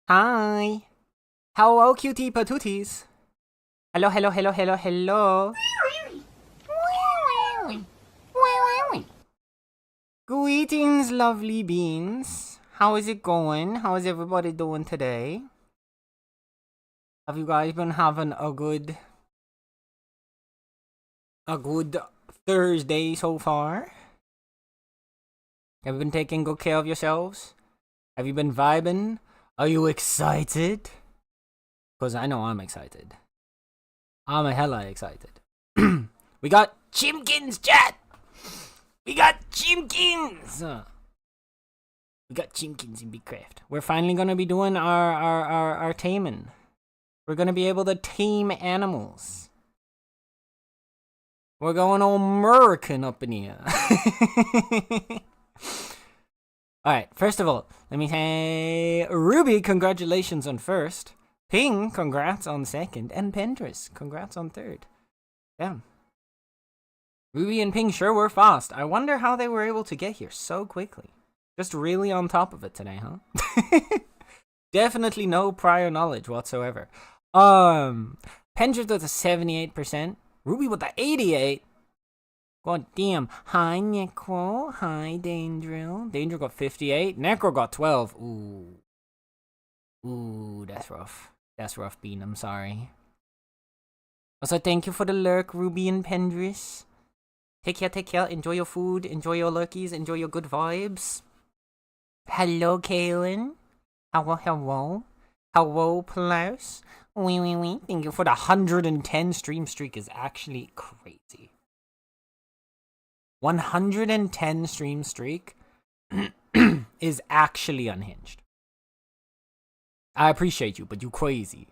Hi. Hello, cutie patooties. Hello, hello, hello, hello, hello. Greetings, lovely beans. How is it going? How is everybody doing today? Have you guys been having a good Thursday so far? Have you been taking good care of yourselves? Have you been vibing? Are you excited? Because I know I'm excited. I'm a hella excited. We got Chimkins, chat! We got Chimkins! We got Chimkins in Bitcraft. We're finally gonna be doing our taming. We're gonna be able to tame animals. We're going all American up in here. Alright, first of all, let me say Ruby, congratulations on first. Ping, congrats on second. And Pendris, congrats on third. Damn. Ruby and Ping sure were fast. I wonder how they were able to get here so quickly. Just really on top of it today, huh? Definitely no prior knowledge whatsoever. Pendris with a 78%. Ruby with the 88. God damn. Hi, Necro. Hi, Danger. Danger got 58. Necro got 12. Ooh. Ooh, that's rough. That's rough, Bean. I'm sorry. Also, thank you for the lurk, Ruby and Pendris. Take care, take care. Enjoy your food. Enjoy your lurkies. Enjoy your good vibes. Hello, Kaylin. Hello, hello. Hello, Klaus. Wee, wee, wee. Thank you for the 110 stream streak is actually crazy. 110 stream streak is actually unhinged. I appreciate you, but you crazy.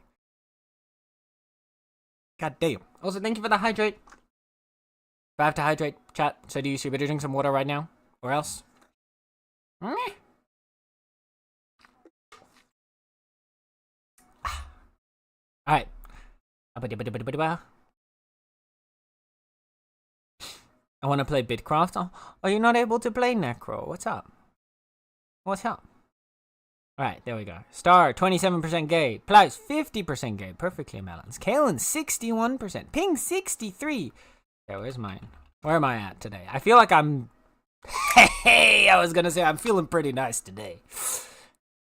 God damn. Also, thank you for the hydrate. If I have to hydrate, chat, so do you should better drink some water right now? Or else? Alright. I want to play Bitcraft. Oh, are you not able to play Necro? What's up? What's up? Alright, there we go. Star, 27% gay. Plaus, 50% gay. Perfectly balanced. Kalen, 61%. Ping, 63%. Okay, where's mine? Where am I at today? I feel like I'm... Hey, I was gonna say I'm feeling pretty nice today.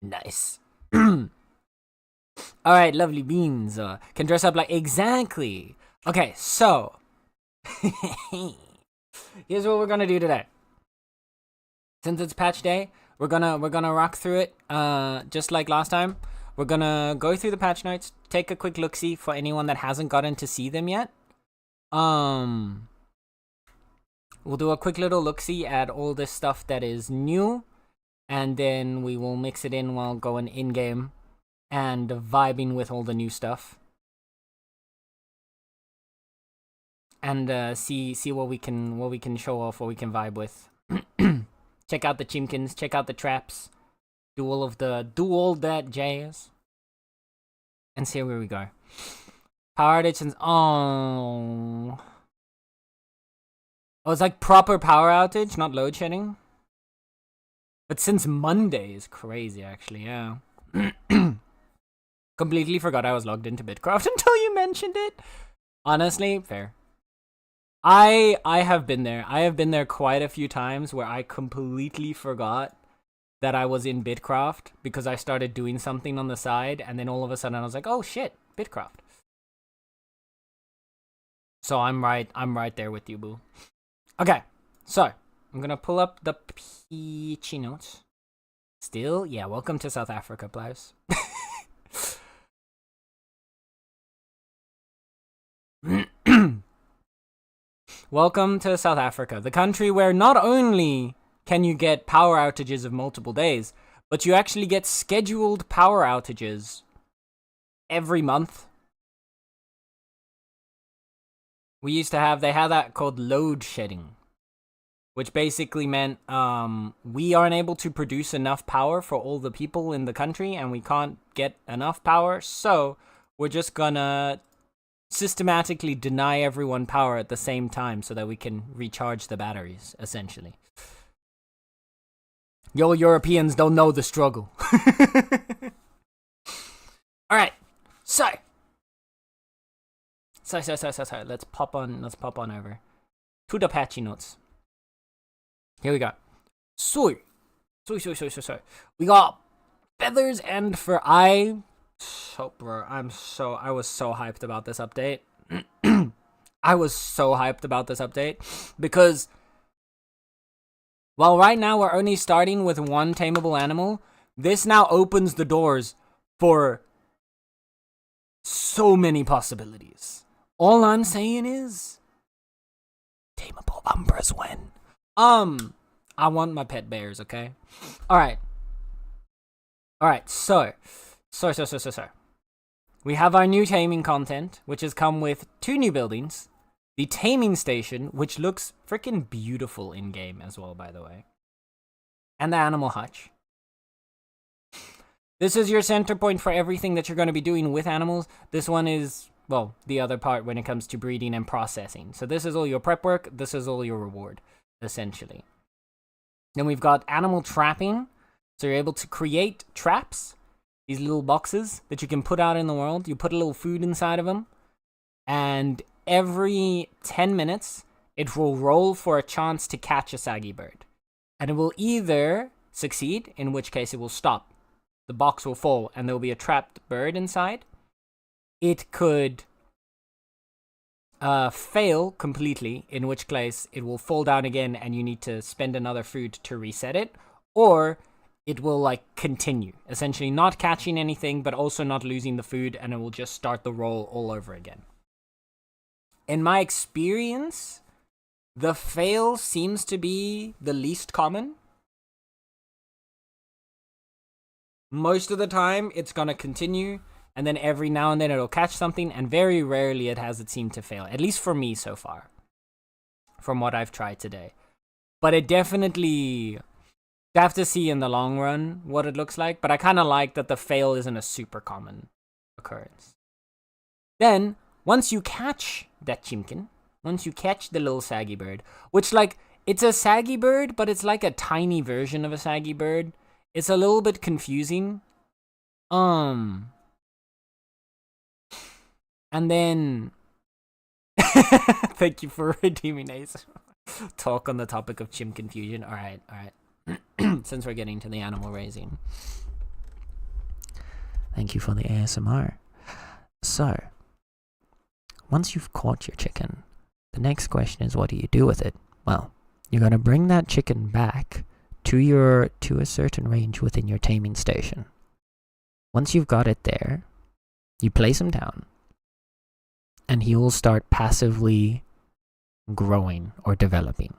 Nice. Alright, lovely beans. Can dress up like... Exactly. Okay, so... Here's what we're gonna do today. Since it's patch day, we're gonna rock through it, just like last time. We're gonna go through the patch notes, take a quick look-see for anyone that hasn't gotten to see them yet. We'll do a quick little look-see at all this stuff that is new, and then we will mix it in while going in-game and vibing with all the new stuff. And see what we can show off, what we can vibe with. Check out the chimkins, check out the traps, do all that jazz, and see where we go. Power outages. Oh, it's like proper power outage, not load shedding. But since Monday is crazy, actually. Yeah. Completely forgot I was logged into Bitcraft until you mentioned it. Honestly, fair. I have been there. I have been there quite a few times where I completely forgot that I was in Bitcraft because I started doing something on the side, and then all of a sudden I was like, oh shit, Bitcraft. So I'm right there with you, boo. Okay, so I'm gonna pull up the peachy notes. Still, yeah, welcome to South Africa, Plaus. Welcome to South Africa, the country where not only can you get power outages of multiple days, but you actually get scheduled power outages every month. They had that called load shedding, which basically meant we aren't able to produce enough power for all the people in the country, and we can't get enough power, so we're just gonna systematically deny everyone power at the same time so that we can recharge the batteries, essentially. Yo, Europeans don't know the struggle. So, let's pop on over to the patchy notes. Here we go. So. We got feathers and fur. I was so hyped about this update. I was so hyped about this update because while right now we're only starting with one tameable animal, this now opens the doors for so many possibilities. All I'm saying is, tameable Umbras win. I want my pet bears, okay? Alright, so. We have our new taming content, which has come with 2 new buildings. The taming station, which looks freaking beautiful in-game as well, by the way. And the animal hutch. This is your center point for everything that you're going to be doing with animals. This one is, well, the other part when it comes to breeding and processing. So this is all your prep work. This is all your reward, essentially. Then we've got animal trapping. So you're able to create traps. These little boxes that you can put out in the world. You put a little food inside of them. And every 10 minutes, it will roll for a chance to catch a saggy bird. And it will either succeed, in which case it will stop. The box will fall and there will be a trapped bird inside. It could fail completely, in which case it will fall down again and you need to spend another food to reset it. Or it will like continue, essentially not catching anything but also not losing the food, and it will just start the roll all over again. In my experience, the fail seems to be the least common. Most of the time, it's gonna continue, and then every now and then it'll catch something, and very rarely it seemed to fail, at least for me so far, from what I've tried today. But it definitely, you have to see in the long run what it looks like, but I kind of like that the fail isn't a super common occurrence. Then, once you catch that chimkin, once you catch the little saggy bird, which like, it's a saggy bird, but it's like a tiny version of a saggy bird. It's a little bit confusing. And then thank you for redeeming Ace. Talk on the topic of chim confusion. Alright. Since we're getting to the animal raising. Thank you for the ASMR. So, once you've caught your chicken, the next question is, what do you do with it? Well, you're gonna bring that chicken back to a certain range within your taming station. Once you've got it there, you place him down, and he will start passively growing or developing.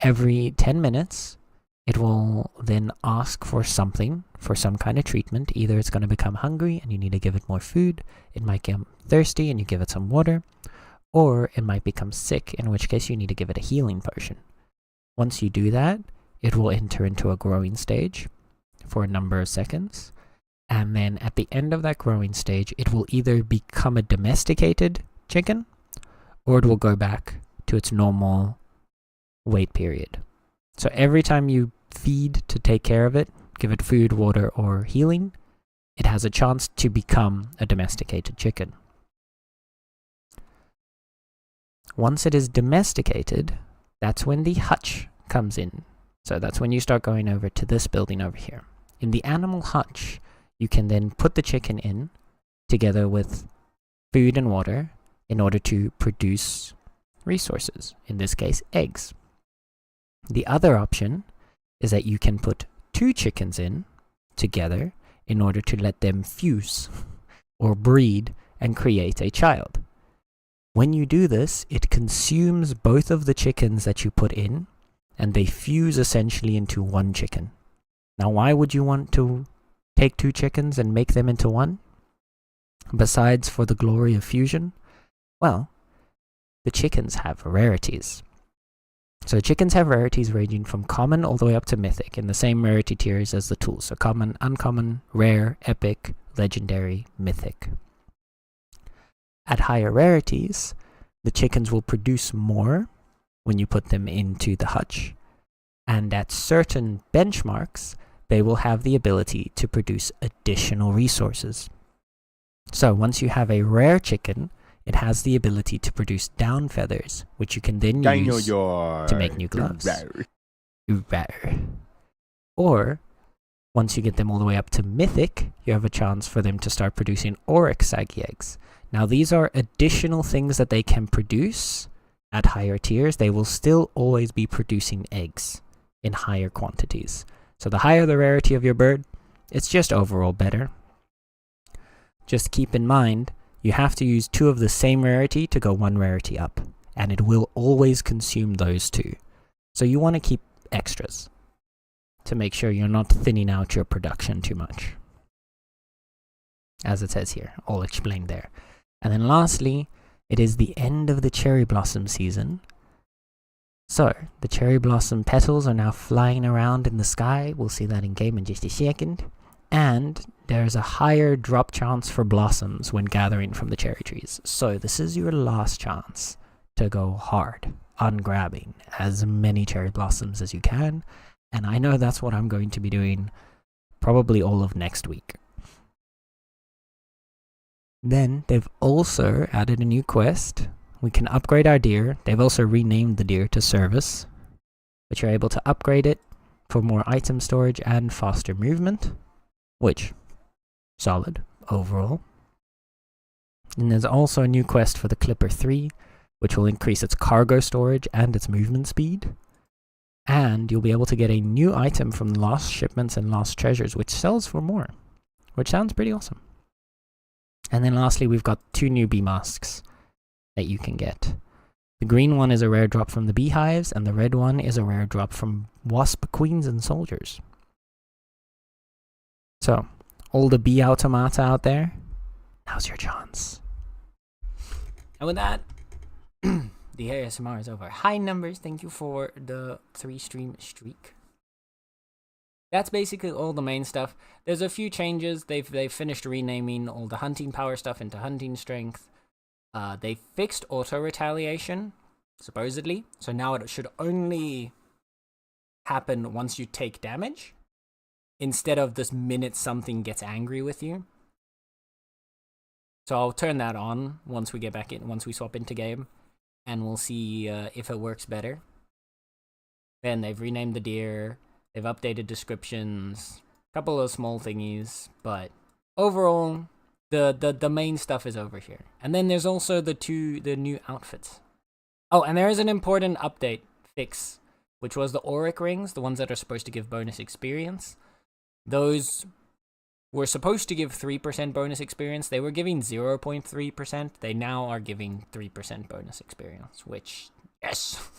Every 10 minutes, it will then ask for something, for some kind of treatment. Either it's going to become hungry and you need to give it more food, it might get thirsty and you give it some water, or it might become sick, in which case you need to give it a healing potion. Once you do that, it will enter into a growing stage for a number of seconds, and then at the end of that growing stage, it will either become a domesticated chicken, or it will go back to its normal wait period. So every time you feed to take care of it, give it food, water, or healing, it has a chance to become a domesticated chicken. Once it is domesticated, that's when the hutch comes in. So that's when you start going over to this building over here. In the animal hutch, you can then put the chicken in together with food and water in order to produce resources, in this case, eggs. The other option is that you can put 2 chickens in together in order to let them fuse or breed and create a child. When you do this, it consumes both of the chickens that you put in, and they fuse essentially into one chicken. Now, why would you want to take 2 chickens and make them into one? Besides for the glory of fusion? Well, the chickens have rarities. So chickens have rarities ranging from common all the way up to mythic, in the same rarity tiers as the tools. So common, uncommon, rare, epic, legendary, mythic. At higher rarities, the chickens will produce more when you put them into the hutch, and at certain benchmarks, they will have the ability to produce additional resources. So once you have a rare chicken, it has the ability to produce down feathers, which you can then use to make new gloves. Rare. Or, once you get them all the way up to mythic, you have a chance for them to start producing auric saggy eggs. Now these are additional things that they can produce at higher tiers. They will still always be producing eggs in higher quantities. So the higher the rarity of your bird, it's just overall better. Just keep in mind, you have to use 2 of the same rarity to go 1 rarity up, and it will always consume those 2. So you want to keep extras to make sure you're not thinning out your production too much. As it says here, all explained there. And then lastly, it is the end of the cherry blossom season. So, the cherry blossom petals are now flying around in the sky. We'll see that in game in just a second. And there's a higher drop chance for blossoms when gathering from the cherry trees. So this is your last chance to go hard on grabbing as many cherry blossoms as you can. And I know that's what I'm going to be doing probably all of next week. Then they've also added a new quest. We can upgrade our deer. They've also renamed the deer to service, but you're able to upgrade it for more item storage and faster movement, which, solid overall. And there's also a new quest for the Clipper 3, which will increase its cargo storage and its movement speed. And you'll be able to get a new item from Lost Shipments and Lost Treasures, which sells for more, which sounds pretty awesome. And then lastly, we've got 2 new bee masks that you can get. The green one is a rare drop from the beehives, and the red one is a rare drop from wasp queens and soldiers. So, all the bee automata out there, now's your chance. And with that, the ASMR is over. Hi numbers, thank you for the 3-stream streak. That's basically all the main stuff. There's a few changes. They've finished renaming all the hunting power stuff into hunting strength. They fixed auto retaliation, supposedly. So now it should only happen once you take damage, instead of this minute something gets angry with you. So I'll turn that on once we get back in, once we swap into game, and we'll see if it works better. Then they've renamed the deer. They've updated descriptions, a couple of small thingies, but overall, the main stuff is over here. And then there's also the new outfits. Oh, and there is an important update fix, which was the auric rings, the ones that are supposed to give bonus experience. Those were supposed to give 3% bonus experience. They were giving 0.3%. They now are giving 3% bonus experience, which, yes,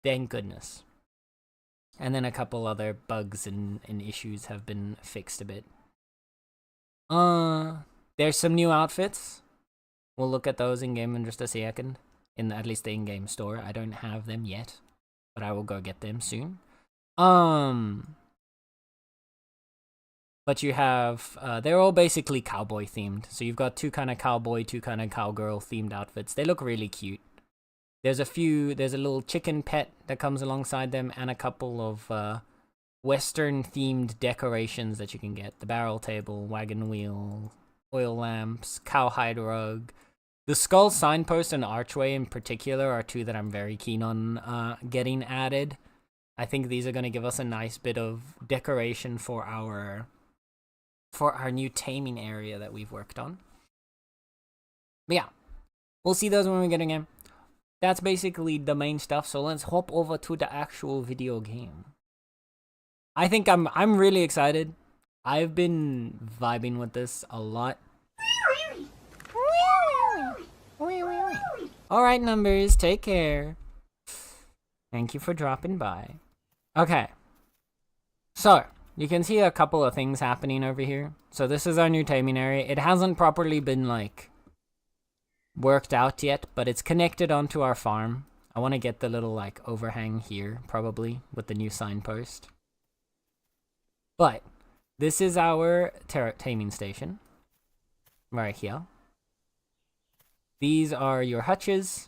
thank goodness. And then a couple other bugs and issues have been fixed a bit. There's some new outfits. We'll look at those in-game in just a second. In at least the in-game store. I don't have them yet, but I will go get them soon. But you have, they're all basically cowboy themed. So you've got 2 kind of cowboy, 2 kind of cowgirl themed outfits. They look really cute. There's a little chicken pet that comes alongside them, and a couple of Western themed decorations that you can get. The barrel table, wagon wheel, oil lamps, cowhide rug. The skull signpost and archway in particular are 2 that I'm very keen on getting added. I think these are going to give us a nice bit of decoration for our new taming area that we've worked on. But yeah, we'll see those when we get in game. That's basically the main stuff, so let's hop over to the actual video game. I think I'm really excited. I've been vibing with this a lot. Alright numbers, take care. Thank you for dropping by. Okay. So, you can see a couple of things happening over here. So this is our new taming area. It hasn't properly been, like, worked out yet, but it's connected onto our farm. I want to get the little, like, overhang here, probably, with the new signpost. But this is our taming station. Right here. These are your hutches.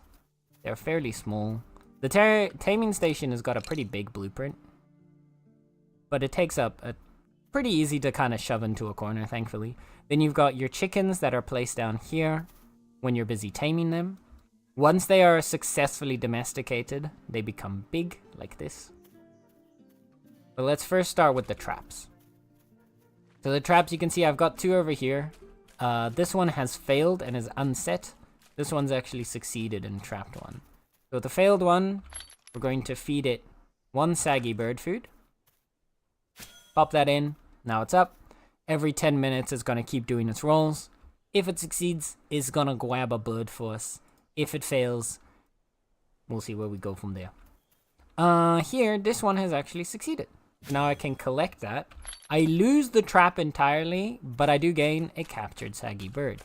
They're fairly small. The taming station has got a pretty big blueprint, but it takes up a pretty easy to kind of shove into a corner, thankfully. Then you've got your chickens that are placed down here when you're busy taming them. Once they are successfully domesticated, they become big, like this. But let's first start with the traps. So the traps, you can see I've got 2 over here. This one has failed and is unset. This one's actually succeeded and trapped one. So the failed one, we're going to feed it 1 saggy bird food. Pop that in. Now it's up. Every 10 minutes it's going to keep doing its rolls. If it succeeds, it's going to grab a bird for us. If it fails, we'll see where we go from there. Here, this one has actually succeeded. Now I can collect that. I lose the trap entirely, but I do gain a captured saggy bird.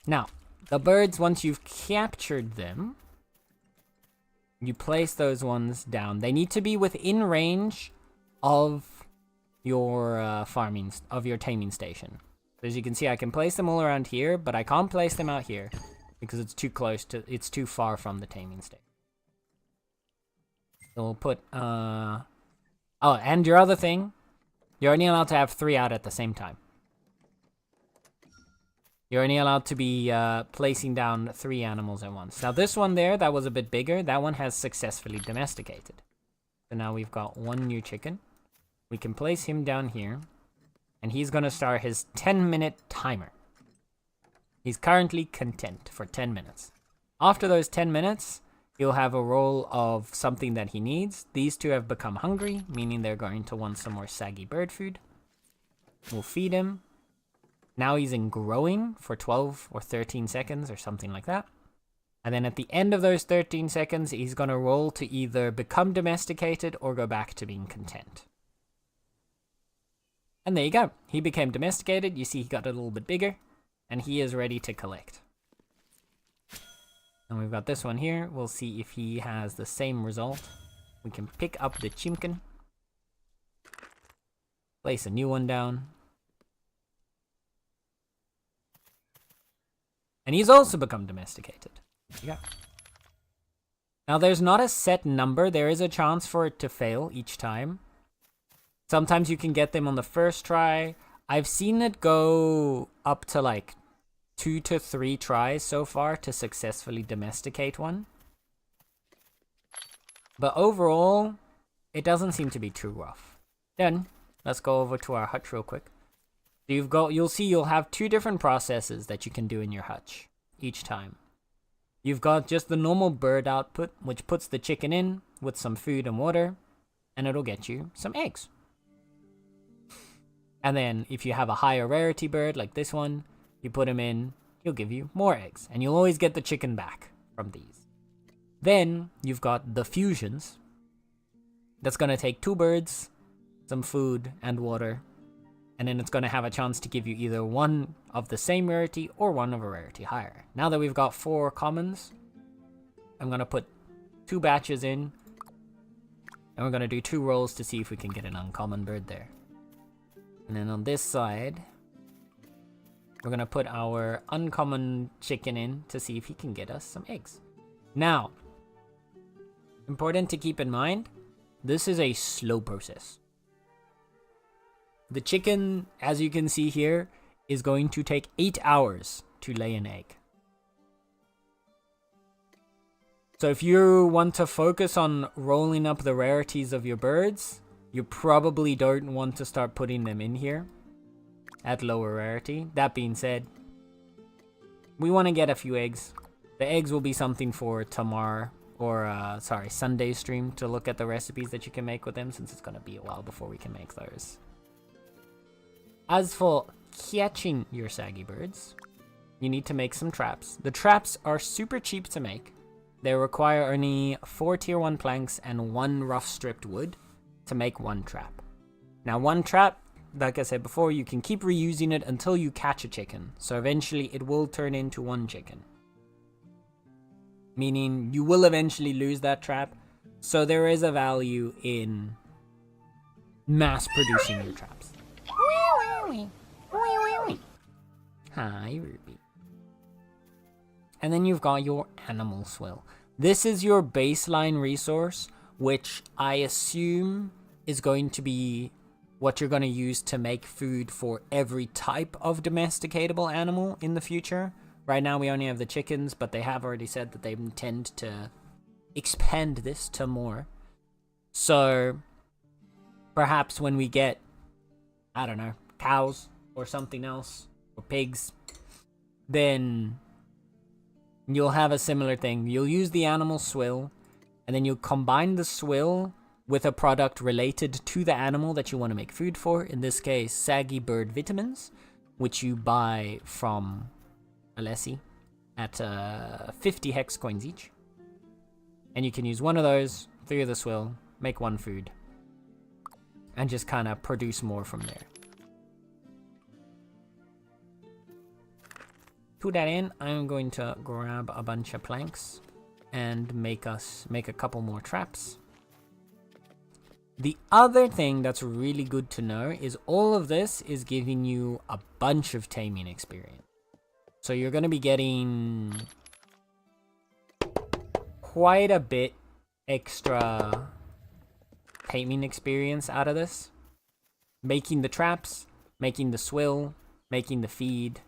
Now, the birds, once you've captured them, you place those ones down. They need to be within range of your your taming station. So as you can see, I can place them all around here, but I can't place them out here because it's too far from the taming station. So we'll put, oh, and your other thing, you're only allowed to have 3 out at the same time. You're only allowed to be placing down 3 animals at once. Now this one there, that was a bit bigger, that one has successfully domesticated. So now we've got 1 new chicken. We can place him down here, and he's gonna start his 10-minute timer. He's currently content for 10 minutes. After those 10 minutes, he'll have a roll of something that he needs. These 2 have become hungry, meaning they're going to want some more saggy bird food. We'll feed him. Now he's in growing for 12 or 13 seconds or something like that. And then at the end of those 13 seconds, he's going to roll to either become domesticated or go back to being content. And there you go. He became domesticated. You see he got a little bit bigger. And he is ready to collect. And we've got this one here. We'll see if he has the same result. We can pick up the chimkin. Place a new one down. And he's also become domesticated. There you go. Now there's not a set number. There is a chance for it to fail each time. Sometimes you can get them on the first try. I've seen it go up to like 2 to 3 tries so far to successfully domesticate one. But overall, it doesn't seem to be too rough. Then, let's go over to our hutch real quick. You'll see you'll have 2 different processes that you can do in your hutch each time. You've got just the normal bird output, which puts the chicken in with some food and water, and it'll get you some eggs. And then if you have a higher rarity bird like this one, you put him in, he'll give you more eggs, and you'll always get the chicken back from these. Then you've got the fusions. That's going to take 2 birds, some food and water, and then it's going to have a chance to give you either one of the same rarity or one of a rarity higher. Now that we've got 4 commons, I'm going to put 2 batches in, and we're going to do 2 rolls to see if we can get an uncommon bird there. And then on this side, we're going to put our uncommon chicken in to see if he can get us some eggs. Now, important to keep in mind, this is a slow process. The chicken, as you can see here, is going to take 8 hours to lay an egg. So if you want to focus on rolling up the rarities of your birds, you probably don't want to start putting them in here at lower rarity. That being said, we want to get a few eggs. The eggs will be something for tomorrow, or Sunday's stream, to look at the recipes that you can make with them, since it's going to be a while before we can make those. As for catching your saggy birds, you need to make some traps. The traps are super cheap to make. They require only 4 tier 1 planks and 1 rough stripped wood to make 1 trap. Now 1 trap, like I said before, you can keep reusing it until you catch a chicken. So eventually it will turn into 1 chicken. Meaning you will eventually lose that trap. So there is a value in mass producing your traps. Hi, Ruby. And then you've got your animal swill. This is your baseline resource, which I assume is going to be what you're going to use to make food for every type of domesticatable animal in the future. Right now we only have the chickens, but they have already said that they intend to expand this to more. So perhaps when we get, I don't know, cows or something else, or pigs, then you'll have a similar thing. You'll use the animal swill, and then you'll combine the swill with a product related to the animal that you want to make food for. In this case, saggy bird vitamins, which you buy from Alessi at 50 hex coins each. And you can use one of those, 3 of the swill, make 1 food, and just kind of produce more from there. To that end, I'm going to grab a bunch of planks and make a couple more traps. The other thing that's really good to know is all of this is giving you a bunch of taming experience. So you're going to be getting quite a bit extra taming experience out of this. Making the traps, making the swill, making the feed,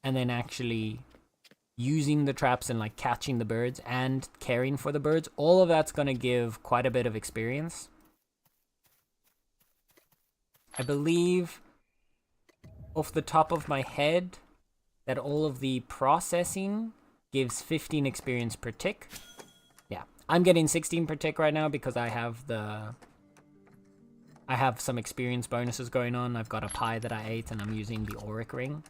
and then actually using the traps and like catching the birds and caring for the birds. All of that's going to give quite a bit of experience. I believe off the top of my head that all of the processing gives 15 experience per tick. Yeah, I'm getting 16 per tick right now because I have some experience bonuses going on. I've got a pie that I ate and I'm using the auric ring.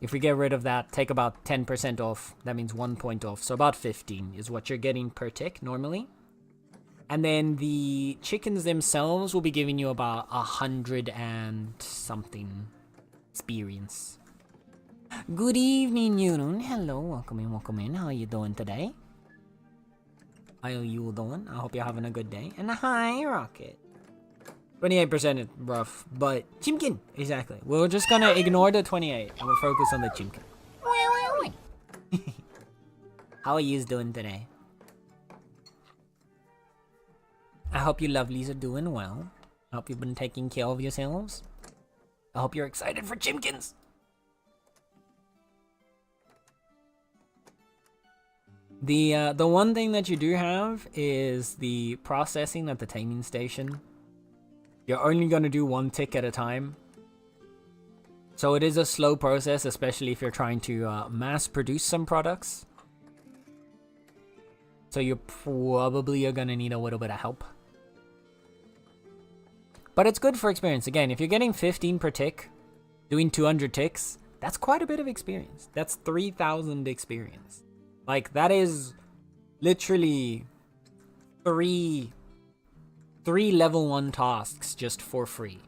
If we get rid of that, take about 10% off, that means 1 point off. So about 15 is what you're getting per tick normally. And then the chickens themselves will be giving you about 100 and something experience. Good evening, Yurun. Hello, welcome in. How are you doing today? How are you doing? I hope you're having a good day. And hi, Rocket. 28% is rough, but Chimkin, exactly. We're just gonna ignore the 28 and we'll focus on the Chimkin. How are you doing today? I hope you lovelies are doing well. I hope you've been taking care of yourselves. I hope you're excited for Chimkins. The one thing that you do have is the processing at the taming station. You're only going to do 1 tick at a time. So it is a slow process, especially if you're trying to mass produce some products. So you probably are going to need a little bit of help. But it's good for experience. Again, if you're getting 15 per tick, doing 200 ticks, that's quite a bit of experience. That's 3,000 experience. Like, that is literally three level 1 tasks just for free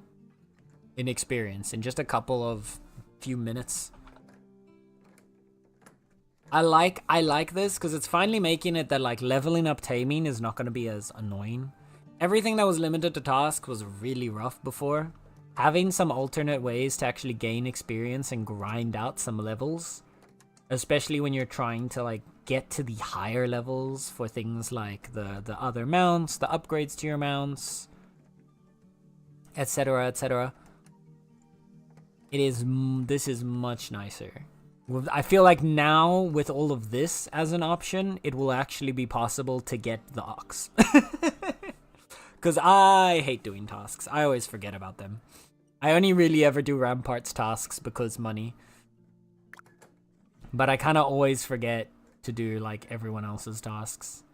in experience in just a couple of few minutes. I like this because it's finally making it that like leveling up taming is not going to be as annoying. Everything that was limited to tasks was really rough before. Having some alternate ways to actually gain experience and grind out some levels, especially when you're trying to like get to the higher levels for things like the other mounts, the upgrades to your mounts, etc, etc. This is much nicer. I feel like now with all of this as an option, it will actually be possible to get the ox. Because I hate doing tasks. I always forget about them. I only really ever do Rampart's tasks because money. But I kind of always forget to do like everyone else's tasks.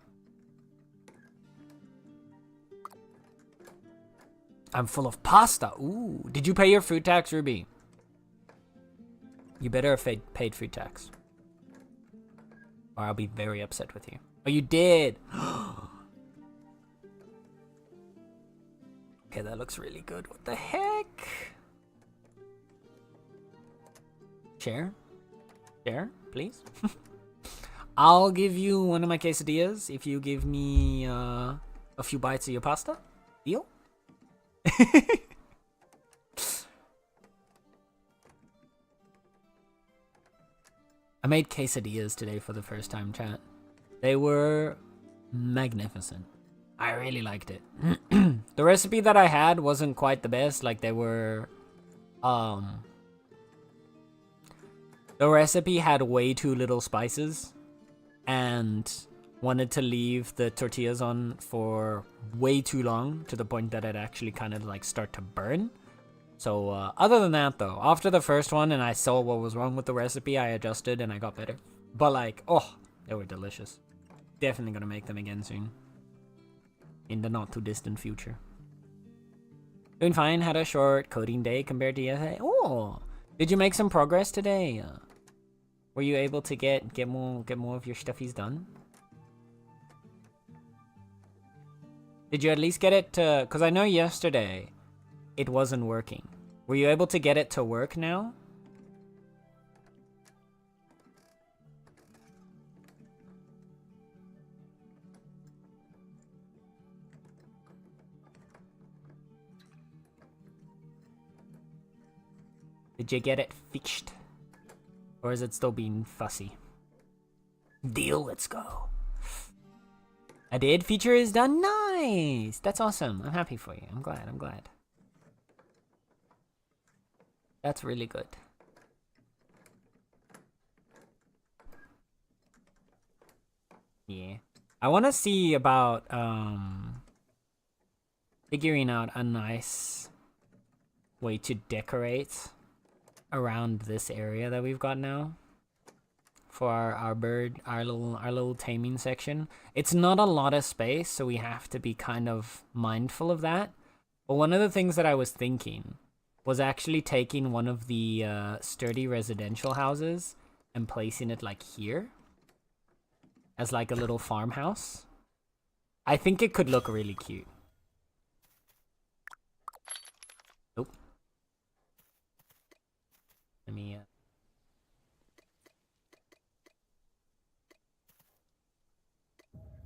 I'm full of pasta. Ooh, did you pay your food tax, Ruby? You better have paid food tax, or I'll be very upset with you. Oh, you did. Okay, that looks really good. What the heck? Share, please. I'll give you one of my quesadillas if you give me a few bites of your pasta. Deal? I made quesadillas today for the first time, chat. They were magnificent. I really liked it. The recipe that I had wasn't quite the best. Like, they were... The recipe had way too little spices. And wanted to leave the tortillas on for way too long. To the point that it actually kind of, like, start to burn. So, other than that, though, after the first one and I saw what was wrong with the recipe, I adjusted and I got better. But, like, oh, they were delicious. Definitely gonna make them again soon. In the not too distant future. Doing fine, had a short coding day compared to yesterday. Oh, did you make some progress today? Were you able to get more of your stuffies done? Did you at least get it to, because I know yesterday it wasn't working. Were you able to get it to work now? Did you get it fixed? Or is it still being fussy? Deal, let's go. I did. Feature is done. Nice. That's awesome. I'm happy for you. I'm glad. That's really good. Yeah. I want to see about figuring out a nice way to decorate around this area that we've got now for our little taming section. It's not a lot of space, so we have to be kind of mindful of that. But one of the things that I was thinking was actually taking one of the sturdy residential houses and placing it like here as like a little farmhouse. I think it could look really cute. Nope. Let me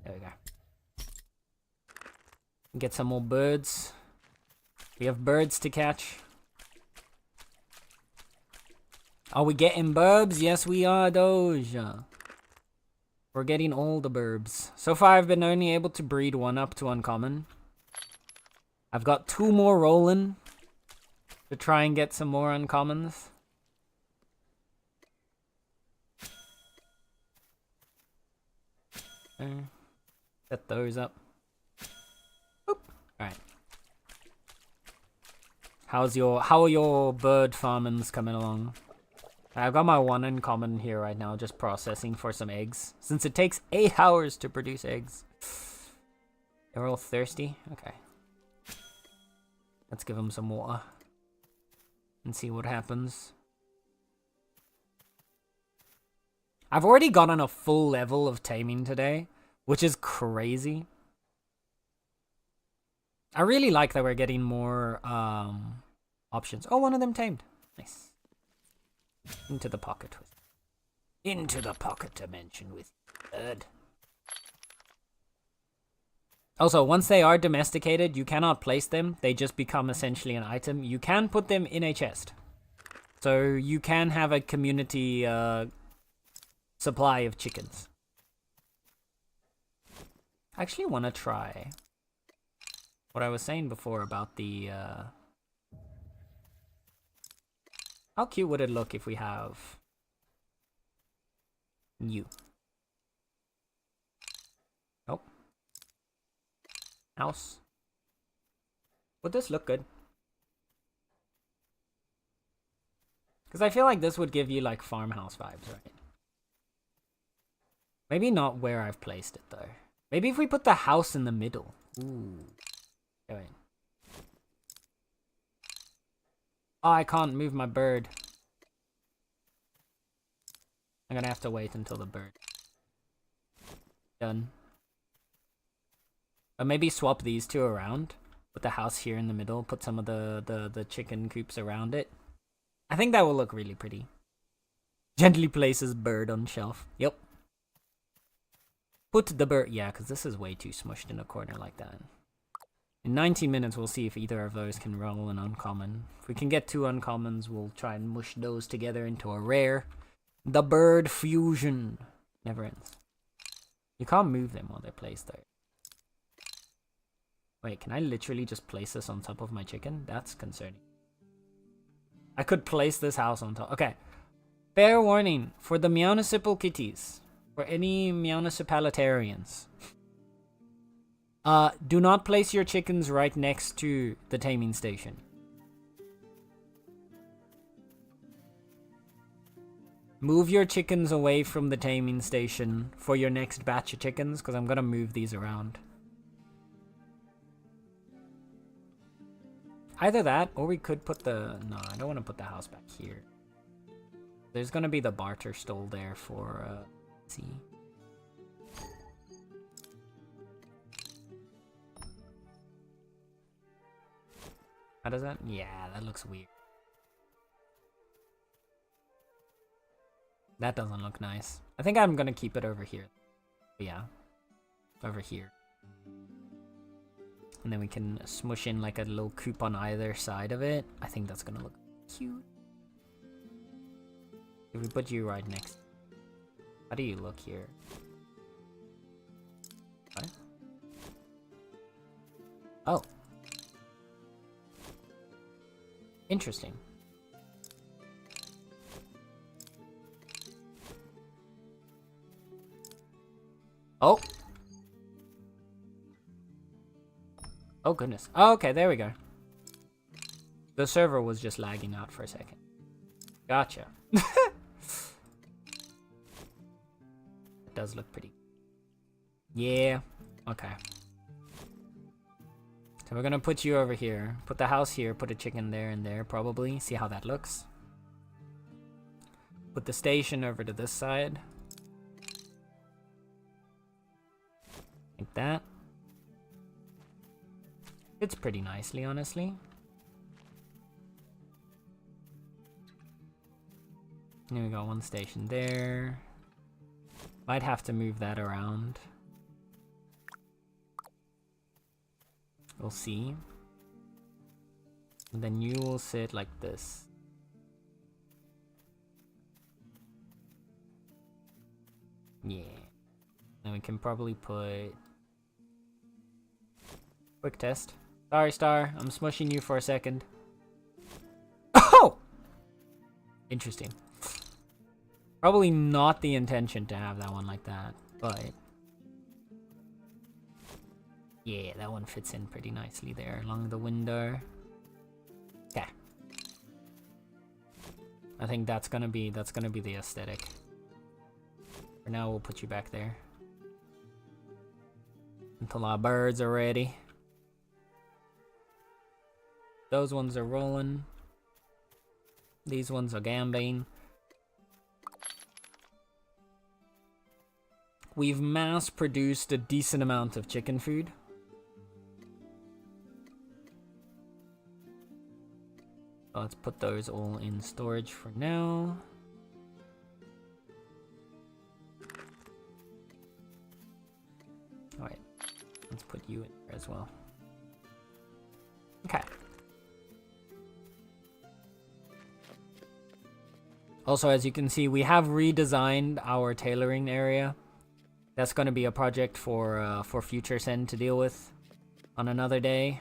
there we go. Get some more birds. We have birds to catch. Are we getting burbs? Yes, we are, Doge. We're getting all the burbs. So far, I've been only able to breed one up to uncommon. I've got 2 more rolling to try and get some more uncommons. Set those up. Oop. Alright. How are your bird farmings coming along? I've got my 1 uncommon here right now, just processing for some eggs. Since it takes 8 hours to produce eggs. They're all thirsty? Okay. Let's give them some water. And see what happens. I've already gotten a full level of taming today, which is crazy. I really like that we're getting more options. Oh, one of them tamed. Nice. Into the pocket with into the pocket dimension with bird. Also, once they are domesticated, you cannot place them. They just become essentially an item. You can put them in a chest. So you can have a community supply of chickens. I actually want to try what I was saying before about the how cute would it look if we have you? Nope. House. Would this look good? Because I feel like this would give you like farmhouse vibes, right? Maybe not where I've placed it though. Maybe if we put the house in the middle. Ooh. Okay. Oh, I can't move my bird. I'm gonna have to wait until the bird done. Or maybe swap these 2 around. Put the house here in the middle. Put some of the chicken coops around it. I think that will look really pretty. Gently places bird on shelf. Yep. Put the bird. Yeah, because this is way too smushed in a corner like that. In 19 minutes, we'll see if either of those can roll an uncommon. If we can get 2 uncommons, we'll try and mush those together into a rare. The bird fusion. Never ends. You can't move them while they're placed there. Wait, can I literally just place this on top of my chicken? That's concerning. I could place this house on top. Okay. Fair warning for the municipal kitties. For any municipalitarians. Do not place your chickens right next to the taming station. Move your chickens away from the taming station for your next batch of chickens, because I'm going to move these around. Either that, or we could put the... No, I don't want to put the house back here. There's going to be the barter stall there for... let's see. How does that? Yeah, that looks weird. That doesn't look nice. I think I'm going to keep it over here. Yeah. Over here. And then we can smush in like a little coop on either side of it. I think that's gonna look cute. If we put you right next. How do you look here? What? Oh. Interesting. Oh. Oh goodness. Oh, okay, there we go. The server was just lagging out for a second. Gotcha. It does look pretty. Yeah. Okay. So we're gonna put you over here. Put the house here, put a chicken there and there probably. See how that looks. Put the station over to this side. Like that. It's pretty nicely, honestly. And we got one station there. Might have to move that around. We'll see. And then you will sit like this. Yeah. Then we can probably put... Quick test. Sorry, Star. I'm smushing you for a second. Oh! Interesting. Probably not the intention to have that one like that, but... Yeah, that one fits in pretty nicely there along the window. Okay. I think that's gonna be the aesthetic. For now, we'll put you back there. Until our birds are ready. Those ones are rolling. These ones are gambling. We've mass produced a decent amount of chicken food. Let's put those all in storage for now. Alright, let's put you in there as well. Okay. Also, as you can see, we have redesigned our tailoring area. That's going to be a project for Future Send to deal with on another day.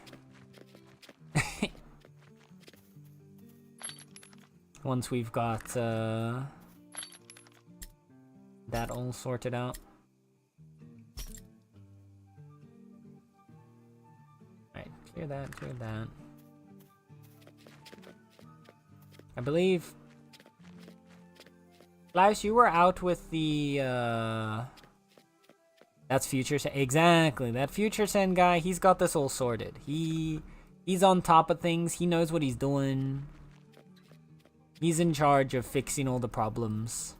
Once we've got that all sorted out. Alright, clear that, clear that. I believe... Klaus, you were out with the, That's Future Send. Exactly, that Future Send guy, he's got this all sorted. He's on top of things, he knows what he's doing. He's in charge of fixing all the problems.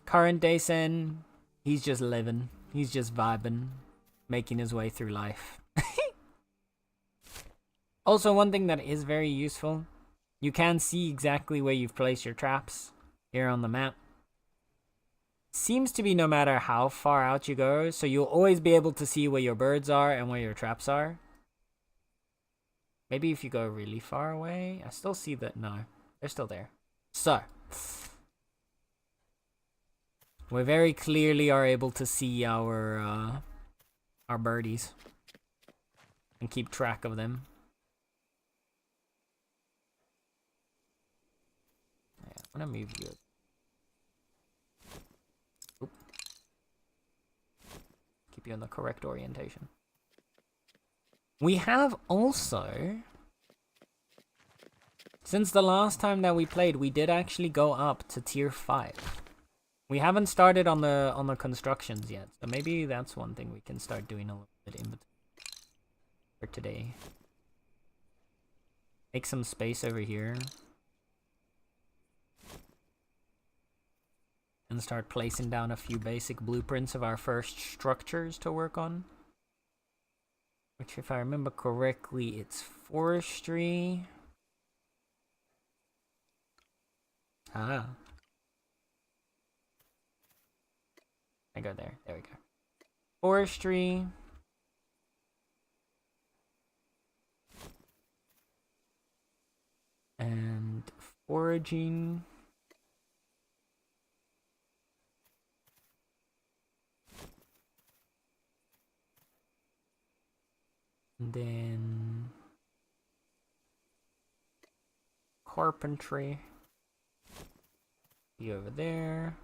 Current day Sen, he's just living. He's just vibing, making his way through life. Also, one thing that is very useful, you can see exactly where you've placed your traps here on the map. Seems to be no matter how far out you go, so you'll always be able to see where your birds are and where your traps are. Maybe if you go really far away, I still see that. No, they're still there. So, We very clearly are able to see our birdies and keep track of them. Yeah, I'm gonna move you. Oop. Keep you in the correct orientation. We have also, since the last time that we played, we did actually go up to tier 5. We haven't started on the constructions yet, so maybe that's one thing we can start doing a little bit in between for today. Make some space over here. And start placing down a few basic blueprints of our first structures to work on. Which, if I remember correctly, it's forestry. Ah. I go there. There we go. Forestry. And foraging. And then carpentry. You over there.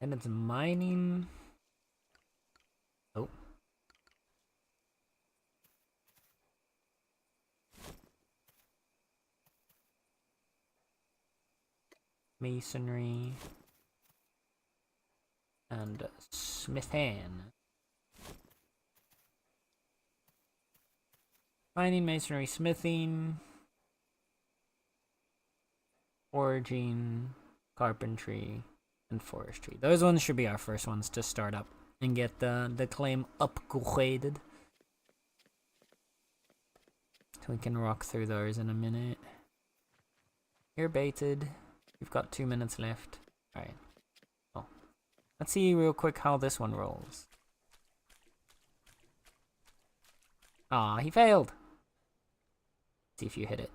And it's mining. Oh. Masonry. And smithing. Mining, masonry, smithing. Foraging, carpentry, and forestry. Those ones should be our first ones to start up and get the claim upgraded. So we can rock through those in a minute. You're baited. We've got 2 minutes left. Alright. Oh. Let's see real quick how this one rolls. Aw, he failed. Let's see if you hit it.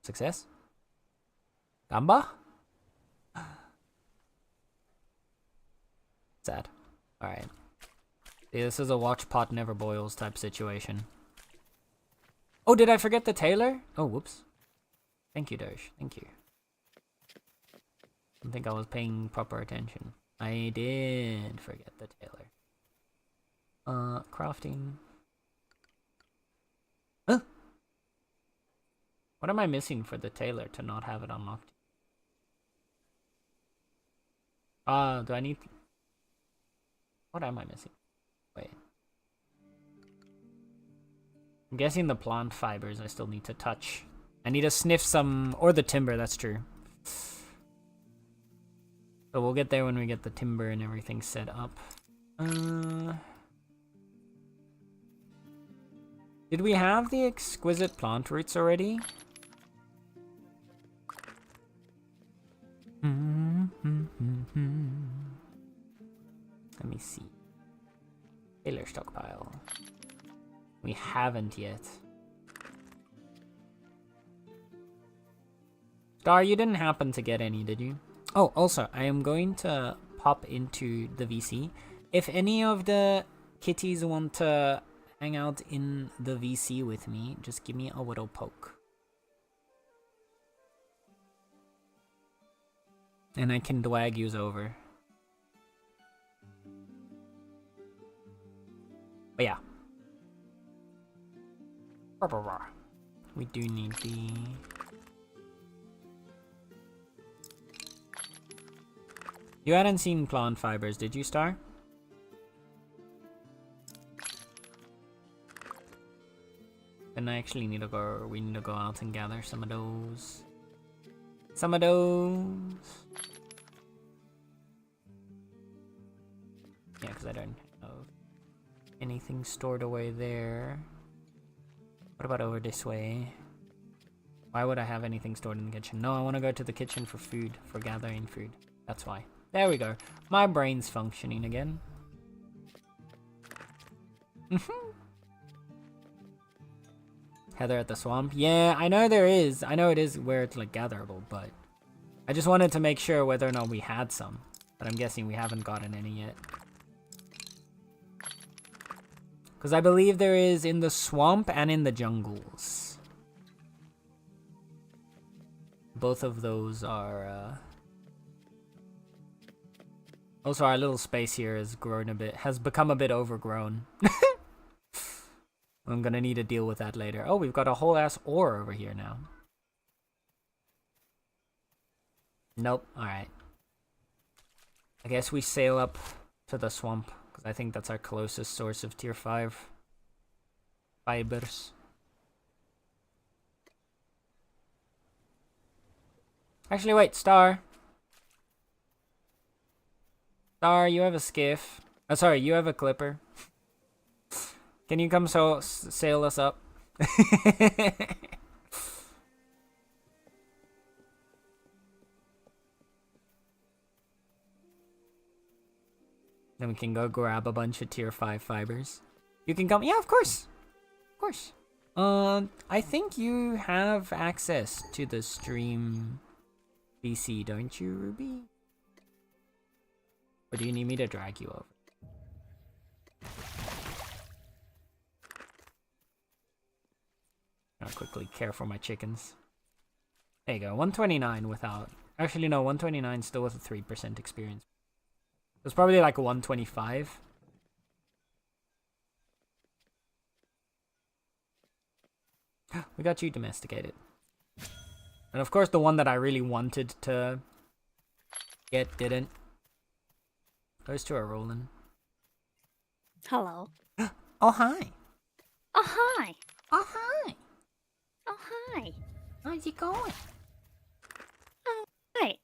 Success? Gamba? Sad. Alright. See, this is a watch pot never boils type situation. Oh, did I forget the tailor? Oh, whoops. Thank you, Doge. Thank you. I don't think I was paying proper attention. I did forget the tailor. Crafting. Huh? What am I missing for the tailor to not have it unlocked? Do I need... What am I missing? Wait. I'm guessing the plant fibers I still need to touch. I need to sniff some... Or the timber, that's true. So we'll get there when we get the timber and everything set up. Did we have the exquisite plant roots already? Let me see. Tailor stockpile. We haven't yet. Star, you didn't happen to get any, did you? Oh, also, I am going to pop into the VC. If any of the kitties want to hang out in the VC with me, just give me a little poke. And I can drag yous over. But yeah. We do need the... You hadn't seen plant fibers, did you, Star? Then I actually need to go... We need to go out and gather some of those. Some of those. Yeah, because I don't have anything stored away there. What about over this way? Why would I have anything stored in the kitchen? No, I want to go to the kitchen for food, for gathering food. That's why. There we go. My brain's functioning again. Heather at the swamp. Yeah, I know there is. I know it is where it's like gatherable, but I just wanted to make sure whether or not we had some. But I'm guessing we haven't gotten any yet. Because I believe there is in the swamp and in the jungles. Both of those are, Also, our little space here has grown a bit, has become a bit overgrown. I'm gonna need to deal with that later. Oh, we've got a whole ass ore over here now. Nope, alright. I guess we sail up to the swamp, because I think that's our closest source of tier 5 fibers. Actually, wait, Star. Star, you have a skiff. Oh, sorry, you have a clipper. Can you come sail us up? Then we can go grab a bunch of tier 5 fibers. You can come. Yeah, of course. Of course. I think you have access to the stream PC, don't you, Ruby? Or do you need me to drag you over? I'll quickly care for my chickens. There you go, 129 without... Actually, no, 129 still with a 3% experience. It's probably like 125. We got you domesticated. And of course, the one that I really wanted to get didn't. Those two are rolling. Hello. Oh, hi. Oh, hi. Oh, hi. Oh, hi. How's it going? Oh, hi.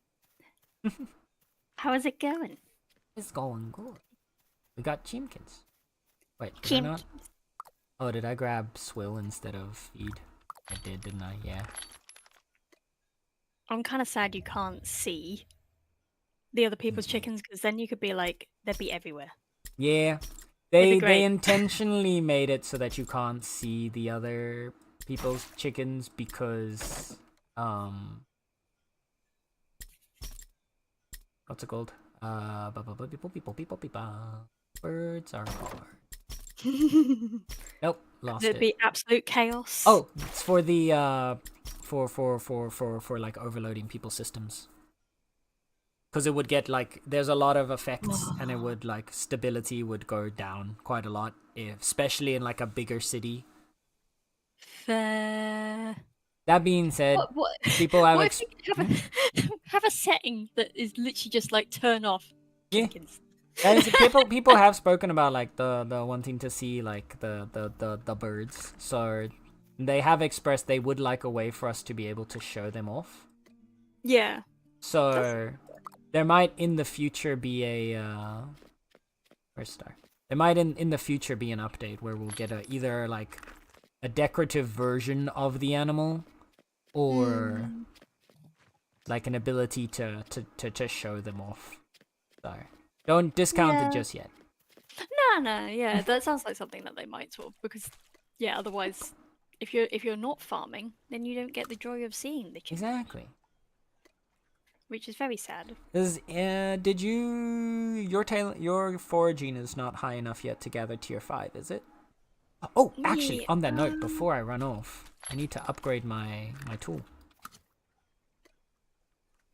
How is it going? It's going good. We got chimkins. Wait, did I not? Oh, did I grab swill instead of feed? I did, didn't I? Yeah. I'm kind of sad you can't see the other people's chickens, because then you could be like, they'd be everywhere. Yeah. They intentionally made it so that you can't see the other people's chickens because what's it called? Birds are hard. Nope, lost It'd it. be absolute chaos. Oh, it's for the for like overloading people's systems. Because it would get like, there's a lot of effects and it would like, stability would go down quite a lot, especially in like a bigger city. Fair. That being said, What? people have, What if you have a setting that is literally just like turn off chickens? Yeah. people have spoken about like the wanting to see like the birds. So they have expressed they would like a way for us to be able to show them off. Yeah. So there might in the future be a where's Star? There might in the future be an update where we'll get either like a decorative version of the animal or like an ability to show them off. So don't discount it just yet. No, yeah, that sounds like something that they might sort of, because yeah, otherwise if you're not farming, then you don't get the joy of seeing the chickens. Exactly. Which is very sad. Did your foraging is not high enough yet to gather tier 5, is it? Oh, actually, Yeah, on that note, before I run off, I need to upgrade my tool.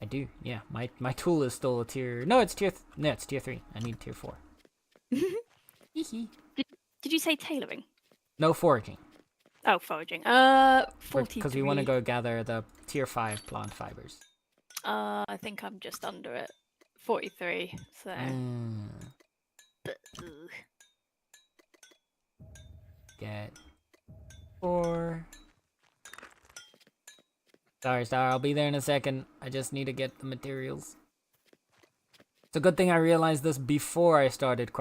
I do, yeah. My tool is still a tier. No, it's tier 3. I need tier 4. Did you say tailoring? No foraging. Oh, foraging. 43. Because we want to go gather the tier 5 plant fibers. I think I'm just under it. 43. So. Get 4. Sorry, Star, I'll be there in a second. I just need to get the materials. It's a good thing I realized this before we started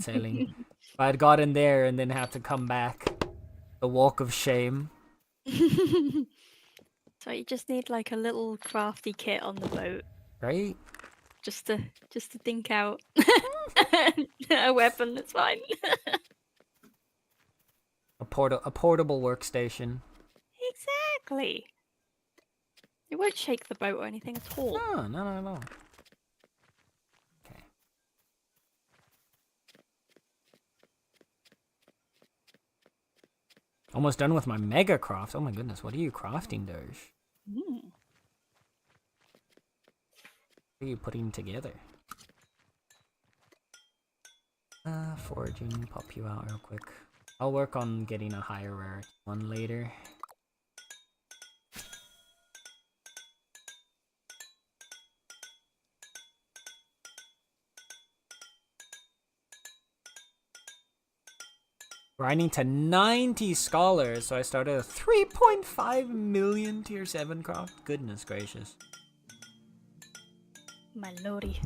sailing. If I had gotten there and then had to come back, the walk of shame. So you just need like a little crafty kit on the boat. Right? Just to think out a weapon that's fine. A portable workstation. Exactly. It won't shake the boat or anything at all. No. Okay. Almost done with my mega craft. Oh my goodness, what are you crafting, Doge? What are you putting together? Foraging, pop you out real quick. I'll work on getting a higher rarity one later. Grinding to 90 scholars, so I started a 3.5 million tier 7 craft. Goodness gracious. My lordy.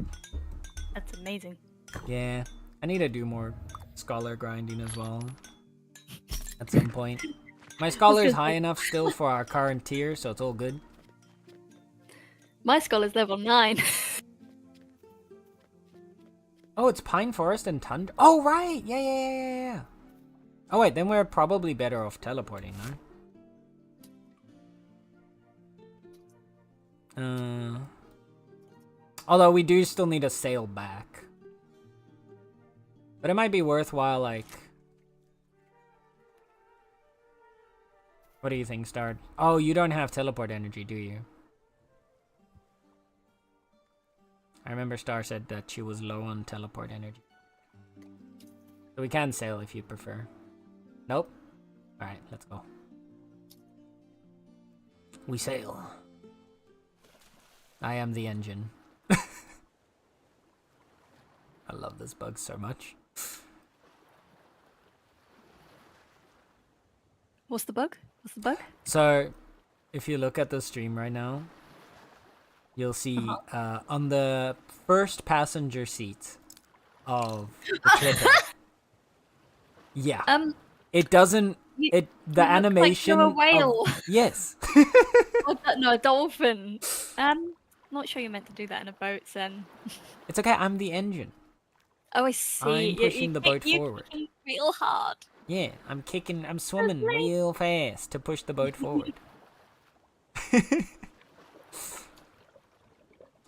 That's amazing. Yeah, I need to do more scholar grinding as well. At some point. My scholar is high enough still for our current tier, so it's all good. My scholar's level 9. Oh, it's Pine Forest and Tundra. Oh, right! Yeah. Oh, wait, then we're probably better off teleporting, no? Although we do still need to sail back. But it might be worthwhile, like... What do you think, Star? Oh, you don't have teleport energy, do you? I remember Star said that she was low on teleport energy. So we can sail if you prefer. Nope. Alright, let's go. We sail. I am the engine. I love this bug so much. What's the bug? So, if you look at the stream right now, you'll see on the first passenger seat of the clipper. Yeah. It doesn't. The animation. Like you're a whale. Yes. No, a dolphin. Not sure you're meant to do that in a boat, then. It's okay. I'm the engine. Oh, I see. I'm pushing the boat forward. Kicking real hard. Yeah, I'm swimming real fast to push the boat forward.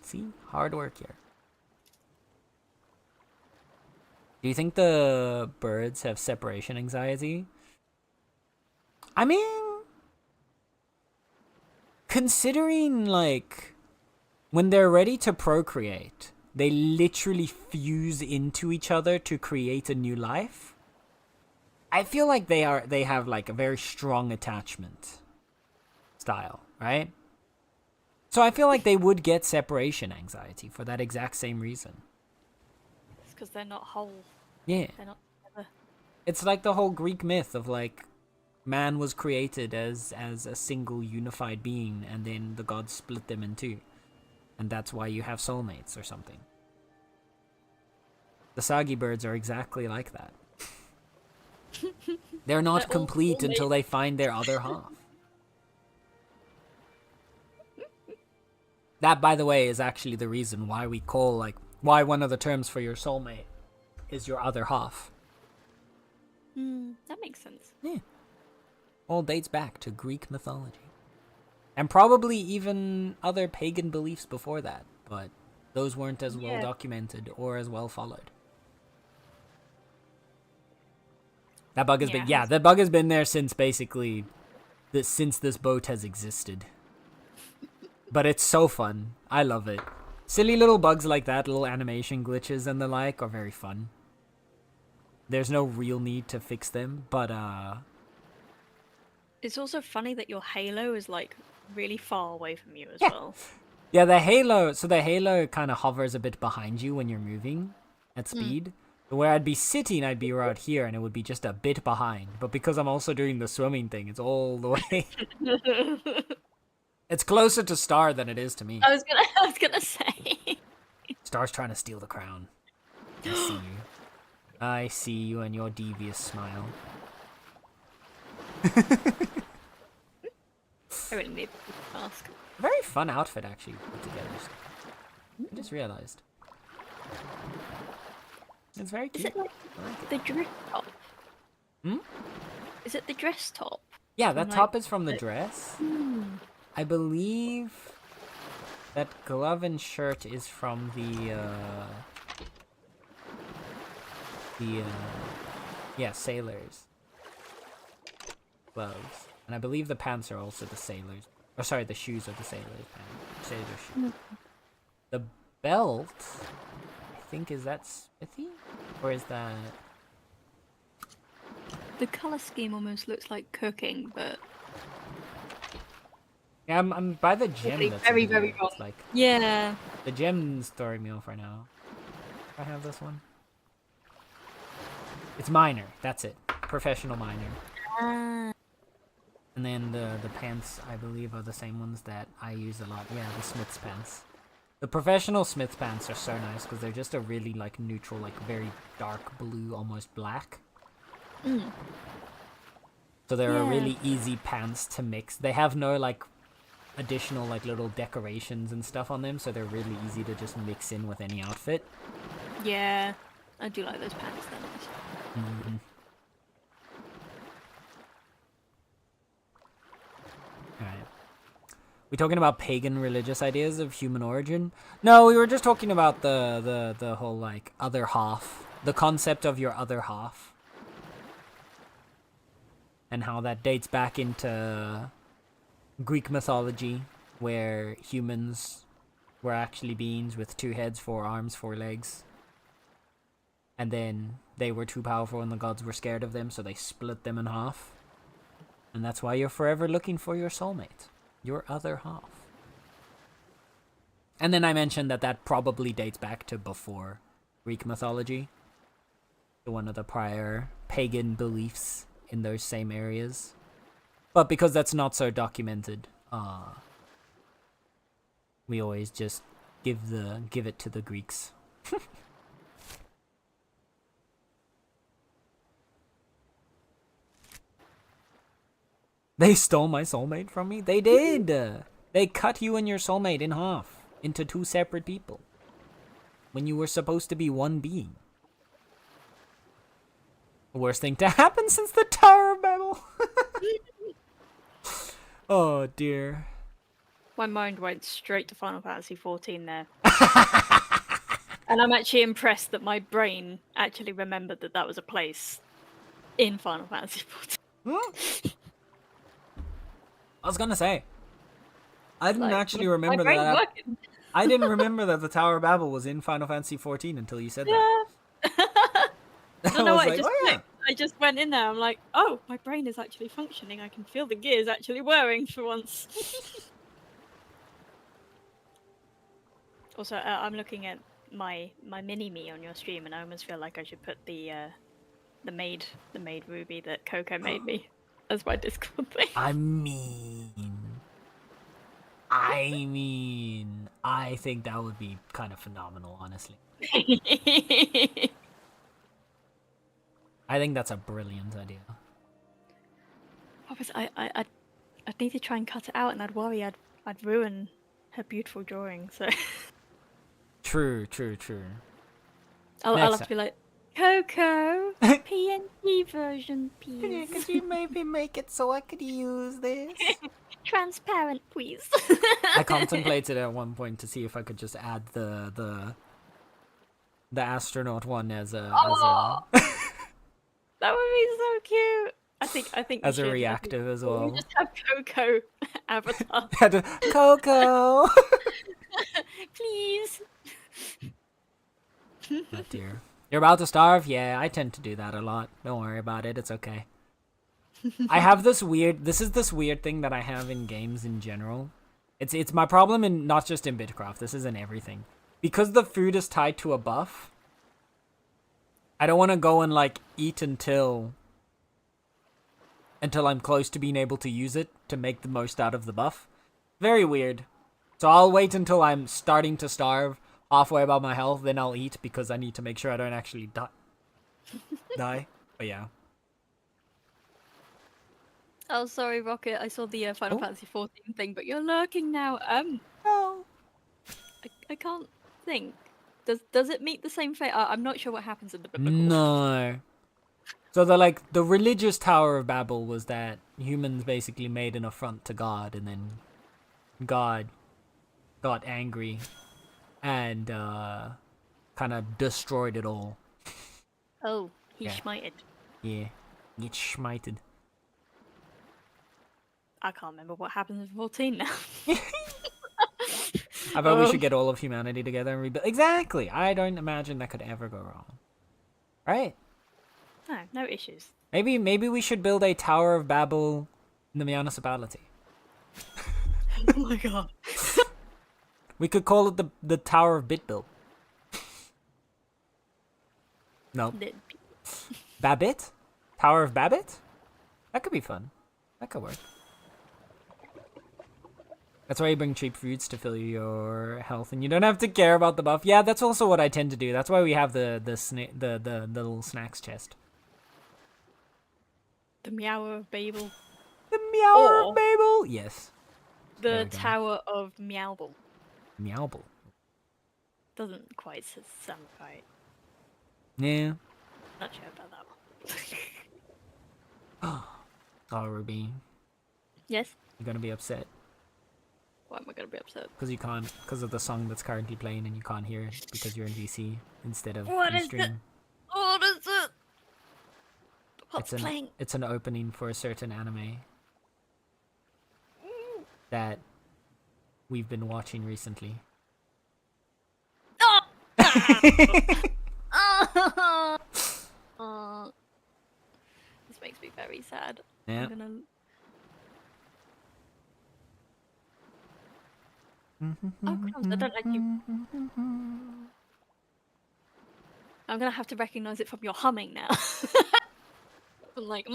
See? Hard work here. Do you think the birds have separation anxiety? I mean... Considering, like... When they're ready to procreate, they literally fuse into each other to create a new life. I feel like they have like a very strong attachment style, right? So I feel like they would get separation anxiety for that exact same reason. It's because they're not whole. Yeah. They're not together. It's like the whole Greek myth of like man was created as a single unified being and then the gods split them in two. And that's why you have soulmates or something. The Sagi birds are exactly like that. They're not complete until they find their other half. That, by the way, is actually the reason why we call, like, why one of the terms for your soulmate is your other half. That makes sense. Yeah. All dates back to Greek mythology. And probably even other pagan beliefs before that, but those weren't as well documented or as well followed. That bug has been, that bug has been there since basically, since this boat has existed. But it's so fun. I love it. Silly little bugs like that, little animation glitches and the like, are very fun. There's no real need to fix them, but It's also funny that your halo is like really far away from you as well. Yeah, the halo kind of hovers a bit behind you when you're moving at speed. Where I'd be sitting, I'd be right here, and it would be just a bit behind. But because I'm also doing the swimming thing, it's all the way. It's closer to Star than it is to me. I was gonna say. Star's trying to steal the crown. I see you. I see you and your devious smile. I really need to ask. Very fun outfit, actually, put together. I just realized. It's very cute. Is it like the drift top? Is it the dress top? Yeah, From, that like, top is from the dress. Hmm. I believe that glove and shirt is from yeah, sailors gloves. And I believe the pants are also the sailors. Or sorry, the shoes are the sailors pants. Sailor shoes. The belt, I think, is that smithy? Or is that... The color scheme almost looks like cooking, but Yeah, I'm by the gem that's very, in very here. wrong. It's like, Yeah. the gem's throwing me off right now. Do I have this one? It's minor, that's it. Professional minor. Ah. And then the pants, I believe, are the same ones that I use a lot. Yeah, the Smith's pants. The professional Smith's pants are so nice because they're just a really, like, neutral, like, very dark blue, almost black. Mm. So they're a Yeah. really easy pants to mix. They have no, like, additional, like, little decorations and stuff on them, so they're really easy to just mix in with any outfit. Yeah. I do like those pants, they're nice. Mm-hmm. Alright. We talking about pagan religious ideas of human origin? No, we were just talking about the whole, like, other half. The concept of your other half. And how that dates back into Greek mythology, where humans were actually beings with 2 heads, 4 arms, 4 legs. And then they were too powerful and the gods were scared of them, so they split them in half. And that's why you're forever looking for your soulmate. Your other half. And then I mentioned that that probably dates back to before Greek mythology. To one of the prior pagan beliefs in those same areas. But because that's not so documented, we always just give it to the Greeks. They stole my soulmate from me? They did! They cut you and your soulmate in half into 2 separate people. When you were supposed to be one being. The worst thing to happen since the Tower of Babel. Oh dear. My mind went straight to Final Fantasy 14 there. And I'm actually impressed that my brain actually remembered that that was a place in Final Fantasy 14. I was gonna say, I didn't actually remember my brain's that. working. I didn't remember that the Tower of Babel was in Final Fantasy 14 until you said that. Yeah. I don't know was what like, I just went in there. I'm like, oh, my brain is actually functioning. I can feel the gears actually whirring for once. Also, I'm looking at my mini me on your stream, and I almost feel like I should put the maid Ruby that Coco made me as my Discord thing. I think that would be kind of phenomenal, honestly. I think that's a brilliant idea. I'd need to try and cut it out, and I'd worry I'd ruin her beautiful drawing. So True. I'll have to be like, Coco, PNG version, please. Could you maybe make it so I could use this? Transparent, please. I contemplated at one point to see if I could just add the astronaut one as a That would be so cute. I think as a reactive as well. Just have Coco avatar. Coco. Please. Oh dear. You're about to starve? Yeah, I tend to do that a lot. Don't worry about it. It's okay. I have this weird thing that I have in games in general. It's my problem in not just in Bitcraft. This is in everything. Because the food is tied to a buff. I don't want to go and like eat until I'm close to being able to use it to make the most out of the buff. Very weird. So I'll wait until I'm starting to starve, halfway about my health, then I'll eat because I need to make sure I don't actually die. But yeah. Oh, sorry, Rocket. I saw the Final Fantasy 14 thing, but you're lurking now. No. I can't think. Does it meet the same fate? I'm not sure what happens in the biblical. No. So the religious Tower of Babel was that humans basically made an affront to God, and then God got angry and kind of destroyed it all. Oh, he Yeah. schmited. Yeah, get schmited. I can't remember what happens in 14 now. I bet we should get all of humanity together and rebuild. Exactly. I don't imagine that could ever go wrong. Right? No issues. Maybe we should build a Tower of Babel in the Meownicipality. Oh my god. We could call it the Tower of Bitbuild. No. Babbit? Tower of Babbit? That could be fun. That could work. That's why you bring cheap fruits to fill your health, and you don't have to care about the buff. Yeah, that's also what I tend to do. That's why we have the little snacks chest. The Meower of Babel. The Meower of Babel. Yes. The Tower of Meowble. Meowble. Doesn't quite sound right. Yeah. Not sure about that one. Oh, Ruby. Yes. You're gonna be upset. Why am I gonna be upset? Because you can't, because of the song that's currently playing, and you can't hear it because you're in VC instead of What in is stream. it? What is it? What's It's playing? It's an opening for a certain anime that we've been watching recently. Oh! Oh! This makes me very sad. Yeah. I'm gonna... Oh, crumbs, I don't like you. I'm gonna have to recognize it from your humming now. I'm like,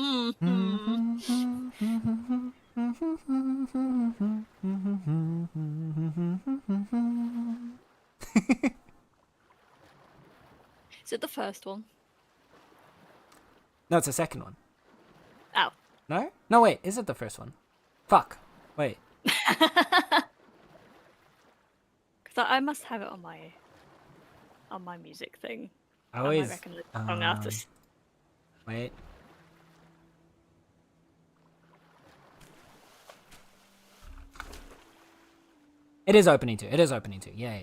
Is it the first one? No, it's the second one. Oh. No? No, wait. Is it the first one? Fuck. Wait. Because I must have it on my music thing. I always... recognize the song artist. Wait. It is opening too. It is opening too. Yeah.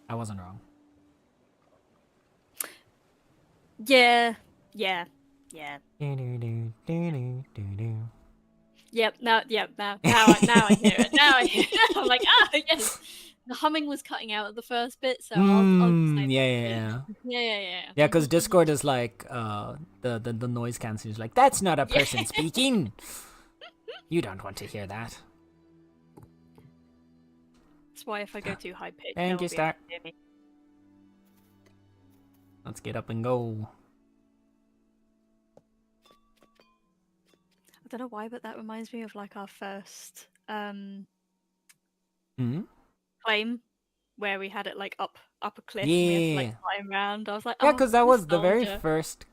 I wasn't wrong. Yeah. Yep, now I hear it. Now I hear it. I'm like, yes. The humming was cutting out at the first bit, so I'll say yeah. Yeah, because Discord is like, the noise cancelling is like, that's not a person speaking. You don't want to hear that. That's why if I go too high pitched, Thank you, Star. Let's get up and go. I don't know why, but that reminds me of like our first claim where we had it like up a cliff and we had to like climb around. I was like, yeah, because that was the very first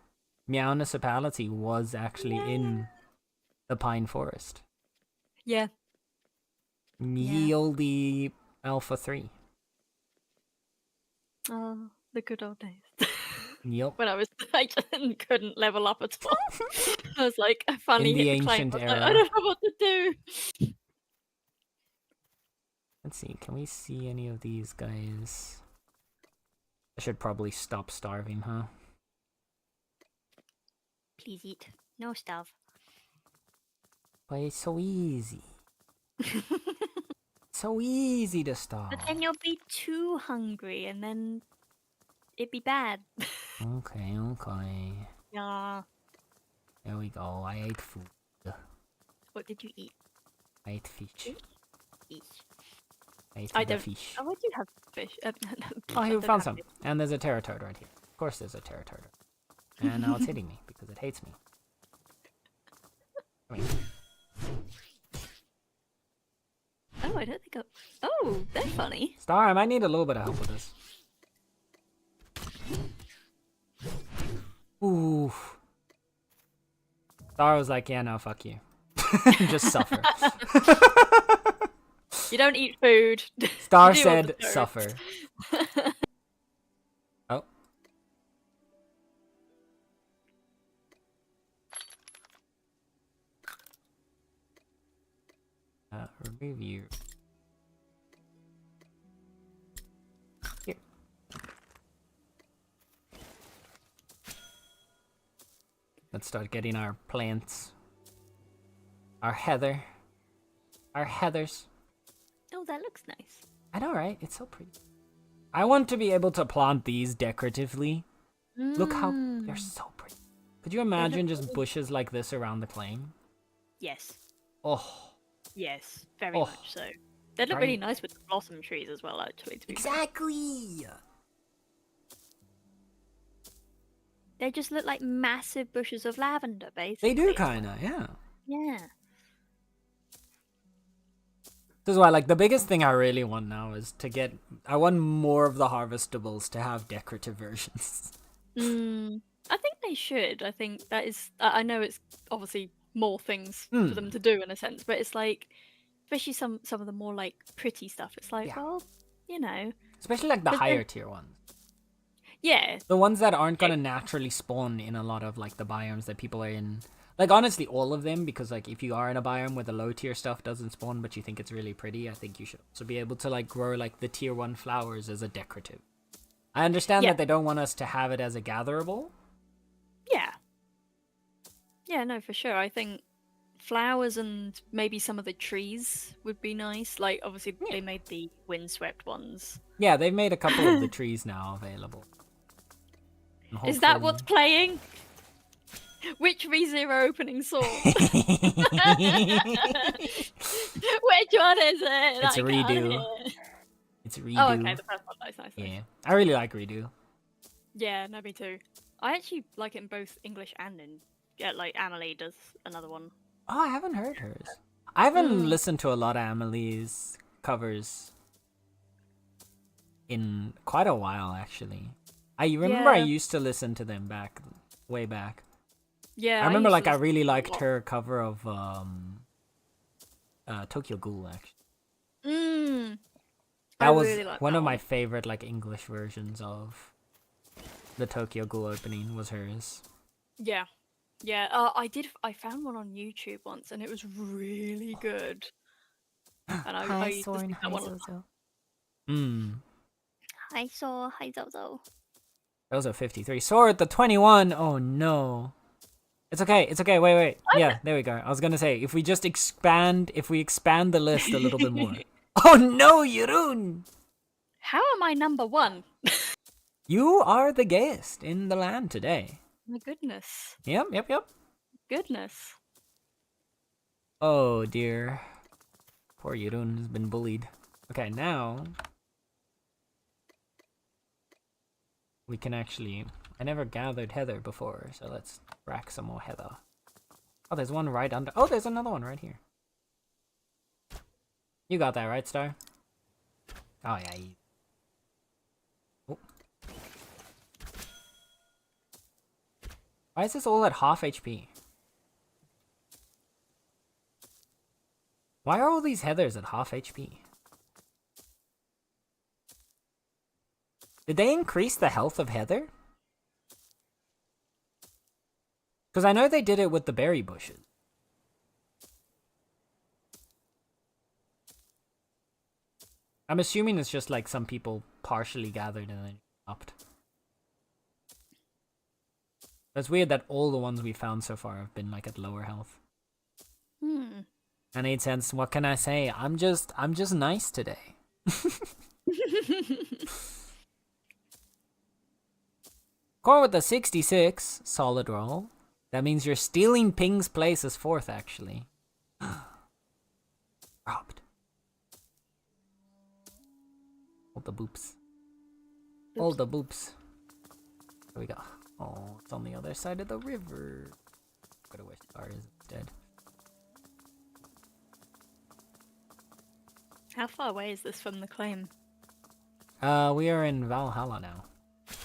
Meownicipality was actually in the Pine Forest. Yeah. Ye olde Alpha 3. Oh, the good old days. Yep. When I couldn't level up at all. I was like, I finally in the hit the claim. ancient era. Like, I don't know what to do. Let's see, can we see any of these guys? I should probably stop starving, huh? Please eat. No starve. But it's so easy. So easy to starve. But then you'll be too hungry and then it'd be bad. Okay. Yeah. There we go. I ate food. What did you eat? I ate fish. Fish. I ate fish. Oh, I do have fish. Oh, you found some. And there's a Terratoad right here. Of course there's a Terratoad. And now it's hitting me because it hates me. Come here. Oh, I don't think Oh, they're funny. Star, I might need a little bit of help with this. Oof. Star was like, yeah, no, fuck you. Just suffer. You don't eat food. Star said suffer. Oh. review. Here. Let's start getting our plants. Our heather. Our heathers. Oh, that looks nice. I know, right? It's so pretty. I want to be able to plant these decoratively. Look how they're so pretty. Could you imagine just bushes like this around the claim? Yes. Oh. Yes, very much so. They look really nice with the blossom trees as well, actually. To be exactly. Fair. They just look like massive bushes of lavender, basically. They do, kinda, yeah. Yeah. This is why, like, the biggest thing I really want now is to get... I want more of the harvestables to have decorative versions. I think they should. I think that is... I know it's obviously more things for them to do in a sense, but it's like... Especially some of the more, like, pretty stuff. It's like, well, you know... Especially, like, the higher tier ones. Yeah. The ones that aren't gonna naturally spawn in a lot of, like, the biomes that people are in. Like, honestly, all of them, because, like, if you are in a biome where the low tier stuff doesn't spawn, but you think it's really pretty, I think you should also be able to, like, grow, like, the tier 1 flowers as a decorative. I understand that they don't want us to have it as a gatherable. Yeah. Yeah, no, for sure. I think flowers and maybe some of the trees would be nice. Like, obviously, they made the windswept ones. Yeah, they've made a couple of the trees now available. Is that what's playing? Which ReZero opening sword? Which one is it? It's Redo. It's Redo. Oh, okay, the first one. Nice. Yeah, I really like Redo. Yeah, no, me too. I actually like it in both English and in... Yeah, like, Amelie does another one. Oh, I haven't heard hers. I haven't listened to a lot of Amelie's covers in quite a while, actually. I remember I used to listen to them way back. Yeah, I remember, like, I really liked her cover of Tokyo Ghoul, actually. That was really one of my favorite, like, English versions of the Tokyo Ghoul opening was hers. Yeah. Yeah, I found one on YouTube once, and it was really good. And I used to see that one. Hi, Sor. Hi, Zozo. Those are 53. Sword, the 21. Oh, no. It's okay. It's okay. Wait. Yeah, there we go. I was gonna say, if we expand the list a little bit more. Oh, no, Yurun! How am I number 1? You are the gayest in the land today. My goodness. Yep. Goodness. Oh, dear. Poor Yurun has been bullied. Okay, now... we can actually... I never gathered heather before, so let's rack some more heather. Oh, there's one right under... Oh, there's another one right here. You got that, right, Star? Oh, yeah. Oh. Why is this all at half HP? Why are all these heathers at half HP? Did they increase the health of heather? Because I know they did it with the berry bushes. I'm assuming it's just like some people partially gathered and then upped. It's weird that all the ones we found so far have been like at lower health. That made sense. What can I say? I'm just nice today. Core with the 66 solid roll. That means you're stealing Ping's place as 4th, actually. Robbed. Hold the boops. Hold the boops. There we go. Oh, it's on the other side of the river. Go to where Star is instead. How far away is this from the claim? We are in Valhalla now.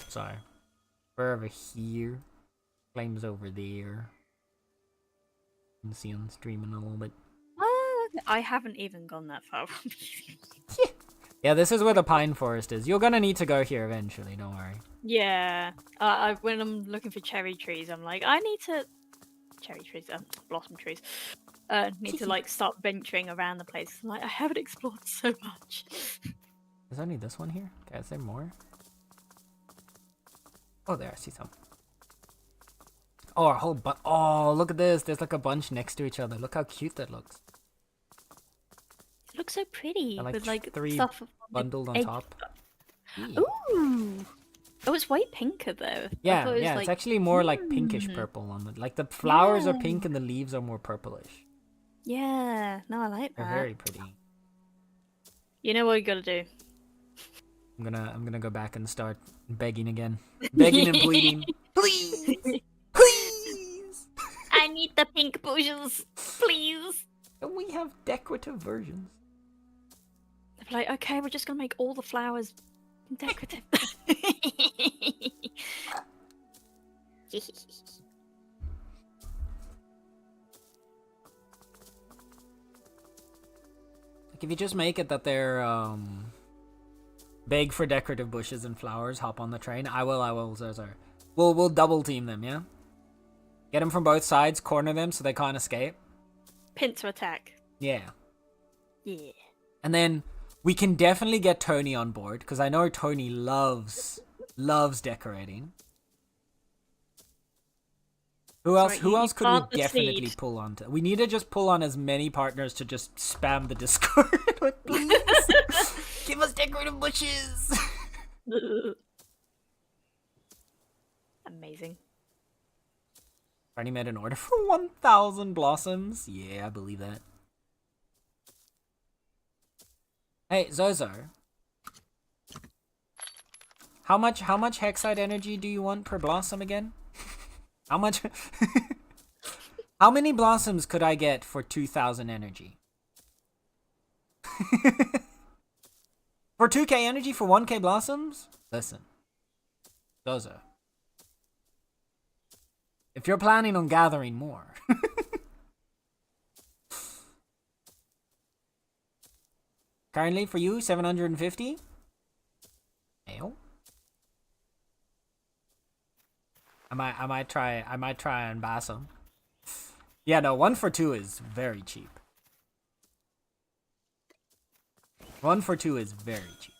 So, we're over here. Claim's over there. You can see on streaming a little bit. Oh, I haven't even gone that far. Yeah, this is where the pine forest is. You're gonna need to go here eventually, don't worry. Yeah. When I'm looking for cherry trees, I'm like, I need to... Cherry trees, blossom trees. Need to like start venturing around the place. Like I haven't explored so much. There's only this one here? Okay, is there more? Oh, there, I see some. Oh, a whole bunch. Oh, look at this. There's like a bunch next to each other. Look how cute that looks. It looks so pretty Like with like three stuff bundled on egg. top. Ooh. Oh, it's way pinker though. Yeah, it was yeah, like... it's actually more like pinkish purple on the, like the flowers are pink and the leaves are more purplish. Yeah, no, I like that. They're very pretty. You know what you gotta do? I'm gonna go back and start begging again. Begging and pleading. Please! Please! I need the pink bushes, please. And we have decorative versions. They're like, okay, we're just gonna make all the flowers decorative. Like if you just make it that they're beg for decorative bushes and flowers, hop on the train. I will, Zozor. We'll double team them, yeah? Get them from both sides, corner them so they can't escape. Pincer attack. Yeah. Yeah. And then we can definitely get Tony on board, because I know Tony loves decorating. Who else could we definitely pull on to? We need to just pull on as many partners to just spam the Discord with, please. Give us decorative bushes. Amazing. Already made an order for 1,000 blossoms. Yeah, I believe that. Hey, Zozo. How much Hexite energy do you want per blossom again? How much? How many blossoms could I get for 2,000 energy? For 2k energy for 1k blossoms? Listen. Zozo. If you're planning on gathering more. Currently for you, 750? Mail? I might try and buy some. Yeah, no, 1 for 2 is very cheap. 1 for 2 is very cheap.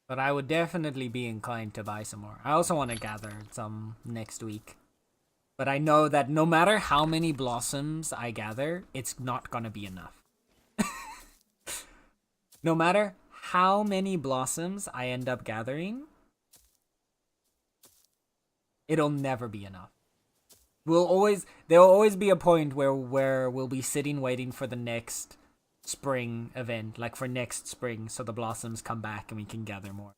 But I would definitely be inclined to buy some more. I also want to gather some next week. But I know that no matter how many blossoms I gather, it's not gonna be enough. No matter how many blossoms I end up gathering, it'll never be enough. There'll always be a point where we'll be sitting waiting for the next spring event, like for next spring, so the blossoms come back and we can gather more.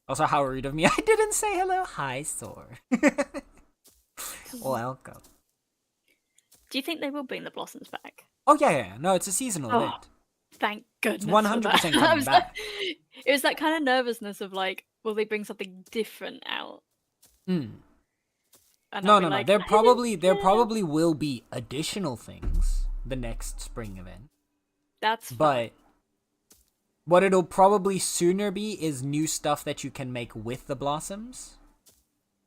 Also, how rude of me, I didn't say hello. Hi, Sor. Welcome. Do you think they will bring the blossoms back? Oh, yeah. No, it's a seasonal event. Thank goodness. It's 100% coming back. It was that kind of nervousness of like, will they bring something different out? No. Like, There probably will be additional things the next spring event. That's fine. But what it'll probably sooner be is new stuff that you can make with the blossoms.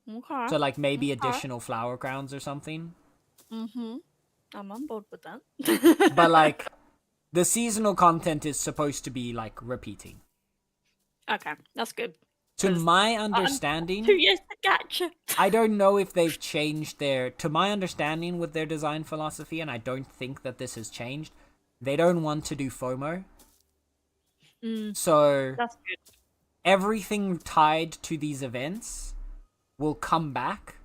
Okay. So like maybe additional flower crowns or something. Mm-hmm. I'm on board with that. But like the seasonal content is supposed to be like repeating. Okay, that's good. To my understanding, 2 years to gotcha. I don't know if they've changed to my understanding with their design philosophy, and I don't think that this has changed. They don't want to do FOMO. So That's good. Everything tied to these events will come back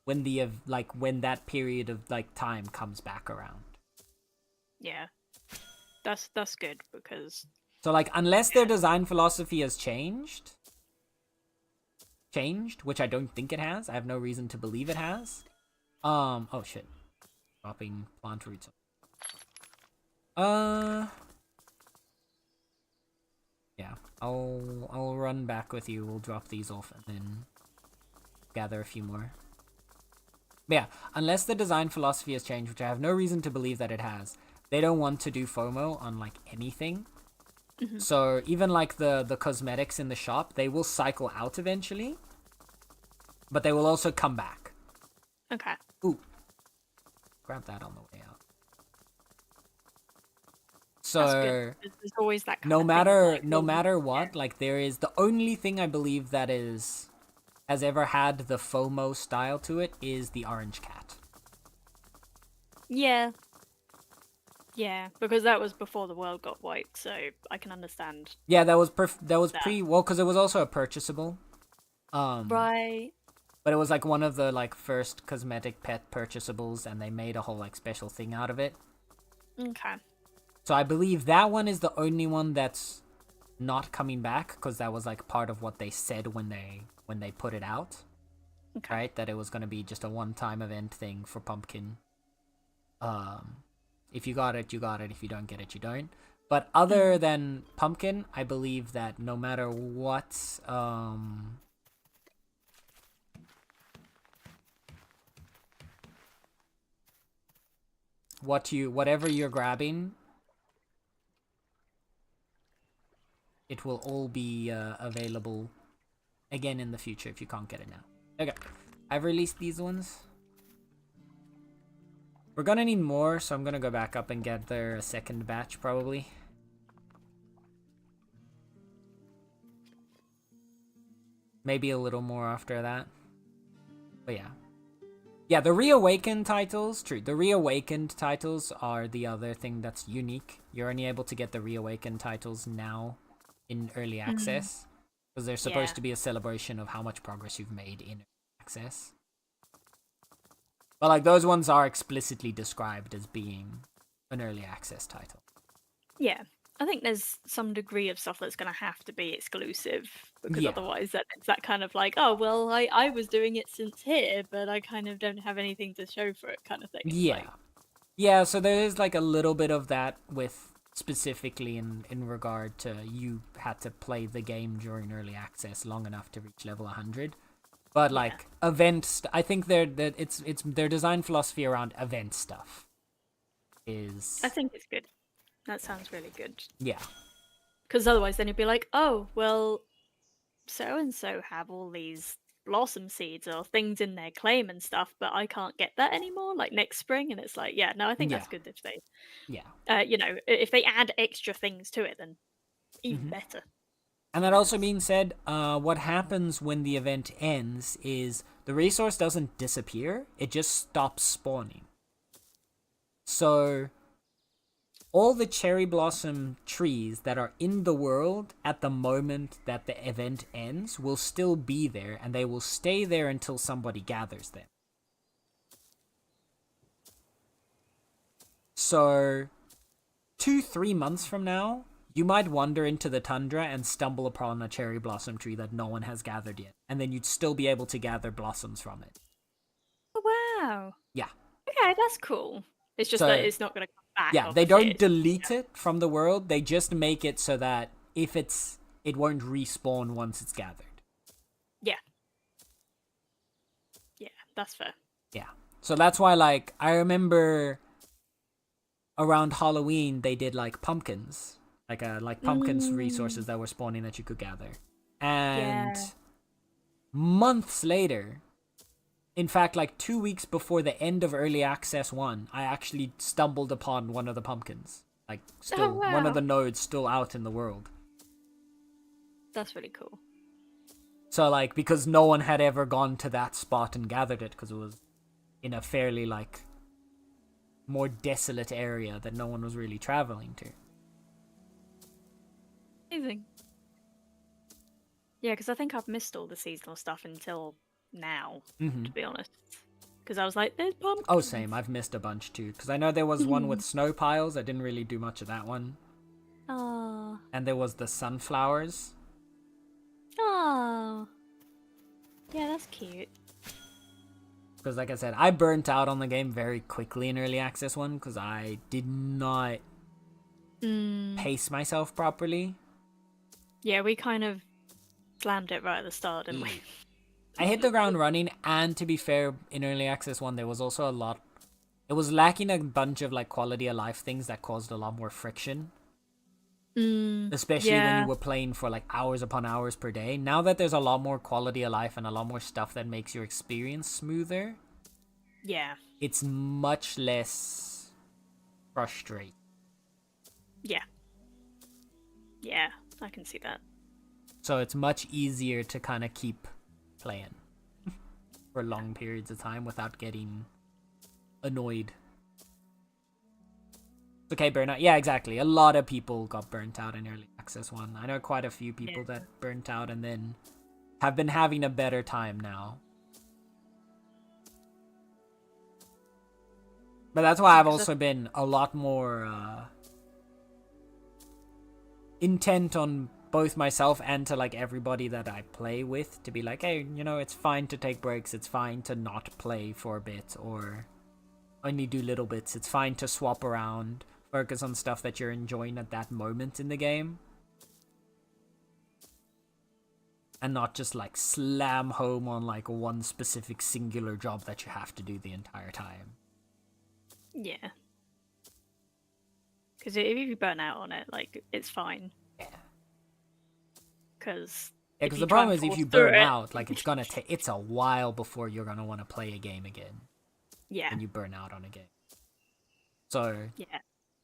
when when that period of like time comes back around. Yeah. That's good because So like unless their design philosophy has changed, which I don't think it has. I have no reason to believe it has. Oh shit. Dropping plant roots. Yeah. I'll run back with you. We'll drop these off and then gather a few more. But yeah, unless the design philosophy has changed, which I have no reason to believe that it has, they don't want to do FOMO on like anything. Mm-hmm. So even like the cosmetics in the shop, they will cycle out eventually. but they will also come back. Okay. Ooh. Grab that on the way out. That's good. So There's always that kind no of thing. matter Like, no well, matter what, like there is the only thing I believe that has ever had the FOMO style to it is the orange cat. yeah. Yeah, because that was before the world got wiped, so I can understand. Yeah, that was That. well, because it was also a purchasable. Right. But it was like one of the like first cosmetic pet purchasables, and they made a whole like special thing out of it. Okay. So I believe that one is the only one that's not coming back, because that was like part of what they said when they put it out. Okay. Right, that it was gonna be just a one-time event thing for Pumpkin. If you got it, you got it. If you don't get it, you don't. But other than Pumpkin, I believe that no matter what, whatever you're grabbing, it will all be available again in the future if you can't get it now. Okay, I've released these ones. We're gonna need more, so I'm gonna go back up and get their second batch probably. Maybe a little more after that. But yeah. Yeah, the Reawakened titles, true. The Reawakened titles are the other thing that's unique. You're only able to get the Reawakened titles now in early access. Because they're supposed to be a celebration of how much progress you've made in early access. But like those ones are explicitly described as being an early access title. Yeah. I think there's some degree of stuff that's going to have to be exclusive, because Yeah. otherwise it's that kind of like, oh, well, I was doing it since here, but I kind of don't have anything to show for it kind of thing. It's Yeah. like, Yeah, so there is like a little bit of that with specifically in regard to you had to play the game during early access long enough to reach level 100. But like events, I think it's their design philosophy around event stuff is I think it's good. That sounds really good. yeah. Because otherwise then you'd be like, oh, well, so-and-so have all these blossom seeds or things in their claim and stuff, but I can't get that anymore, like next spring. And it's like, yeah, no, I think Yeah. that's good if they, Yeah. if they add extra things to it, then even better. And that also being said, what happens when the event ends is the resource doesn't disappear, it just stops spawning. So all the cherry blossom trees that are in the world at the moment that the event ends will still be there, and they will stay there until somebody gathers them. So 2-3 months from now, you might wander into the tundra and stumble upon a cherry blossom tree that no one has gathered yet, and then you'd still be able to gather blossoms from it. Oh, wow. Yeah. Okay, that's cool. It's just So that it's not going to come back. yeah, they obviously. don't delete it from the world. They just make it so that if it won't respawn once it's gathered. Yeah. Yeah, that's fair. Yeah. So that's why, like, I remember around Halloween they did like pumpkins, like pumpkins resources that were spawning that you could gather, and months later, in fact, like 2 weeks before the end of early access 1, I actually stumbled upon one of the pumpkins, like still one of the nodes still out in the world. That's really cool. So like, because no one had ever gone to that spot and gathered it, because it was in a fairly like more desolate area that no one was really traveling to. Amazing. Yeah, because I think I've missed all the seasonal stuff until now, to be honest. Because I was like, there's pumpkins. Oh, same. I've missed a bunch too. Because I know there was one with snow piles. I didn't really do much of that one. Oh. And there was the sunflowers. Oh. Yeah, that's cute. Because like I said, I burnt out on the game very quickly in early access 1 because I did not pace myself properly. Yeah, we kind of slammed it right at the start, didn't we? I hit the ground running, and to be fair, in early access 1 there was also a lot. It was lacking a bunch of like quality of life things that caused a lot more friction. Especially when you Yeah. were playing for like hours upon hours per day. Now that there's a lot more quality of life and a lot more stuff that makes your experience smoother, Yeah. it's much less frustrating. Yeah. Yeah. I can see that. So it's much easier to kind of keep playing for long periods of time without getting annoyed. Okay, burnout. Yeah, exactly. A lot of people got burnt out in early access one. I know quite a few Yeah. people that burnt out and then have been having a better time now. But that's why I've also been a lot more intent on both myself and to like everybody that I play with to be like, hey, you know, it's fine to take breaks. It's fine to not play for a bit or only do little bits. It's fine to swap around, focus on stuff that you're enjoying at that moment in the game. And not just like slam home on like one specific singular job that you have to do the entire time. Yeah. Because if you burn out on it, like, it's fine. Yeah. Because Yeah, if because you the try problem and is if force you through burn it, out, like it's a while before you're gonna want to play a game again. yeah, When you burn out on a game. So yeah,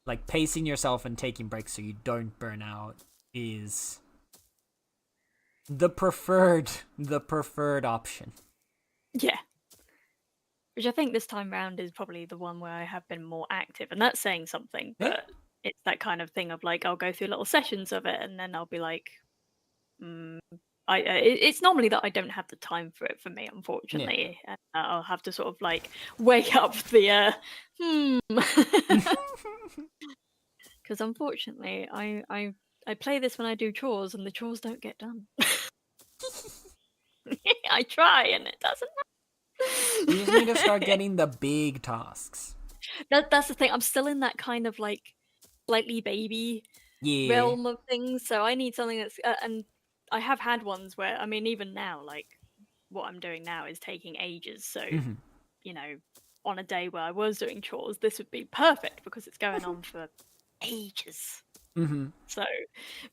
like pacing yourself and taking breaks so you don't burn out is the preferred option. yeah. Which I think this time round is probably the one where I have been more active, and that's saying something. Yeah. But it's that kind of thing of like I'll go through little sessions of it, and then I'll be like, mm, it's normally that I don't have the time for it for me, Yeah. unfortunately. And I'll have to sort of like wake up the because unfortunately I play this when I do chores, and the chores don't get done. I try, and it doesn't. You just need to start getting the big tasks. That's the thing. I'm still in that kind of like slightly baby Yeah. realm of things, so I need something that's and I have had ones where I mean even now like what I'm doing now is taking ages. So, Mm-hmm. you know, on a day where I was doing chores, this would be perfect because it's going on for ages. Mm-hmm. So,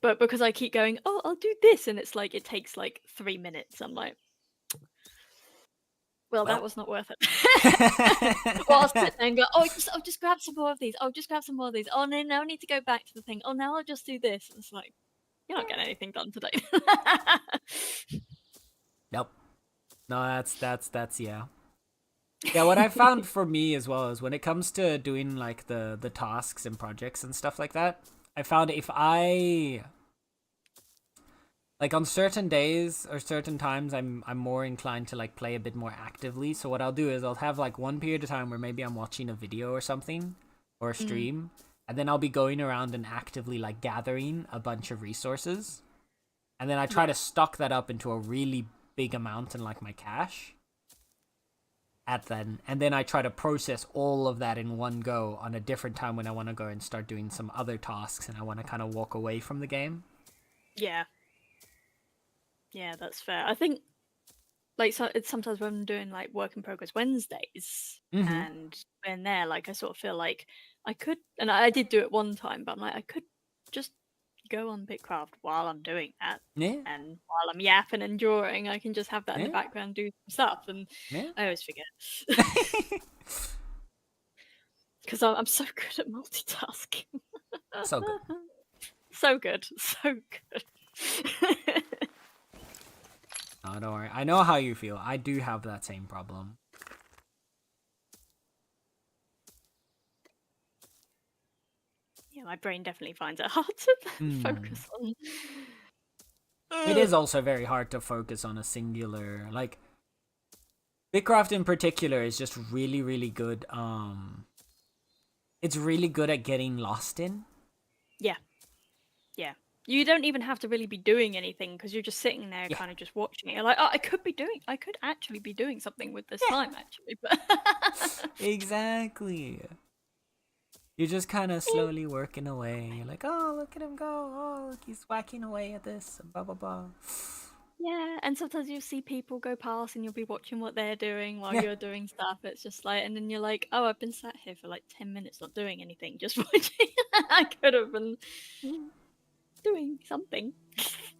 but because I keep going, "Oh, I'll do this," and it's like it takes like 3 minutes. I'm like, well, that Well. was not worth it. Or I'll sit there and go, "Oh, I'll just grab some more of these. I'll just grab some more of these. Oh, no, now I need to go back to the thing. Oh, now I'll just do this." And it's like, you're not getting anything done today. Nope. No, that's yeah. Yeah, what I found for me as well is when it comes to doing like the tasks and projects and stuff like that, I found if I like on certain days or certain times I'm more inclined to like play a bit more actively. So what I'll do is I'll have like one period of time where maybe I'm watching a video or something or a stream, and then I'll be going around and actively like gathering a bunch of resources. And then I try to stock that up into a really big amount in like my cache and then I try to process all of that in one go on a different time when I want to go and start doing some other tasks and I want to kind of walk away from the game. Yeah. Yeah, that's fair. I think like so it's sometimes when I'm doing like work in progress Wednesdays Mm-hmm. and when they're like I sort of feel like I could and I did do it one time, but I'm like I could just go on Bitcraft while I'm doing that. Yeah. And while I'm yapping and drawing, I can just have that in the Yeah. background do some stuff and Yeah. I always forget. Because I'm so good at multitasking. So good. So good. So good. No, don't worry. I know how you feel. I do have that same problem. Yeah, my brain definitely finds it hard to focus on. It is also very hard to focus on a singular like Bitcraft in particular is just really, really good. It's really good at getting lost in. Yeah. Yeah. You don't even have to really be doing anything because you're just sitting there Yeah. kind of just watching it. You're like, oh, I could actually be doing something with this time actually. But Exactly. You're just kind of slowly working away. You're like, oh, look at him go. Oh, look, he's whacking away at this. Blah, blah, blah. yeah, and sometimes you'll see people go past and you'll be watching what they're doing while Yeah. you're doing stuff. It's just like, and then you're like, oh, I've been sat here for like 10 minutes not doing anything, just watching. I could have been. doing something.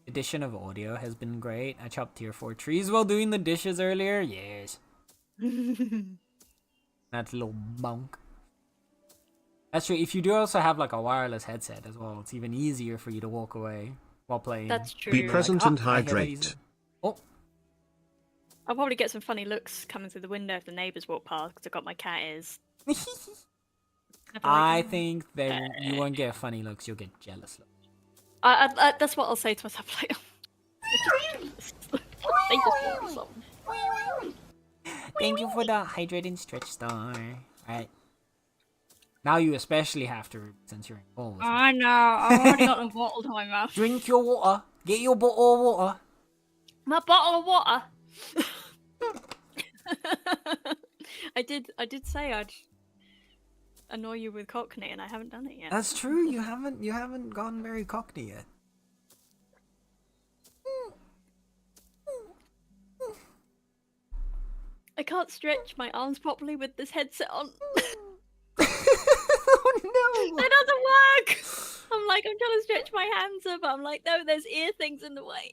Addition of audio has been great. I chopped tier 4 trees while doing the dishes earlier. Yes. That's a little bunk. That's true. If you do also have like a wireless headset as well, it's even easier for you to walk away while playing. That's true. Be present Like, and I hear that hydrate. easy. Oh, I'll probably get some funny looks coming through the window if the neighbours walk past because I've got my cat ears. I think that you won't get funny looks. You'll get jealous looks. That's what I'll say to myself. Like, they just want some. Thank you for the hydrating stretch star. Alright. Now you especially have to, since you're involved. I know. I've already got the bottle to my mouth. Drink your water. Get your bottle of water. My bottle of water. I did say I'd annoy you with Cockney, and I haven't done it yet. That's true. You haven't gone very Cockney yet. I can't stretch my arms properly with this headset on. Oh no! It doesn't work. I'm like, I'm trying to stretch my hands up. I'm like, no, there's ear things in the way.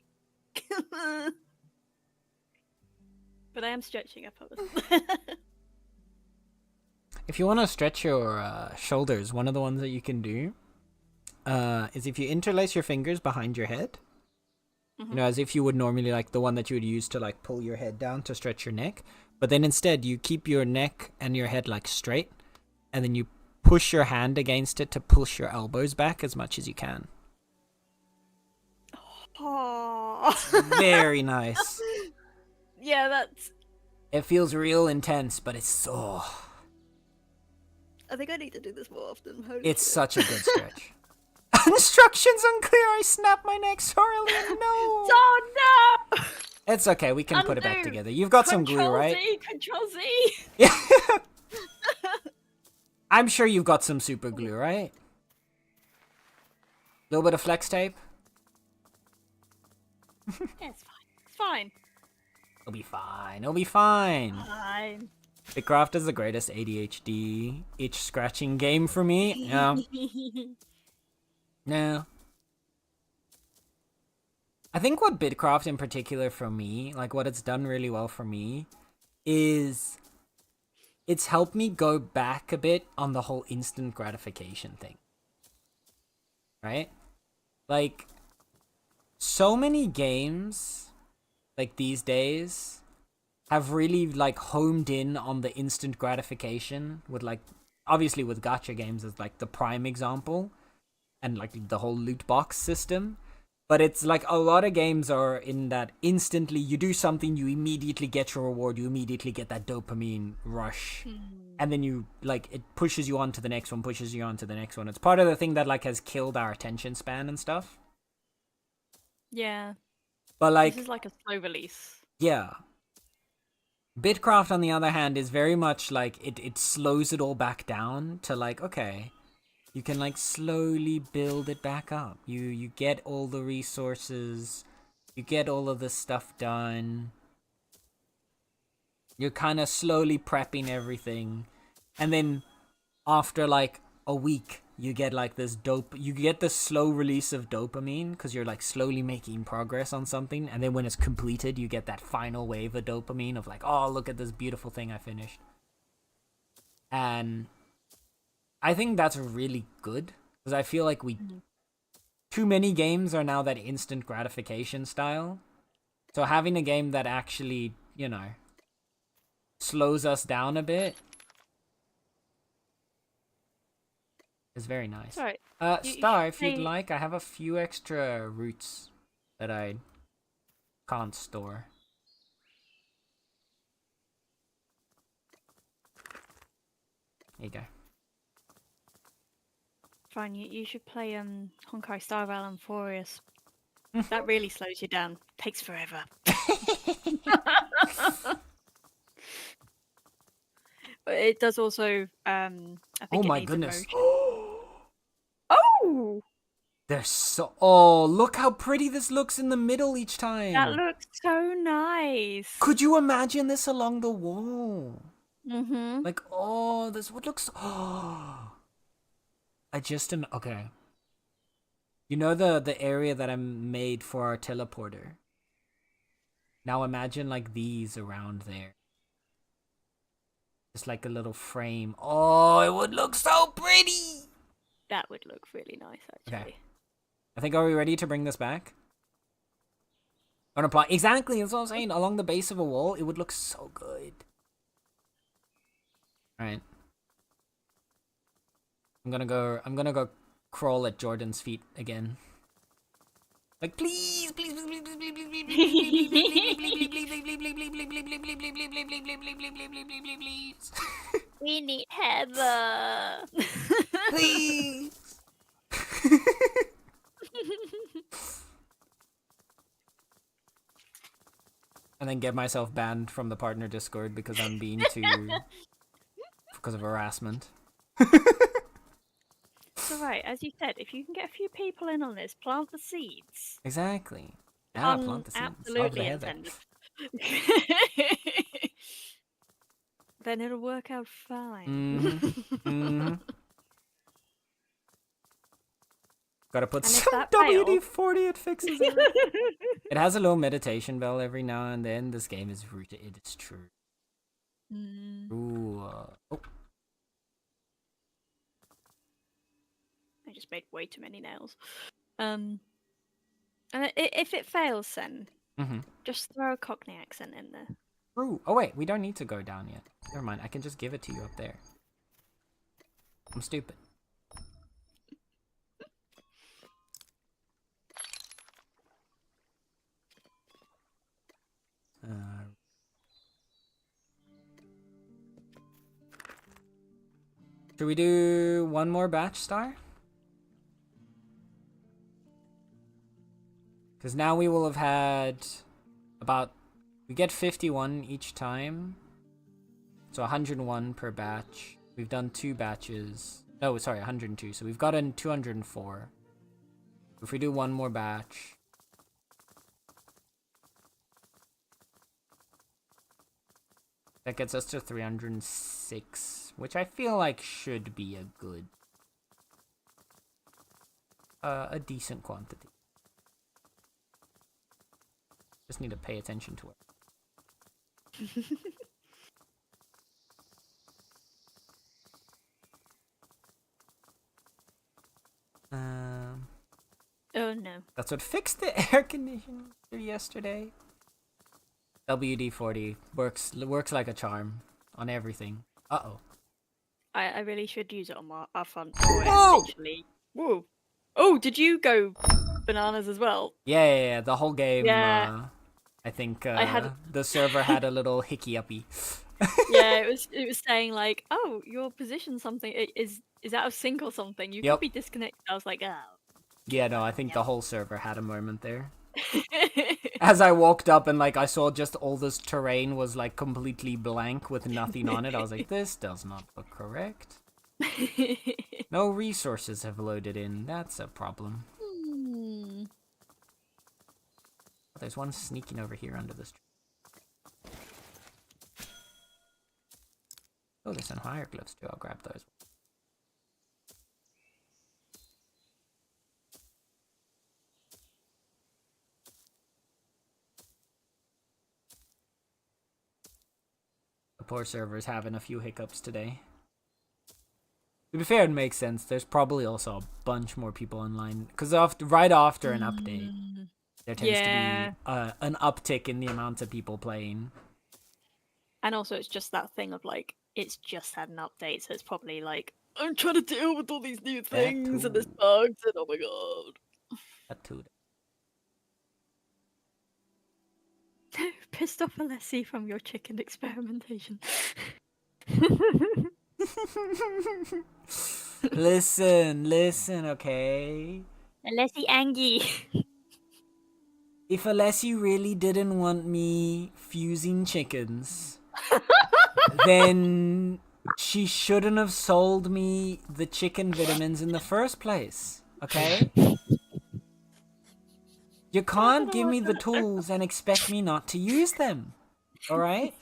But I am stretching up. If you want to stretch your shoulders, one of the ones that you can do is if you interlace your fingers behind your head, you know, as if you would normally, like the one that you would use to like pull your head down to stretch your neck. But then instead you keep your neck and your head like straight, and then you push your hand against it to push your elbows back as much as you can. Oh. Very nice. Yeah, that's... It feels real intense, but it's so... I think I need to do this more often. Holy It's shit. such a good stretch. Instructions unclear. I snapped my neck sorely. No. Oh no! It's okay. We can put it back Undo. together. You've got some glue, right? Control Z. Yeah. I'm sure you've got some super glue, right? A little bit of flex tape. Yeah, it's fine. It's fine. It'll be fine. It'll be fine. Fine. Bitcraft is the greatest ADHD itch scratching game for me. Yeah. No. I think what Bitcraft in particular for me, like what it's done really well for me, is it's helped me go back a bit on the whole instant gratification thing. Right? Like, so many games, like these days, have really like homed in on the instant gratification with like, obviously with gacha games as like the prime example, and like the whole loot box system. But it's like a lot of games are in that instantly you do something, you immediately get your reward, you immediately get that dopamine rush. And then you, like, it pushes you on to the next one, pushes you on to the next one. It's part of the thing that, like, has killed our attention span and stuff. Yeah. But, like, This is like a slow release. yeah. Bitcraft, on the other hand, is very much like, it slows it all back down to, like, okay, you can, like, slowly build it back up. You get all the resources, you get all of this stuff done. You're kind of slowly prepping everything. And then after, like, a week, you get, like, you get this slow release of dopamine because you're, like, slowly making progress on something. And then when it's completed, you get that final wave of dopamine of, like, oh, look at this beautiful thing I finished. And I think that's really good because I feel like too many games are now that instant gratification style. So having a game that actually, you know, slows us down a bit is very nice. Right. Star, if you'd like, I have a few extra roots that I can't store. There you go. Fine, you should play Honkai Star Rail and Furious. That really slows you down. Takes forever. But it does also I think Oh it my needs goodness. Oh! They're so... Oh, look how pretty this looks in the middle each time. That looks so nice. Could you imagine this along the wall? Mm-hmm. Like, oh, this would look so... Oh. I just... Okay. You know the area that I made for our teleporter? Now imagine like these around there. Just like a little frame. Oh, it would look so pretty! That would look really nice, actually. Okay. I think, are we ready to bring this back? On a plot. Exactly, that's what I'm saying. Along the base of a wall, it would look so good. Alright. I'm gonna go crawl at Jordan's feet again. Like, please, please, please, please, please, please, please, please, please. We need Heather. Please. And then get myself banned from the partner Discord because I'm being because of harassment. It's alright, as you said, if you can get a few people in on this, plant the seeds. Exactly. Yeah, plant the seeds of the Absolutely heather. intended. Then it'll work out fine. Gotta put And if some that fails- WD-40, it fixes it. It has a little meditation bell every now and then. This game is rooted. It is true. Ooh. Oh. I just made way too many nails. And if it fails, then just throw a Cockney accent in there. Ooh. Oh wait, we don't need to go down yet. Never mind. I can just give it to you up there. I'm stupid. Should we do one more batch star? Because now we will have had about... We get 51 each time. So 101 per batch. We've done 2 batches. No, sorry, 102. So we've gotten 204. If we do one more batch... That gets us to 306, which I feel like should be a good... a decent quantity. Just need to pay attention to it. Oh no. That's what fixed the air conditioner yesterday. WD-40 works like a charm on everything. Uh-oh. I really should use it on our front door. Whoa! Whoa! Oh, did you go bananas as well? Yeah. The whole game, Yeah. I think the server had a little hickey-uppy. Yeah, it was saying like, oh, your position something is out of sync or something. You could be disconnected. I was like, oh. Yeah, no, I think the whole server had a moment there. As I walked up and like I saw just all this terrain was like completely blank with nothing on it, I was like, this does not look correct. No resources have loaded in. That's a problem. There's one sneaking over here under this tree. Oh, there's some hieroglyphs too. I'll grab those. The poor server's having a few hiccups today. To be fair, it makes sense. There's probably also a bunch more people online. Because right after an update, there tends to be an uptick in the amount of people playing. And also, it's just that thing of like, it's just had an update, so it's probably like, I'm trying to deal with all these new things and there's bugs and oh my god. That too. Pissed off Alessi from your chicken experimentation. Listen, okay? Alessi Angie. If Alessi really didn't want me fusing chickens, then she shouldn't have sold me the chicken vitamins in the first place, okay? You can't give me the tools and expect me not to use them, alright?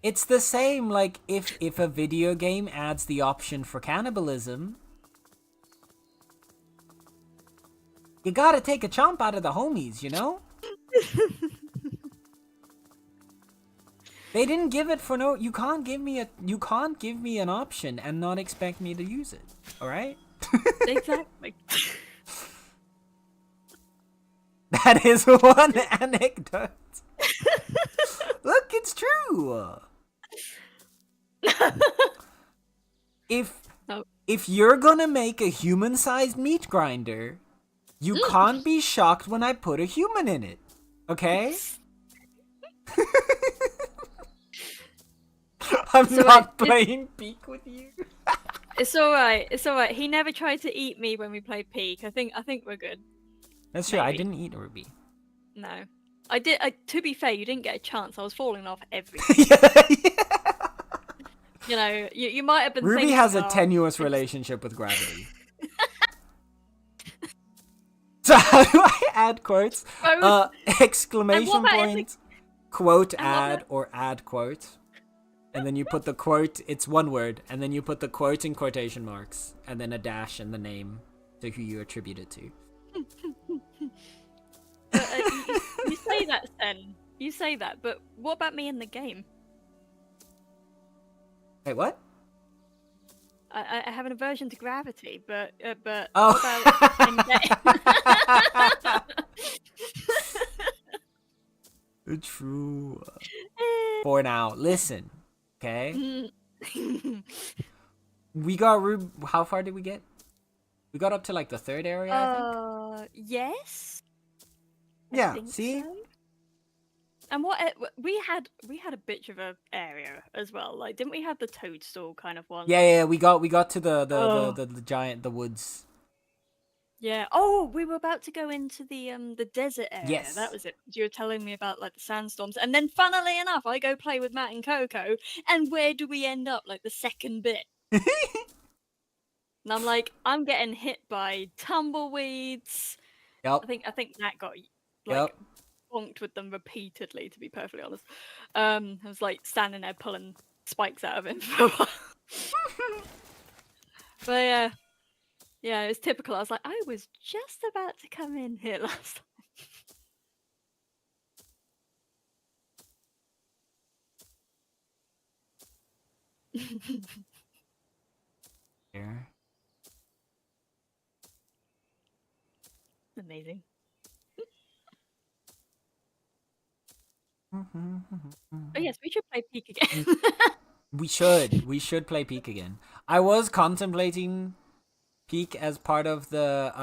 It's the same, like, if a video game adds the option for cannibalism, You gotta take a chomp out of the homies, you know? They didn't give it for no. You can't give me an option and not expect me to use it. All right? Exactly. That is one anecdote. Look, it's true. If you're gonna make a human-sized meat grinder, you can't be shocked when I put a human in it. Okay? I'm not playing Peak with you. It's alright. It's alright. He never tried to eat me when we played Peak. I think we're good. That's true. I didn't eat Ruby. No. I did. To be fair, you didn't get a chance. I was falling off everything. Yeah. You know, you might have been. Ruby has a tenuous relationship with gravity. So how do I add quotes? Exclamation point, quote add, or add quote. And then you put the quote, it's one word, and then you put the quote in quotation marks, and then a dash and the name to who you attribute it to. You say that, Sen. You say that, but what about me in the game? Wait, what? I have an aversion to gravity, but oh. What about in game? True. For now, listen, okay? We got how far did we get? We got up to like the 3rd area, I think. Yes. Yeah. See. So. And what we had a bitch of a area as well. Like, didn't we have the toadstool kind of one? Yeah. We got to the giant woods. Yeah. Oh, we were about to go into the desert area. Yes. That was it. You were telling me about like the sandstorms, and then funnily enough, I go play with Matt and Coco, and where do we end up? Like the second bit. And I'm like, I'm getting hit by tumbleweeds. Yep. I think Matt got like bonked with them repeatedly, to be perfectly honest. I was like standing there pulling spikes out of him for a while. But yeah, it was typical. I was like, I was just about to come in here last time. Here. Amazing. Oh yes, we should play Peak again. We should play Peak again. I was contemplating Peak as part of the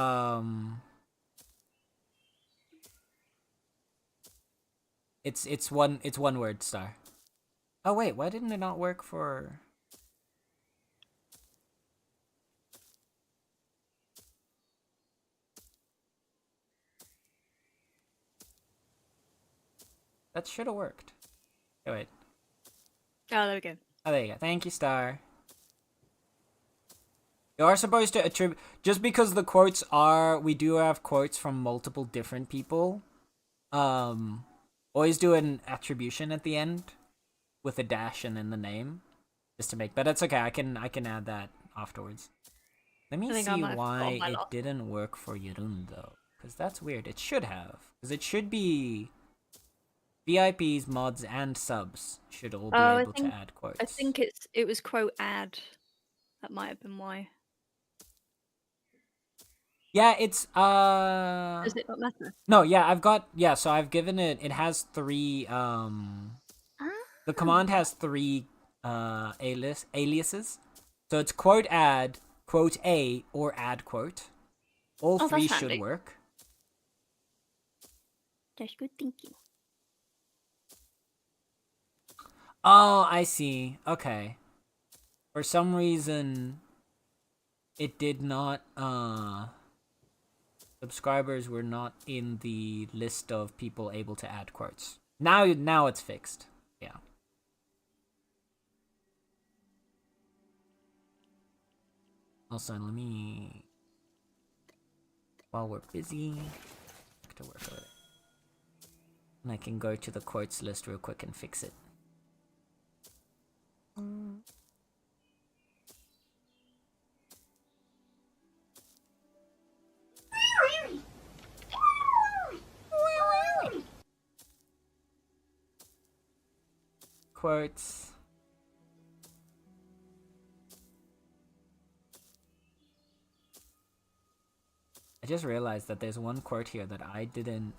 It's one word, Star. Oh wait, why didn't it not work for? That should have worked. Oh wait. Oh, there we go. Oh, there you go. Thank you, Star. You are supposed to attribute, just because the quotes are, we do have quotes from multiple different people. Always do an attribution at the end with a dash and then the name, just to make. But that's okay. I can add that afterwards. Let me see why it didn't work for Yurun though, because that's weird. It should have, because it should be VIPs, mods, and subs should all be able to add quotes. I think it was quote add. That might have been why. Yeah, it's Does it not matter? No, yeah, so I've given it has 3 the command has 3 aliases. So it's quote add, quote A, or add quote. All 3 should work. That's good thinking. Oh, I see. Okay. For some reason it did not subscribers were not in the list of people able to add quotes. Now it's fixed. Yeah. Also, let me, while we're busy, back to work on it. And I can go to the quotes list real quick and fix it. quartz. I just realized that there's one quart here that I didn't...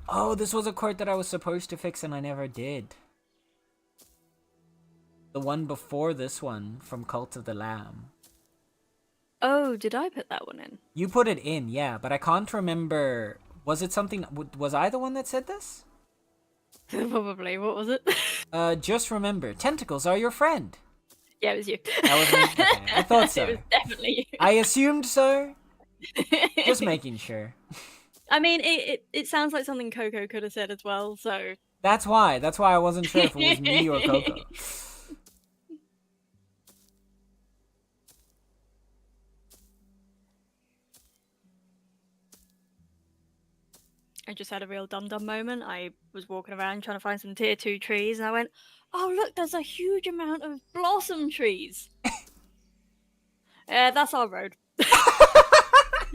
Oh, this was a quart that I was supposed to fix and I never did. The one before this one from Cult of the Lamb. Oh, did I put that one in? You put it in, yeah, but I can't remember. Was it something... Was I the one that said this? Probably. What was it? Just remember, tentacles are your friend. Yeah, it was you. That was me? Okay, I thought so. It was definitely you. I assumed so. Just making sure. I mean, it sounds like something Coco could have said as well, so... That's why I wasn't sure if it was me or Coco. I just had a real dum-dum moment. I was walking around trying to find some tier 2 trees, and I went, oh, look, there's a huge amount of blossom trees. Yeah, that's our road. You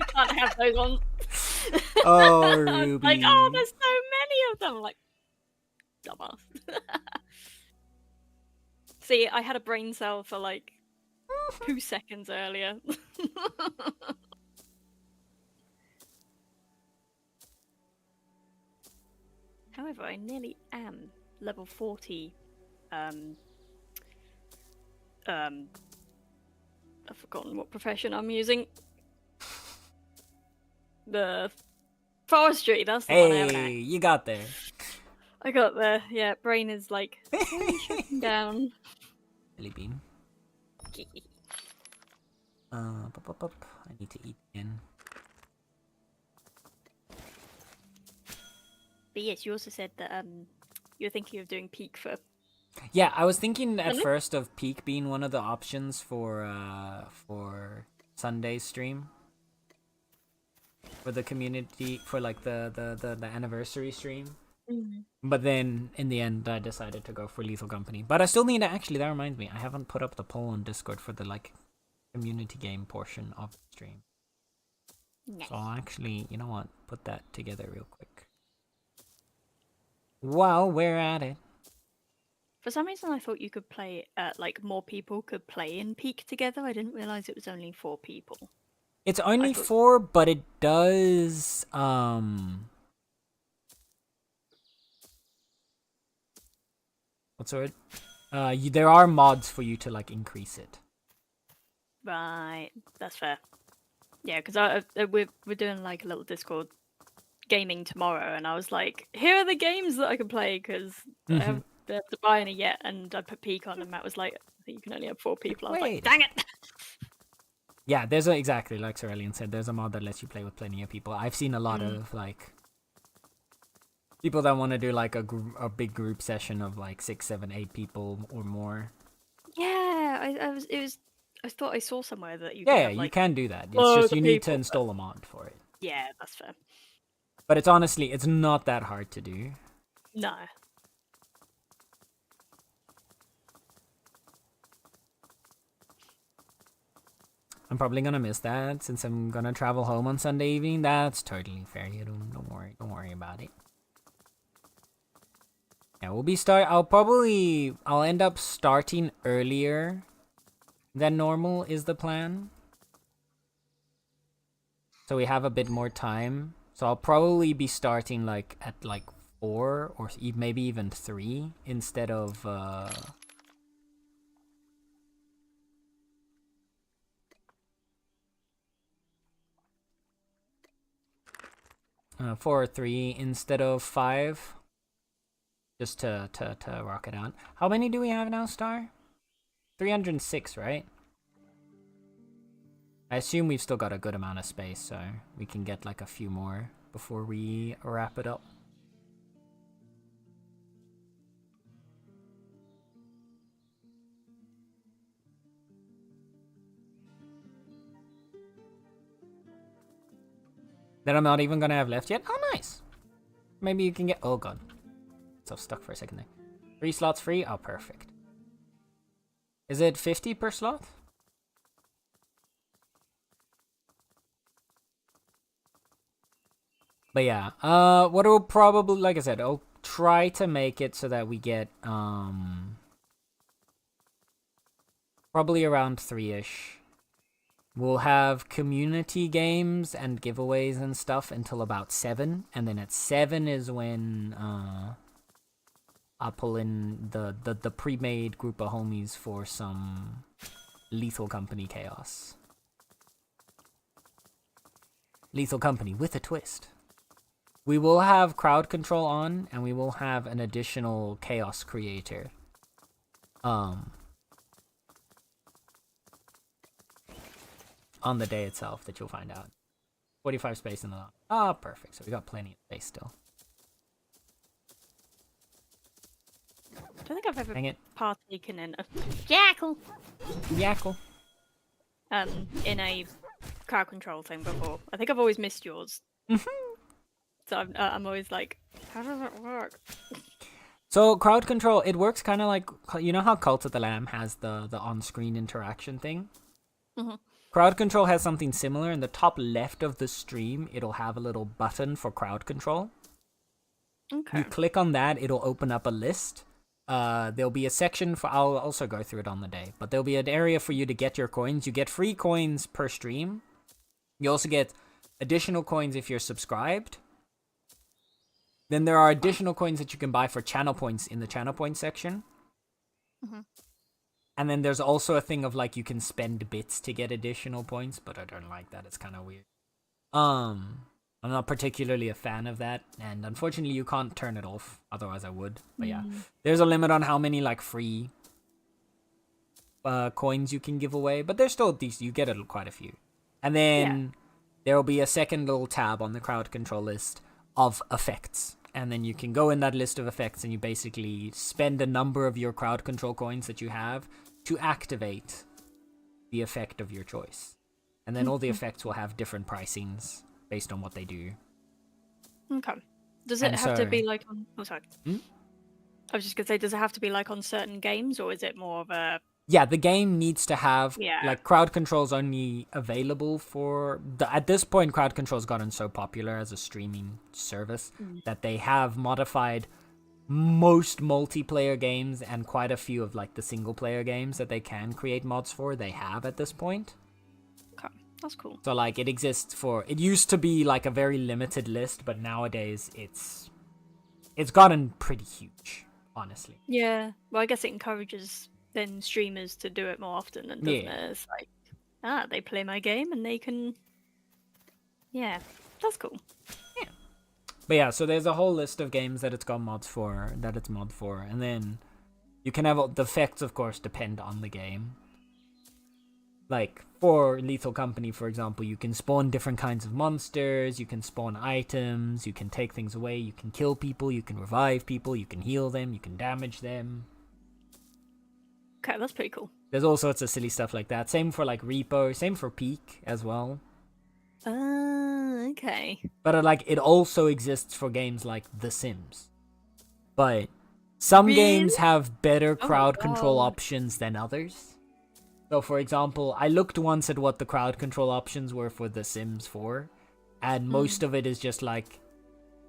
can't have those ones. Oh, Ruby. Like, oh, there's so many of them. I'm like, dumbass. See, I had a brain cell for like 2 seconds earlier. However, I nearly am level 40. I've forgotten what profession I'm using. The forestry, that's the one I haven't had. You got there. I got there. Yeah, brain is like shutting down. Jelly bean. I need to eat again. But yes, you also said that you're thinking of doing peak for... Yeah, I was thinking at first of peak being one of the options for Sunday's stream. For the community, for like the anniversary stream. Mm-hmm. But then in the end I decided to go for Lethal Company. But I still need to actually, that reminds me, I haven't put up the poll on Discord for the like community game portion of the stream. Nice. So I'll actually, you know what, put that together real quick. While we're at it. For some reason I thought you could play, like more people could play in peak together. I didn't realize it was only 4 people. It's only 4, but it does, what's the word? There are mods for you to like increase it. Right, that's fair. Yeah, because we're doing like a little Discord gaming tomorrow, and I was like, here are the games that I can play, because I haven't been able to buy any yet, and I put peak on, and Matt was like, I think you can only have 4 people. I was like, dang it! Yeah, there's exactly like Cerelian said, there's a mod that lets you play with plenty of people. I've seen a lot of like people that want to do like a big group session of like 6, 7, 8 people or more. Yeah, I thought I saw somewhere that you. Yeah, could have, like, you can do that. It's just you need to install a mod for it. Yeah, that's fair. But it's honestly, it's not that hard to do. No. I'm probably gonna miss that since I'm gonna travel home on Sunday evening. That's totally fair. You don't worry about it. Yeah, we'll be I'll end up starting earlier than normal is the plan. So we have a bit more time. So I'll probably be starting like at like 4 or maybe even 3 instead of 4 or 3 instead of 5. Just to rock it out. How many do we have now, Star? 306, right? I assume we've still got a good amount of space, so we can get like a few more before we wrap it up. That I'm not even gonna have left yet? Oh, nice. Maybe you can get... Oh, God. So stuck for a second there. 3 slots free? Oh, perfect. Is it 50 per slot? But yeah, what will probably, like I said, I'll try to make it so that we get probably around 3-ish. We'll have community games and giveaways and stuff until about 7, and then at 7 is when I'll pull in the pre-made group of homies for some Lethal Company chaos. Lethal Company with a twist. We will have crowd control on, and we will have an additional chaos creator. On the day itself that you'll find out. 45 space in the lot. Ah, perfect. So we got plenty of space still. I don't think I've ever Dang it. partaken in a jackal. Yackle. In a crowd control thing before. I think I've always missed yours. So I'm always like, how does it work? So crowd control, it works kind of like, you know how Cult of the Lamb has the on-screen interaction thing? Mm-hmm. Crowd control has something similar. In the top left of the stream, it'll have a little button for crowd control. Okay. You click on that, it'll open up a list. There'll be a section for, I'll also go through it on the day, but there'll be an area for you to get your coins. You get free coins per stream. You also get additional coins if you're subscribed. Then there are additional coins that you can buy for channel points in the channel points section. Mm-hmm. And then there's also a thing of like you can spend bits to get additional points, but I don't like that. It's kind of weird. I'm not particularly a fan of that, and unfortunately you can't turn it off. Otherwise I would. But yeah, there's a limit on how many like free coins you can give away, but there's still these. You get quite a few. And then there will be a second little tab on the crowd control list of effects. And then you can go in that list of effects and you basically spend a number of your crowd control coins that you have to activate the effect of your choice. And then all the effects will have different pricings based on what they do. Okay. Does it have to be like on... Oh, sorry. I was just going to say, does it have to be like on certain games, or is it more of a... Yeah, the game needs to have, like, crowd control's only available for... At this point, crowd control's gotten so popular as a streaming service that they have modified most multiplayer games and quite a few of, like, the single-player games that they can create mods for, they have at this point. Okay, that's cool. So, like, it exists for... It used to be, like, a very limited list, but nowadays it's gotten pretty huge, honestly. Yeah, well, I guess it encourages... then streamers to do it more often, and doesn't it? It's like, they play my game and they can... Yeah, that's cool. Yeah. But yeah, so there's a whole list of games that it's got mods for, that it's mod for, and then you can have... The effects, of course, depend on the game. Like, for Lethal Company, for example, you can spawn different kinds of monsters, you can spawn items, you can take things away, you can kill people, you can revive people, you can heal them, you can damage them. Okay, that's pretty cool. There's all sorts of silly stuff like that. Same for, like, Repo. Same for Peak as well. Okay. But, like, it also exists for games like The Sims. But some games have better crowd control options than others. So, for example, I looked once at what the crowd control options were for The Sims 4. And most of it is just, like,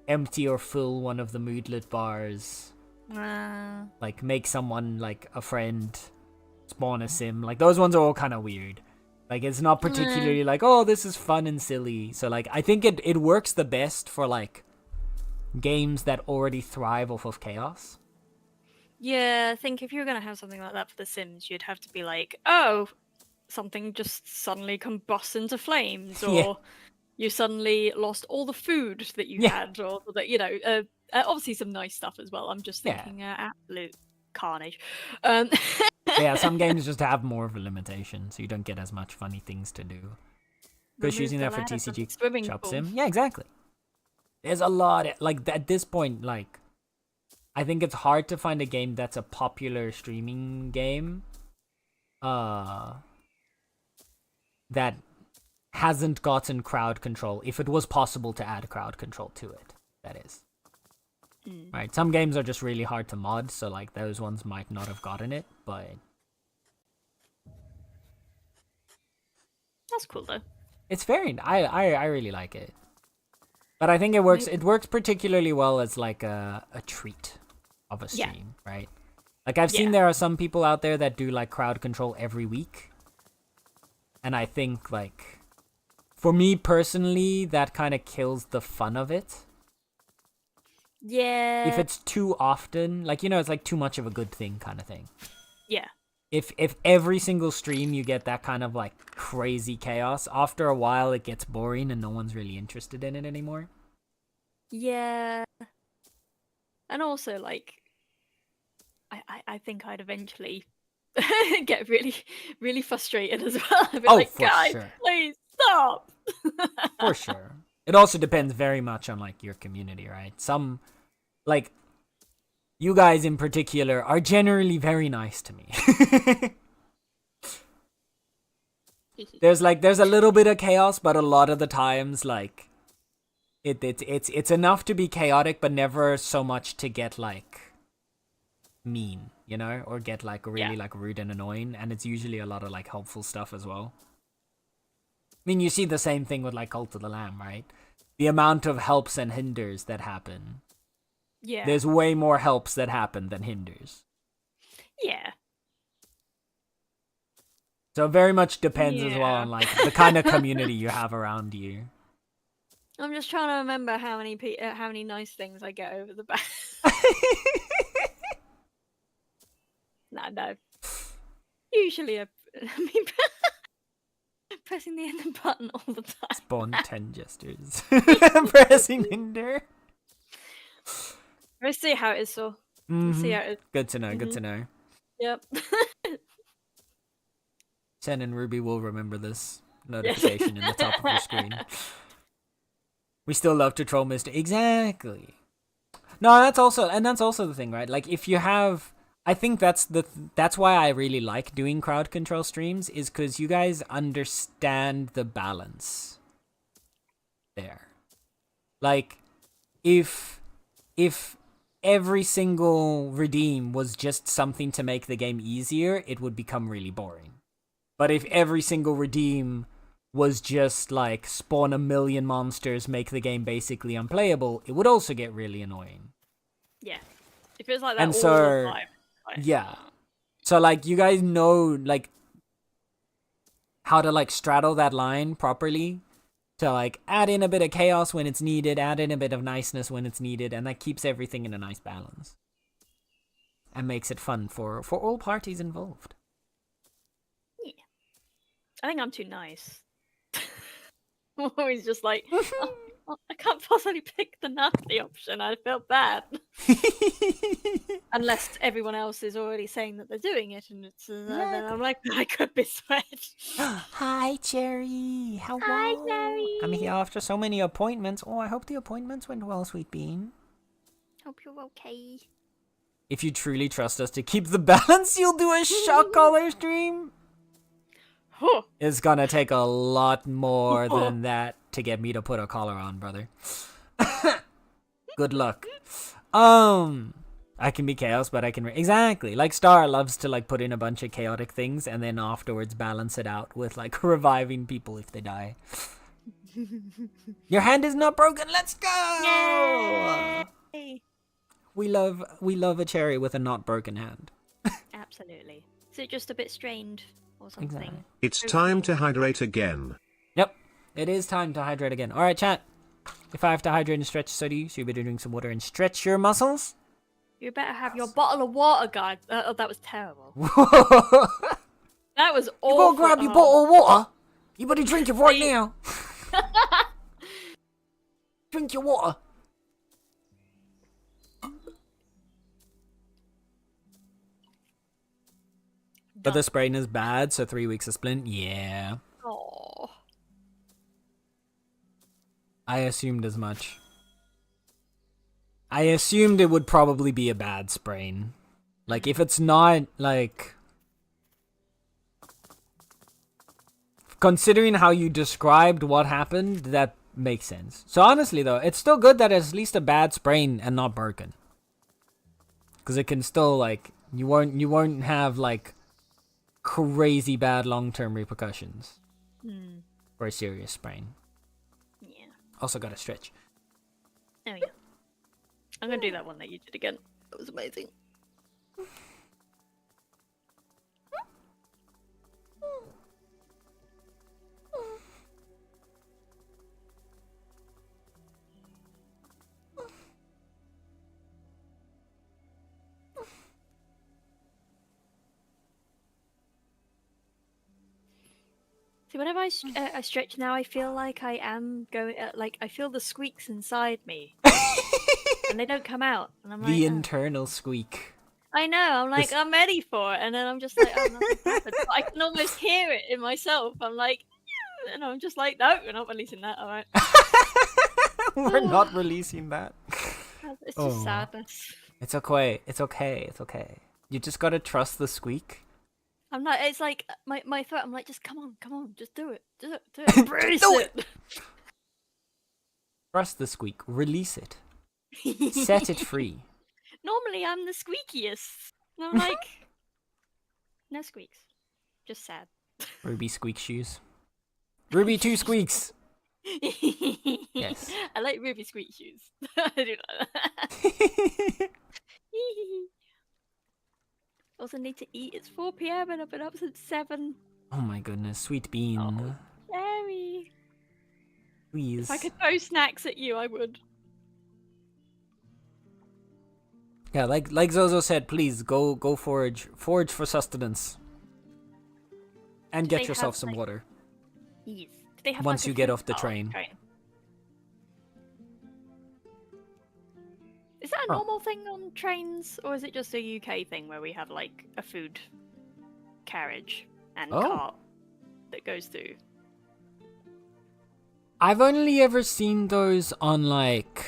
empty or fill one of the moodlet bars... Like, make someone, like, a friend, spawn a sim. Like, those ones are all kind of weird. Like, it's not particularly like, oh, this is fun and silly. So, like, I think it works the best for, like, games that already thrive off of chaos. Yeah, I think if you were going to have something like that for The Sims, you'd have to be like, oh, something just suddenly combusts into flames, or you suddenly lost all the food that you had, or that, you know... obviously some nice stuff as well. I'm just thinking absolute carnage. Yeah, some games just have more of a limitation, so you don't get as much funny things to do. Chris using that for TCG Shop Sim. Yeah, exactly. There's a lot. Like, at this point, like, I think it's hard to find a game that's a popular streaming game that hasn't gotten crowd control, if it was possible to add crowd control to it, that is. Right, some games are just really hard to mod, so like those ones might not have gotten it, but that's cool though. It's very... I really like it. But I think it works particularly well as like a treat of a stream, right? Like I've seen there are some people out there that do like crowd control every week. And I think like for me personally, that kind of kills the fun of it. Yeah. If it's too often, like, you know, it's like too much of a good thing kind of thing. Yeah. If every single stream you get that kind of like crazy chaos, after a while it gets boring and no one's really interested in it anymore. Yeah. And also like I think I'd eventually get really, really frustrated as well. I'd be like, for guys, sure. please stop. For sure. It also depends very much on like your community, right? Some, like, you guys in particular are generally very nice to me. there's a little bit of chaos, but a lot of the times like it's enough to be chaotic, but never so much to get like mean, you know, or get like really like rude and annoying. And it's usually a lot of like helpful stuff as well. I mean, you see the same thing with like Cult of the Lamb, right? The amount of helps and hinders that happen. Yeah. There's way more helps that happen than hinders. Yeah. So it very much depends as well on like the kind of community you have around you. I'm just trying to remember how many nice things I get over the back. No. Usually, I mean, pressing the enter button all the time. Spawn 10 gestures. Pressing hinder. Let's see how it is, so. See how it is. Good to know, good to know. Yep. Sen and Ruby will remember this notification in the top of your screen. We still love to troll Mr. Exactly. No, that's also the thing, right? Like if you have, I think that's why I really like doing crowd control streams, is because you guys understand the balance there. Like if every single redeem was just something to make the game easier, it would become really boring. But if every single redeem was just like spawn a million monsters, make the game basically unplayable, it would also get really annoying. Yeah. It feels like that And all so, the time. Like, yeah. So like you guys know like how to like straddle that line properly, to like add in a bit of chaos when it's needed, add in a bit of niceness when it's needed, and that keeps everything in a nice balance. And makes it fun for all parties involved. Yeah. I think I'm too nice. I'm always just like, I can't possibly pick the nasty option. I feel bad. Unless everyone else is already saying that they're doing it, and it's then I'm like, I could be switched. Hi, Cherry. Hello. Hi, Cherry. I'm here after so many appointments. Oh, I hope the appointments went well, Sweet Bean. Hope you're okay. If you truly trust us to keep the balance, you'll do a shock collar stream. It's gonna take a lot more than that to get me to put a collar on, brother. Good luck. I can be chaos, but I can exactly like Star loves to like put in a bunch of chaotic things and then afterwards balance it out with like reviving people if they die. Your hand is not broken. Let's go! Yay! We love a cherry with a not broken hand. Absolutely. Is it just a bit strained or something? Exactly. It's time to hydrate again. Yep, it is time to hydrate again. All right, chat. If I have to hydrate and stretch, so do you. So you better drink some water and stretch your muscles. You better have your bottle of water, guys. Oh, that was terrible. That was awful. You go grab your bottle of water. You better drink it right now. Drink your water. But the sprain is bad, so 3 weeks of splint. Yeah. Oh. I assumed as much. I assumed it would probably be a bad sprain. Like, if it's not, like... Considering how you described what happened, that makes sense. So honestly, though, it's still good that it's at least a bad sprain and not broken. Because it can still, like... You won't have, like... crazy bad long-term repercussions for a serious sprain. Yeah. Also gotta stretch. Oh yeah. I'm gonna do that one that you did again. That was amazing. See, whenever I stretch now, I feel like I am going. Like I feel the squeaks inside me, and they don't come out. And I'm like, The oh. internal squeak. I know. I'm like, This- I'm ready for it, and then I'm just like, oh, nothing happened. But I can almost hear it in myself. I'm like, yeah, and I'm just like, no, we're not releasing that. All right. We're not releasing that. It's just Oh. sadness. It's okay. It's okay. It's okay. You just gotta trust the squeak. I'm not. It's like my throat. I'm like, just come on, just do it, do it, embrace do it. Trust the squeak. Release it. Set it free. Normally, I'm the squeakiest. And I'm like, no squeaks, just sad. Ruby squeak shoes. Ruby 2 squeaks. Yes. I like Ruby squeak shoes. I do like that. Also need to eat. It's 4 p.m. and I've been up since 7. Oh my goodness. Sweet bean. Oh. Jerry. Please. If I could throw snacks at you, I would. Yeah, like Zozo said, please go forage for sustenance, and Do get they yourself have, some like- water. Yes. Do they have, Once like, a you get food off the cart on train. Is that a Oh. normal thing on trains, or is it just a UK thing where we have like a food carriage and Oh. cart that goes through? I've only ever seen those on like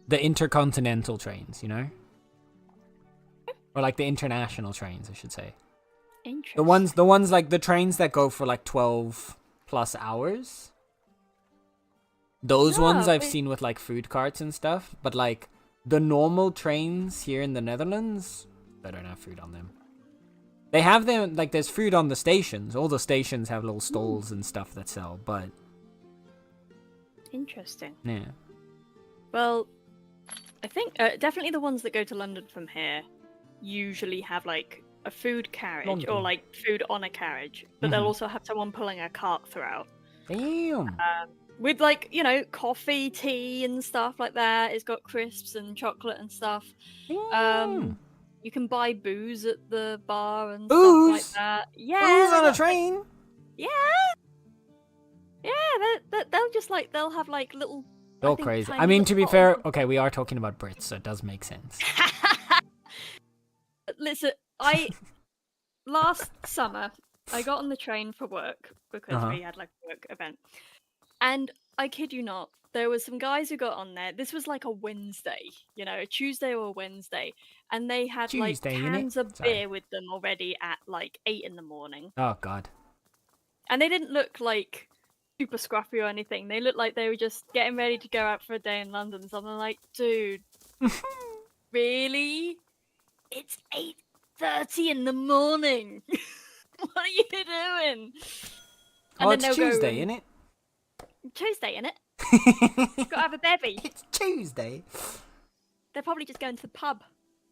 the intercontinental trains, you know, or like the international trains, I should say. Interesting. The ones like the trains that go for like 12 plus hours. Those ones No, I've but- seen with like food carts and stuff, but like the normal trains here in the Netherlands, they don't have food on them. They have them, like there's food on the stations. All the stations have little stalls and stuff that sell, but Interesting. yeah. Well, I think definitely the ones that go to London from here usually have like a food carriage or London. like food on a carriage, but they'll also have someone pulling a cart throughout. Damn. With like, you know, coffee, tea and stuff like that. It's got crisps and chocolate and stuff. Damn. You can buy booze at the bar and Booze? stuff like that. Yeah. Who's they on a got, like- train? yeah. Yeah, they'll just like, they'll have like little... They're all think crazy. tiny I mean, to be little fair, bottles. okay, we are talking about Brits, so it does make sense. Listen, last summer, I got on the train for work because Uh-huh. we had like a work event. And I kid you not, there was some guys who got on there. This was like a Wednesday, you know, a Tuesday or a Wednesday. And they had Tuesday, like innit? cans of Sorry. beer with them already at like 8 in the morning. Oh god. And they didn't look like super scruffy or anything. They looked like they were just getting ready to go out for a day in London. So I'm like, dude, really? It's 8:30 in the morning. What are you doing? Oh, it's they'll go Tuesday, and- innit? Tuesday, innit? Gotta have a bevy. It's Tuesday. They're probably just going to the pub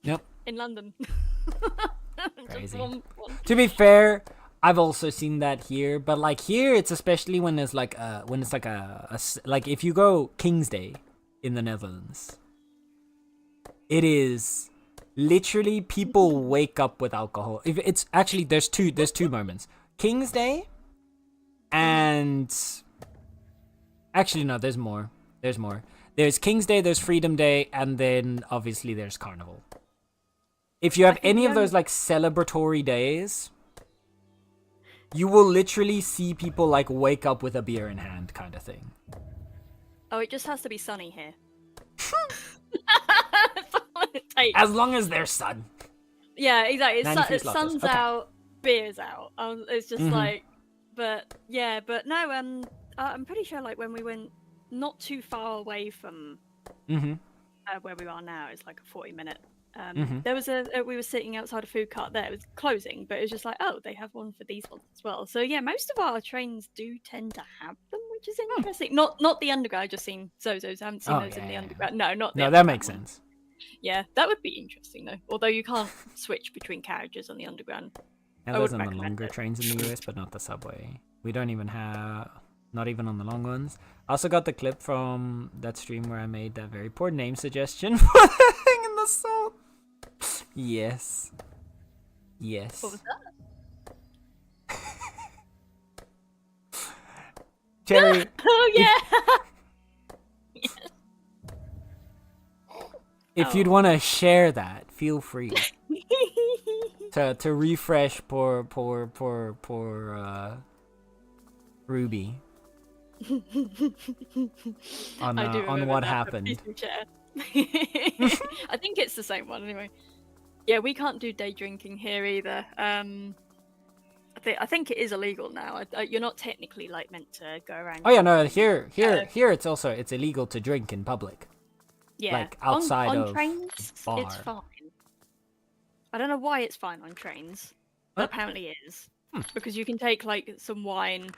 Yep. in London. Just Crazy. one- To be fair, I've also seen that here, but like here, it's especially when there's like like if you go King's Day in the Netherlands, it is literally people wake up with alcohol. If it's actually there's two moments: King's Day, and actually no, there's more. There's King's Day, there's Freedom Day, and then obviously there's Carnival. If you have think any the of those like celebratory days, you will literally see people like wake up with a beer in hand kind of thing. Oh, it just has to be sunny here. That's all it takes. As long as there's sun. Yeah, exactly. 93 It's slots. sun's Okay. out, beer's out. It's just Mhm. like, but yeah, but no. I'm pretty sure like when we went not too far away from Mm-hmm. where we are now, it's like a 40-minute. Mhm. There was we were sitting outside a food cart there. It was closing, but it was just like, oh, they have one for these ones as well. So yeah, most of our trains do tend to have them which is interesting. Not the underground. I've just seen Zozos. I haven't seen those in the underground. No, not the No, that underground makes one. sense. Yeah, that would be interesting though. Although you can't switch between carriages on the underground. And I those would on the recommend longer it. trains in the US, but not the subway. We don't even have, not even on the long ones. I also got the clip from that stream where I made that very poor name suggestion for the thing in the salt. Yes. Yes. What was that? Cherry. Oh yeah. If you'd want to share that, feel free to refresh poor Ruby on I do on remember what that, but happened. please do share. I think it's the same one anyway. Yeah, we can't do day drinking here either. I think it is illegal now. You're not technically like meant to go around. Oh yeah, no, here Uh, it's illegal to drink in public. Yeah, like, outside on of trains, bar. it's fine. I don't know why it's fine on trains, but What? apparently it is because you can take like some wine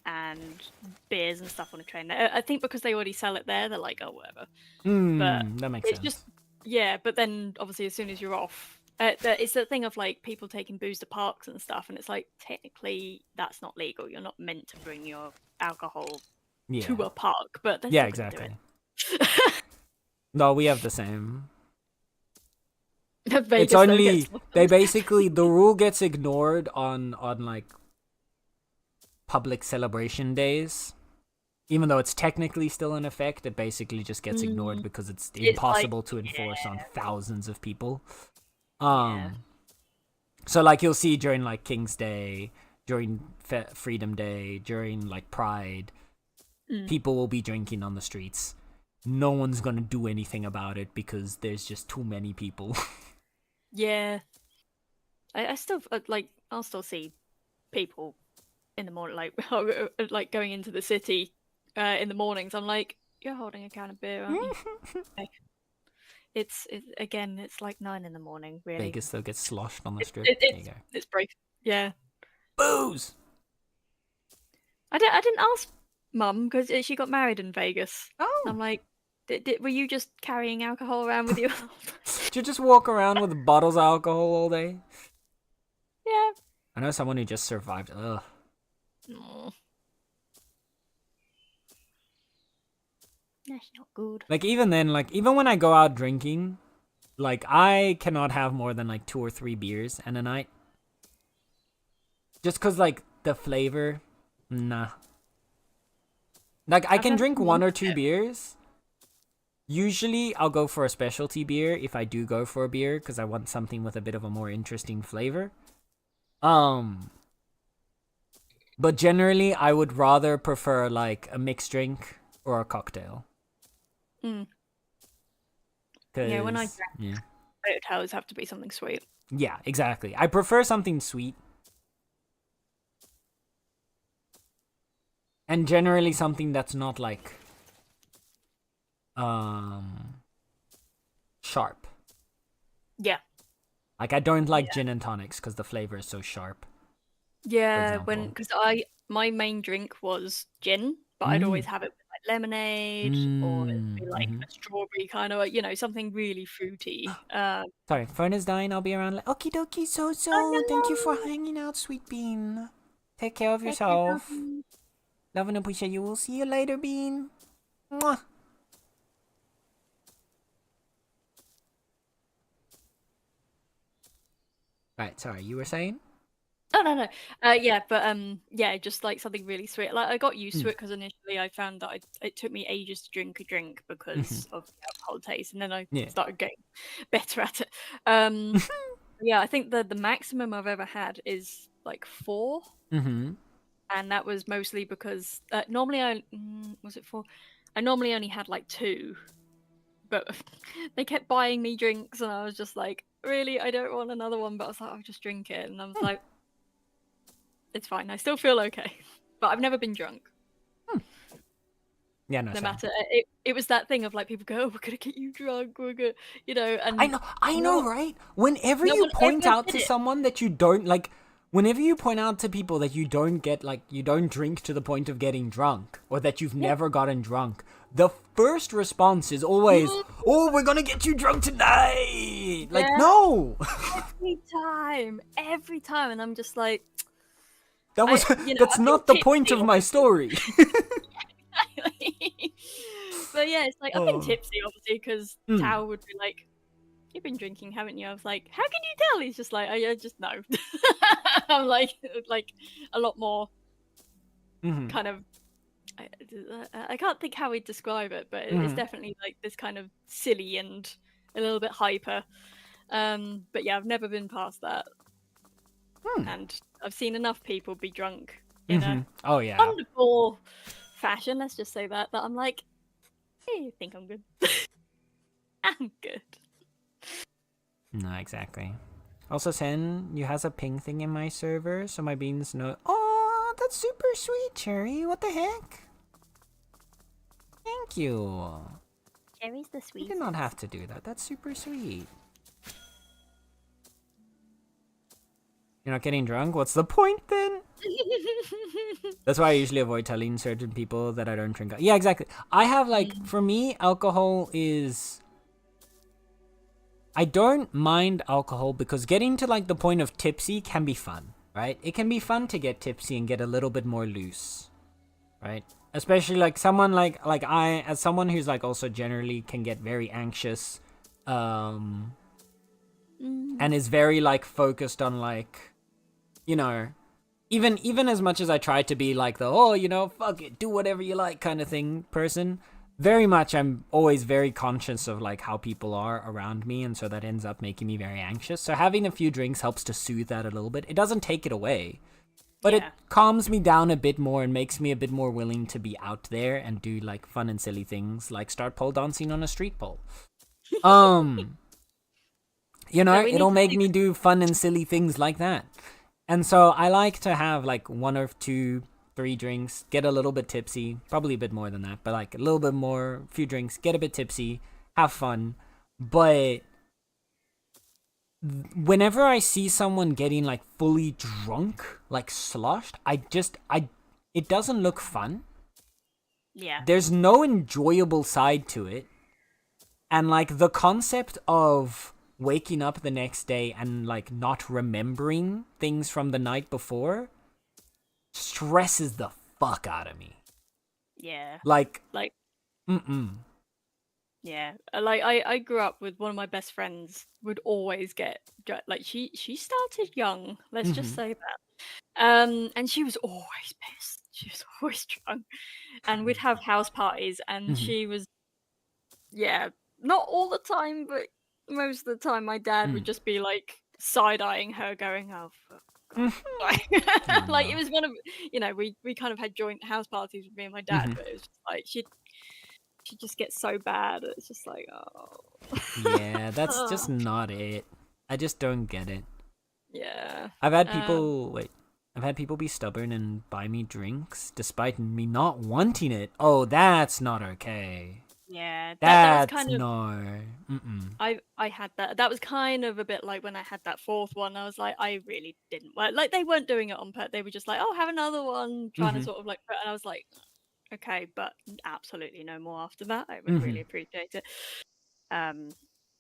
and beers and stuff on a train. I think because they already sell it there, they're like, oh whatever. But That makes it's sense. just yeah. But then obviously as soon as you're off, it's the thing of like people taking booze to parks and stuff, and it's like technically that's not legal. You're not meant to bring your alcohol Yeah. to a park, but they're Yeah, still gonna do exactly. it. No, we have the same. Vegas, It's though, only gets- they basically the rule gets ignored on like public celebration days. Even though it's technically still in effect, it basically just gets ignored because it's It's like- impossible to enforce on thousands of people. Yeah. So like you'll see during like King's Day, during Freedom Day, during like Pride, people will be drinking on the streets. No one's gonna do anything about it because there's just too many people. Yeah, I still like. I'll still see people in the morning, like going into the city in the mornings. I'm like, you're holding a can of beer, aren't you? Okay. It's again. It's like 9 in the morning. Really, Vegas still gets sloshed on the strip. It, There you it's go. it's brave. Yeah, Booze. I didn't ask Mum because she got married in Vegas. Oh. I'm like, were you just carrying alcohol around with you? Did you just walk around with bottles of alcohol all day? Yeah. I know someone who just survived. Ugh. Aw. That's not good. Like even then, like even when I go out drinking, like I cannot have more than like 2 or 3 beers in a night. Just cause like the flavor, nah. Like I can had drink some 1 or once, 2 yeah. beers. Usually I'll go for a specialty beer if I do go for a beer because I want something with a bit of a more interesting flavor. But generally I would rather prefer like a mixed drink or a cocktail. Yeah, when I 'Cause- drank, yeah. hotels have to be something sweet. Yeah, exactly. I prefer something sweet. And generally something that's not like sharp. Yeah. Like I don't like gin and tonics because the flavor is so sharp. Yeah, example. because my main drink was gin, but I'd always have it with like lemonade or it'd be like a strawberry kind of, something really fruity. Sorry, phone is dying. I'll be around. Like, okie dokie, so. Thank you for hanging out, sweet bean. Take care of yourself. Love and appreciate you. We'll see you later, Bean. Mwah. Right, sorry, you were saying? Oh no. Yeah, but yeah, just like something really sweet. Like I got used to it because initially I found that it took me ages to drink a drink because of the alcohol taste, and then I Yeah. started getting better at it. Yeah, I think the maximum I've ever had is like 4. Mm-hmm. And that was mostly because normally was it 4? I normally only had like 2, but they kept buying me drinks, and I was just like, really, I don't want another one. But I was like, I'll just drink it, and I was like, it's fine. I still feel okay, but I've never been drunk. Yeah, no, No same. matter, it was that thing of like people go, oh, we're gonna get you drunk, we're gonna, And I know, right? Whenever No you one point ever out did to it. someone that you don't like, whenever you point out to people that you don't drink to the point of getting drunk, or that you've never gotten drunk, the first response is always, "Oh, we're gonna get you drunk tonight!" Like, Yeah. no! Every time, and I'm just like, That's I not feel the point tipsy, of my story. But yeah, it's like, I've been Oh. tipsy, obviously, because Tao would be like, "You've been drinking, haven't you?" I was like, "How can you tell?" He's just like, "I just know." I'm like a lot more kind of. I can't think how we'd describe it, but it's definitely like this kind of silly and a little bit hyper. But yeah, I've never been past that, and I've seen enough people be drunk in a Oh yeah. wonderful fashion. Let's just say that I'm like, I think I'm good. I'm good. No, exactly. Also, Sen, you has a ping thing in my server, so my beans know. Oh, that's super sweet, Cherry. What the heck? Thank you. Cherry's the You sweetest. did not have to do that. That's super sweet. You're not getting drunk? What's the point then? That's why I usually avoid telling certain people that I don't drink. Yeah, exactly. I have for me, alcohol is. I don't mind alcohol because getting to the point of tipsy can be fun, right? It can be fun to get tipsy and get a little bit more loose, right? Especially someone like I, as someone who's also generally can get very anxious, and is very focused on even as much as I try to be fuck it, do whatever you like kind of thing person. Very much, I'm always very conscious of how people are around me, and so that ends up making me very anxious. So having a few drinks helps to soothe that a little bit. It doesn't take it away, but it calms me down a bit more and makes me a bit more willing to be out there and do fun and silly things, like start pole dancing on a street pole. It'll make me do fun and silly things like that. And so I like to have one or two, 3 drinks, get a little bit tipsy, probably a bit more than that, but a little bit more, few drinks, get a bit tipsy, have fun. But whenever I see someone getting fully drunk, sloshed, it doesn't look fun. Yeah. There's no enjoyable side to it. And the concept of waking up the next day and not remembering things from the night before stresses the fuck out of me. Yeah. Yeah. I grew up with one of my best friends would always get she started young, let's just say that. And she was always pissed. She was always drunk. And we'd have house parties and she was not all the time, but most of the time my dad would just be side-eyeing her going, "Oh, for God." It was one of we kind of had joint house parties with me and my dad, but it was just she just gets so bad. It's just Yeah, that's just not it. I just don't get it. Yeah. I've had people be stubborn and buy me drinks despite me not wanting it. Oh, that's not okay. Yeah, That's that was kind of no. I had that. That was kind of a bit like when I had that fourth one. I was like, I really didn't they weren't doing it on purpose. They were just like, "Oh, have another one," trying to sort of and I was like, "Okay, but absolutely no more after that. I would really appreciate it."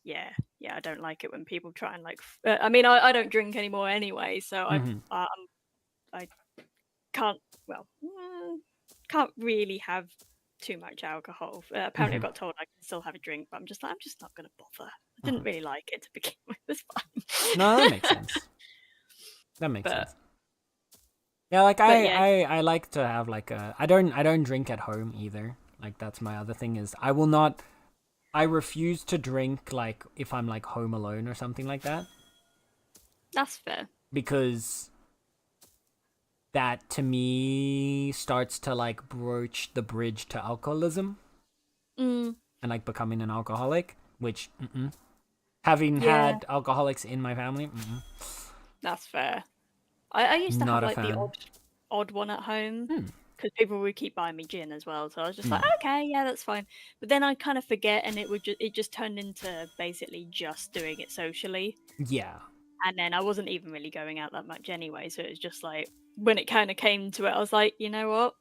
Yeah, I don't like it when people try and I mean, I don't drink anymore anyway, so I can't can't really have too much alcohol. Apparently, I got told I can still have a drink, but I'm just not going to bother. I didn't really like it to begin with. It's fine. No, that makes sense. That makes sense. Yeah, I like to have I don't drink at home either. That's my other thing is I refuse to drink if I'm home alone or something like that. That's fair. Because that to me starts to broach the bridge to alcoholism. And becoming an alcoholic, which having had alcoholics in my family. That's fair. I used to Not have a the fan. odd one at home because people would keep buying me gin as well. So I was just like, okay, yeah, that's fine. But then I kind of forget, and it just turned into basically just doing it socially. Yeah. And then I wasn't even really going out that much anyway, so it was just like when it kind of came to it, I was like, you know what?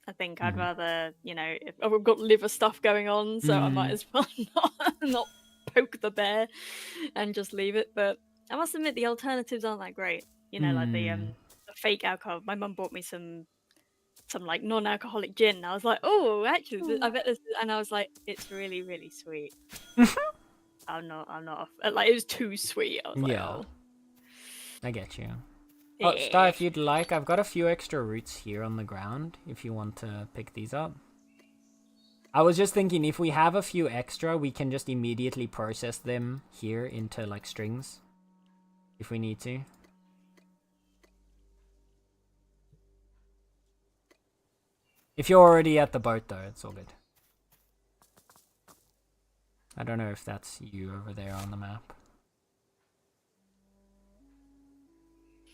I think I'd rather, if I've got liver stuff going on, so I might as well not poke the bear and just leave it. But I must admit, the alternatives aren't that great. Like the fake alcohol. My mum bought me some like non-alcoholic gin. And I was like, oh, actually, I bet this. And I was like, it's really, really sweet. I'm not. Like, it was too sweet. I was like, Yeah. oh. I get you. Oh, Yeah. Star, if you'd like, I've got a few extra roots here on the ground, if you want to pick these up. I was just thinking, if we have a few extra, we can just immediately process them here into, like, strings. If we need to. If you're already at the boat, though, it's all good. I don't know if that's you over there on the map.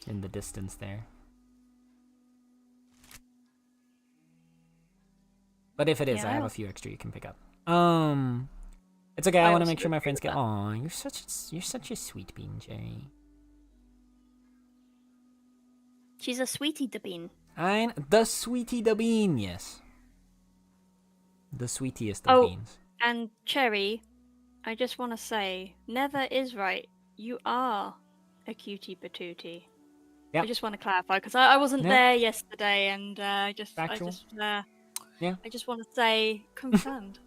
In the distance there. But if it is, I have a few extra you can pick up. It's okay. I want to make sure my friends get. Aw, you're such a sweet bean, Jerry. She's a sweetie the bean. I'm the sweetie the bean, yes. The sweetiest of beans. And Cherry, I just want to say, Never is right. You are a cutie patootie. Yep. I just want to clarify because I wasn't there yesterday, and I just want to say confirmed.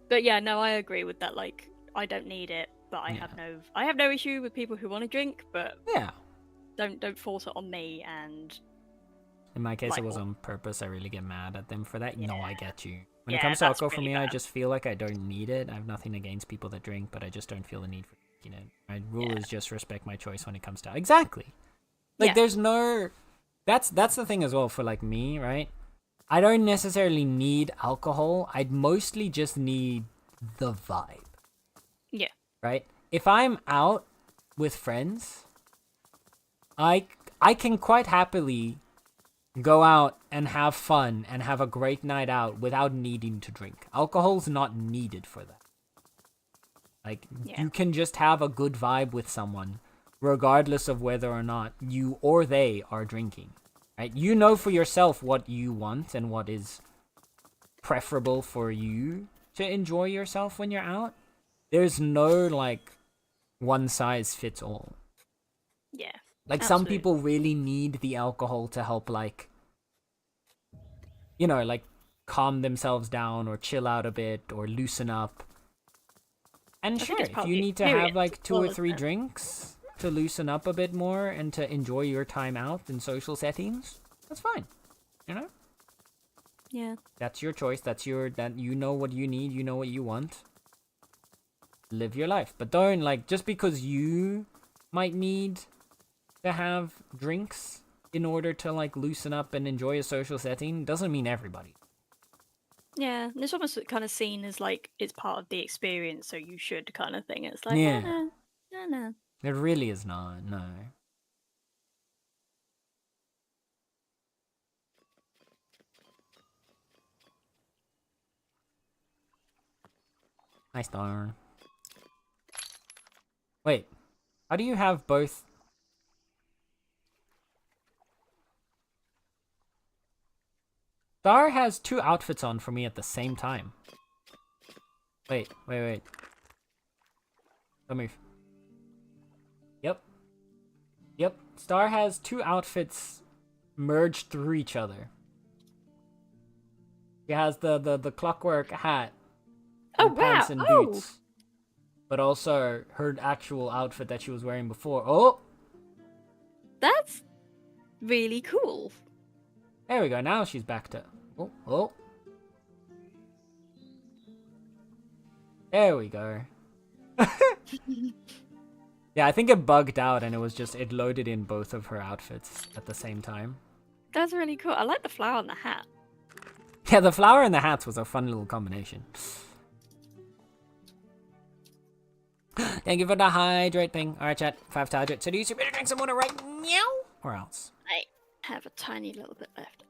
But yeah, no, I agree with that. Like, I don't need it, but I have no issue with people who want to drink, but don't force it on me. And in my case, it was on purpose. I really get mad at them for that. No, I get you. When it comes to alcohol, for me, I just feel like I don't need it. I have nothing against people that drink, but I just don't feel the need for it. My rule is just respect my choice when it comes to exactly. Like there's no. That's the thing as well for like me, right? I don't necessarily need alcohol. I'd mostly just need the vibe. Yeah. Right? If I'm out with friends, I can quite happily go out and have fun and have a great night out without needing to drink. Alcohol's not needed for that. Like, you can just have a good vibe with someone, regardless of whether or not you or they are drinking. Right? You know for yourself what you want and what is preferable for you to enjoy yourself when you're out. There's no, like, one size fits all. Yeah. Like, some people really need the alcohol to help, like, like, calm themselves down or chill out a bit or loosen up. And sure, if you need to have, like, 2 or 3 drinks to loosen up a bit more and to enjoy your time out in social settings, that's fine. Yeah. That's your choice. That you know what you need, you know what you want. Live your life. But don't, like, just because you might need to have drinks in order to, like, loosen up and enjoy a social setting doesn't mean everybody. Yeah, and it's almost kind of seen as like it's part of the experience, so you should kind of thing. It's like, no. It really is not, no. Hi, Star. Wait, how do you have both? Star has 2 outfits on for me at the same time. Wait. Don't move. Yep. Star has 2 outfits merged through each other. She has the clockwork hat, and pants and boots, but also her actual outfit that she was wearing before. Oh, that's really cool. There we go. Now she's back to. Oh. There we go. Yeah, I think it bugged out and it loaded in both of her outfits at the same time. That's really cool. I like the flower on the hat. Yeah, the flower and the hats was a fun little combination. Thank you for the hydrate thing. Alright, chat. 5 to hydrate. So do you better drink some water right now? Or else? I have a tiny little bit left.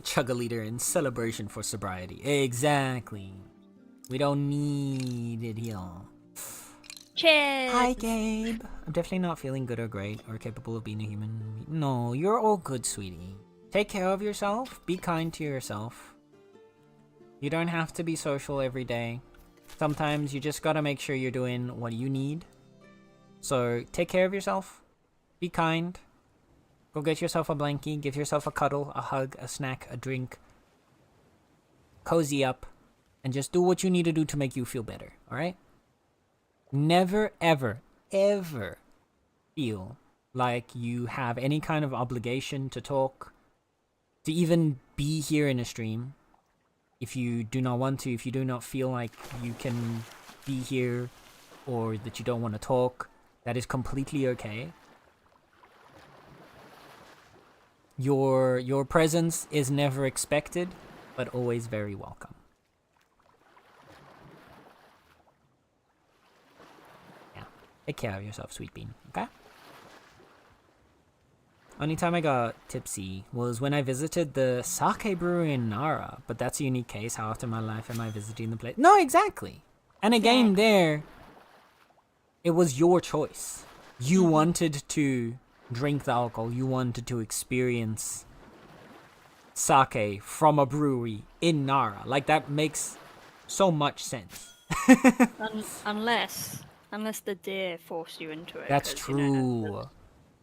Chug a liter in celebration for sobriety. Exactly. We don't need it here. Cheers. Hi, Gabe. I'm definitely not feeling good or great or capable of being a human. No, you're all good, sweetie. Take care of yourself. Be kind to yourself. You don't have to be social every day. Sometimes you just gotta make sure you're doing what you need. So take care of yourself. Be kind. Go get yourself a blankie. Give yourself a cuddle, a hug, a snack, a drink. Cozy up. And just do what you need to do to make you feel better. Alright? Never, ever, ever feel like you have any kind of obligation to talk, to even be here in a stream. If you do not want to, if you do not feel like you can be here or that you don't want to talk, that is completely okay. Your presence is never expected, but always very welcome. Yeah, take care of yourself, sweet bean, okay? Only time I got tipsy was when I visited the sake brewery in Nara, but that's a unique case. How often in my life am I visiting the place? No, exactly. And again, there, it was your choice. You wanted to drink the alcohol. You wanted to experience sake from a brewery in Nara. Like, that makes so much sense. Unless the deer forced you into it. That's 'cause, true. you know,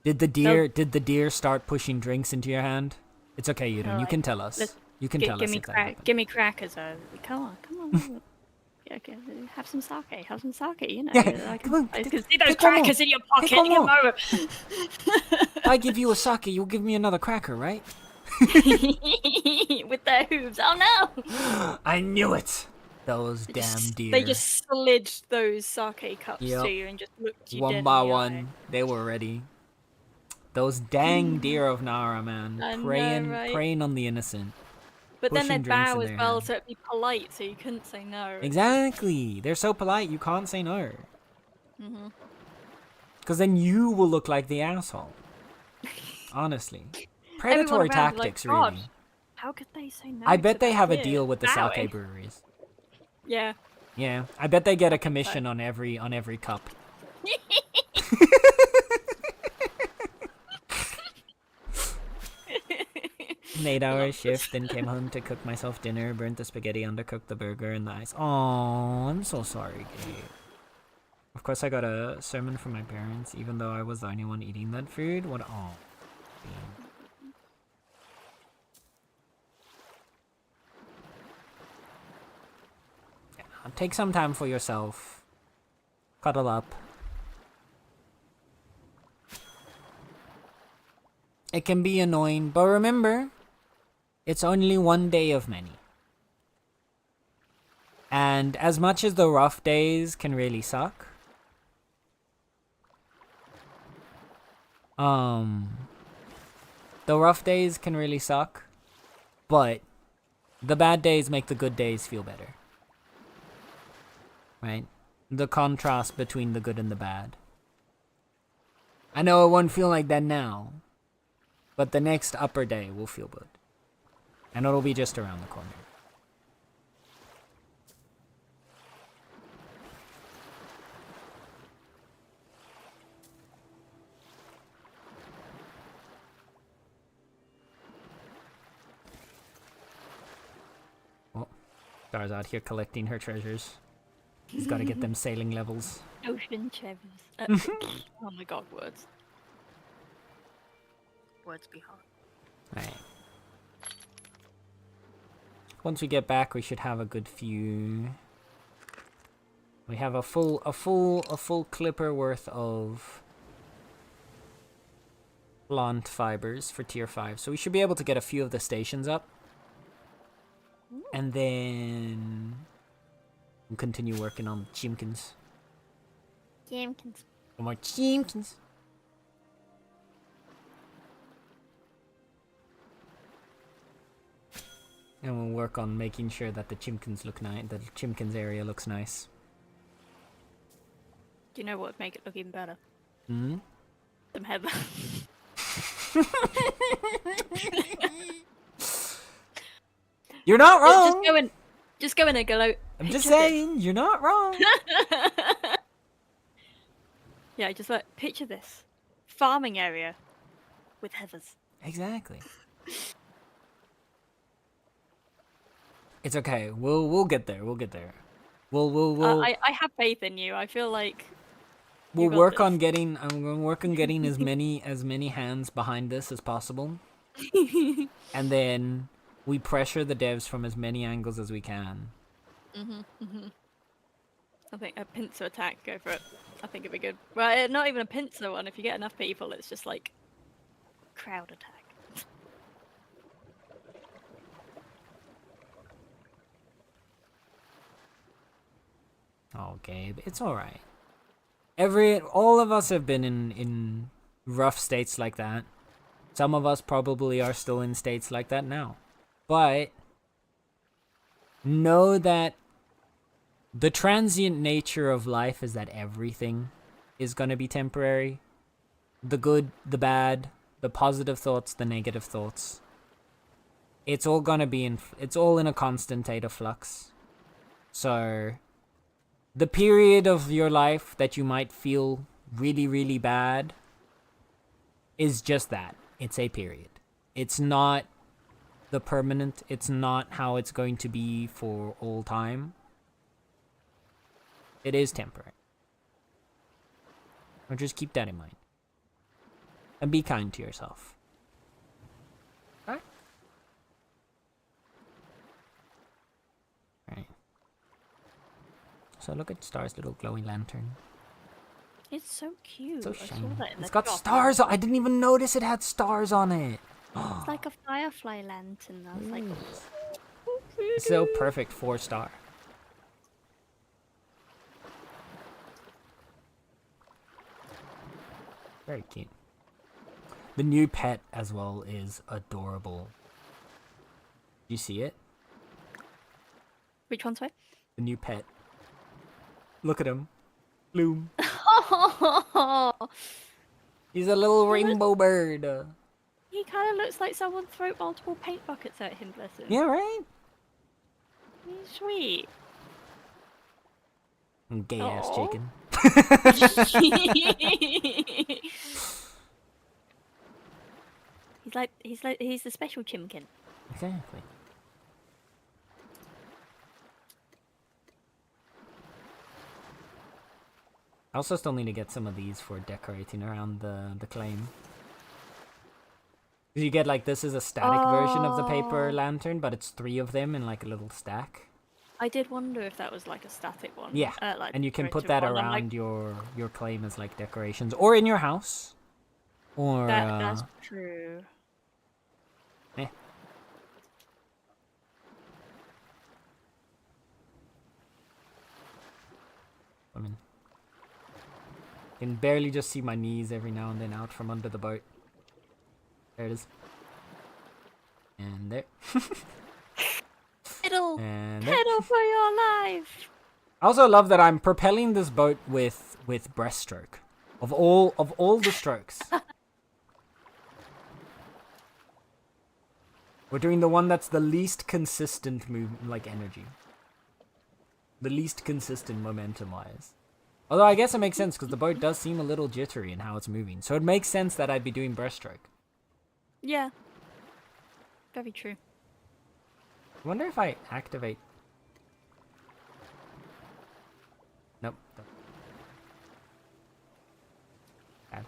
Did the deer start pushing drinks into your hand? It's okay, Yudin. You can tell us. You can tell us if that happened. Give me crackers. Come on. Yeah, okay, have some sake. Have some sake. You know, Yeah, come on, I can see those take one more. crackers in your pocket. Take one Come more. over. If I give you a sake, you'll give me another cracker, right? With their hooves. Oh no! I knew it. Those damn deer. They just slid those sake cups Yep. to you and just looked you one dead by in the one, eye. they were ready. Those dang deer of Nara, man, I know, preying, right? preying on the innocent. But then pushing they'd drinks bow in as their well, hand. so it'd be polite, so you couldn't say no. Exactly. They're so polite, you can't say no. Mhm. Because then you will look like the asshole. Honestly. Everyone Predatory around is like, tactics, "God, really. how could they say no? I to bet they that have a deer? deal with the Bowing." sake breweries. Yeah. Yeah, I bet they get a commission on every cup. 8-hour shift, then came home to cook myself dinner, burnt the spaghetti, undercooked the burger and the ice. Oh, I'm so sorry, Gabe. Of course I got a sermon from my parents, even though I was the only one eating that food. What? Oh. Yeah, take some time for yourself. Cuddle up. It can be annoying, but remember, it's only one day of many. And as much as the rough days can really suck, the rough days can really suck, but the bad days make the good days feel better. Right? The contrast between the good and the bad. I know it won't feel like that now, but the next upper day will feel good. And it'll be just around the corner. Oh, Star's out here collecting her treasures. She's got to get them sailing levels. Ocean Chevys. Oh my god, words. Words be hard. Right. Once we get back, we should have a good few. We have a full clipper worth of plant fibers for tier 5, so we should be able to get a few of the stations up. And then we'll continue working on chimkins. Chimkins. More chimkins. And we'll work on making sure that the chimkins look nice. The chimkins area looks nice. Do you know what would make it look even better? Hmm. Some heather. You're not wrong. Just go in and go. I'm just Picture this. saying, you're not wrong. Yeah, just like picture this farming area with heathers. Exactly. It's okay. We'll get there. We'll get there. We'll I have faith in you. I feel like we'll you got work this. on getting. I'm gonna work on getting as many hands behind this as possible, and then we pressure the devs from as many angles as we can. I think a pincer attack. Go for it. I think it'd be good. Well, not even a pincer one. If you get enough people, it's just like crowd attack. Oh, Gabe, it's all right. All of us have been in rough states like that. Some of us probably are still in states like that now. But know that the transient nature of life is that everything is going to be temporary. The good, the bad, the positive thoughts, the negative thoughts. It's all going to be it's all in a constant state of flux. So the period of your life that you might feel really, really bad is just that. It's a period. It's not the permanent. It's not how it's going to be for all time. It is temporary. Or just keep that in mind. And be kind to yourself. Alright? Alright. So look at Star's little glowing lantern. It's so cute. So I saw shiny. that in It's the got shop. stars on. I didn't even notice it had stars on it. It's like a firefly lantern. I was like, It's so perfect 4-star. Very cute. The new pet as well is adorable. You see it? which one's way? The new pet. Look at him. Bloom. Oh, He's a little rainbow bird. he kind of looks like someone threw multiple paint buckets at him. Bless him. Yeah, right? He's sweet. Gay ass Aw. chicken. he's the special chimkin. Exactly. I also still need to get some of these for decorating around the claim. You get like, this is a static version of the paper Oh. lantern, but it's 3 of them in like a little stack. I did wonder if that was like a static one. Yeah, like and you can put decorative that one. I'm around like, your claim as like decorations, or in your house, or that's true. eh. I mean, can barely just see my knees every now and then out from under the boat. There it is. And there. Pedal, And there. pedal for your life. I also love that I'm propelling this boat with breaststroke. Of all the strokes. We're doing the one that's the least consistent like energy. The least consistent momentum-wise. Although I guess it makes sense because the boat does seem a little jittery in how it's moving. So it makes sense that I'd be doing breaststroke. Yeah. Very true. I wonder if I activate... Nope. Bad.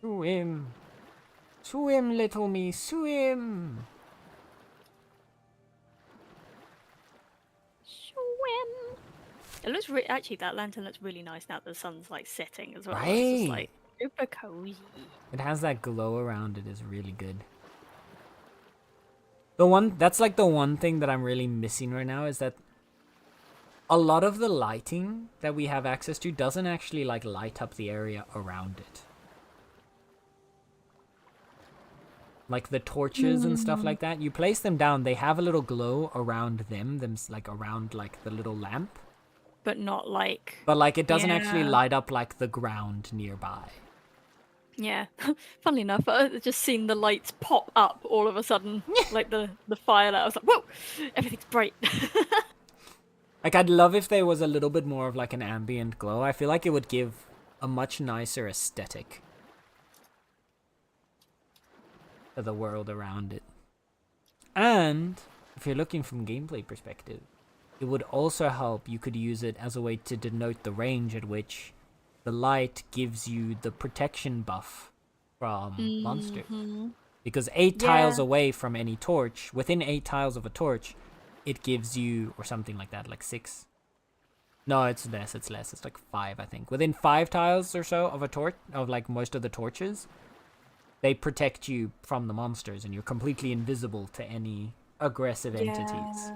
Swim. Swim, little me, swim. Swim. It looks actually, that lantern looks really nice now that the sun's like setting as well. It's Right. just like super cozy. It has that glow around it, is really good. That's like the one thing that I'm really missing right now is that a lot of the lighting that we have access to doesn't actually like light up the area around it. Like the torches and stuff like that, you place them down, they have a little glow around them like around like the little lamp. But not like... But like it doesn't actually Yeah. light up like the ground nearby. Yeah. Funnily enough, I just seen the lights pop up all of a sudden. Like the firelight. I was like, whoa! Everything's bright. Like, I'd love if there was a little bit more of like an ambient glow. I feel like it would give a much nicer aesthetic to the world around it. And if you're looking from gameplay perspective, it would also help. You could use it as a way to denote the range at which the light gives you the protection buff from monsters. Because 8 tiles away from any torch, within 8 tiles of a torch, it gives you, or something like that, like 6. No, it's less. It's like 5, I think. Within 5 tiles or so of a torch, of like most of the torches, they protect you from the monsters, and you're completely invisible to any aggressive entities.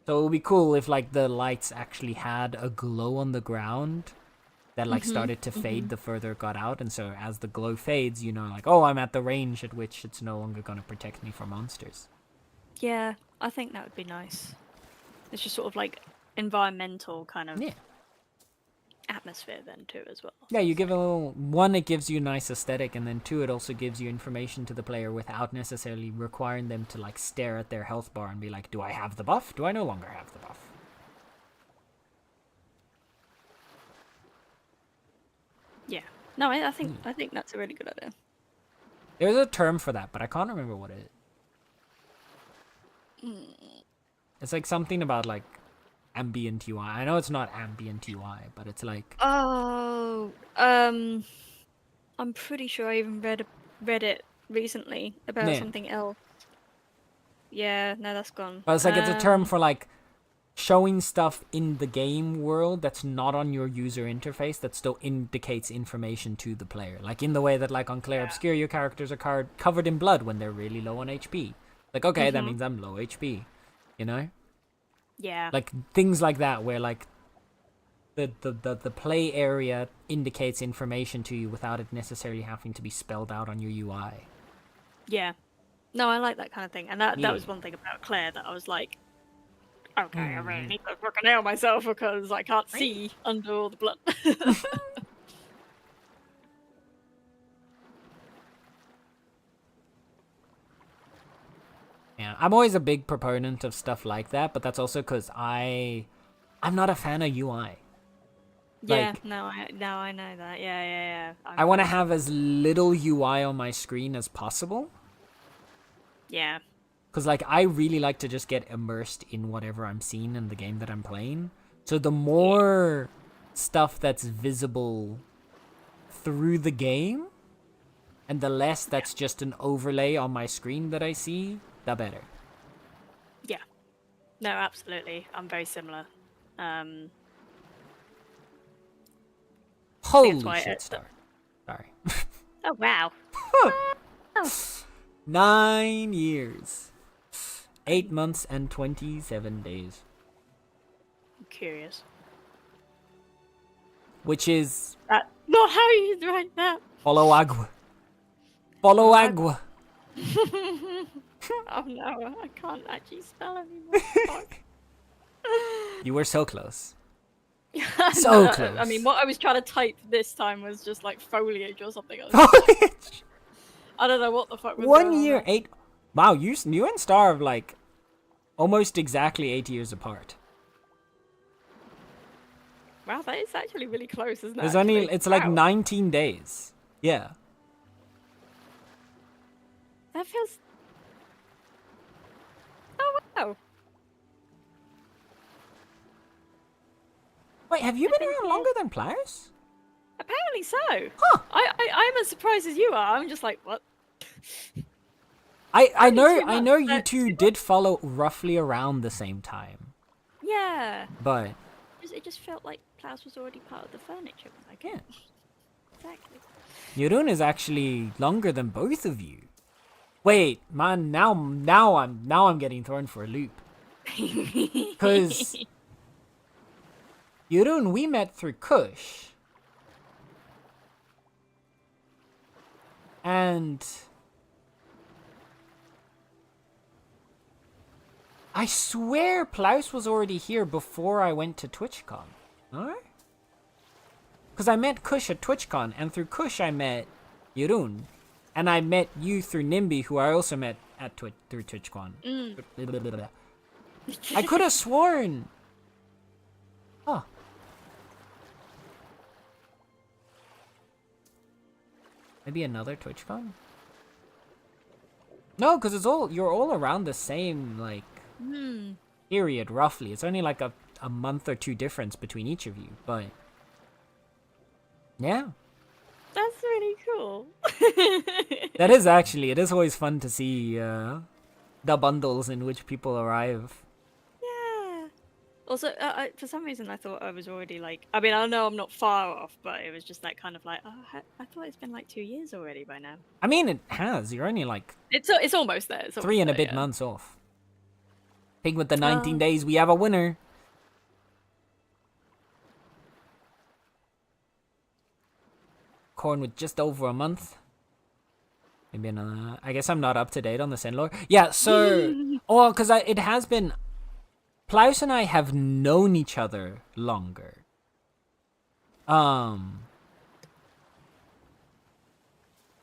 So it would be cool if like the lights actually had a glow on the ground that like started to fade the further it got out, and so as the glow fades, you know, like, oh, I'm at the range at which it's no longer going to protect me from monsters. Yeah, I think that would be nice. It's just sort of like environmental kind of atmosphere then too as well. Yeah, you give a little... 1, it gives you a nice aesthetic, and then 2, it also gives you information to the player without necessarily requiring them to like stare at their health bar and be like, do I have the buff? Do I no longer have the buff? Yeah. No, I think that's a really good idea. There's a term for that, but I can't remember what it is. It's like something about like ambient UI. I know it's not ambient UI, but it's like... Oh, I'm pretty sure I even read it recently about something else. Yeah, no, that's gone. But it's like, it's a term for like showing stuff in the game world that's not on your user interface that still indicates information to the player. Like in the way that like on Clair Obscure, your characters are covered in blood when they're really low on HP. Like, okay, that means I'm low HP, you know? Yeah. Like things like that where like the play area indicates information to you without it necessarily having to be spelled out on your UI. Yeah. No, I like that kind of thing. And that was one thing about Claire that I was like, okay, I really need to fucking nail myself because I can't see under all the blood. Yeah, I'm always a big proponent of stuff like that, but that's also because I'm not a fan of UI. Yeah, Like, no, I know that. Yeah. I want to have as little UI on my screen as possible. Yeah. Because, like, I really like to just get immersed in whatever I'm seeing in the game that I'm playing. So the more stuff that's visible through the game, and the less that's just an overlay on my screen that I see, the better. Yeah. No, absolutely. I'm very similar. Holy shit, Star. Sorry. Oh, wow. 9 years. 8 months and 27 days. I'm curious. Which is... not how you write that. Follow agua. Follow agua. Oh no, I can't actually spell anymore. Fuck. You were so close. No, So close. I mean, what I was trying to type this time was just like foliage or something. Foliage. I don't know what the fuck was 1 going on year, there. 8... Wow, you and Star are like almost exactly 8 years apart. Wow, that is actually really close, isn't it? There's only... actually? It's like Wow. 19 days. Yeah. That feels... Oh, wow. Wait, have you been around longer than Pliers? Apparently so. Huh. I'm as surprised as you are. I'm just like, what? I know 2 months, you but two did follow roughly around the same time, Yeah. but It just felt like Klaus was already part of the furniture. Like, yeah, exactly. Yurun is actually longer than both of you. Wait, man, now I'm getting thrown for a loop. Because Yurun, we met through Kush, and I swear Plaus was already here before I went to TwitchCon. No? Because I met Kush at TwitchCon, and through Kush I met Yurun. And I met you through Nimby, who I also met at through TwitchCon. I could have sworn Oh. Maybe another TwitchCon? No, because you're all around the same, like, period, roughly. It's only like a month or two difference between each of you, but... Yeah. That's really cool. That is actually, it is always fun to see the bundles in which people arrive. Yeah. Also, for some reason, I thought I was already like. I mean, I know I'm not far off, but it was just that kind of like, oh, I thought it's been like 2 years already by now. I mean, it has. You're only like It's almost there. It's 3 and a almost bit there, yeah. months off. Pig with the 19 days, we have a winner. Corn with just over a month. Maybe another. I guess I'm not up to date on the Senlor. Yeah, so. Oh, because it has been. Plaus and I have known each other longer.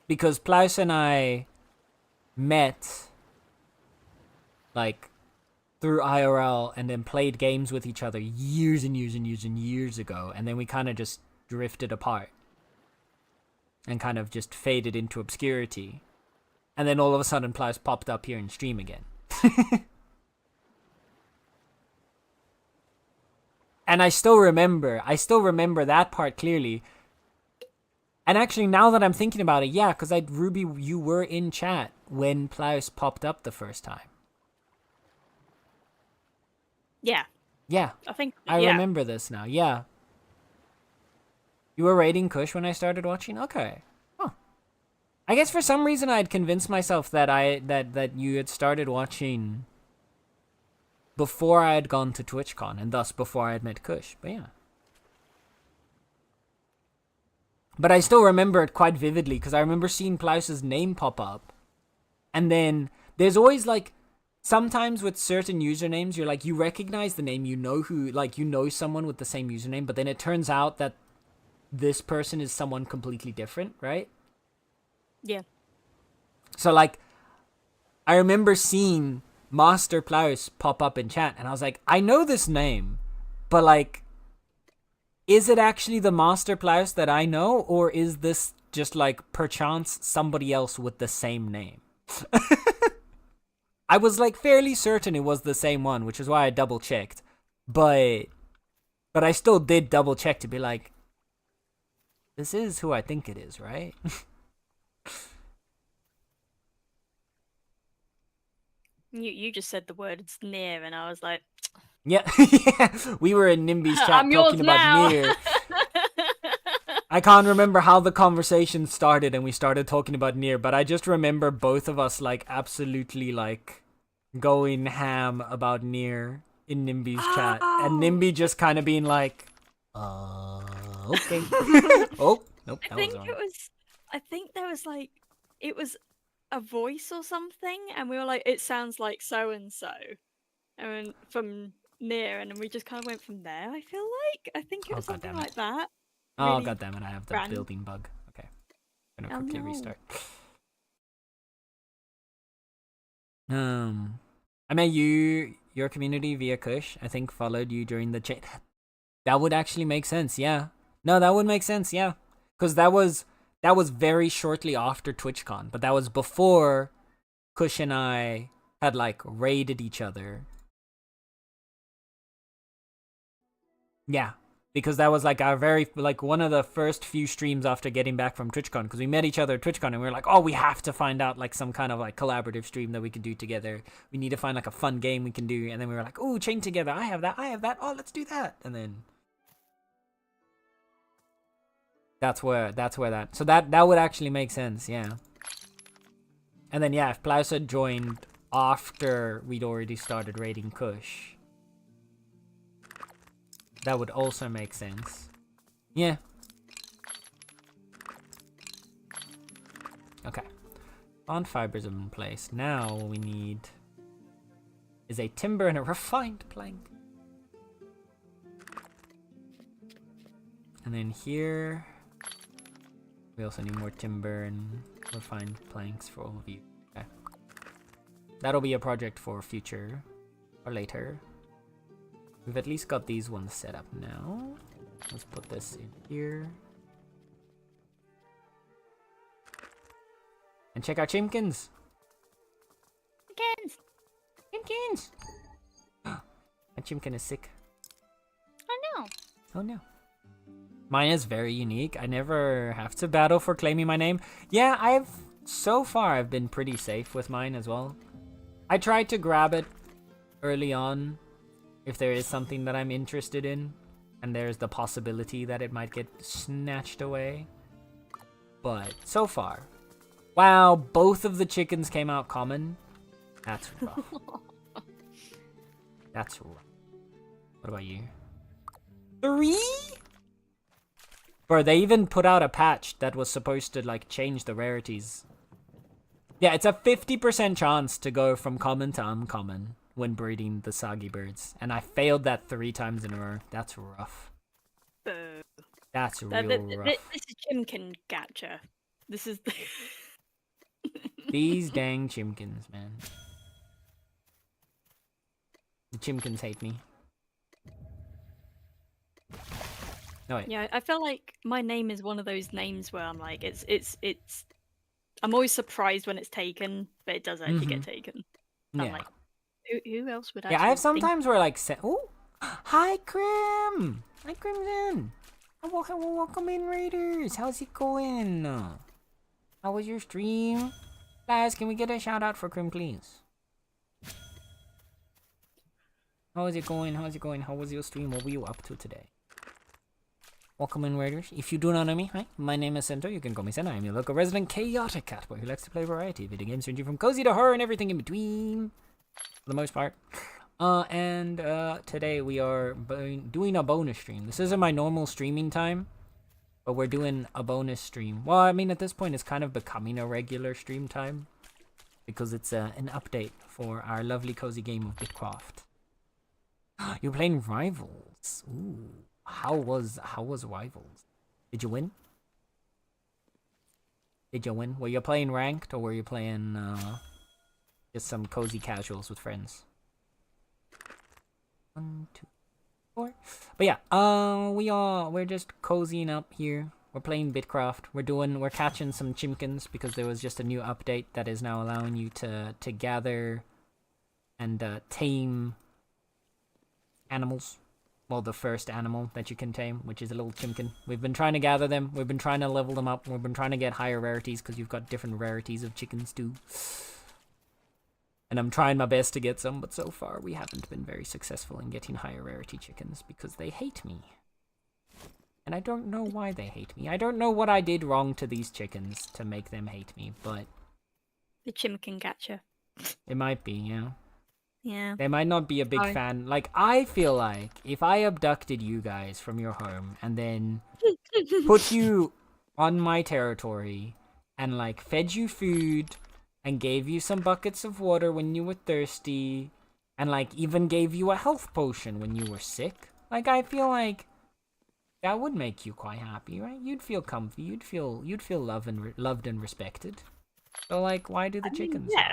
Because Plaus and I met, like, through IRL and then played games with each other years and years and years and years ago, and then we kind of just drifted apart and kind of just faded into obscurity. And then all of a sudden Plaus popped up here in stream again. And I still remember that part clearly. And actually, now that I'm thinking about it, yeah, because Ruby, you were in chat when Plaus popped up the first time. Yeah. Yeah. I think. I yeah. remember this now, yeah. You were raiding Kush when I started watching? Okay. Huh. I guess for some reason I'd convinced myself that that you had started watching before I had gone to TwitchCon, and thus before I had met Kush, but yeah. But I still remember it quite vividly, because I remember seeing Plaus's name pop up. And then there's always, like, sometimes with certain usernames, you're like, you recognize the name, you know who, like, you know someone with the same username, but then it turns out that this person is someone completely different, right? Yeah. So, like, I remember seeing Master Plaus pop up in chat, and I was like, I know this name, but, like, is it actually the Master Plaus that I know, or is this just, like, perchance somebody else with the same name? I was, like, fairly certain it was the same one, which is why I double-checked. But I still did double-check to be like, this is who I think it is, right? You just said the words near, and I was like, Yeah, yeah. We were in Nimby's chat I'm yours talking about now. Nier. I can't remember how the conversation started and we started talking about Nier, but I just remember both of us, like, absolutely, like, going ham about Nier in Nimby's chat. And Nimby just kind of being like, okay. Oh, nope, that was wrong. I think there was, like, it was a voice or something, and we were like, it sounds like so and so, and from near, and we just kind of went from there. I feel like I think it was something like that. Oh, Really goddammit, I have the random. building bug. Okay. I'm gonna quickly restart. I met your community via Kush, I think followed you during the chat. That would actually make sense, yeah. No, that would make sense, yeah. Because that was very shortly after TwitchCon, but that was before Kush and I had, like, raided each other. Yeah, because that was, like, our very, like, one of the first few streams after getting back from TwitchCon, because we met each other at TwitchCon, and we were like, oh, we have to find out, like, some kind of, like, collaborative stream that we can do together. We need to find, like, a fun game we can do, and then we were like, oh, chain together, I have that, oh, let's do that, and then that's where that, so that would actually make sense, yeah. And then, yeah, if Plaus had joined after we'd already started raiding Kush, that would also make sense. Yeah. Okay. Bond fibers are in place. Now what we need is a timber and a refined plank. And then here, we also need more timber and refined planks for all of you. Okay. That'll be a project for future or later. We've at least got these ones set up now. Let's put this in here. And check our chimkins. Chickens! Chimkins! My chimkin is sick. Oh no. Oh no. Mine is very unique. I never have to battle for claiming my name. Yeah, so far I've been pretty safe with mine as well. I tried to grab it early on if there is something that I'm interested in, and there's the possibility that it might get snatched away. But so far, wow, both of the chickens came out common. That's rough. That's rough. What about you? 3? Bro, they even put out a patch that was supposed to like change the rarities. Yeah, it's a 50% chance to go from common to uncommon when breeding the soggy birds. And I failed that 3 times in a row. That's rough. Boo. That's real rough. This is Chimkin Gacha. This is the... These dang chimkins, man. The chimkins hate me. No, wait. Yeah, I feel like my name is one of those names where I'm like, it's. I'm always surprised when it's taken, but it does actually get taken. Yeah. I'm like, who else would actually? Yeah, I have think... sometimes where like, oh, hi Crim, hi Crimson. Welcome in, Raiders. How's it going? How was your stream? Guys, can we get a shout out for Crim, please? How is it going? How's it going? How was your stream? What were you up to today? Welcome in, Raiders. If you do not know me, hi, my name is Cento. You can call me Senna. I'm your local resident chaotic catboy who likes to play a variety of video games, ranging from cozy to horror and everything in between, for the most part. Today we are doing a bonus stream. This isn't my normal streaming time, but we're doing a bonus stream. Well, I mean, at this point, it's kind of becoming a regular stream time because it's an update for our lovely cozy game of Bitcraft. You're playing Rivals. Ooh. How was Rivals? Did you win? Did you win? Were you playing ranked or were you playing just some cozy casuals with friends? 1, 2, 4. But yeah, we're just cozying up here. We're playing Bitcraft. We're catching some chimkins because there was just a new update that is now allowing you to gather and tame animals. Well, the first animal that you can tame, which is a little chimkin. We've been trying to gather them. We've been trying to level them up. We've been trying to get higher rarities because you've got different rarities of chickens too. And I'm trying my best to get some, but so far we haven't been very successful in getting higher rarity chickens because they hate me. And I don't know why they hate me. I don't know what I did wrong to these chickens to make them hate me, but... The Chimkin Gacha. It might be, yeah. Yeah. They might not be a big fan. Like, I feel like if I abducted you guys from your home and then put you on my territory and, like, fed you food and gave you some buckets of water when you were thirsty and, like, even gave you a health potion when you were sick, like, I feel like that would make you quite happy, right? You'd feel comfy. You'd feel loved and respected. So, like, why do the chickens? Yeah.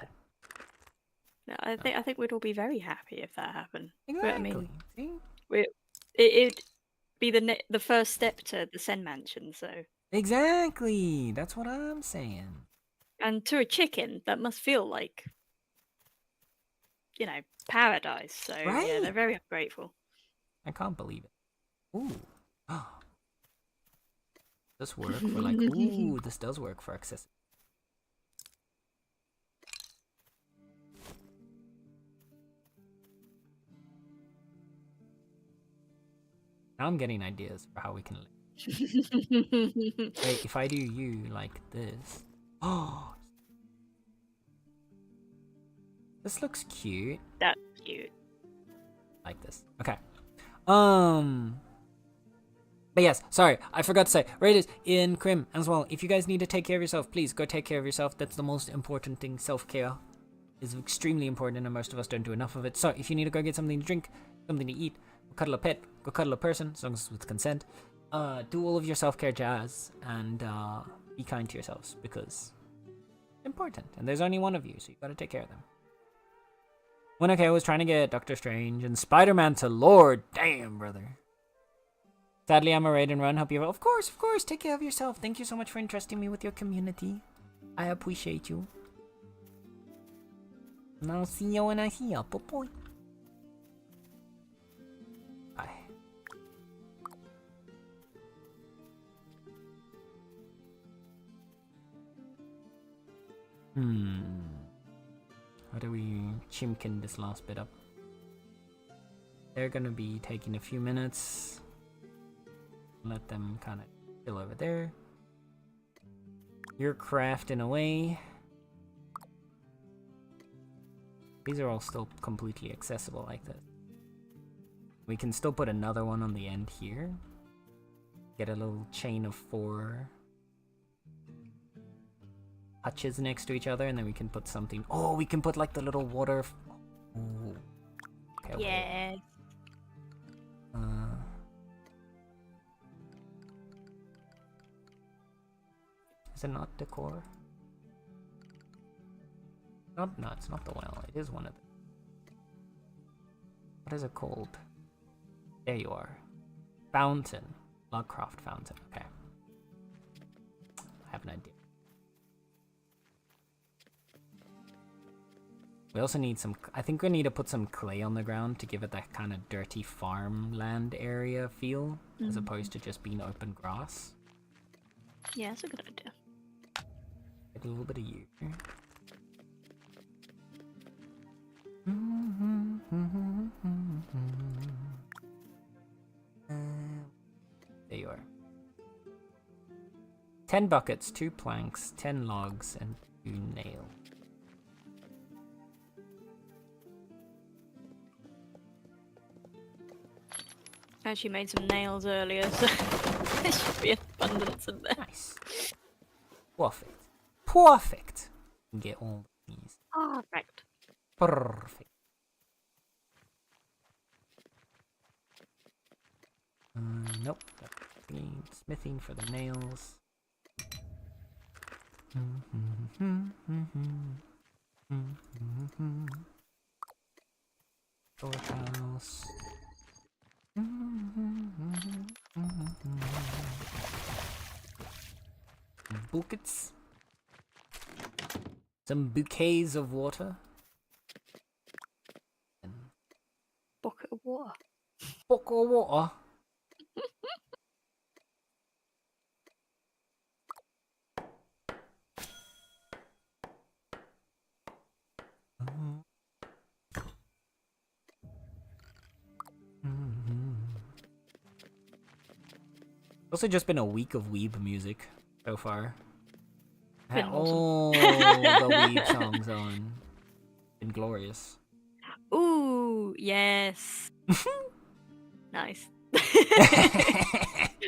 No, I think we'd all be very happy if that happened. Exactly. But, I mean, it'd be the first step to the Sen Mansion. So exactly, that's what I'm saying. And to a chicken, that must feel like, paradise. So right? Yeah, they're very grateful. I can't believe it. Ooh, this work for like? Ooh, this does work for access. Now I'm getting ideas for how we can live. Wait, if I do you like this. Oh, this looks cute. That's cute. Like this. Okay. But yes, sorry, I forgot to say, Raiders in Crim as well. If you guys need to take care of yourself, please go take care of yourself. That's the most important thing. Self-care is extremely important, and most of us don't do enough of it. So if you need to go get something to drink, something to eat, go cuddle a pet, go cuddle a person, as long as it's with consent. Do all of your self-care jazz, and be kind to yourselves, because it's important. And there's only one of you, so you gotta take care of them. When okay, I was trying to get Doctor Strange and Spider-Man to Lord. Damn, brother. Sadly, I'm a raid and run. Hope you. Of course. Take care of yourself. Thank you so much for entrusting me with your community. I appreciate you. And I'll see you when I see you. Boy. Bye. How do we chimkin this last bit up? They're gonna be taking a few minutes. Let them kind of chill over there. You're crafting away. These are all still completely accessible like this. We can still put another one on the end here. Get a little chain of 4 hutches next to each other, and then we can put something. Oh, we can put like the little water. Ooh. Okay, Yeah. Is it not decor? No, it's not the well. It is one of them. What is it called? There you are. Fountain. Logcraft fountain. Okay. I have an idea. We also need some. I think we need to put some clay on the ground to give it that kind of dirty farmland area feel, as opposed to just being open grass. Yeah, that's a good idea. Get a little bit of you. There you are. 10 buckets, 2 planks, 10 logs, and 2 nails. I actually made some nails earlier, so there should be abundance in there. Nice. Perfect. Get all these. Perfect. Perfect. Nope. Smithing for the nails. Storehouse. Buckets. Some bouquets of water. Bucket of water. Bucket of water. Also just been a week of weeb music so far. Been Had awesome. all the weeb songs on. Been glorious. Ooh, yes. Nice.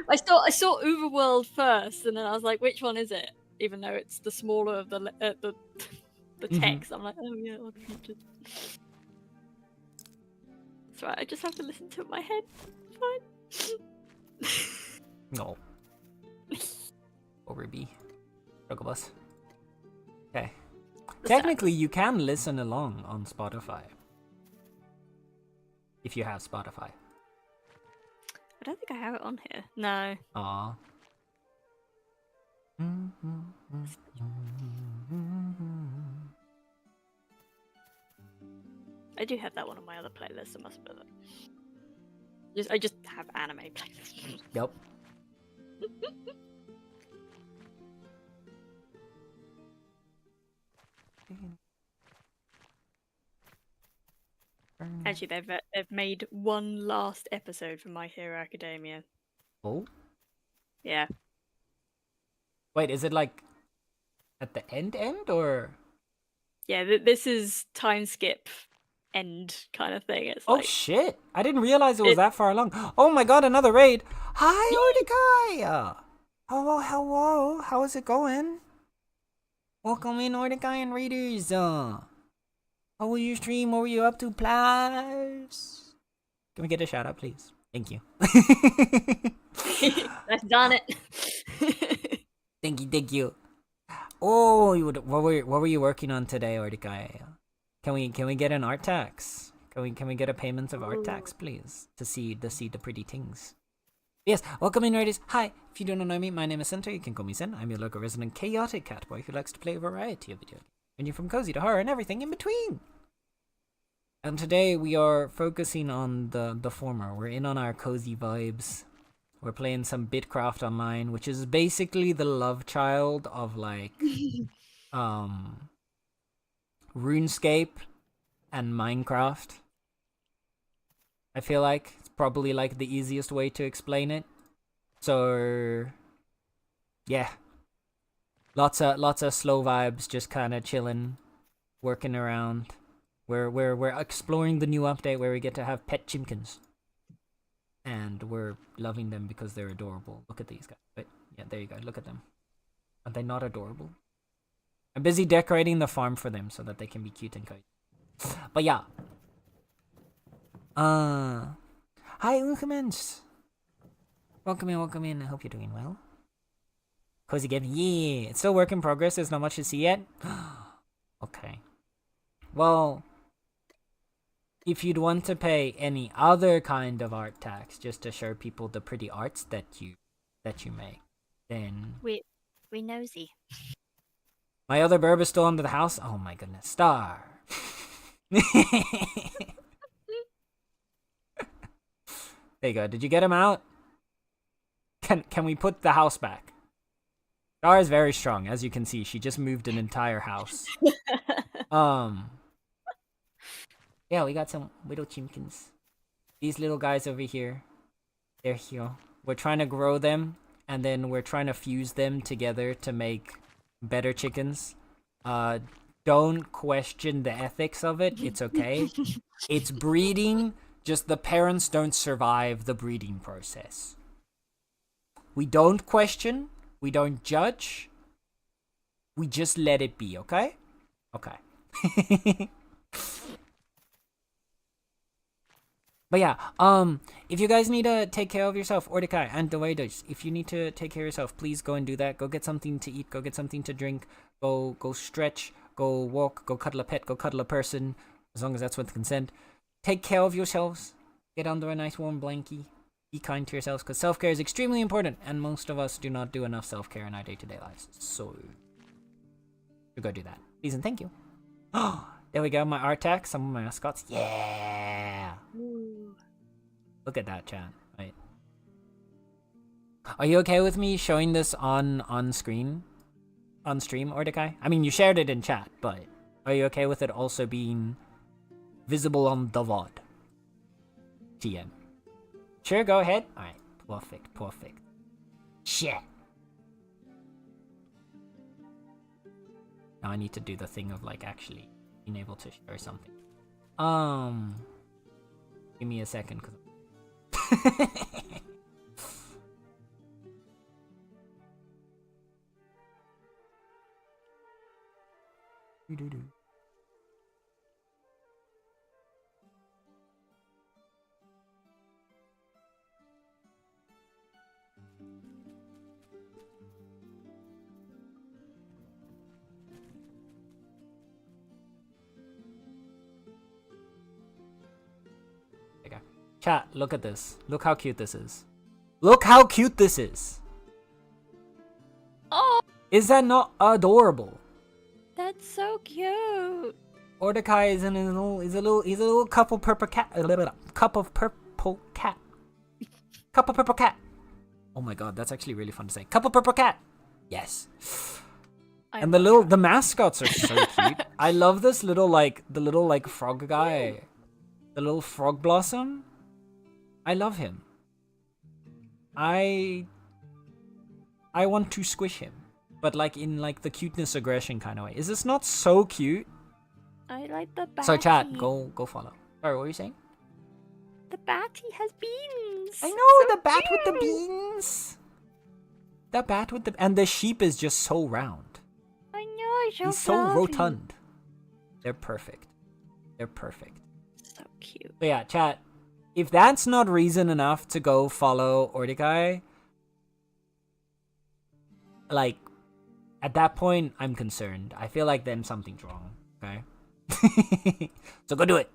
I saw Overworld first, and then I was like, which one is it? Even though it's the smaller of the text, I'm like, oh yeah, all the features. That's right. I just have to listen to it in my head. It's fine. No. Over B. Struggle bus. Okay. Technically, you can listen along on Spotify. If you have Spotify. I don't think I have it on here. No. Aww. I do have that one on my other playlist. I must admit it. I just have anime playlists. Yep. Actually, they've made one last episode for My Hero Academia. Oh? Yeah. Wait, is it like at the end or? Yeah, this is time skip end kind of thing. It's Oh like, shit! I didn't realize it was that far along. Oh my god, another raid! Hi, Ordekai! Hello, how is it going? Welcome in, Ordekai and Raiders. How was your stream? What were you up to, please? Can we get a shout out, please? Thank you. That's done it. Thank you. Oh, what were you working on today, Ordekai? Can we get an art tax? Can we get a payment of art tax, please, to see the pretty things? Yes, welcome in, nerdies. Hi, if you do not know me, my name is Center. You can call me Sen. I'm your local resident chaotic cat boy who likes to play a variety of video games, ranging from cozy to horror and everything in between. And today we are focusing on the former. We're in on our cozy vibes. We're playing some Bitcraft online, which is basically the love child of like RuneScape and Minecraft. I feel like it's probably like the easiest way to explain it. So yeah. Lots of slow vibes, just kinda chilling, working around. We're exploring the new update where we get to have pet chimkins. And we're loving them because they're adorable. Look at these guys. But yeah, there you go. Look at them. Are they not adorable? I'm busy decorating the farm for them so that they can be cute and cozy. But yeah. Hi, Unkemens. Welcome in. I hope you're doing well. Cozy game. Yeah. It's still work in progress. There's not much to see yet. Okay. Well, if you'd want to pay any other kind of art tax just to show people the pretty arts that you make, then We nosy. my other burb is still under the house. Oh my goodness, Star. There you go. Did you get him out? Can we put the house back? Star is very strong, as you can see. She just moved an entire house. Yeah, we got some little chimkins. These little guys over here, they're here. We're trying to grow them, and then we're trying to fuse them together to make better chickens. Don't question the ethics of it. It's okay. It's breeding, just the parents don't survive the breeding process. We don't question, we don't judge, we just let it be, okay? Okay. But yeah, if you guys need to take care of yourself, Ordekai and Doedos, if you need to take care of yourself, please go and do that. Go get something to eat, go get something to drink, go stretch, go walk, go cuddle a pet, go cuddle a person, as long as that's with consent. Take care of yourselves, get under a nice warm blankie, be kind to yourselves, because self-care is extremely important, and most of us do not do enough self-care in our day-to-day lives. So, you go do that. Please and thank you. Oh, there we go, my art tag, some of my mascots. Yeah! Ooh. Look at that, chat. Right. Are you okay with me showing this on screen? On stream, Ordekai? I mean, you shared it in chat, but are you okay with it also being visible on the VOD? TM. Sure, go ahead. Alright, perfect. Shit. Now I need to do the thing of like actually being able to share something. Give me a second, cause chat, look at this. Look how cute this is. Look how cute this is. Oh, Is that not adorable? that's so cute. Ordekai is he's a little cup of purple cat. Cup of purple cat. Cup of purple cat. Oh my god, that's actually really fun to say. Cup of purple cat. Yes. And the mascots are so cute. I love this little frog guy. The little frog blossom. I love him. I want to squish him, but like in like the cuteness aggression kind of way. Is this not so cute? I like the batty. So chat, go follow. Sorry, what were you saying? The batty has beans. I know, So the bat with the cute. beans. The bat with the and the sheep is just so round. I know, He's so fluffy. rotund. They're perfect. So cute. So yeah, chat. If that's not reason enough to go follow Ordekai, like, at that point, I'm concerned. I feel like then something's wrong, okay? So go do it.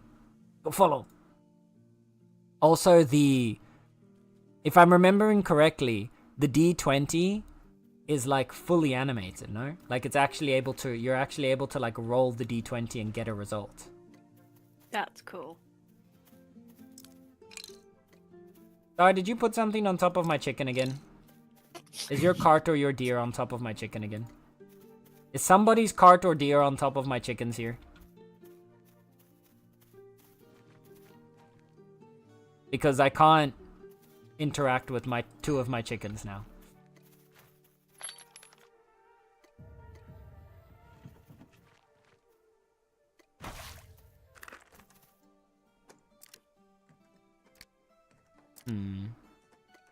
Go follow. Also, if I'm remembering correctly, the D20 is like fully animated, no? Like you're actually able to like roll the D20 and get a result. That's cool. Sorry, did you put something on top of my chicken again? Is your cart or your deer on top of my chicken again? Is somebody's cart or deer on top of my chickens here? Because I can't interact with my 2 of my chickens now.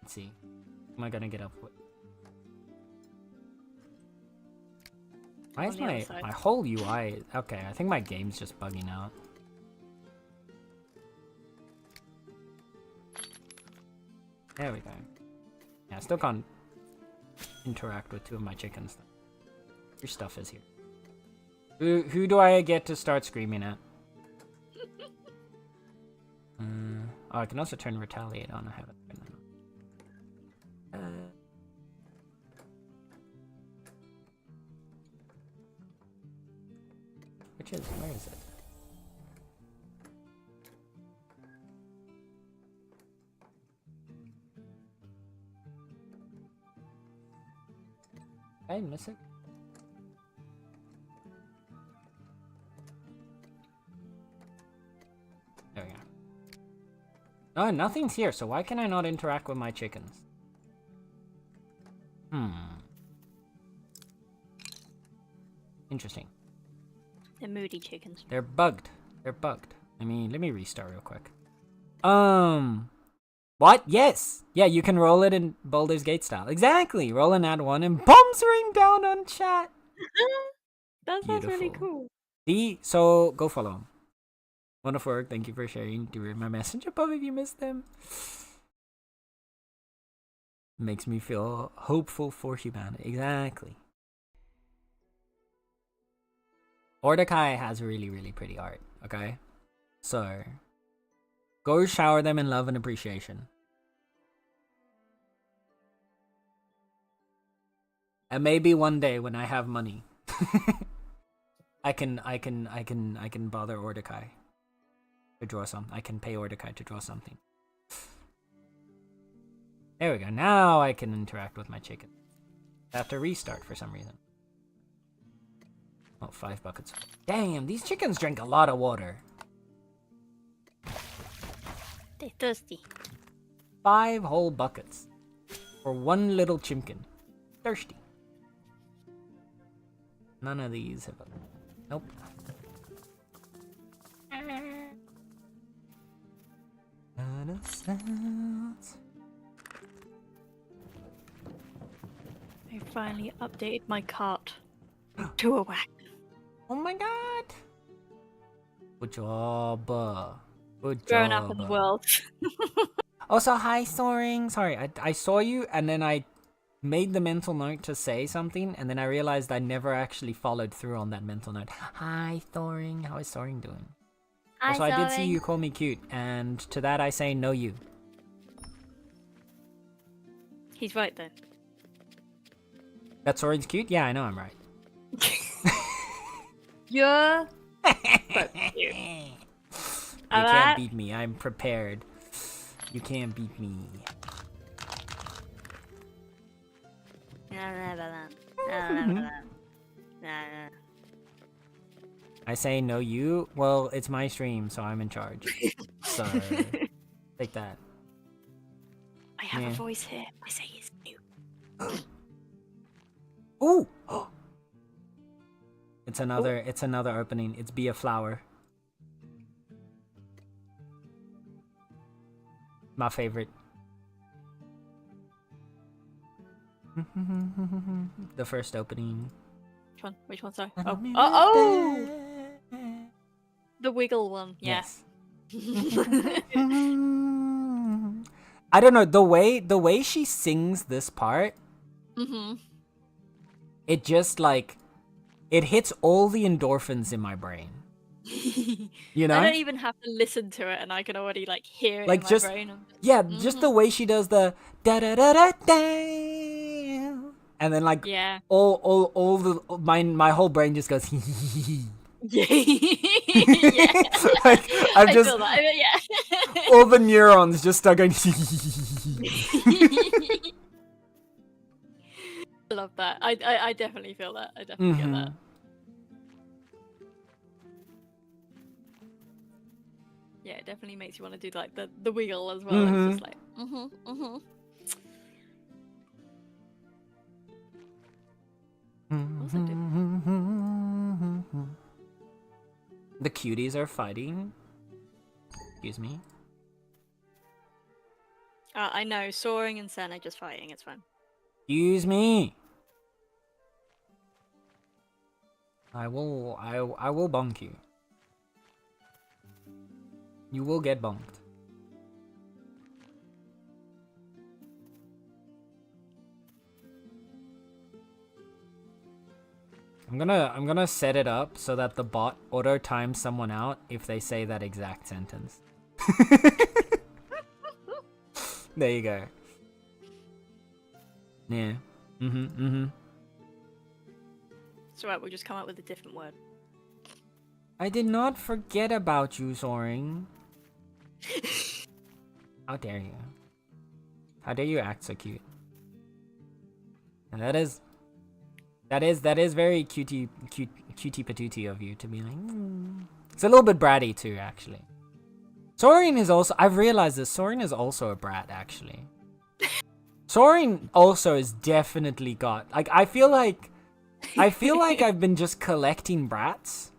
Let's see. What am I gonna get up with? Why is my whole UI... Okay, I think my game's just bugging out. There we go. Yeah, I still can't interact with 2 of my chickens. Your stuff is here. Who do I get to start screaming at? Oh, I can also turn retaliate on. I haven't turned that on. Where is it? Did I miss it? There we go. No, nothing's here, so why can I not interact with my chickens? Interesting. They're moody chickens. They're bugged. They're bugged. I mean, let me restart real quick. What? Yes! Yeah, you can roll it in Baldur's Gate style. Exactly! Roll an add 1 and bombs rain down on chat! That sounds really cool. See? So, go follow him. Wonderful work. Thank you for sharing. Do read my message above if you missed them. Makes me feel hopeful for humanity. Exactly. Ordekai has really, really pretty art, okay? So, go shower them in love and appreciation. And maybe one day when I have money, I can bother Ordekai to draw some. I can pay Ordekai to draw something. There we go. Now I can interact with my chicken. I have to restart for some reason. Oh, 5 buckets. Damn, these chickens drink a lot of water. They're thirsty. 5 whole buckets for 1 little chimkin. Thirsty. None of these have... Nope. I finally updated my cart to a wagon. Oh my god! Good job. Good Growing job. up in the world. Also, hi, Soaring. Sorry, I saw you, and then I made the mental note to say something, and then I realized I never actually followed through on that mental note. Hi, Soaring. How is Soaring doing? Hi, Also, I did see Soaring. you call me cute, and to that I say no you. He's right then. That Soaring's cute? Yeah, I know I'm right. You're cute. You Alright. can't beat me. I'm prepared. You can't beat me. I say no you. Well, it's my stream, so I'm in charge. So, take that. I have Yeah. a voice here. I say he's cute. Ooh! It's another opening. It's Be a Flower. My favorite. The first opening. Which one? Which one? Sorry. Oh. Oh! The wiggle one. Yeah. Yes. I don't know, the way she sings this part, it just like it hits all the endorphins in my brain. You I know? don't even have to listen to it, and I can already like hear it Like in my just brain. I'm yeah, just, just the way she does the da da da da da, and then like yeah. all the my whole brain just goes. Yeah. Yeah. Like I'm I just feel that. Yeah. all the neurons just start going. I love that. I definitely feel that. I definitely get that. Yeah, it definitely makes you want to do like the wiggle as well. It's just like What's it do? The cuties are fighting. Excuse me. I know, Soaring and Sen are just fighting. It's fine. Excuse me. I will bonk you. You will get bonked. I'm gonna set it up so that the bot auto times someone out if they say that exact sentence. There you go. Yeah. It's alright, we'll just come up with a different word. I did not forget about you, Soaring. How dare you? How dare you act so cute? And that is very cutie patootie of you to be like. It's a little bit bratty too, actually. Soaring is also. I've realized this. Soaring is also a brat, actually. Soaring also is definitely got like. I feel like I've been just collecting brats.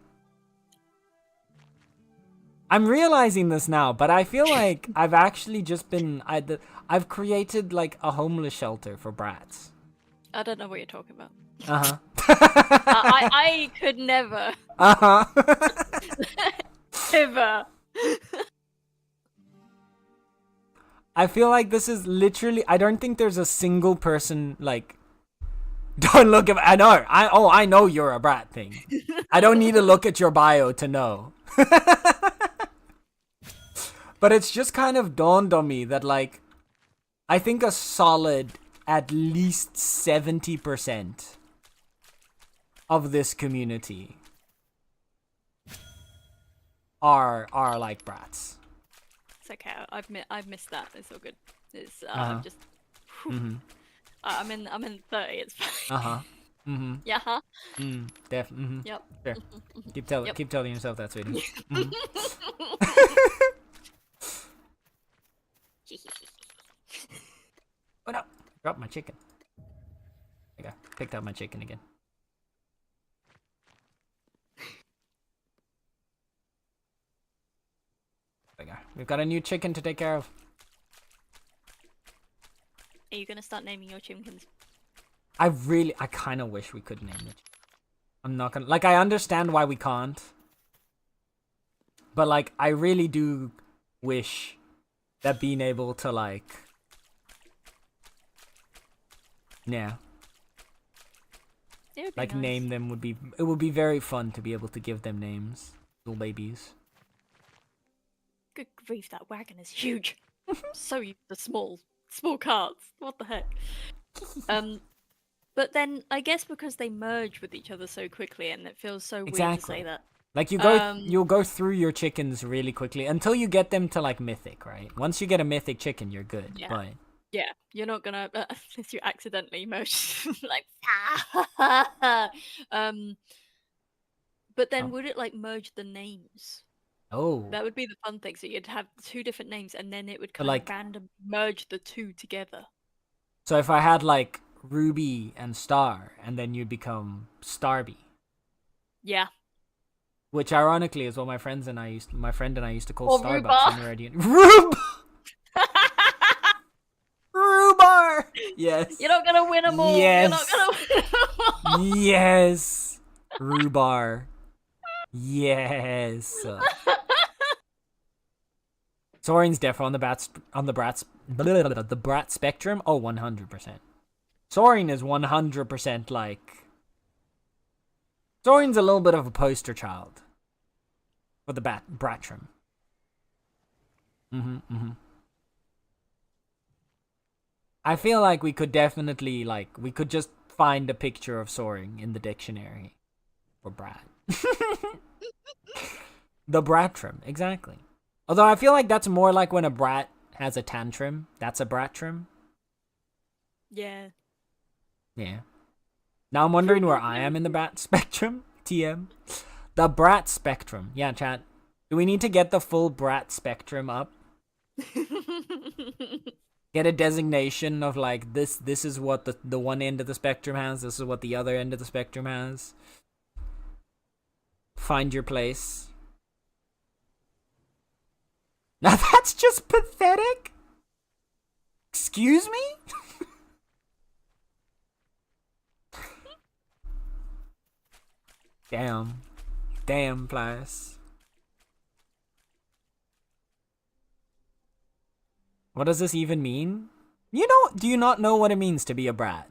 I'm realizing this now, but I feel like I've actually just been I've created like a homeless shelter for brats. I don't know what you're talking about. I I could never. Uh-huh. Ever. I feel like this is literally. I don't think there's a single person like. Don't look at. I know. I know you're a brat thing. I don't need to look at your bio to know. But it's just kind of dawned on me that like, I think a solid at least 70% of this community are like brats. It's okay. I've missed that. It's all good. It's I'm just. I'm in 30. It's fine. Yeah. Huh. Definitely. Yep. Sure. Keep telling yourself that, sweetie. Oh no! Dropped my chicken. Okay, picked up my chicken again. There we go. We've got a new chicken to take care of. Are you gonna start naming your chimkins? I kind of wish we could name it. I'm not gonna. Like, I understand why we can't. But, like, I really do wish that being able to, like. Yeah. It would be Like, nice. name them would be. It would be very fun to be able to give them names. Little babies. Good grief, that wagon is huge. So used to small carts. What the heck? But then I guess because they merge with each other so quickly, and it feels so weird to say that. Like you'll go through your chickens really quickly until you get them to like mythic, right? Once you get a mythic chicken, you're good. Yeah. But Yeah, you're not gonna unless you accidentally merge like. But then would it like merge the names? oh, That would be the fun thing. So you'd have two different names, and then it would kind like- of random merge the two together. so if I had like Ruby and Star, and then you'd become Starby, Yeah. which ironically is what my friend and I used to call Or Starbucks Rhubarb. when we were at Rhubarb. Rhubarb. Yes. You're not gonna win them all. Yes. You're not gonna win 'em all. Yes. Rhubarb. Yes. Soaring's def on the brat spectrum. Oh, 100%. Soaring is 100% like. Soaring's a little bit of a poster child For the Bratrim. I feel like we could definitely, like, we could just find a picture of soaring in the dictionary for brat. The Bratrim, exactly. Although I feel like that's more like when a brat has a tantrum. That's a Bratrim. Yeah. Yeah. Now I'm wondering where I am in the brat spectrum. TM. The brat spectrum. Yeah, chat. Do we need to get the full brat spectrum up? Get a designation of like this is what the one end of the spectrum has, this is what the other end of the spectrum has. Find your place. Now that's just pathetic. Excuse me? Damn. Damn, Plies. What does this even mean? Do you not know what it means to be a brat?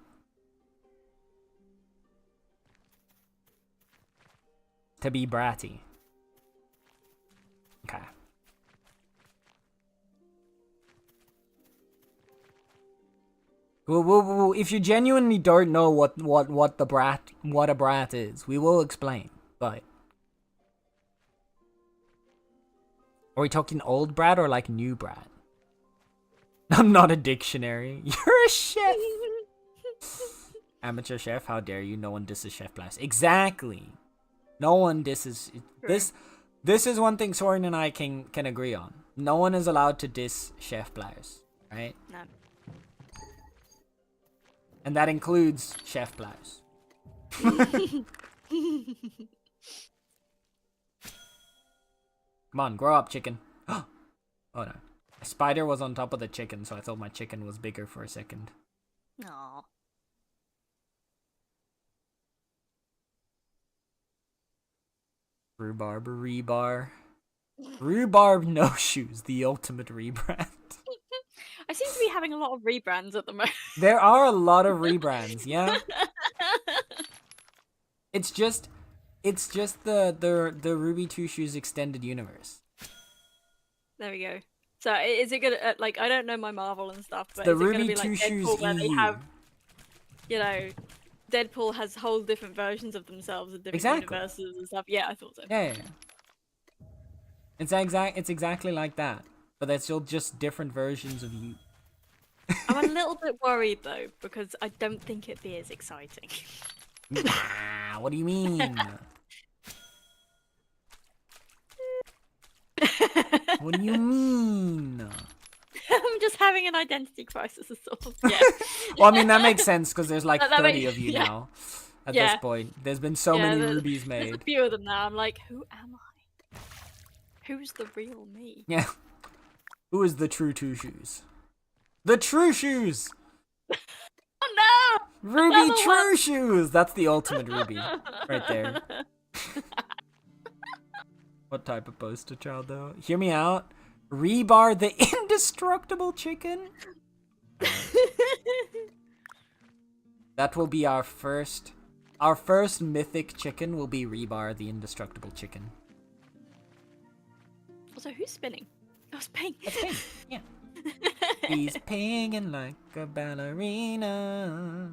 To be bratty. Okay. Well, if you genuinely don't know what a brat is, we will explain. But are we talking old brat or like new brat? I'm not a dictionary. You're a chef. Amateur chef, how dare you? No one disses Chef Blast. Exactly. No one disses this. This is one thing Soren and I can agree on. No one is allowed to diss Chef Blast, right? No. And that includes Chef Blast. Come on, grow up, chicken. Oh no. A spider was on top of the chicken, so I thought my chicken was bigger for a second. Aww. Rebar. Rhubarb no shoes, the ultimate rebrand. I seem to be having a lot of rebrands at the moment. There are a lot of rebrands, yeah. It's just the Ruby Two Shoes extended universe. There we go. So is it gonna like I don't know my Marvel and stuff, but The is it gonna Ruby be like Two Shoes Deadpool where they EU. have, you know, Deadpool has whole different versions of themselves in different Exactly. universes and stuff. Yeah, I thought so. Yeah. It's exactly like that, but they're still just different versions of you. I'm a little bit worried though because I don't think it'd be as exciting. Nah, what do you mean? What do you mean? I'm just having an identity crisis of sorts. Yeah. Well, I mean that makes sense because there's like That 30 makes- of you yeah. now. At Yeah. this point, there's been so Yeah, many there's- rubies There's made. a few of them now. I'm like, who am I? Who's the real me? Yeah. Who is the true Two Shoes? The True Shoes! Oh no! Ruby Another True one! Shoes! That's the ultimate Ruby. Right there. What type of poster child though? Hear me out. Rebar the indestructible chicken? That will be our first mythic chicken will be Rebar the indestructible chicken. Also, who's spinning? Oh, it's Ping. That's Ping, yeah. He's pinging like a ballerina.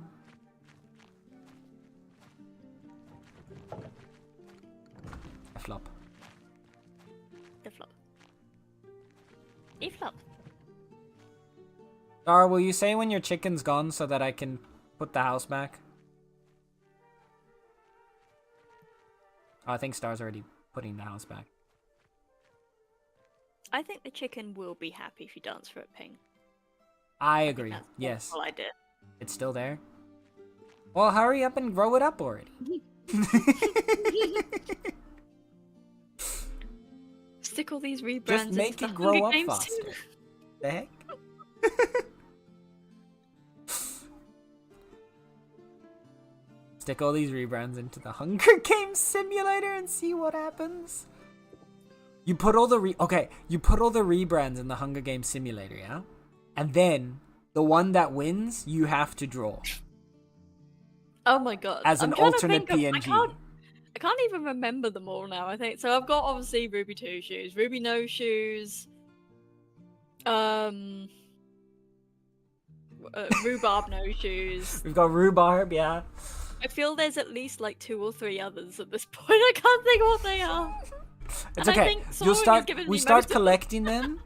A flop. The flop. E flop. Dara, will you say when your chicken's gone so that I can put the house back? Oh, I think Star's already putting the house back. I think the chicken will be happy if you dance for it, Ping. I agree. That's Yes. all I did. It's still there? Well, hurry up and grow it up already. Stick all these rebrands Just make into it the grow Hunger up Games faster. too. The heck? Stick all these rebrands into the Hunger Games simulator and see what happens. You put all the rebrands in the Hunger Games simulator, yeah? And then the one that wins, you have to draw. Oh my god. As I'm an trying to alternate think of- PNG. I can't even remember them all now, I think. So I've got, obviously, Ruby 2 shoes, Ruby no shoes, Rhubarb no shoes. We've got rhubarb, yeah. I feel there's at least like 2 or 3 others at this point. I can't think what they are. It's And I okay. think You'll Soren has start. given We me start most of them. collecting them,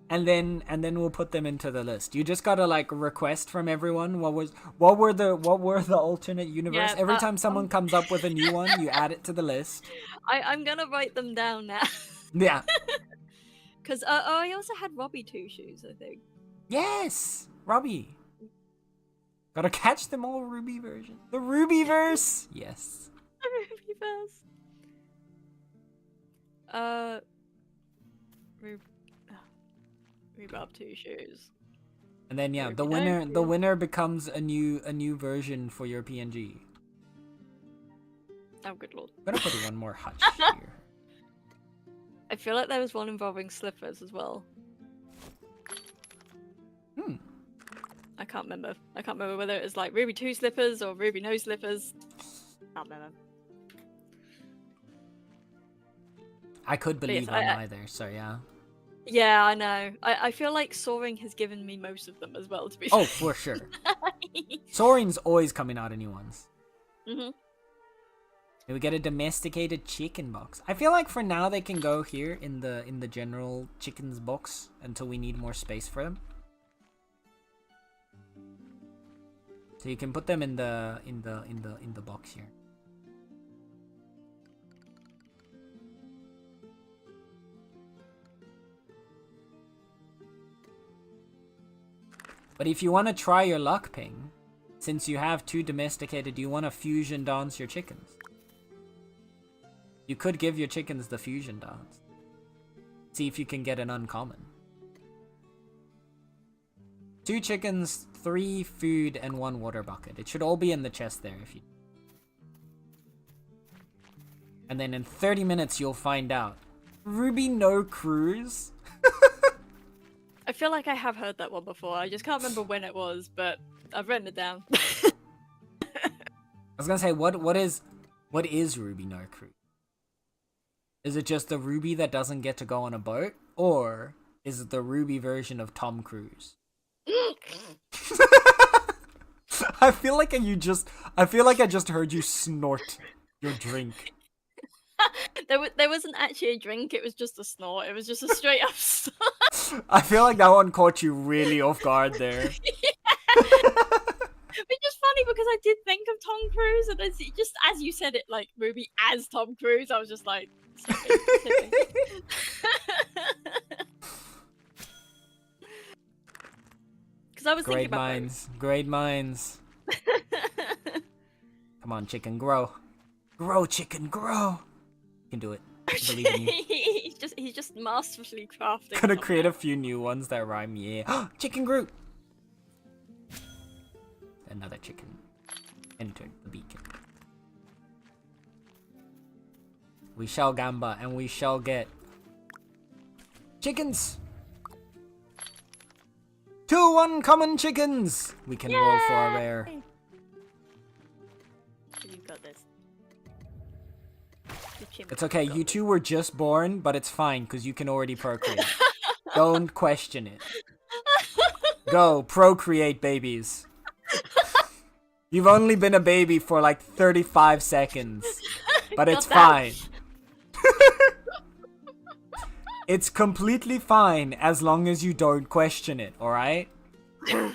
and then we'll put them into the list. You just gotta like request from everyone what were the alternate universe. Yeah, Every time someone comes up with a new one, you add it to the list. I'm gonna write them down now. Yeah. Because I also had Robbie 2 shoes, I think. Yes, Robbie. Gotta catch them all, Ruby version. The Rubyverse. Yes. Ruby first. Rhubarb 2 shoes. And then yeah, Ruby the no winner becomes a new version for your PNG. Oh, good lord. I'm gonna put one more hutch here. I feel like there was one involving slippers as well. I can't remember. I can't remember whether it was like Ruby 2 slippers or Ruby no slippers. Can't remember. I could believe yes, on either, so yeah. Yeah, I know. I feel like Soaring has given me most of them as well, to be Oh, fair. for sure. Soaring's always coming out of new ones. Mhm. We get a domesticated chicken box. I feel like for now they can go here in the general chickens box until we need more space for them. So you can put them in the box here. But if you want to try your luck, Ping, since you have 2 domesticated, do you want to fusion dance your chickens? You could give your chickens the fusion dance. See if you can get an uncommon. 2 chickens, 3 food, and 1 water bucket. It should all be in the chest there if you... And then in 30 minutes you'll find out. Ruby no cruise? I feel like I have heard that one before. I just can't remember when it was, but I've written it down. I was gonna say, what is Ruby no cruise? Is it just the Ruby that doesn't get to go on a boat? Or is it the Ruby version of Tom Cruise? I feel like I just heard you snort your drink. There wasn't actually a drink, it was just a snort. It was just a straight up snort. I feel like that one caught you really off guard there. Which is funny because I did think of Tom Cruise, and just as you said it, like Ruby as Tom Cruise, I was just like, sipping. Because I was thinking about Great minds. Come on, chicken, grow. Grow, chicken, grow. You can do it. I believe in you. he's just masterfully crafting. Gonna create a few new ones that rhyme, yeah. Chicken Groot! Another chicken. Enter the beacon. We shall gamba, and we shall get... chickens! 2 uncommon chickens! We can roll for a rare. You've got this. It's okay, you 2 were just born, but it's fine, because you can already procreate. Don't question it. Go, procreate, babies. You've only been a baby for like 35 seconds, but it's fine. It's completely fine as long as you don't question it, alright? Yeah,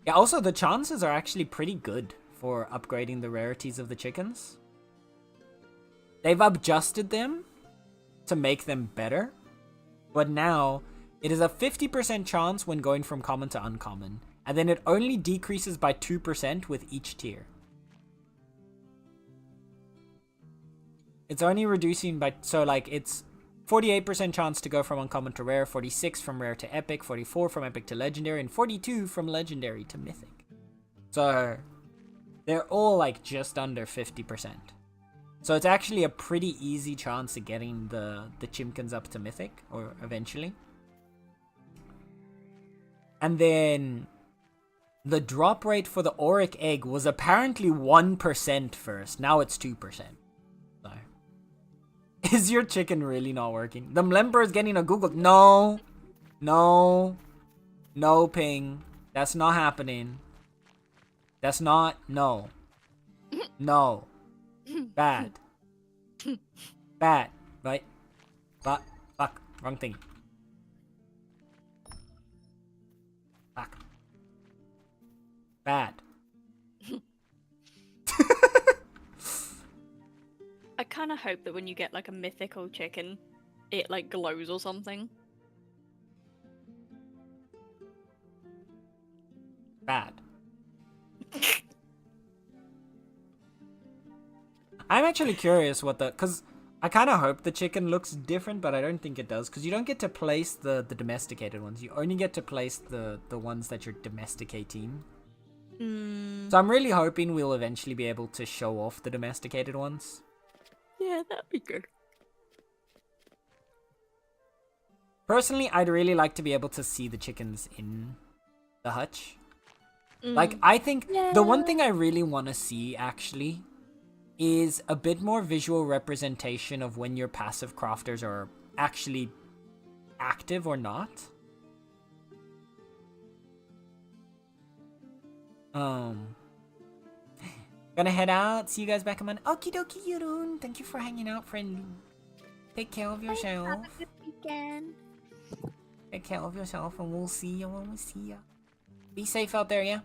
also the chances are actually pretty good for upgrading the rarities of the chickens. They've adjusted them to make them better, but now it is a 50% chance when going from common to uncommon, and then it only decreases by 2% with each tier. It's only reducing by, so like it's 48% chance to go from uncommon to rare, 46 from rare to epic, 44 from epic to legendary, and 42 from legendary to mythic. So they're all like just under 50%. So it's actually a pretty easy chance of getting the Chimkins up to mythic, or eventually. And then the drop rate for the auric egg was apparently 1% first. Now it's 2%. So. Is your chicken really not working? The Mlember is getting a Google. No. No. No, Ping. That's not happening. That's not. No. No. Bad. Bad. Right? But. Fuck. Wrong thing. Fuck. Bad. I kind of hope that when you get like a mythical chicken, it like glows or something. Bad. I'm actually curious what the... Because I kind of hope the chicken looks different, but I don't think it does. Because you don't get to place the domesticated ones. You only get to place the ones that you're domesticating. So I'm really hoping we'll eventually be able to show off the domesticated ones. Yeah, that'd be good. Personally, I'd really like to be able to see the chickens in the hutch. Like, I think the one thing I really want to see, actually, is a bit more visual representation of when your passive crafters are actually active or not. Gonna head out. See you guys back on Monday. Okie dokie, Yurun. Thank you for hanging out, friend. Take care of yourself. Have a good weekend. Take care of yourself, and we'll see you when we see you. Be safe out there, yeah?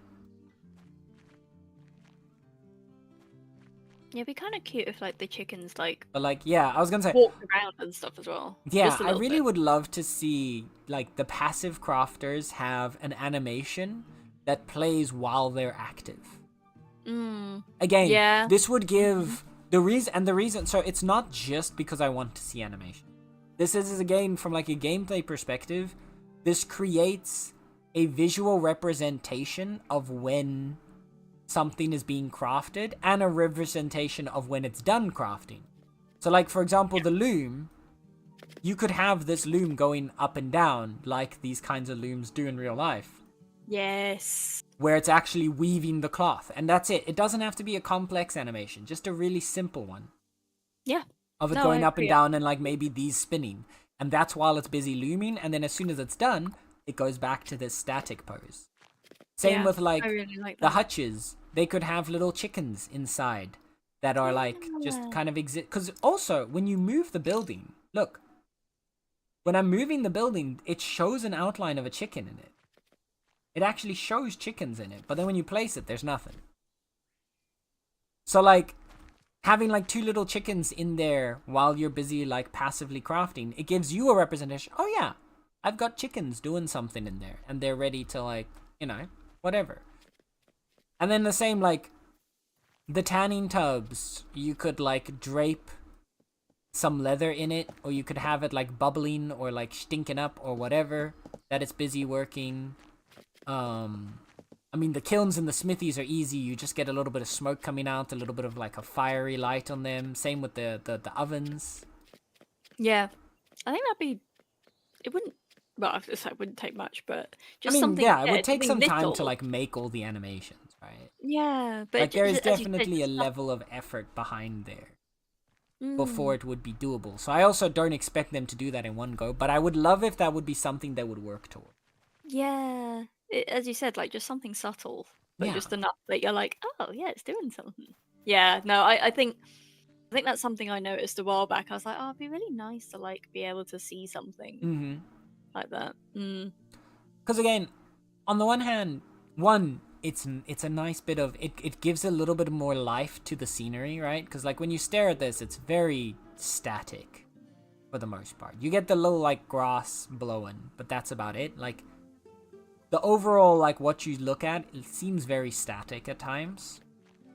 Yeah, it'd be kind of cute if like the chickens like But like, yeah, I was gonna say, walked around and stuff as well. yeah, Just a I little really bit. would love to see like the passive crafters have an animation that plays while they're active. Again, Yeah. this would give the reason. So it's not just because I want to see animation. This is again from like a gameplay perspective. This creates a visual representation of when something is being crafted and a representation of when it's done crafting. So like, for example, the loom, you could have this loom going up and down like these kinds of looms do in real life, Yes. where it's actually weaving the cloth, and that's it. It doesn't have to be a complex animation, just a really simple one Yeah. of it No, going I up and agree. down and like maybe these spinning, and that's while it's busy looming, and then as soon as it's done, it goes back to this static pose. Same Yeah, with like I really like the that. hutches. They could have little chickens inside that are like just Yeah. kind of exist. Because also when you move the building, look, when I'm moving the building, it shows an outline of a chicken in it. It actually shows chickens in it, but then when you place it, there's nothing. So like having like two little chickens in there while you're busy like passively crafting, it gives you a representation. Oh yeah, I've got chickens doing something in there and they're ready to like, you know, whatever. And then the same like the tanning tubs, you could like drape some leather in it, or you could have it like bubbling or like stinking up or whatever, that it's busy working. I mean, the kilns and the smithies are easy. You just get a little bit of smoke coming out, a little bit of like a fiery light on them. Same with the ovens. Yeah. I think that'd be. It wouldn't. Well, I was gonna say it wouldn't take much, but just I mean, something. yeah, it would take something some time to little. like make all the animations, right? Yeah, but Like there is as you said, definitely a just level of effort behind there Mm. before it would be doable. So I also don't expect them to do that in one go, but I would love if that would be something they would work toward. Yeah, as you said, like just something subtle, but Yeah. just enough that you're like, oh yeah, it's doing something. Yeah, no, I think that's something I noticed a while back. I was like, oh, it'd be really nice to like be able to see something Mm-hmm. like that. Because again, on the one hand, it's a nice bit of it gives a little bit more life to the scenery, right? Because like when you stare at this, it's very static for the most part. You get the little like grass blowing, but that's about it. Like the overall like what you look at, it seems very static at times.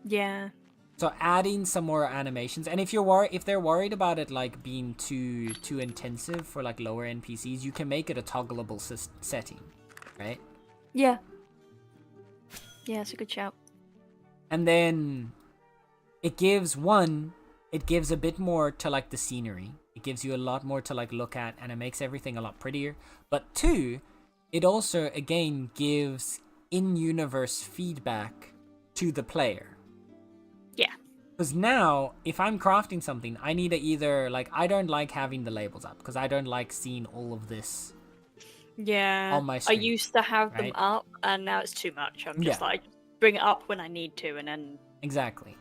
Yeah, So adding some more animations, and if they're worried about it like being too intensive for like lower NPCs, you can make it a toggleable setting, right? yeah, yeah. It's a good shout. And then it gives a bit more to like the scenery. It gives you a lot more to like look at, and it makes everything a lot prettier. But two, it also again gives in-universe feedback to the player. Yeah. Because now, if I'm crafting something, I need to either, like, I don't like having the labels up, because I don't like seeing all of this Yeah. on my I screen. used to have them right? up, and now it's too much. I'm just Yeah. like, bring it up when I need to, and then Exactly.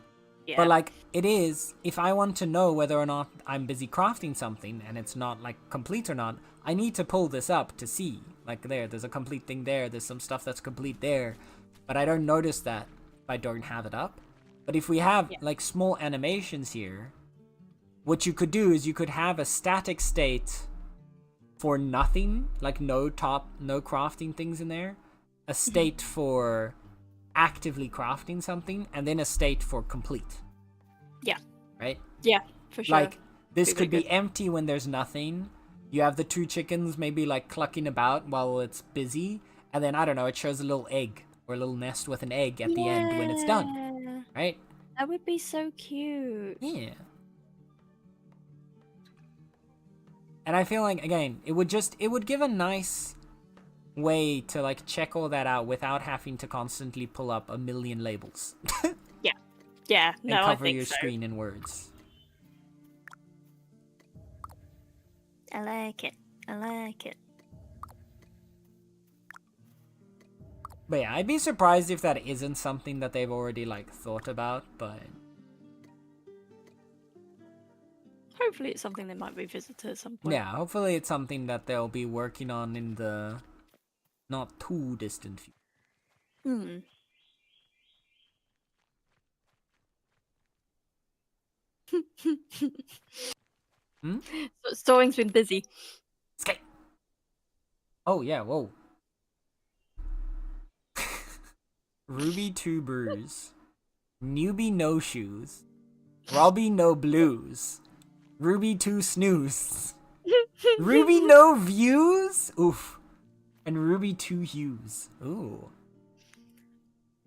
yeah. But, like, it is, if I want to know whether or not I'm busy crafting something, and it's not, like, complete or not, I need to pull this up to see. Like, there's a complete thing there, there's some stuff that's complete there, but I don't notice that if I don't have it up. But if we have, like, small animations here, what you could do is you could have a static state for nothing, like no crafting things in there, a state for actively crafting something, and then a state for complete. Yeah. Right? Yeah, for sure. Like, this Be could really be empty when there's nothing. You have the 2 chickens maybe, like, clucking about while it's busy, and then, I don't know, it shows a little egg, or a little nest with an egg at the end when it's done. Yeah. Right? That would be so cute. Yeah. And I feel like, again, it would give a nice way to, like, check all that out without having to constantly pull up a million labels. Yeah, And no, I cover think your so. screen in words. I like it. I like it. But yeah, I'd be surprised if that isn't something that they've already, like, thought about, but... Hopefully it's something they might revisit at some point. Yeah, hopefully it's something that they'll be working on in the not too distant future. Soaring's been busy. Okay. Oh, yeah, whoa. Ruby 2 Brews. Newbie No Shoes. Robbie No Blues. Ruby 2 Snooze. Ruby No Views? Oof. And Ruby 2 Hues. Ooh.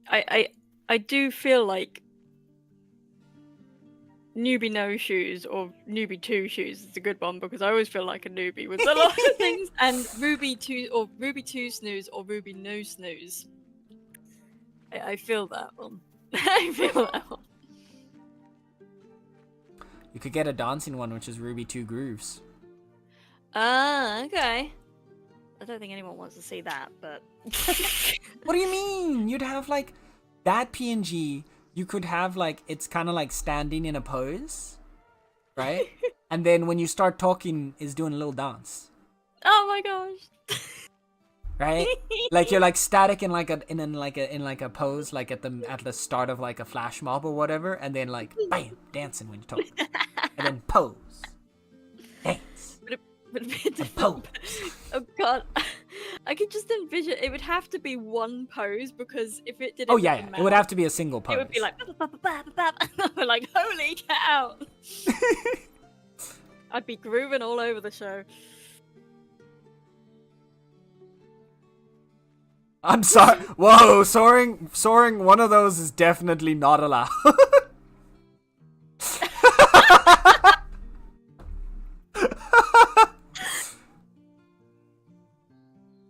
I do feel like newbie no shoes or newbie 2 shoes is a good one, because I always feel like a newbie with a lot of things. And Ruby 2 or Ruby 2 snooze or Ruby no snooze. I feel that one. I feel that one. You could get a dancing one, which is Ruby 2 Grooves. Ah, okay. I don't think anyone wants to see that, but What do you mean? You'd have, like, that PNG, you could have, like, it's kind of like standing in a pose, right? And then when you start talking, is doing a little dance, oh my gosh. right? Like, you're, like, static in like a pose, like at the start of, like, a flash mob or whatever, and then, like, bam, dancing when you talk, and then pose, dance, and pose. Oh god. I could just envision it would have to be one pose, because if it did Oh yeah, it would have to be a single pose. it would be like we're like, holy cow. I'd be grooving all over the show. I'm sorry. Whoa, soaring. One of those is definitely not allowed.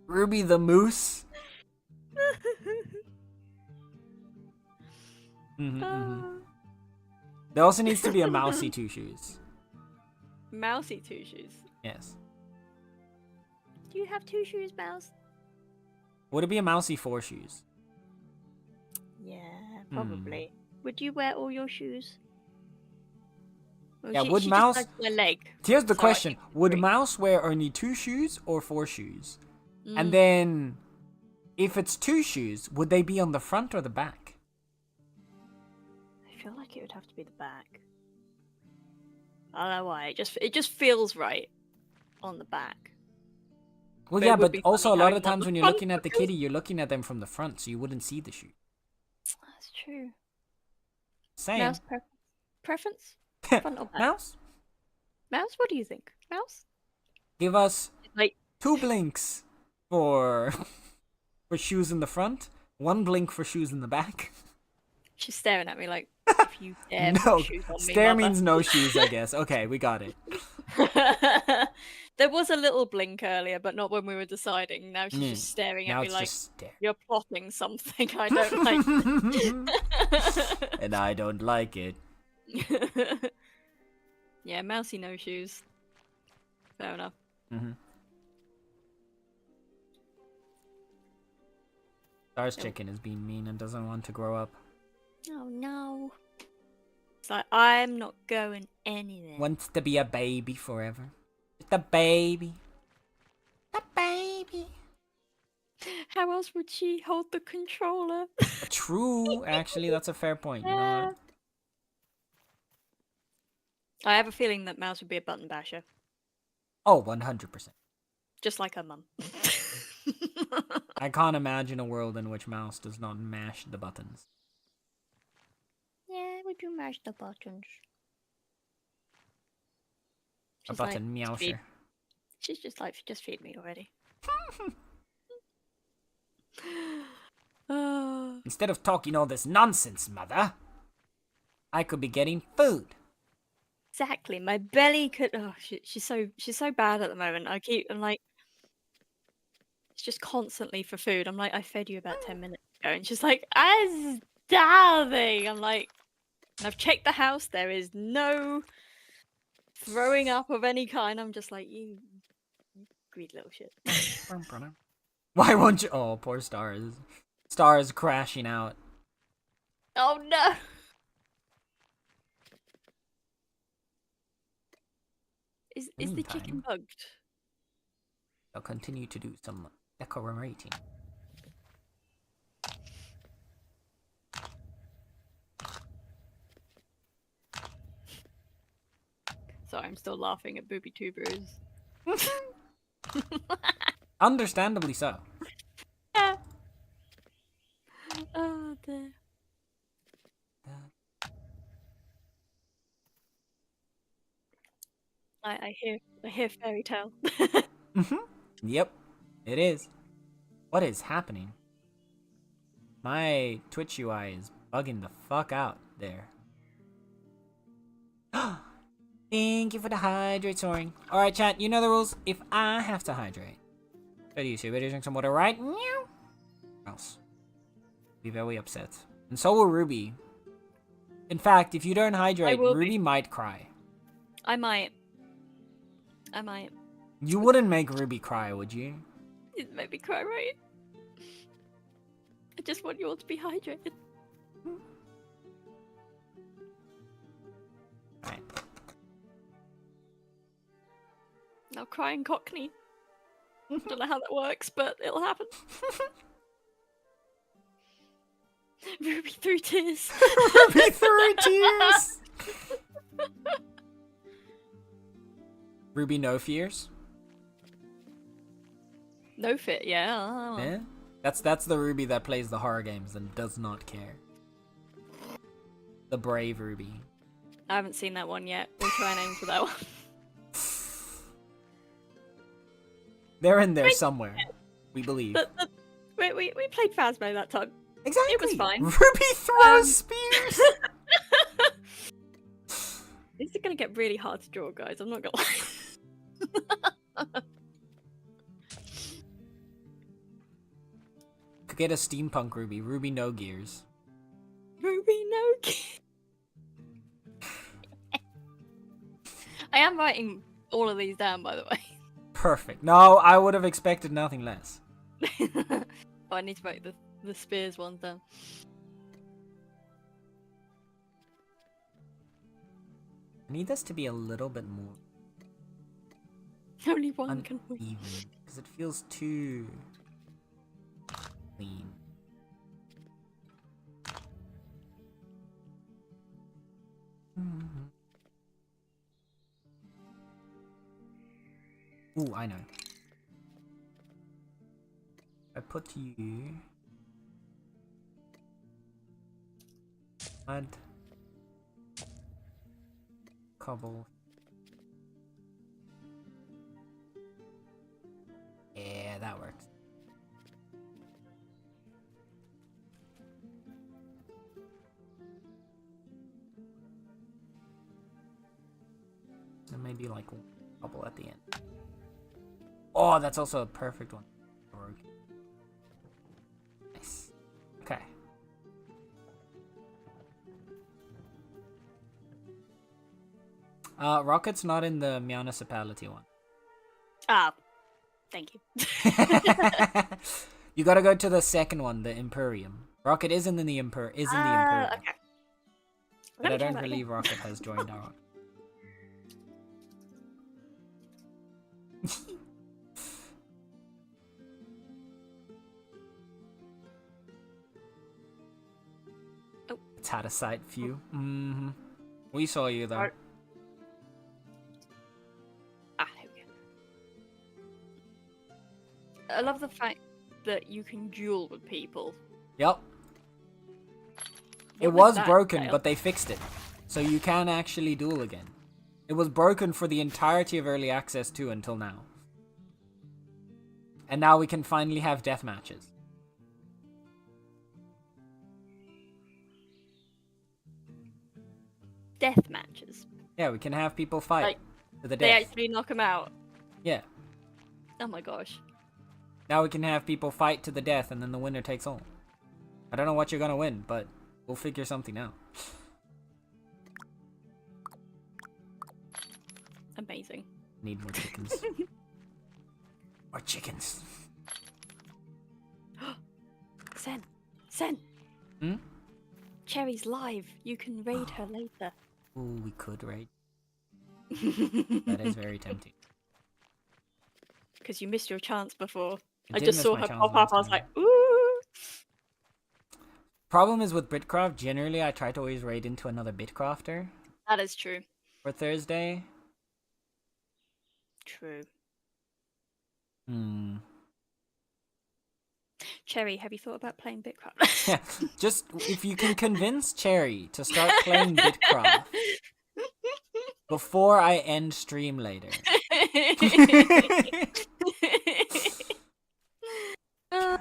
Ruby the Moose. There also needs to be a Mousy 2 Shoes. Mousy 2 shoes. Yes. Do you have 2 shoes, Mouse? Would it be a Mousy 4 Shoes? Yeah, probably. Would you wear all your shoes? Well, Yeah, she would just Mouse- likes my leg. Here's the So I question. think Would three. Mouse wear only 2 shoes or 4 shoes? And then, if it's 2 shoes, would they be on the front or the back? I feel like it would have to be the back. I don't know why. It just feels right on the back. Well, But it yeah, would but be also a funny lot having of it on times the when you're front looking at the because- kitty, you're looking at them from the front, so you wouldn't see the shoe. That's true. Same. Mouse preference? Front or back? Mouse, Mouse, what do you think? Mouse? give us Like, 2 blinks for for shoes in the front, 1 blink for shoes in the back. she's staring at me like, if you dare No, put shoes on me, stare mother. means no shoes, I guess. Okay, we got it. There was a little blink earlier, but not when we were deciding. Now she's just staring at Now me it's like, just stare. you're plotting something I don't like. And I don't like it. Yeah, mousy no shoes. Fair enough. Star's chicken is being mean and doesn't want to grow up. Oh no. It's like, I'm not going anywhere. Wants to be a baby forever. Just a baby. A baby. How else would she hold the controller? True, actually, that's a fair point. You know what? I have a feeling that Mouse would be a button basher. Oh, 100%. Just like her mum. I can't imagine a world in which Mouse does not mash the buttons. Yeah, we do mash the buttons. A She's like, button meowsher. she's just like, just feed me already. Instead of talking all this nonsense, mother, I could be getting food. Exactly, my belly could. Oh, she's so bad at the moment. I'm like, it's just constantly for food. I'm like, I fed you about 10 minutes ago, and she's like, I'm starving. I'm like, and I've checked the house. There is no throwing up of any kind. I'm just like, you greedy little shit. Why won't you? Oh, poor Stars. Stars crashing out. Oh no. Is the chicken Meantime, bugged? I'll continue to do some decorating. Sorry, I'm still laughing at Booby Two Brews. Understandably so. Yeah. Oh dear. I hear fairy tale. Yep, it is. What is happening? My Twitch UI is bugging the fuck out there. Thank you for the hydrate, Soaring. Alright, chat, you know the rules. If I have to hydrate, what do you say? Better drink some water, right? Meow. Else. Be very upset. And so will Ruby. In fact, if you don't hydrate, Ruby might cry. I might. You wouldn't make Ruby cry, would you? It made me cry, right? I just want you all to be hydrated. Right. Now crying Cockney. Don't know how that works, but it'll happen. Ruby through tears. Ruby through tears. Ruby no fears. No fit, yeah. Yeah. That's the Ruby that plays the horror games and does not care. The brave Ruby. I haven't seen that one yet. We'll try and aim for that one. They're in there somewhere. We believe. We played Phasmo that time. Exactly. It was fine. Ruby throws spears. This is gonna get really hard to draw, guys. I'm not gonna lie. Could get a steampunk Ruby. Ruby no gears. Ruby no gears. I am writing all of these down, by the way. Perfect. No, I would have expected nothing less. Oh, I need to write the spears ones down. I need this to be a little bit more Only one can win. uneven, because it feels too clean. Ooh, I know. I put you mud, cobble. Yeah, that works. And maybe like a cobble at the end. Oh, that's also a perfect one. Nice. Okay. Rocket's not in the Meownicipality one. Ah, thank you. You gotta go to the second one, the Imperium. Rocket isn't in the Imperium. Okay. But I Let me try don't that believe Rocket has joined our one. Oh. It's had a sight view. Mm-hmm. We saw you though. Ah, there we go. I love the fact that you can duel with people. Yep. It What was that broken, entail? but they fixed it. So you can actually duel again. It was broken for the entirety of early access too until now. And now we can finally have death matches. Death matches. Yeah, we can have people fight Like, to the They death. actually knock them out. Yeah. Oh my gosh. Now we can have people fight to the death and then the winner takes all. I don't know what you're gonna win, but we'll figure something out. Amazing. Need more chickens. More chickens. Sen. Hmm? Cherry's live. You can raid her later. Ooh, we could, right? That is very tempting. Because you missed your chance before. I I did just miss saw my her chance pop up. last I was time. like, ooh. Problem is with Bitcraft, generally I try to always raid into another Bitcrafter That is true. for Thursday. True. Hmm. Cherry, have you thought about playing Bitcraft? Yeah, just if you can convince Cherry to start playing Bitcraft before I end stream later.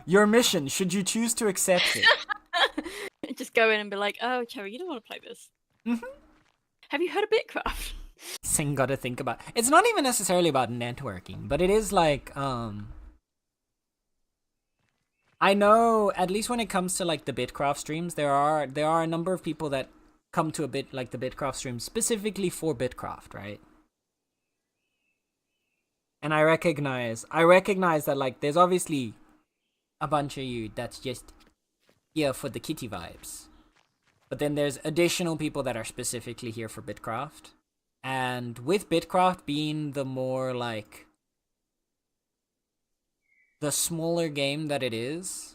Your mission, should you choose to accept it. Just go in and be like, oh, Cherry, you don't want to play this. Mhm. Have you heard of Bitcraft? Thing gotta think about. It's not even necessarily about networking, but it is like, I know, at least when it comes to like the Bitcraft streams, there are a number of people that come to a bit like the Bitcraft stream specifically for Bitcraft, right? And I recognize that like there's obviously a bunch of you that's just here for the kitty vibes. But then there's additional people that are specifically here for Bitcraft. And with Bitcraft being the more like the smaller game that it is,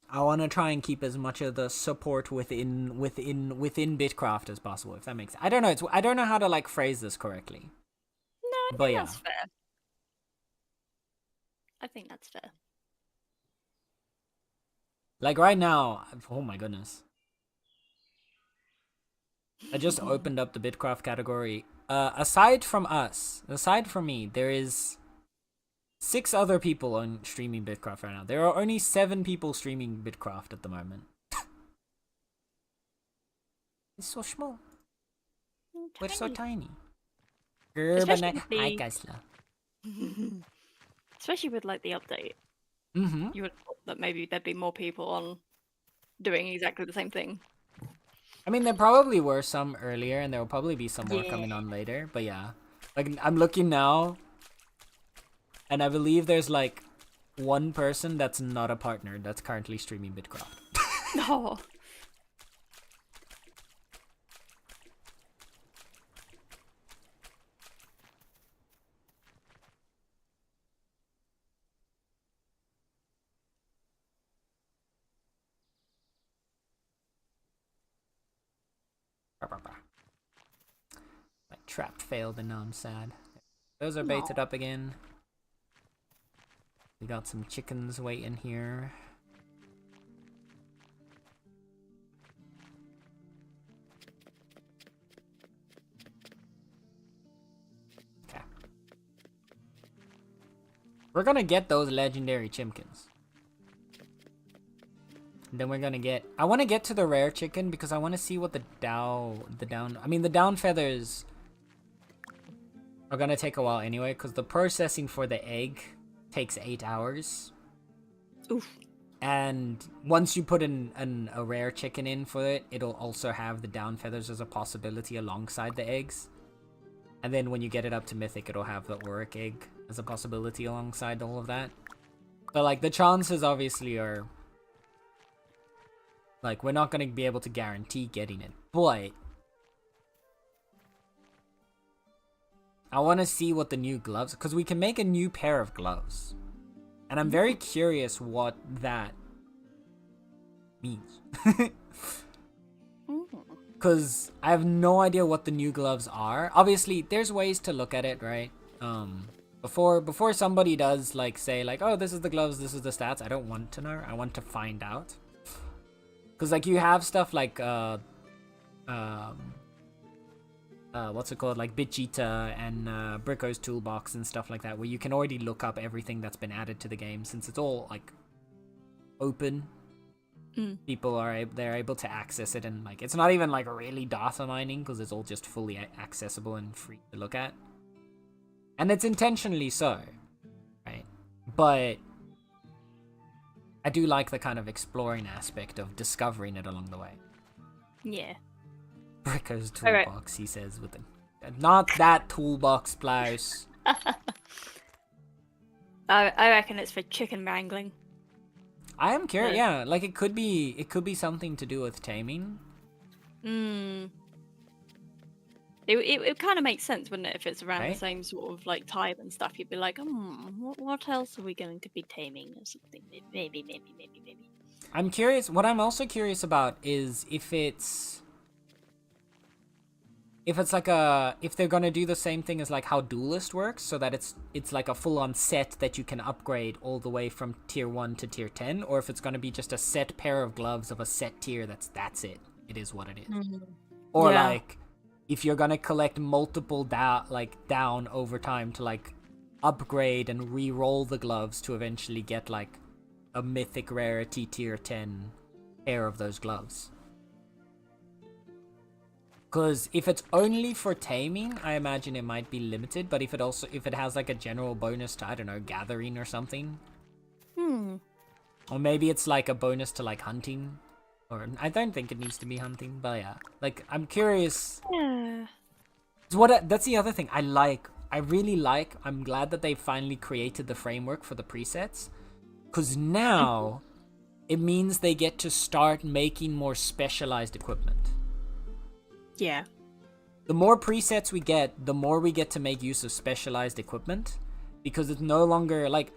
I want to try and keep as much of the support within Bitcraft as possible, if that makes sense. I don't know. I don't know how to like phrase this correctly. No, I But think yeah. that's fair. I think that's fair. Like right now, oh my goodness. I just opened up the Bitcraft category. Aside from me, there is 6 other people on streaming Bitcraft right now. There are only 7 people streaming Bitcraft at the moment. It's so small. We're so tiny. Especially Hi, with the- Kaisla. Especially with like the update. Mm-hmm. You would have thought that maybe there'd be more people on doing exactly the same thing. I mean, there probably were some earlier, and there will probably be some more coming on later. But yeah, like I'm looking now, and I believe there's like 1 person that's not a partner that's currently streaming Bitcraft. Oh. My trap failed, and now I'm sad. Those are baited up again. We got some chickens waiting here. Okay. We're gonna get those legendary chimkins. Then we're gonna get... I want to get to the rare chicken because I want to see what the down feathers are gonna take a while anyway, because the processing for the egg takes 8 hours. Oof. And once you put a rare chicken in for it, it'll also have the down feathers as a possibility alongside the eggs. And then when you get it up to Mythic, it'll have the Auric egg as a possibility alongside all of that. So, like, the chances obviously are... Like, we're not going to be able to guarantee getting it, but... I want to see what the new gloves... Because we can make a new pair of gloves. And I'm very curious what that means. Because I have no idea what the new gloves are. Obviously, there's ways to look at it, right? Before somebody does, like, say, like, oh, this is the gloves, this is the stats, I don't want to know. I want to find out. Because, like, you have stuff like, what's it called? Like Bitcita and Bricko's Toolbox and stuff like that, where you can already look up everything that's been added to the game, since it's all, like, open. People they're able to access it, and, like, it's not even, like, really data mining, because it's all just fully accessible and free to look at. And it's intentionally so, right? But I do like the kind of exploring aspect of discovering it along the way. Yeah. Bricko's Toolbox, he says, with not that toolbox blouse. I reckon it's for chicken wrangling. I am curious. Yeah, like it could be something to do with taming. It kind of makes sense, wouldn't it, if it's around Right? the same sort of like time and stuff? You'd be like, what else are we going to be taming or something? Maybe. I'm curious. What I'm also curious about is if they're gonna do the same thing as like how Duelist works, so that it's like a full-on set that you can upgrade all the way from tier 1 to tier 10, or if it's gonna be just a set pair of gloves of a set tier that's it. It is what it is. Or like if you're gonna collect multiple down over time to like upgrade and re-roll the gloves to eventually get like a mythic rarity tier 10 pair of those gloves. Because if it's only for taming, I imagine it might be limited. But if it has like a general bonus to, I don't know, gathering or something. Or maybe it's like a bonus to like hunting. Or I don't think it needs to be hunting, but yeah. Like, I'm curious. Yeah. That's the other thing I really like. I'm glad that they finally created the framework for the presets. Because now it means they get to start making more specialized equipment. Yeah. The more presets we get, the more we get to make use of specialized equipment. Because it's no longer, like...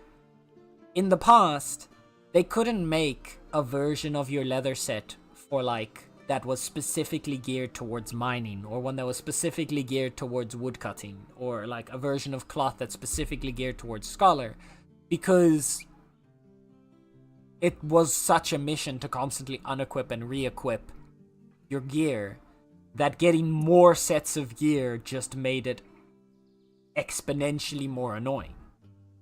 In the past, they couldn't make a version of your leather set for, like, that was specifically geared towards mining, or one that was specifically geared towards woodcutting, or, like, a version of cloth that's specifically geared towards scholar. Because it was such a mission to constantly unequip and re-equip your gear, that getting more sets of gear just made it exponentially more annoying.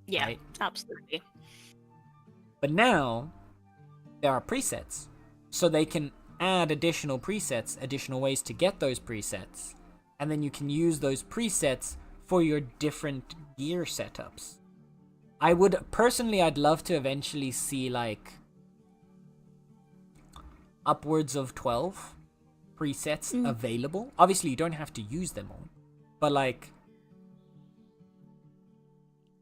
Yeah, right? absolutely. But now, there are presets. So they can add additional presets, additional ways to get those presets. And then you can use those presets for your different gear setups. I'd love to eventually see, like, upwards of 12 presets available. Obviously, you don't have to use them all. But, like,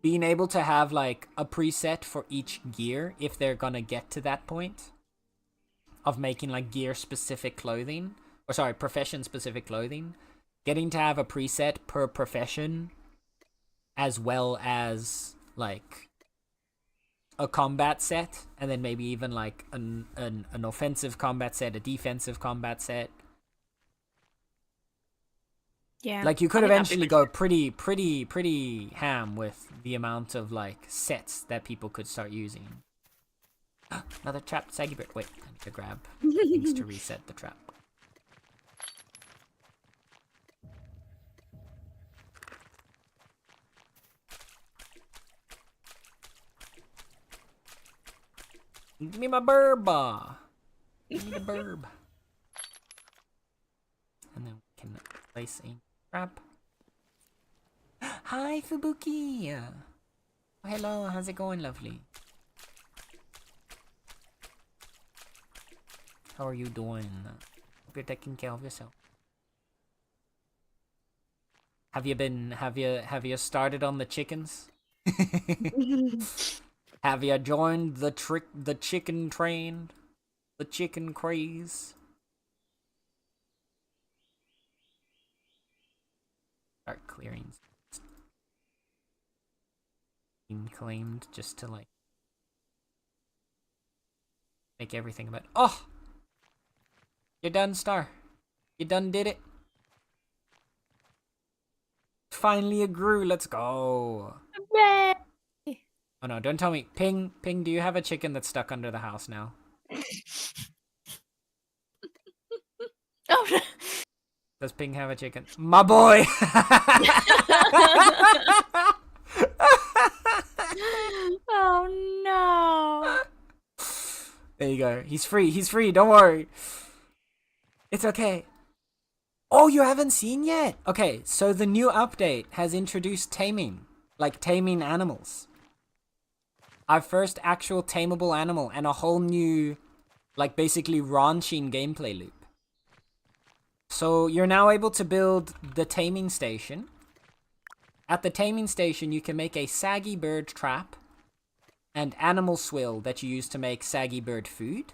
being able to have, like, a preset for each gear, if they're gonna get to that point of making, like, gear-specific clothing. Or, sorry, profession-specific clothing. Getting to have a preset per profession, as well as, like, a combat set, and then maybe even, like, an offensive combat set, a defensive combat set. Yeah. Like, you could eventually go pretty ham with the amount of, like, sets that people could start using. Another trapped saggy bird. Wait, I need to grab things to reset the trap. Give me my burb! Give me the burb. And then we can place a trap. Hi, Fubuki. Oh, hello, how's it going, lovely? How are you doing? Hope you're taking care of yourself. Have you started on the chickens? Have you joined the chicken train? The chicken craze? Start clearing. Being claimed just to like make everything about. Oh! You're done, Star. You done did it. Finally it grew, let's go. Yay! Oh no, don't tell me. Ping, do you have a chicken that's stuck under the house now? Oh, no. Does Ping have a chicken? My boy! Oh no. There you go. He's free, don't worry. It's okay. Oh, you haven't seen yet? Okay, so the new update has introduced taming. Like taming animals. Our first actual tameable animal and a whole new, like basically ranching gameplay loop. So you're now able to build the taming station. At the taming station, you can make a saggy bird trap and animal swill that you use to make saggy bird food.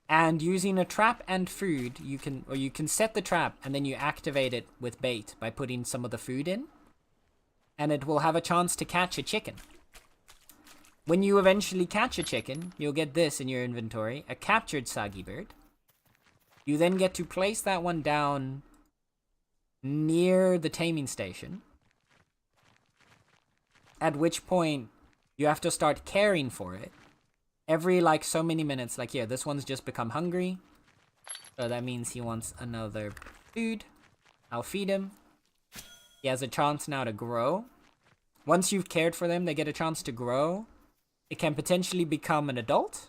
And using a trap and food, you can set the trap and then you activate it with bait by putting some of the food in. And it will have a chance to catch a chicken. When you eventually catch a chicken, you'll get this in your inventory, a captured saggy bird. You then get to place that one down near the taming station. At which point, you have to start caring for it. Every like so many minutes, like here, this one's just become hungry. So that means he wants another food. I'll feed him. He has a chance now to grow. Once you've cared for them, they get a chance to grow. It can potentially become an adult.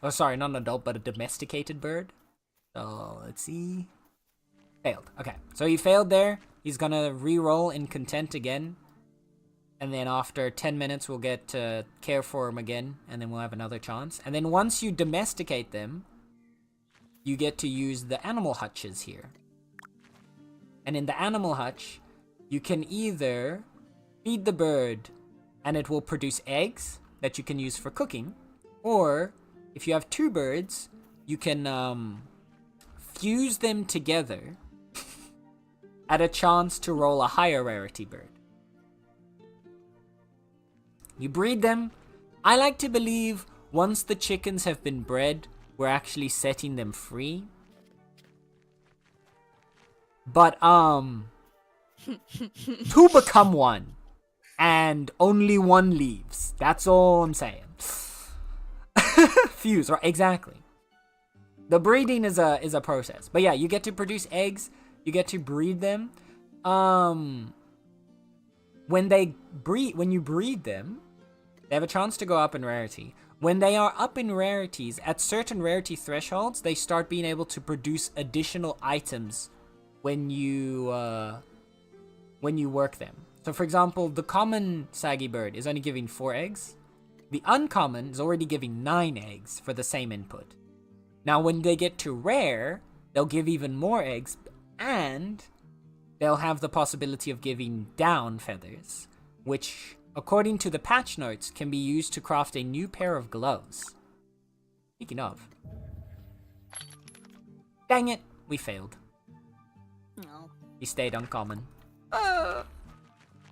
Oh, sorry, not an adult, but a domesticated bird. So, let's see. Failed. Okay, so he failed there. He's gonna re-roll in content again. And then after 10 minutes, we'll get to care for him again. And then we'll have another chance. And then once you domesticate them, you get to use the animal hutches here. And in the animal hutch, you can either feed the bird and it will produce eggs that you can use for cooking. Or if you have two birds, you can fuse them together at a chance to roll a higher rarity bird. You breed them. I like to believe once the chickens have been bred, we're actually setting them free. But, two become one. And only one leaves. That's all I'm saying. Fuse, right? Exactly. The breeding is a process. But yeah, you get to produce eggs. You get to breed them. When you breed them, they have a chance to go up in rarity. When they are up in rarities, at certain rarity thresholds, they start being able to produce additional items when you work them. So for example, the common saggy bird is only giving 4 eggs. The uncommon is already giving 9 eggs for the same input. Now when they get to rare, they'll give even more eggs, and they'll have the possibility of giving down feathers, which, according to the patch notes, can be used to craft a new pair of gloves. Speaking of. Dang it, we failed. No. He stayed uncommon. Sad.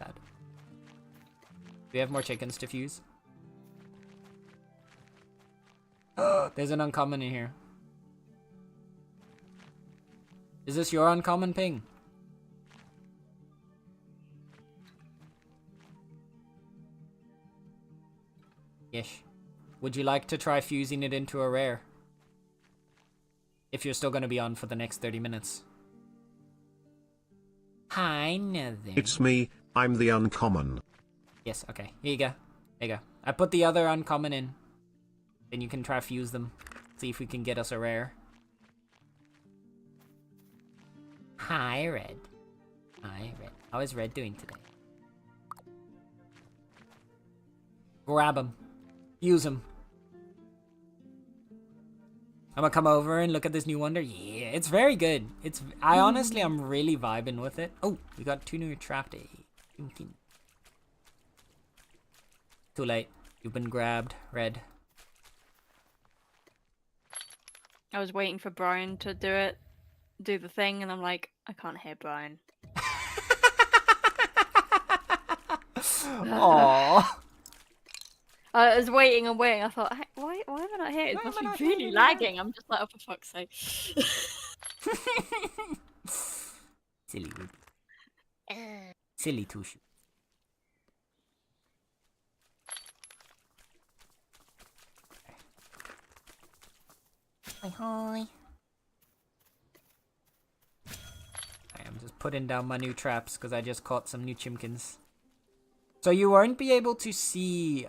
Do we have more chickens to fuse? There's an uncommon in here. Is this your uncommon, Ping? Yes. Would you like to try fusing it into a rare? If you're still going to be on for the next 30 minutes. Hi, nothing. It's me, I'm the uncommon. Yes, okay. Here you go. There you go. I put the other uncommon in. Then you can try fuse them. See if we can get us a rare. Hi, Red. Hi, Red. How is Red doing today? Grab him. Use him. I'm gonna come over and look at this new wonder. Yeah, it's very good. I honestly, I'm really vibing with it. Oh, we got 2 new trap day. Too late. You've been grabbed, Red. I was waiting for Brian to do the thing, and I'm like, I can't hear Brian. Aww. I was waiting and waiting. I thought, why am I not here? It Why must am I be not really hearing lagging. I'm just like, oh, for fuck's sake. Silly Ruby. Silly Tushu. Hi. I'm just putting down my new traps because I just caught some new chimkins. So you won't be able to see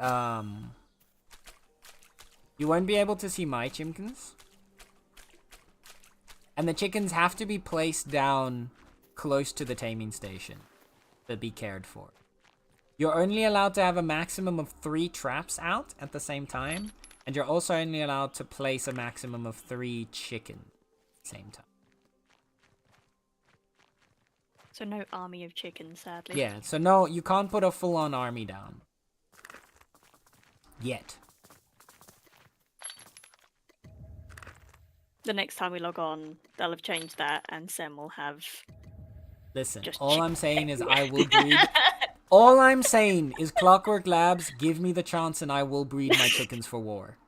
you won't be able to see my chimkins. And the chickens have to be placed down close to the taming station to be cared for. You're only allowed to have a maximum of 3 traps out at the same time. And you're also only allowed to place a maximum of 3 chickens at the same time. So no army of chickens, sadly. Yeah, so no, you can't put a full-on army down. Yet. The next time we log on, they'll have changed that, and Sam will have... Listen, Just all chick- I'm saying is I will breed... All I'm saying is Clockwork Labs, give me the chance and I will breed my chickens for war.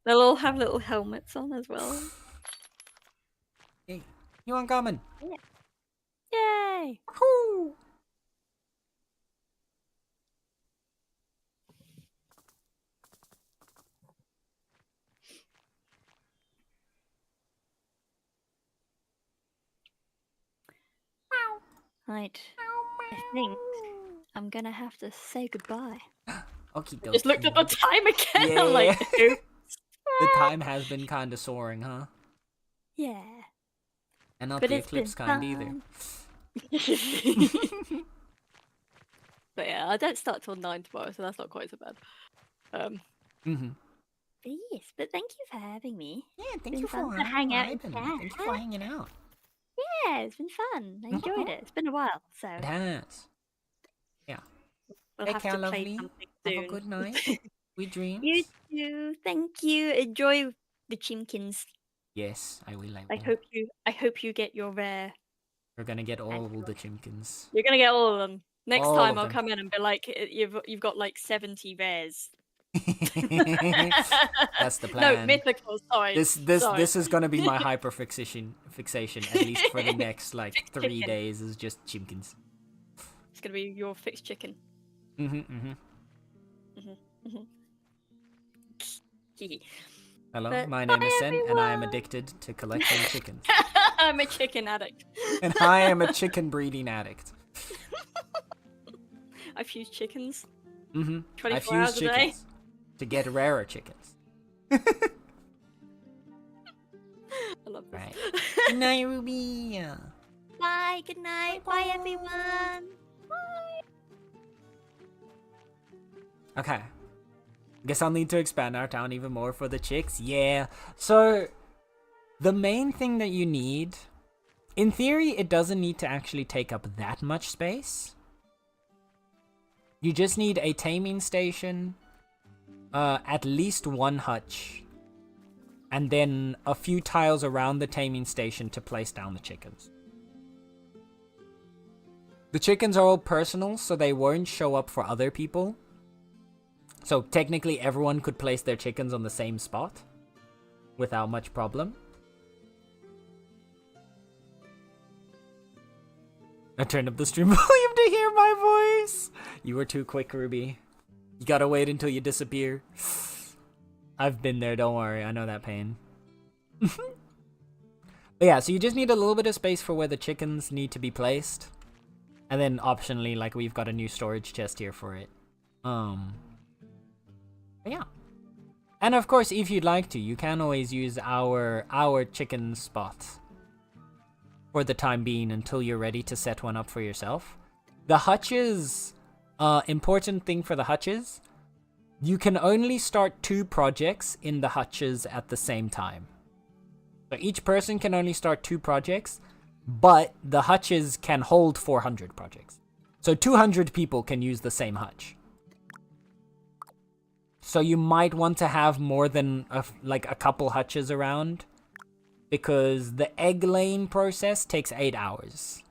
They'll all have little helmets on as well. Hey, you uncommon. Yay! Woo! Right. I think I'm gonna have to say goodbye. Okie dokie. Just looked at the time again. Yeah. I'm like, oops. The time has been kind of soaring, huh? Yeah. And not But the it's been eclipse kind either. But yeah, I don't start till 9 tomorrow, so that's not quite so bad. Yes, but thank you for having me. Yeah, thank Been you fun for to hang out and vibing. chat. Thank you for hanging out. Yeah, it's been fun. I enjoyed it. It's been a while, so It has. Yeah. we'll Take have care, to play lovely. something Have soon. a good night. Sweet dreams. You too. Thank you. Enjoy the chimkins. Yes, I will. I hope you get your rare. We're gonna get all And the chimkins. You're gonna get all of them. Next All time of I'll them. come in and be like, you've got like 70 rares. That's the No, plan. mythical. Sorry. Sorry. This is gonna be my fixation at least for the next like Fixed 3 chicken. days is just chimkins. It's gonna be your fixed chicken. Hello, But my name is bye, Sen, and I am everyone. addicted to collecting chickens. I'm a chicken addict. And I am a chicken breeding addict. I fuse chickens. I 24 hours fuse a day. chickens to get rarer chickens. I love this. Right. Good night, Ruby. Bye. Good night. Bye, everyone. Bye. Okay. Guess I'll need to expand our town even more for the chicks. Yeah. So, the main thing that you need... In theory, it doesn't need to actually take up that much space. You just need a taming station, at least 1 hutch, and then a few tiles around the taming station to place down the chickens. The chickens are all personal, so they won't show up for other people. So technically everyone could place their chickens on the same spot without much problem. I turned up the stream volume to hear my voice. You were too quick, Ruby. You gotta wait until you disappear. I've been there, don't worry. I know that pain. But yeah, so you just need a little bit of space for where the chickens need to be placed. And then optionally, like, we've got a new storage chest here for it. But yeah. And of course, if you'd like to, you can always use our chicken spot for the time being until you're ready to set one up for yourself. The hutches, important thing for the hutches, you can only start 2 projects in the hutches at the same time. So each person can only start 2 projects, but the hutches can hold 400 projects. So 200 people can use the same hutch. So you might want to have more than a couple hutches around, because the egg laying process takes 8 hours.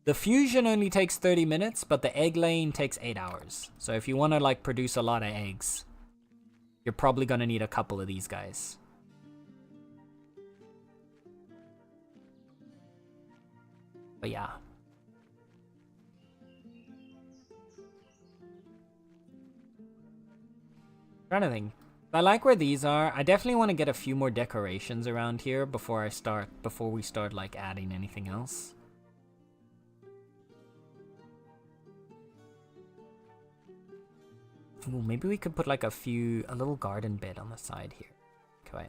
The fusion only takes 30 minutes, but the egg laying takes 8 hours. So if you want to like produce a lot of eggs, you're probably going to need a couple of these guys. But yeah. Trying to think. I like where these are. I definitely want to get a few more decorations around here before we start like adding anything else. Ooh, maybe we could put like a little garden bed on the side here. Okay. Wait.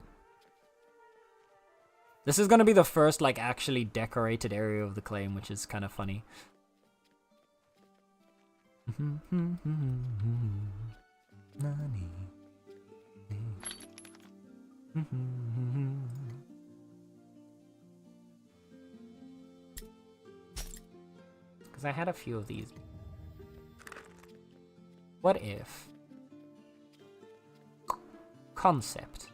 This is gonna be the first like actually decorated area of the claim, which is kind of funny. Because I had a few of these. What if concept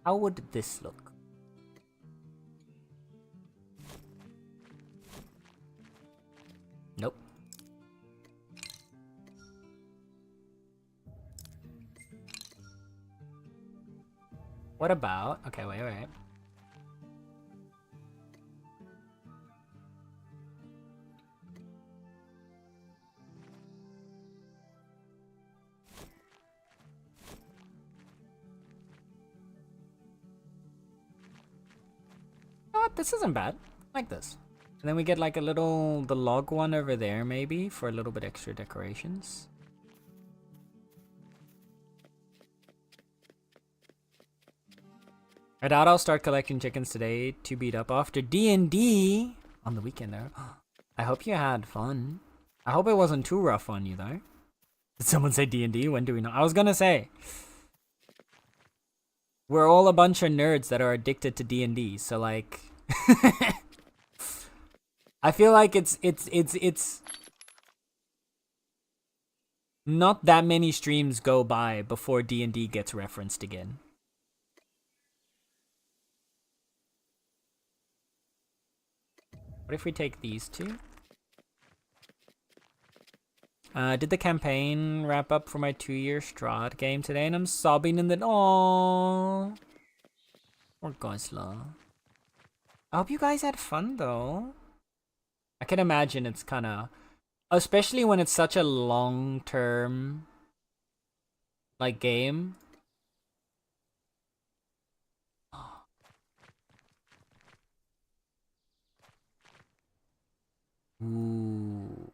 how would this look? Nope. What about... Okay, wait. Oh, this isn't bad. I like this. And then we get like the log one over there maybe for a little bit extra decorations. I doubt I'll start collecting chickens today to beat up after D&D on the weekend though. I hope you had fun. I hope it wasn't too rough on you though. Did someone say D&D? When do we know? I was gonna say. We're all a bunch of nerds that are addicted to D&D, so like... I feel like it's not that many streams go by before D&D gets referenced again. What if we take these two? Did the campaign wrap up for my 2-year Strahd game today, and I'm sobbing in the... Aww. Poor Gosla. I hope you guys had fun, though. I can imagine it's kind of... Especially when it's such a long-term... like, game. Ooh.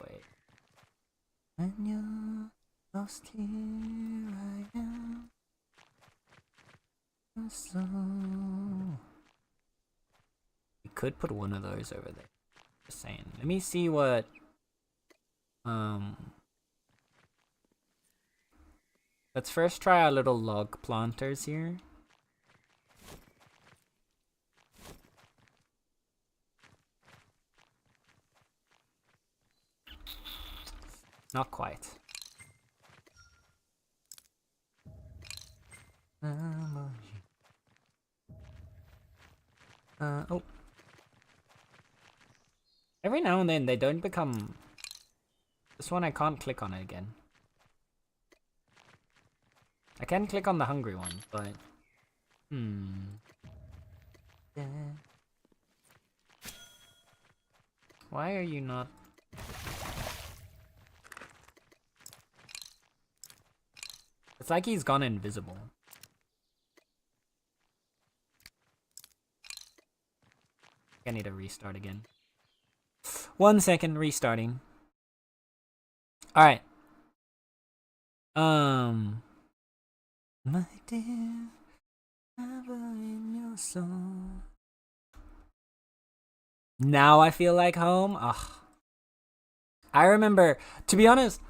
Wait. When you're lost here, I am. So... We could put one of those over there. Just saying. Let me see what... Let's first try our little log planters here. Not quite. Oh. Every now and then they don't become... This one I can't click on it again. I can click on the hungry one, but... Yeah. Why are you not... It's like he's gone invisible. I need to restart again. 1 second, restarting. Alright. My dear, ever in your soul. Now I feel like home. Ugh. I remember, to be honest,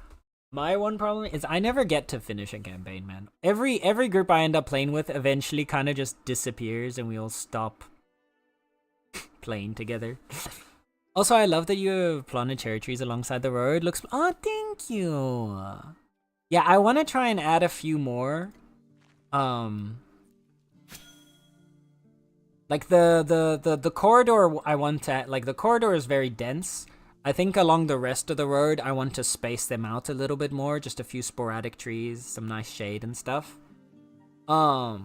my one problem is I never get to finish a campaign, man. Every group I end up playing with eventually kind of just disappears and we all stop playing together. Also, I love that you have planted cherry trees alongside the road. Looks, oh, thank you. Yeah, I want to try and add a few more. Like the corridor I want to, like the corridor is very dense. I think along the rest of the road, I want to space them out a little bit more. Just a few sporadic trees, some nice shade and stuff. But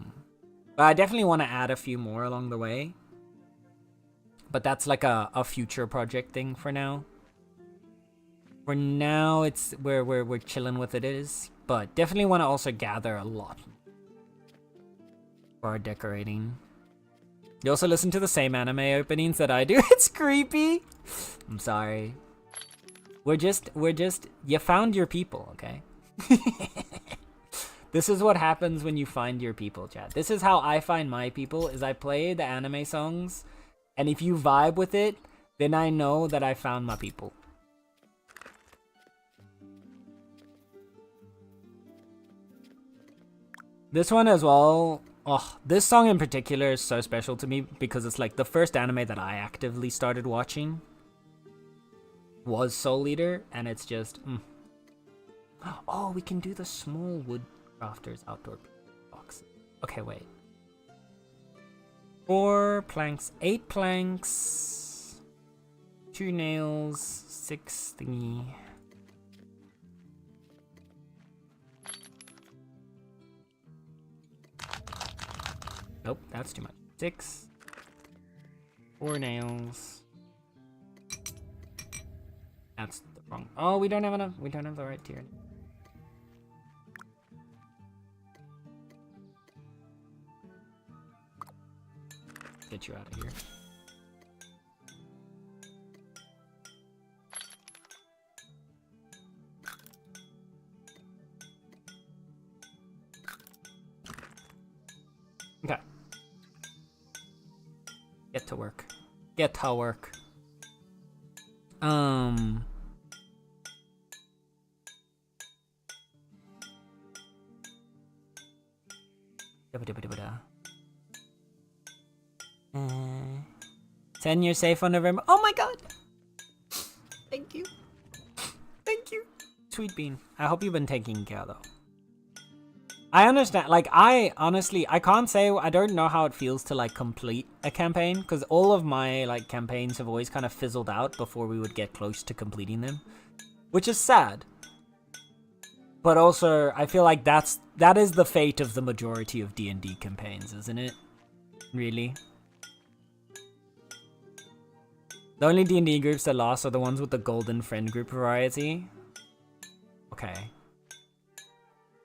I definitely want to add a few more along the way. But that's like a future project thing for now. For now, it's we're chilling with it is. But definitely want to also gather a lot for our decorating. You also listen to the same anime openings that I do. It's creepy. I'm sorry. We're just, you found your people, okay? This is what happens when you find your people, chat. This is how I find my people, is I play the anime songs, and if you vibe with it, then I know that I found my people. This one as well. Oh, this song in particular is so special to me because it's like the first anime that I actively started watching was Soul Eater, and it's just Oh, we can do the small wood crafters outdoor box. Okay, wait. 4 planks, 8 planks, 2 nails, 6 thingy. Nope, that's too much. 6, 4 nails. That's the wrong. Oh, we don't have enough. We don't have the right tier. Get you out of here. Okay. Get to work. Get to work. Send you're safe on November. Oh my god! Thank you. Thank you. Sweet bean. I hope you've been taking care though. I understand, like, I honestly, I can't say, I don't know how it feels to, like, complete a campaign, because all of my, like, campaigns have always kind of fizzled out before we would get close to completing them, which is sad. But also, I feel like that is the fate of the majority of D&D campaigns, isn't it? Really? The only D&D groups that last are the ones with the golden friend group variety. Okay.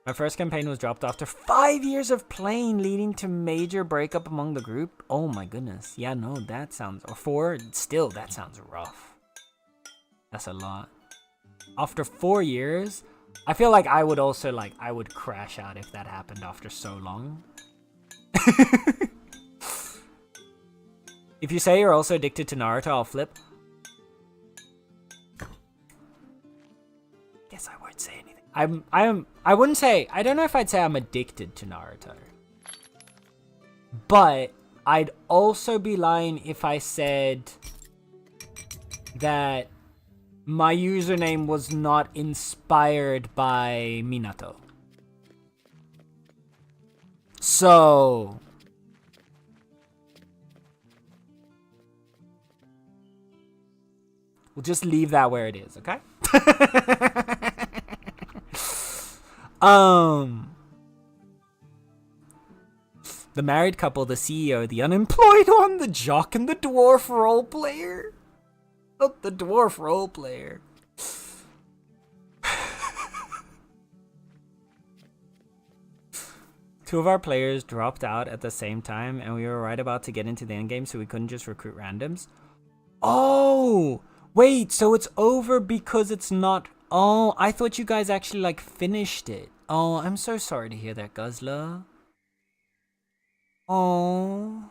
My first campaign was dropped after 5 years of playing, leading to major breakup among the group. Oh my goodness. Yeah, no, that sounds... Or 4, still, that sounds rough. That's a lot. After 4 years, I feel like I would also, like, I would crash out if that happened after so long. If you say you're also addicted to Naruto, I'll flip. Guess I won't say anything. I wouldn't say, I don't know if I'd say I'm addicted to Naruto. But I'd also be lying if I said that my username was not inspired by Minato. So... we'll just leave that where it is, okay? The married couple, the CEO, the unemployed one, the jock, and the dwarf role player. Oh, the dwarf role player. Two of our players dropped out at the same time, and we were right about to get into the end game, so we couldn't just recruit randoms. Oh, wait, so it's over because it's not... Oh, I thought you guys actually, like, finished it. Oh, I'm so sorry to hear that, Guzzler. Oh.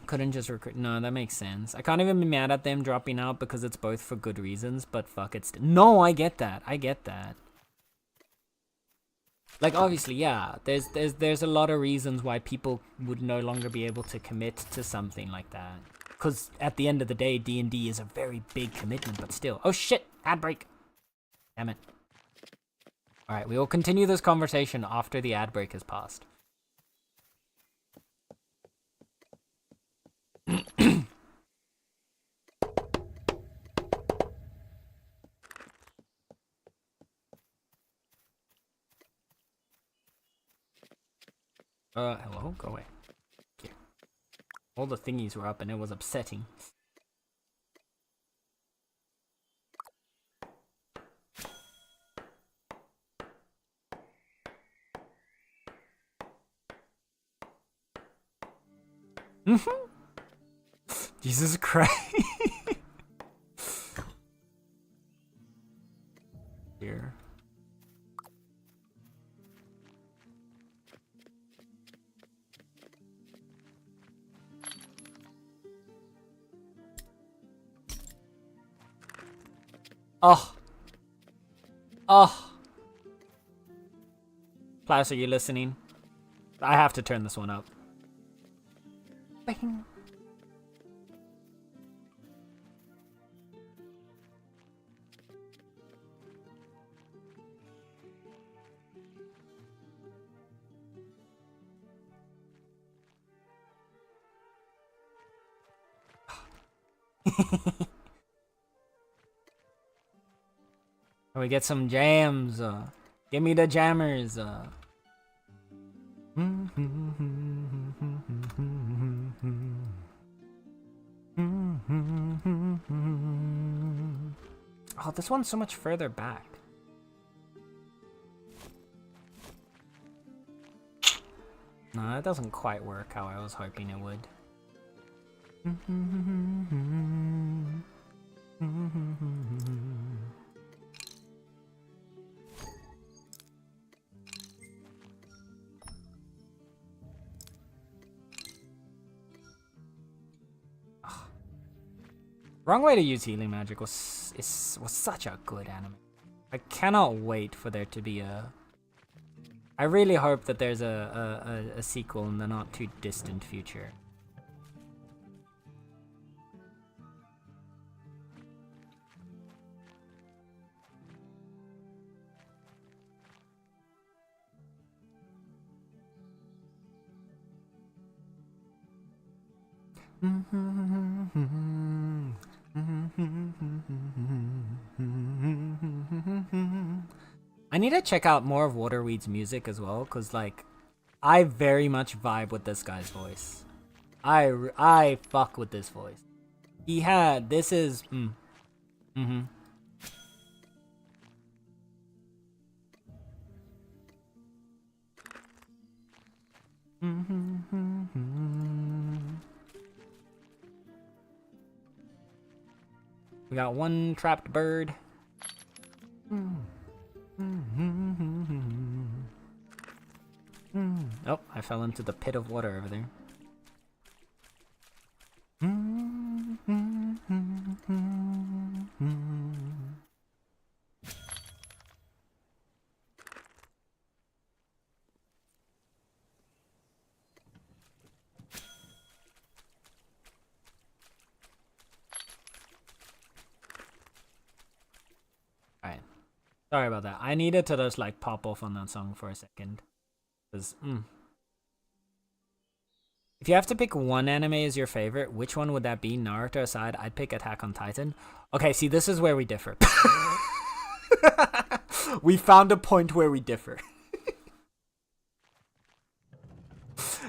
Couldn't just recruit. No, that makes sense. I can't even be mad at them dropping out because it's both for good reasons, but fuck it. No, I get that. I get that. Like, obviously, yeah, there's a lot of reasons why people would no longer be able to commit to something like that. Because at the end of the day, D&D is a very big commitment, but still. Oh shit, ad break. Damn it. Alright, we will continue this conversation after the ad break has passed. Hello? Go away. Here. All the thingies were up and it was upsetting. Jesus Christ. Here. Oh. Oh. Klaus, are you listening? I have to turn this one up. Bing. Can we get some jams? Give me the jammers. Oh, this one's so much further back. No, that doesn't quite work how I was hoping it would. Wrong Way to Use Healing Magic was such a good anime. I cannot wait for there to be a... I really hope that there's a sequel in the not too distant future. I need to check out more of Waterweed's music as well, cause like, I very much vibe with this guy's voice. I fuck with this voice. He had, this is, We got one trapped bird. Oh, I fell into the pit of water over there. Alright. Sorry about that. I needed to just like pop off on that song for a second. Cause, If you have to pick one anime as your favorite, which one would that be? Naruto aside, I'd pick Attack on Titan. Okay, see, this is where we differ. We found a point where we differ.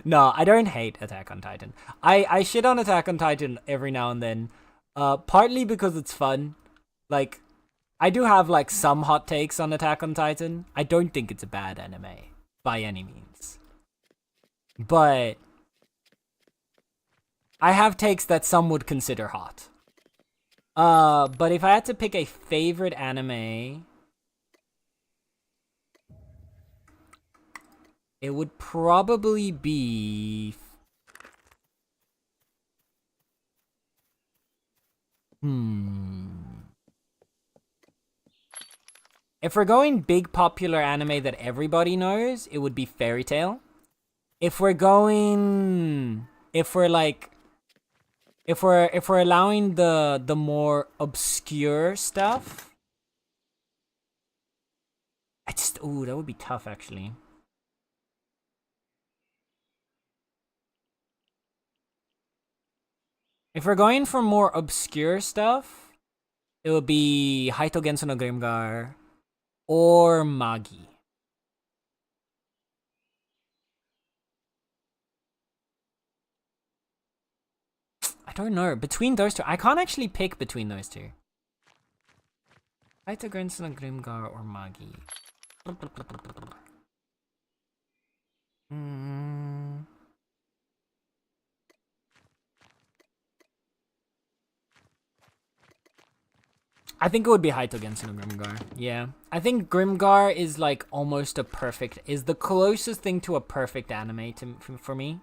No, I don't hate Attack on Titan. I shit on Attack on Titan every now and then. Partly because it's fun. Like, I do have like some hot takes on Attack on Titan. I don't think it's a bad anime by any means. But I have takes that some would consider hot. But if I had to pick a favorite anime, it would probably be... If we're going big popular anime that everybody knows, it would be Fairy Tail. If we're going... If we're allowing the more obscure stuff... Ooh, that would be tough, actually. If we're going for more obscure stuff, it would be Haito Genso no Grimgar or Magi. I don't know. Between those two, I can't actually pick between those two. Haito Genso no Grimgar or Magi. I think it would be Haito Genso no Grimgar. Yeah. I think Grimgar is like almost a perfect... is the closest thing to a perfect anime for me.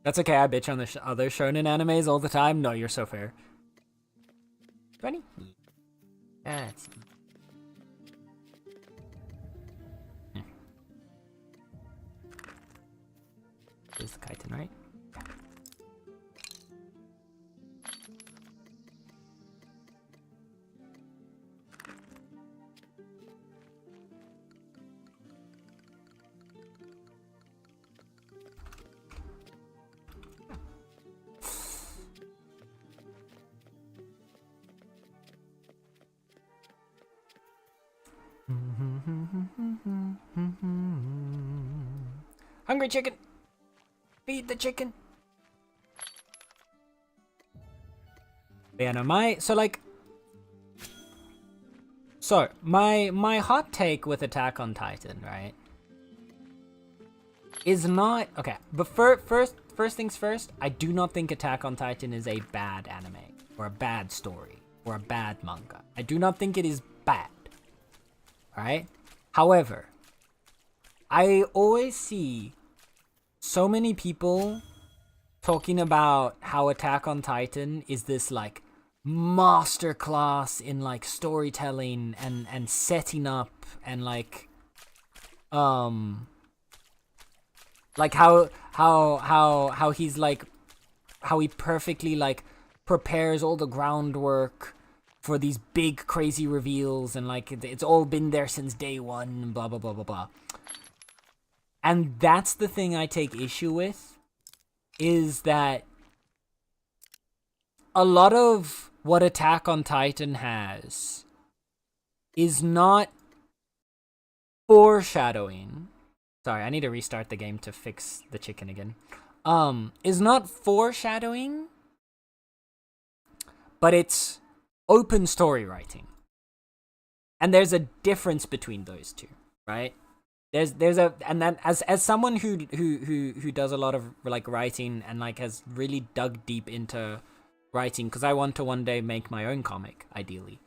That's okay, I bitch on the other shonen animes all the time. No, you're so fair. 20? That's... Here's the chitin, right? Hungry chicken! Feed the chicken! Yeah, no, my hot take with Attack on Titan, right, is not... Okay, but first things first, I do not think Attack on Titan is a bad anime, or a bad story, or a bad manga. I do not think it is bad. Alright? However, I always see so many people talking about how Attack on Titan is this like masterclass in like storytelling and setting up and like how he's like how he perfectly like prepares all the groundwork for these big crazy reveals and like it's all been there since day one, blah blah blah blah blah. And that's the thing I take issue with, is that a lot of what Attack on Titan has is not foreshadowing. Sorry, I need to restart the game to fix the chicken again. Is not foreshadowing, but it's open story writing. And there's a difference between those two, right? There's a, and then as someone who does a lot of like writing and like has really dug deep into writing, because I want to one day make my own comic, ideally.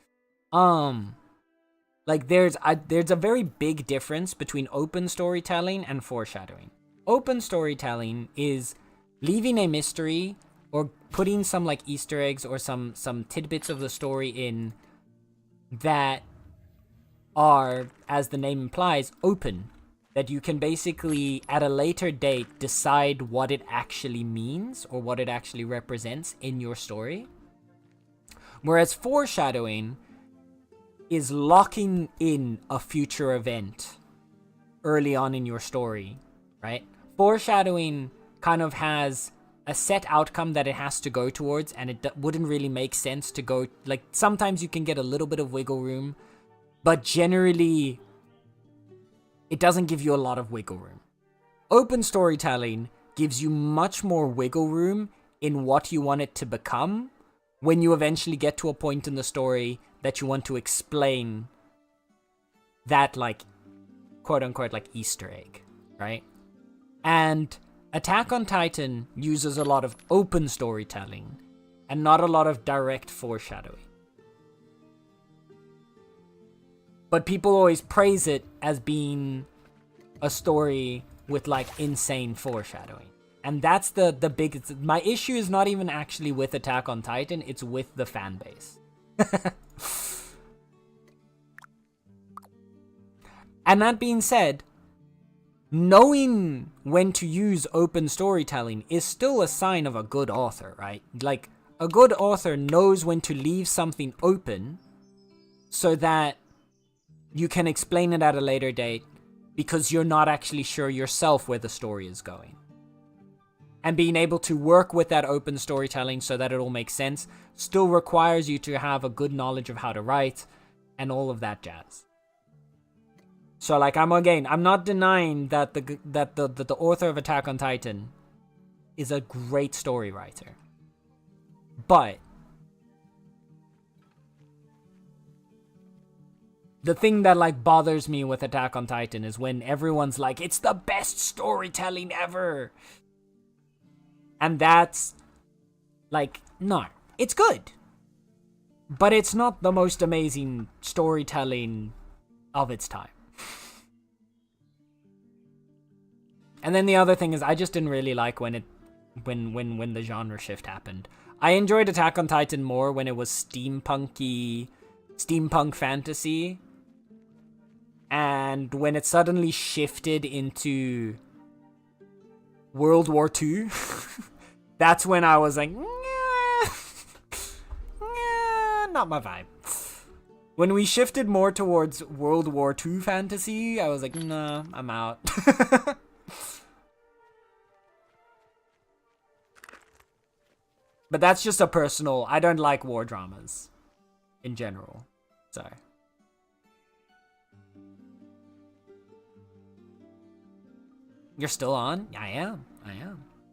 Like there's a very big difference between open storytelling and foreshadowing. Open storytelling is leaving a mystery or putting some like Easter eggs or some tidbits of the story in that are, as the name implies, open. That you can basically, at a later date, decide what it actually means or what it actually represents in your story. Whereas foreshadowing is locking in a future event early on in your story, right? Foreshadowing kind of has a set outcome that it has to go towards, and it wouldn't really make sense to go, like, sometimes you can get a little bit of wiggle room, but generally it doesn't give you a lot of wiggle room. Open storytelling gives you much more wiggle room in what you want it to become when you eventually get to a point in the story that you want to explain that, like, quote unquote, like, Easter egg, right? And Attack on Titan uses a lot of open storytelling and not a lot of direct foreshadowing. But people always praise it as being a story with, like, insane foreshadowing. And that's the biggest... My issue is not even actually with Attack on Titan, it's with the fan base. And that being said, knowing when to use open storytelling is still a sign of a good author, right? Like, a good author knows when to leave something open so that you can explain it at a later date because you're not actually sure yourself where the story is going. And being able to work with that open storytelling so that it all makes sense still requires you to have a good knowledge of how to write and all of that jazz. So, like, I'm not denying that the author of Attack on Titan is a great story writer. But the thing that, like, bothers me with Attack on Titan is when everyone's like, it's the best storytelling ever. And that's, like, no. It's good. But it's not the most amazing storytelling of its time. And then the other thing is, I just didn't really like when the genre shift happened. I enjoyed Attack on Titan more when it was steampunk fantasy. And when it suddenly shifted into World War II, that's when I was like, not my vibe. When we shifted more towards World War II fantasy, I was like, nah, I'm out. But that's just a personal... I don't like war dramas in general. So... You're still on? I am.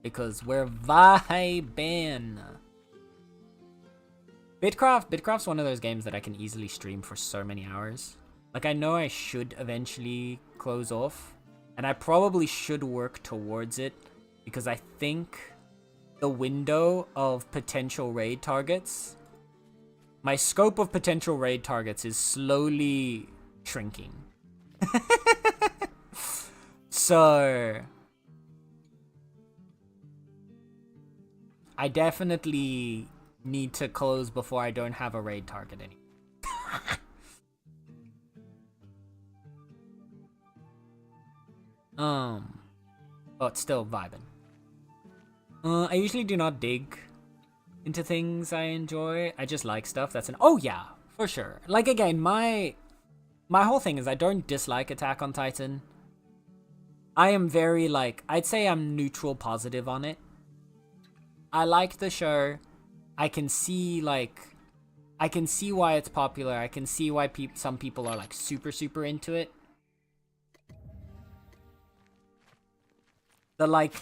Because we're vibing. Bitcraft's one of those games that I can easily stream for so many hours. Like, I know I should eventually close off. And I probably should work towards it. Because I think the window of potential raid targets... My scope of potential raid targets is slowly shrinking. So... I definitely need to close before I don't have a raid target anymore. But still vibing. I usually do not dig into things I enjoy. I just like stuff that's oh yeah, for sure. Like, again, my whole thing is I don't dislike Attack on Titan. I am very, like, I'd say I'm neutral positive on it. I like the show. I can see, like, I can see why it's popular. I can see why some people are, like, super into it. The, like...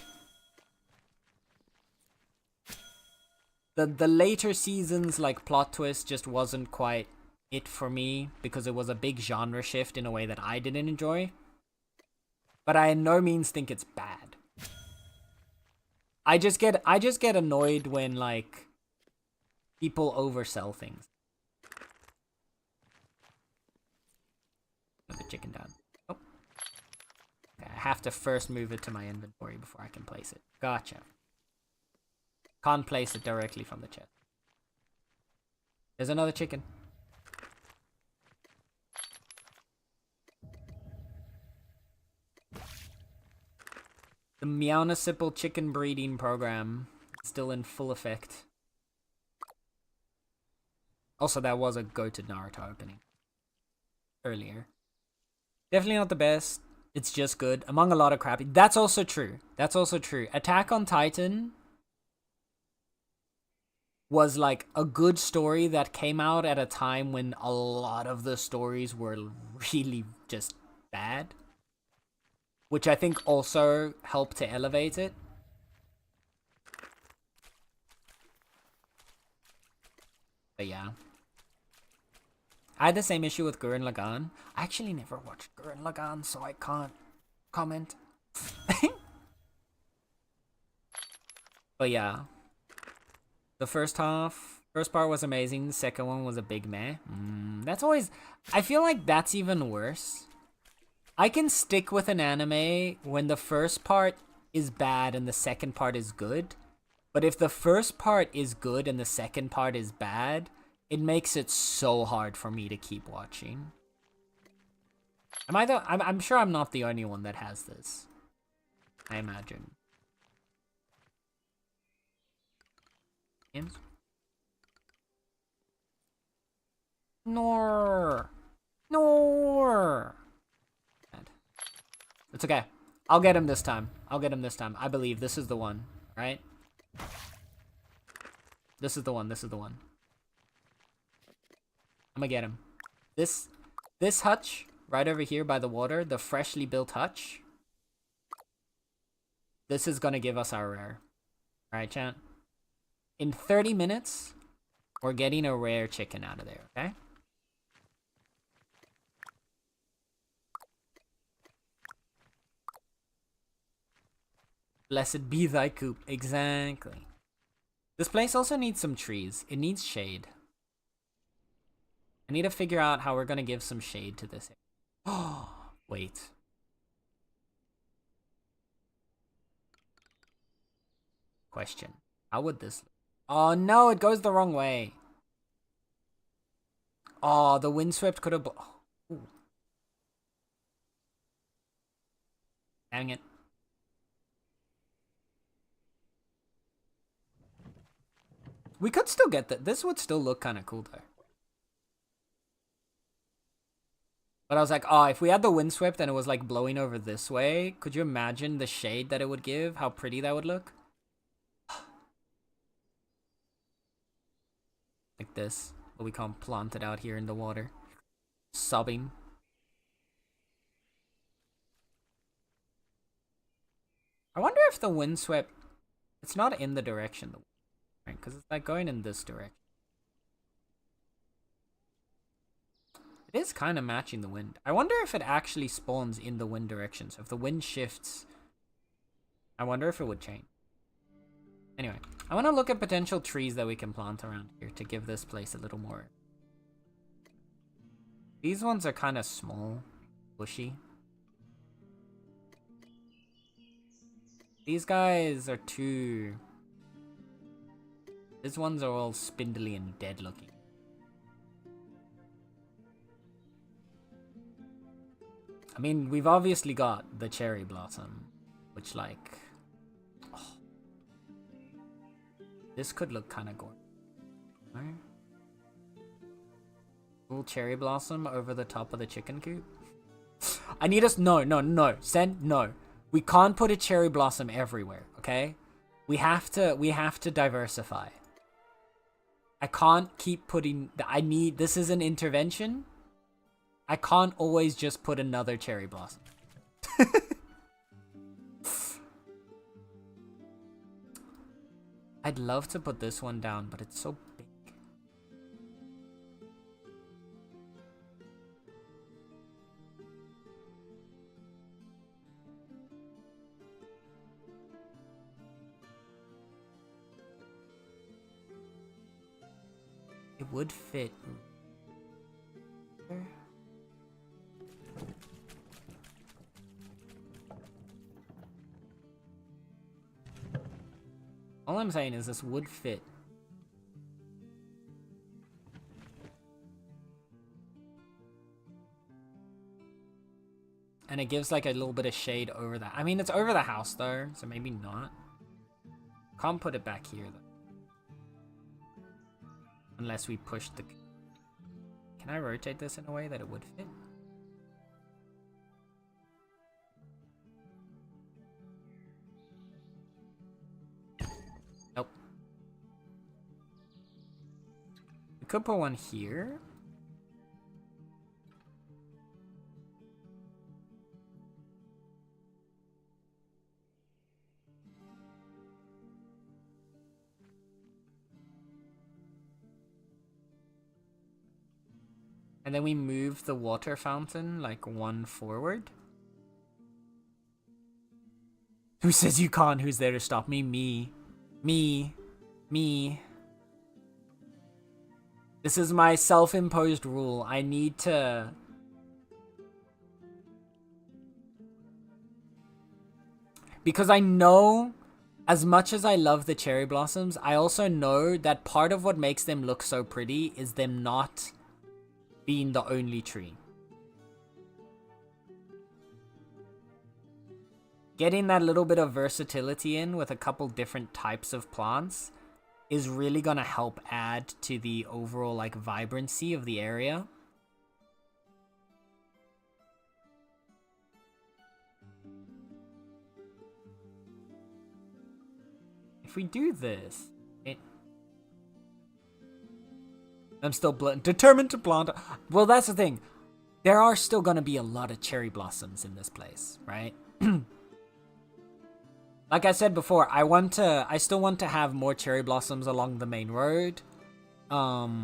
The later seasons, like, plot twist just wasn't quite it for me, because it was a big genre shift in a way that I didn't enjoy. But I in no means think it's bad. I just get annoyed when, like, people oversell things. Put the chicken down. Oh. Okay, I have to first move it to my inventory before I can place it. Gotcha. Can't place it directly from the chest. There's another chicken. The Meownicipal chicken breeding program is still in full effect. Also, that was a Go to Naruto opening. earlier. Definitely not the best. It's just good among a lot of crappy. That's also true. That's also true. Attack on Titan was like a good story that came out at a time when a lot of the stories were really just bad, which I think also helped to elevate it. But yeah. I had the same issue with Gurren Lagann. I actually never watched Gurren Lagann, so I can't comment. But yeah. The first part was amazing. The second one was a big meh. That's always... I feel like that's even worse. I can stick with an anime when the first part is bad and the second part is good. But if the first part is good and the second part is bad, it makes it so hard for me to keep watching. I'm sure I'm not the only one that has this. I imagine. Games? Nor. It's okay. I'll get him this time. I believe this is the one, right? This is the one. I'm gonna get him. This hutch right over here by the water, the freshly built hutch. This is gonna give us our rare. Alright, chat. In 30 minutes, we're getting a rare chicken out of there, okay? Blessed be thy coop. Exactly. This place also needs some trees. It needs shade. I need to figure out how we're gonna give some shade to this. Oh, wait. Question. How would this look? Oh no, it goes the wrong way. Oh, the windswept could have... Ooh. Dang it. We could still get that. This would still look kind of cool though. But I was like, oh, if we had the windswept and it was like blowing over this way, could you imagine the shade that it would give? How pretty that would look? Like this. But we can't plant it out here in the water. Sobbing. I wonder if the windswept... It's not in the direction. Right? Because it's like going in this direction. It is kind of matching the wind. I wonder if it actually spawns in the wind direction. So if the wind shifts, I wonder if it would change. Anyway, I want to look at potential trees that we can plant around here to give this place a little more. These ones are kind of small, bushy. These guys are too... These ones are all spindly and dead looking. I mean, we've obviously got the cherry blossom, which like... Oh, this could look kind of gorgeous. Right? Little cherry blossom over the top of the chicken coop. I need us... No. Send... No. We can't put a cherry blossom everywhere, okay? We have to diversify. I can't keep putting... I need... This is an intervention. I can't always just put another cherry blossom. I'd love to put this one down, but it's so big. It would fit. All I'm saying is this would fit. And it gives like a little bit of shade over that. I mean, it's over the house though, so maybe not. Can't put it back here though. Unless we push the... Can I rotate this in a way that it would fit? could put one here. And then we move the water fountain like one forward. Who says you can't? Who's there to stop me? Me. Me. Me. This is my self-imposed rule. I need to... Because I know, as much as I love the cherry blossoms, I also know that part of what makes them look so pretty is them not being the only tree. Getting that little bit of versatility in with a couple different types of plants is really gonna help add to the overall like vibrancy of the area. If we do this, I'm still determined to plant. Well, that's the thing. There are still gonna be a lot of cherry blossoms in this place, right? Like I said before, I still want to have more cherry blossoms along the main road. I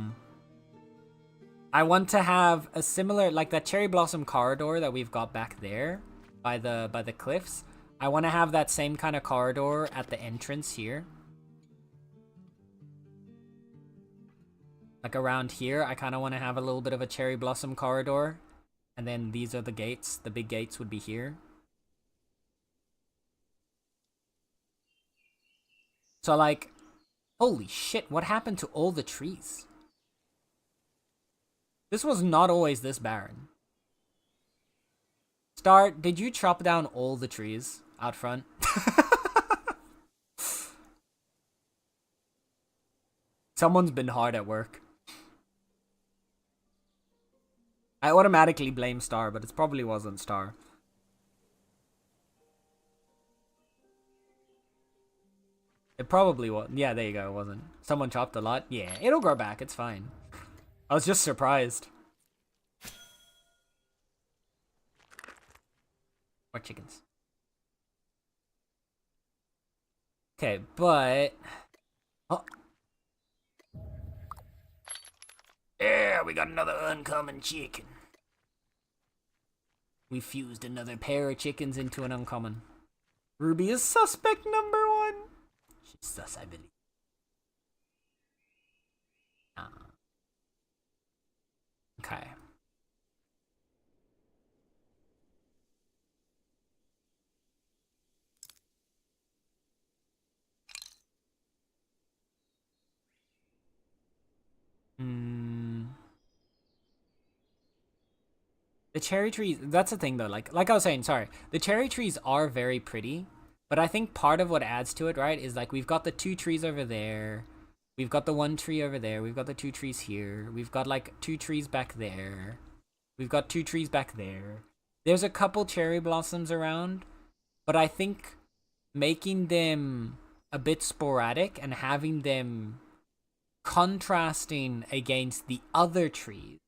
want to have a similar, like that cherry blossom corridor that we've got back there by the cliffs. I want to have that same kind of corridor at the entrance here. Like around here, I kind of want to have a little bit of a cherry blossom corridor. And then these are the gates. The big gates would be here. So like, holy shit, what happened to all the trees? This was not always this barren. Star, did you chop down all the trees out front? Someone's been hard at work. I automatically blame Star, but it probably wasn't Star. It probably was. Yeah, there you go. It wasn't. Someone chopped a lot. Yeah, it'll grow back. It's fine. I was just surprised. More chickens. Okay, but... Oh. Yeah, we got another uncommon chicken. We fused another pair of chickens into an uncommon. Ruby is suspect number 1. She's sus, I believe. Okay. The cherry trees, that's the thing though, like I was saying, sorry. The cherry trees are very pretty, but I think part of what adds to it, right, is like we've got the 2 trees over there. We've got the 1 tree over there. We've got the 2 trees here. We've got like 2 trees back there. We've got 2 trees back there. There's a couple cherry blossoms around, but I think making them a bit sporadic and having them contrasting against the other trees.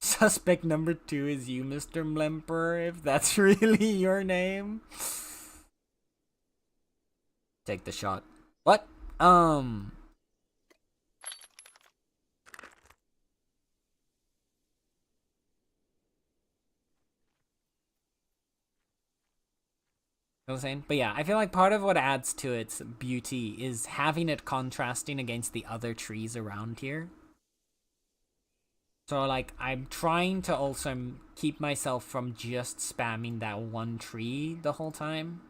Suspect number 2 is you, Mr. Mlemper, if that's really your name. Take the shot. What? I was saying, but yeah, I feel like part of what adds to its beauty is having it contrasting against the other trees around here. So like, I'm trying to also keep myself from just spamming that 1 tree the whole time.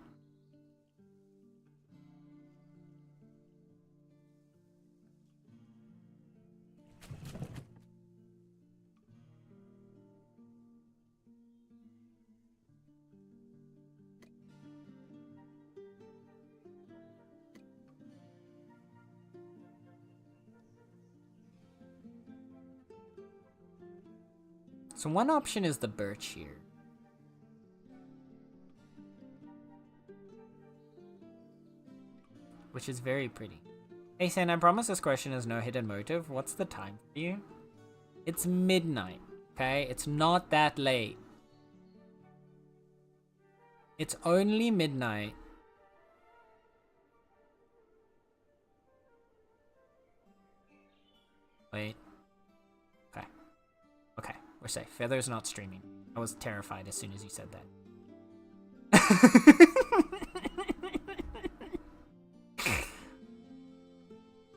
So one option is the birch here. which is very pretty. Hey, Sen, I promise this question has no hidden motive. What's the time for you? It's midnight, okay? It's not that late. It's only midnight. Wait. Okay. Okay, we're safe. Feather's not streaming. I was terrified as soon as you said that.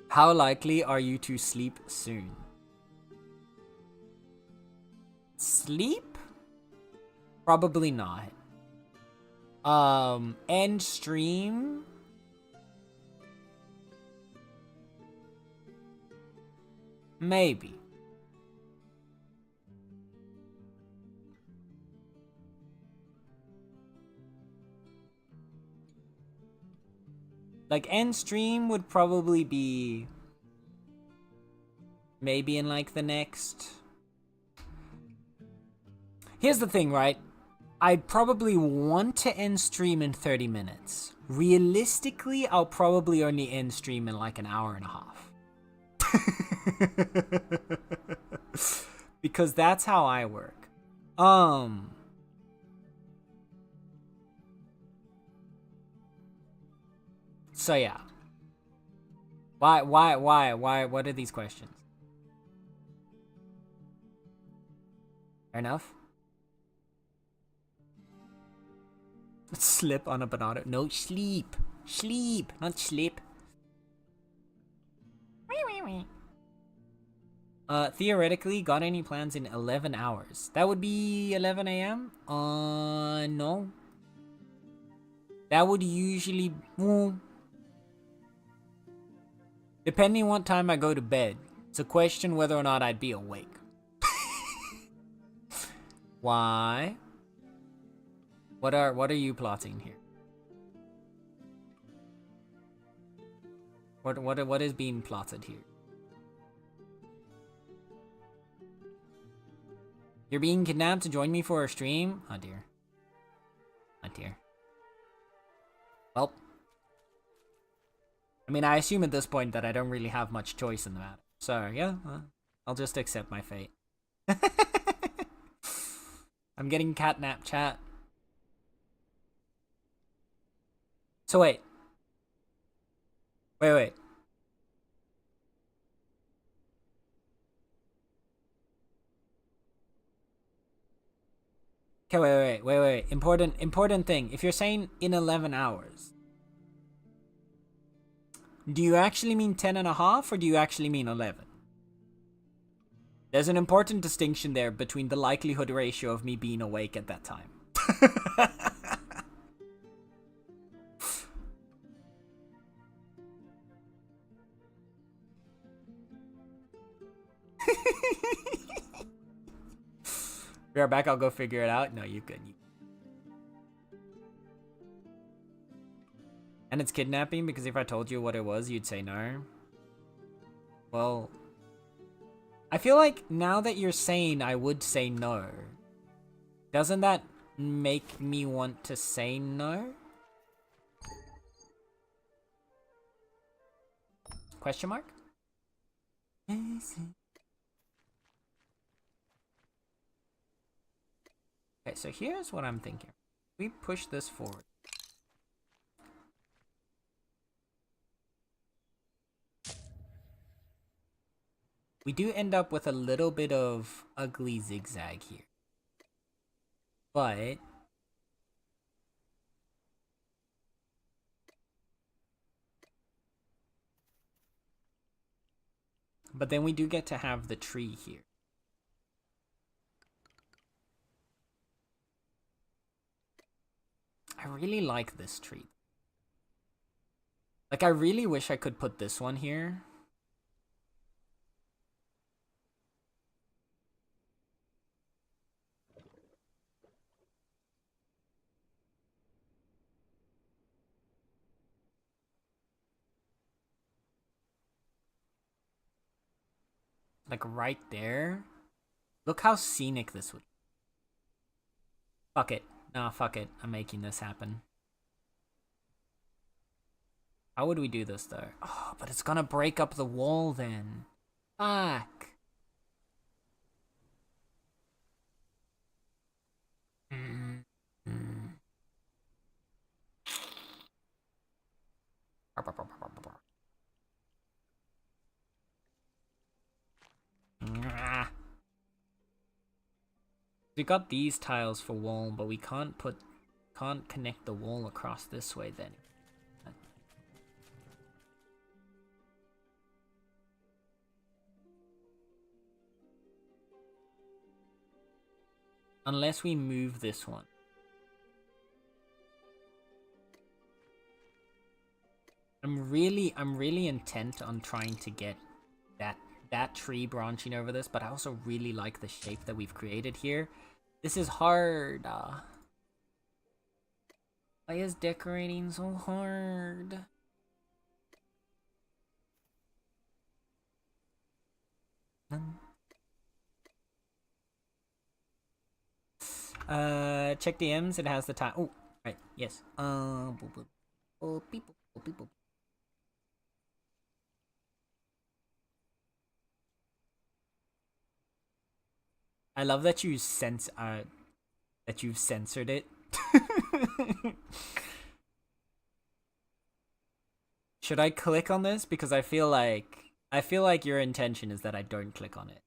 How likely are you to sleep soon? Sleep? Probably not. End stream? Maybe. Like, end stream would probably be maybe in like the next... Here's the thing, right? I'd probably want to end stream in 30 minutes. Realistically, I'll probably only end stream in like an hour and a half. Because that's how I work. So yeah. Why, what are these questions? Fair enough. Slip on a banana. No, sleep. Sleep, not slip. Theoretically, got any plans in 11 hours? That would be 11 a.m.? No. That would usually... depending what time I go to bed, it's a question whether or not I'd be awake. Why? What are you plotting here? What is being plotted here? You're being kidnapped to join me for a stream? Oh dear. Oh dear. Well, I mean, I assume at this point that I don't really have much choice in the matter. So yeah, I'll just accept my fate. I'm getting catnap chat. So wait. Wait. Okay, wait. Important thing. If you're saying in 11 hours, do you actually mean 10 and a half or do you actually mean 11? There's an important distinction there between the likelihood ratio of me being awake at that time. Be right back, I'll go figure it out. No, you good. And it's kidnapping, because if I told you what it was, you'd say no. Well, I feel like now that you're saying I would say no, doesn't that make me want to say no? Question mark? Okay, so here's what I'm thinking. We push this forward. We do end up with a little bit of ugly zigzag here. But then we do get to have the tree here. I really like this tree. Like, I really wish I could put this one here. Like, right there. Look how scenic this would be. Fuck it. Nah, fuck it. I'm making this happen. How would we do this though? Oh, but it's gonna break up the wall then. Fuck. We got these tiles for wall, but we can't connect the wall across this way then. Unless we move this one. I'm really intent on trying to get that tree branching over this, but I also really like the shape that we've created here. This is hard. Why is decorating so hard? Check DMs. It has the time. Oh, right. Yes. People. I love that you that you've censored it. Should I click on this? Because I feel like your intention is that I don't click on it.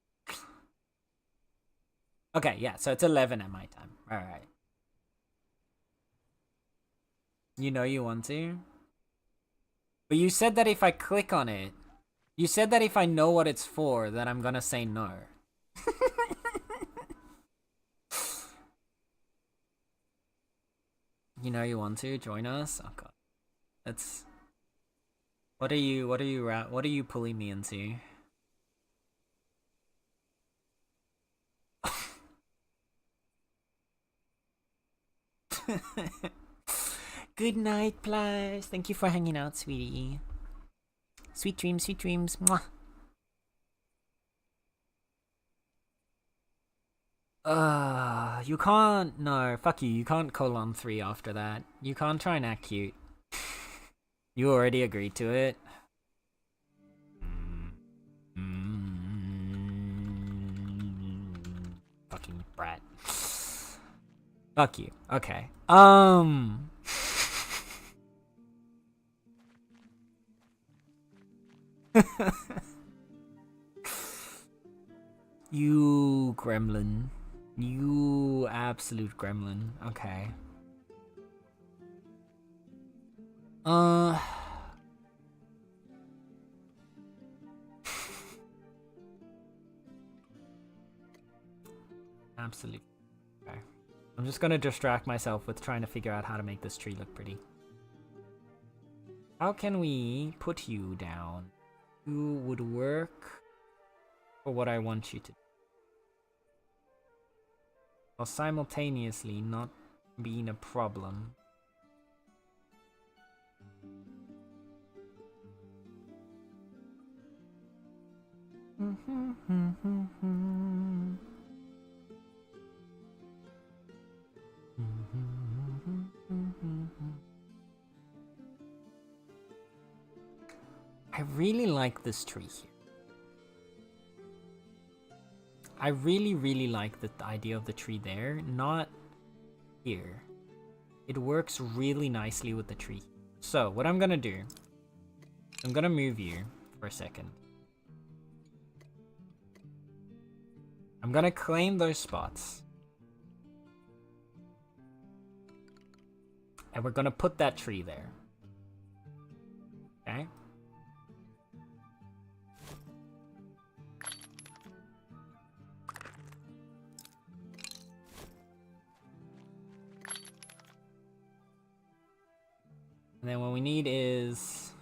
Okay, yeah, so it's 11 at my time. Alright. You know you want to? But you said that if I click on it, you said that if I know what it's for, then I'm gonna say no. You know you want to join us? Oh god. That's... What are you pulling me into? Good night, Plush. Thank you for hanging out, sweetie. Sweet dreams, sweet dreams. Mwah. You can't. No, fuck you. You can't colon 3 after that. You can't try and act cute. You already agreed to it. Fucking brat. Fuck you. Okay. You gremlin. You absolute gremlin. Okay. Absolutely. Okay. I'm just gonna distract myself with trying to figure out how to make this tree look pretty. How can we put you down? You would work for what I want you to do, while simultaneously not being a problem. I really like this tree here. I really like the idea of the tree there, not here. It works really nicely with the tree. So, what I'm gonna do, I'm gonna move you for a second. I'm gonna claim those spots. And we're gonna put that tree there. Okay? And then what we need is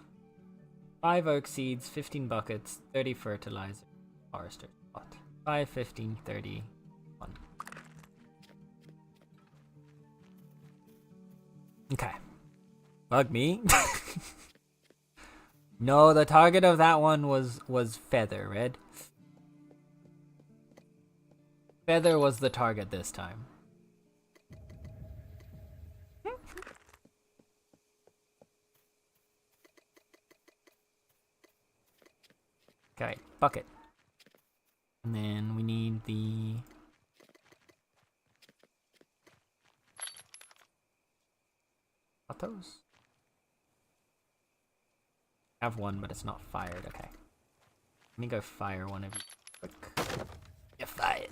5 oak seeds, 15 buckets, 30 fertilizer, forester spot. 5, 15, 30, 1. Okay. Bug me. No, the target of that one was Feather, Red. Feather was the target this time. Okay, bucket. And then we need the... Potatoes? I have one, but it's not fired. Okay. Let me go fire one of you quick. You're fired.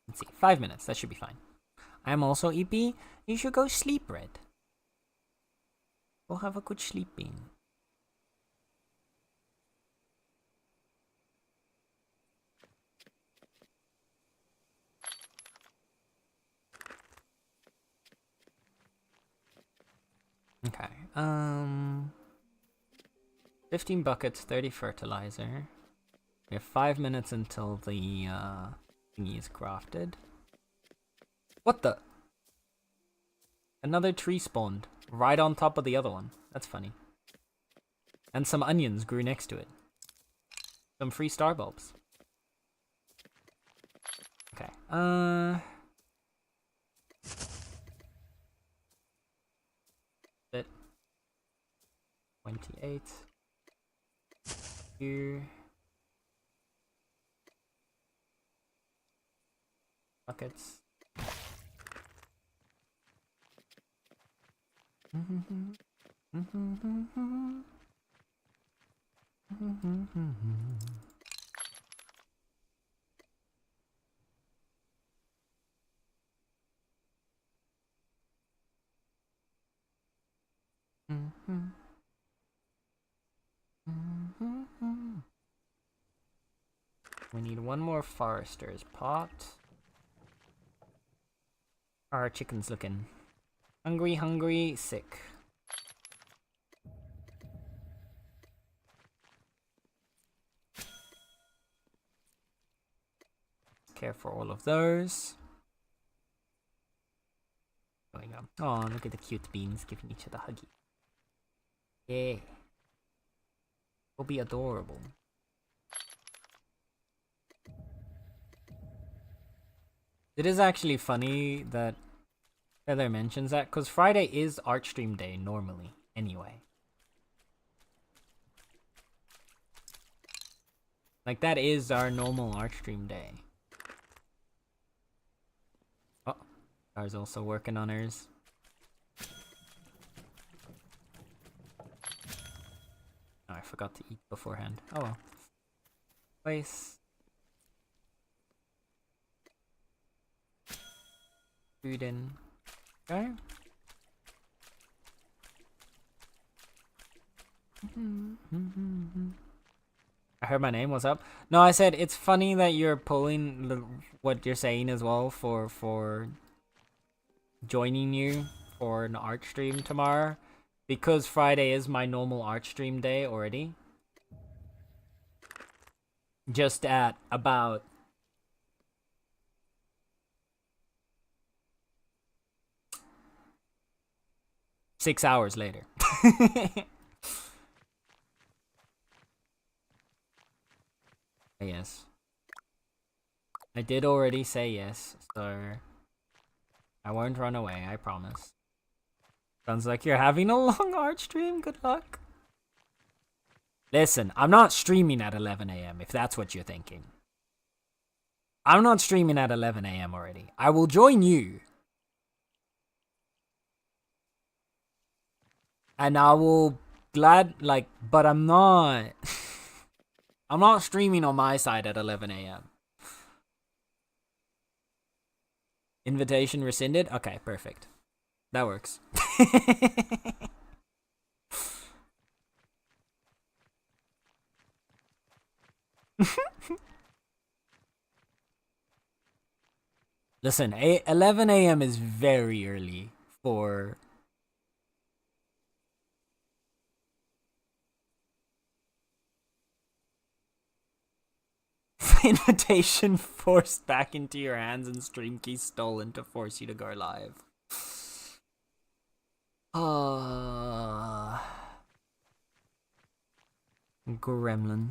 Let's see. 5 minutes. That should be fine. I'm also EP. You should go sleep, Red. Go have a good sleeping. Okay. 15 buckets, 30 fertilizer. We have 5 minutes until the thingy is crafted. What the? Another tree spawned right on top of the other one. That's funny. And some onions grew next to it. Some free star bulbs. Okay. 28. Here. Buckets. We need one more forester's pot. How are our chickens looking? Hungry, hungry, sick. Care for all of those. Going up. Oh, look at the cute beans giving each other huggy. Yeah. Will be adorable. It is actually funny that Heather mentions that, because Friday is Archstream Day normally, anyway. Like, that is our normal Archstream Day. Oh, Star's also working on hers. Oh, I forgot to eat beforehand. Oh well. Place. Food in. Okay. I heard my name. What's up? No, I said it's funny that you're pulling what you're saying as well for joining you for an art stream tomorrow, because Friday is my normal art stream day already. Just at about 6 hours later. Yes. I did already say yes, so I won't run away, I promise. Sounds like you're having a long art stream. Good luck. Listen, I'm not streaming at 11 AM if that's what you're thinking. I'm not streaming at 11 AM already. I will join you. And I will but I'm not. I'm not streaming on my side at 11 AM. Invitation rescinded? Okay, perfect. That works. Listen, 11 AM is very early for... Invitation forced back into your hands and stream key stolen to force you to go live. Gremlin.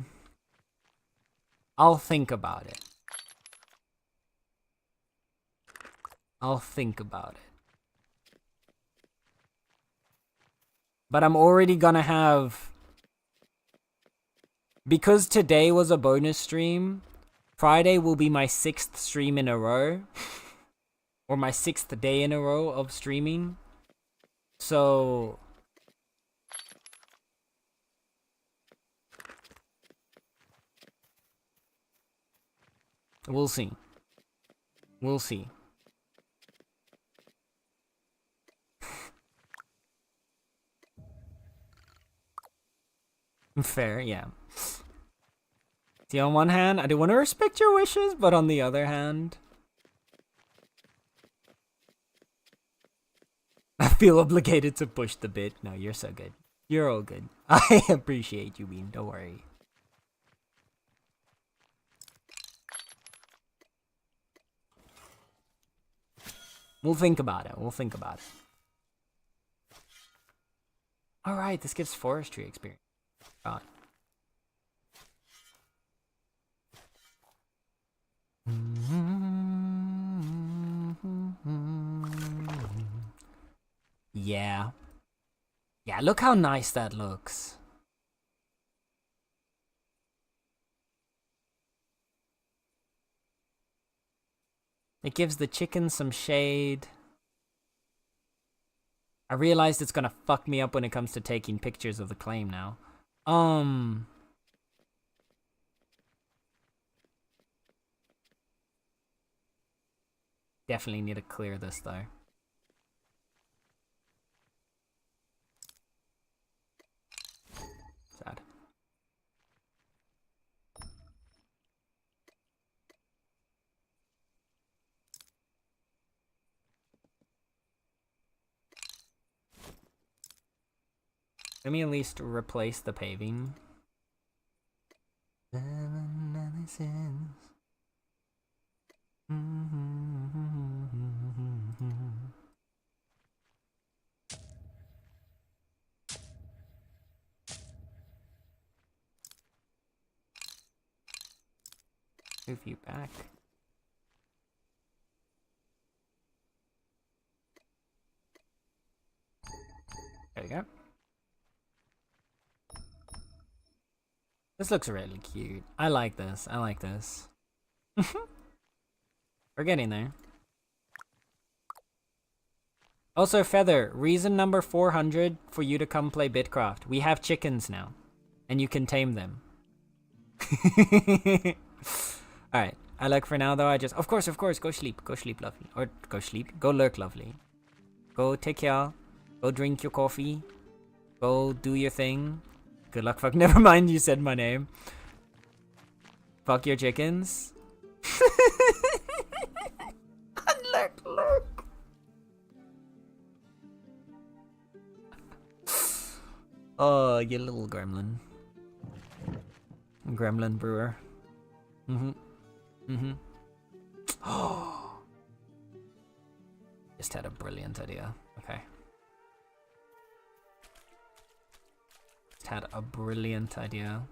I'll think about it. I'll think about it. But I'm already gonna have... Because today was a bonus stream, Friday will be my 6th stream in a row. Or my 6th day in a row of streaming. So... we'll see. We'll see. Fair, yeah. See, on one hand, I do want to respect your wishes, but on the other hand... I feel obligated to push the bit. No, you're so good. You're all good. I appreciate you, Beam. Don't worry. We'll think about it. We'll think about it. Alright, this gives forestry experience. God. Yeah. Yeah, look how nice that looks. It gives the chicken some shade. I realized it's gonna fuck me up when it comes to taking pictures of the claim now. Definitely need to clear this though. Sad. Let me at least replace the paving. Move you back. There we go. This looks really cute. I like this. I like this. We're getting there. Also, Feather, reason number 400 for you to come play Bitcraft. We have chickens now. And you can tame them. Alright. I like for now, though, I just... Of course, go sleep. Go sleep, lovely. Or, go sleep. Go lurk, lovely. Go take care. Go drink your coffee. Go do your thing. Good luck, fuck. Never mind, you said my name. Fuck your chickens. Lurk, lurk. Oh, you little gremlin. Gremlin brewer. Just had a brilliant idea. Okay. Just had a brilliant idea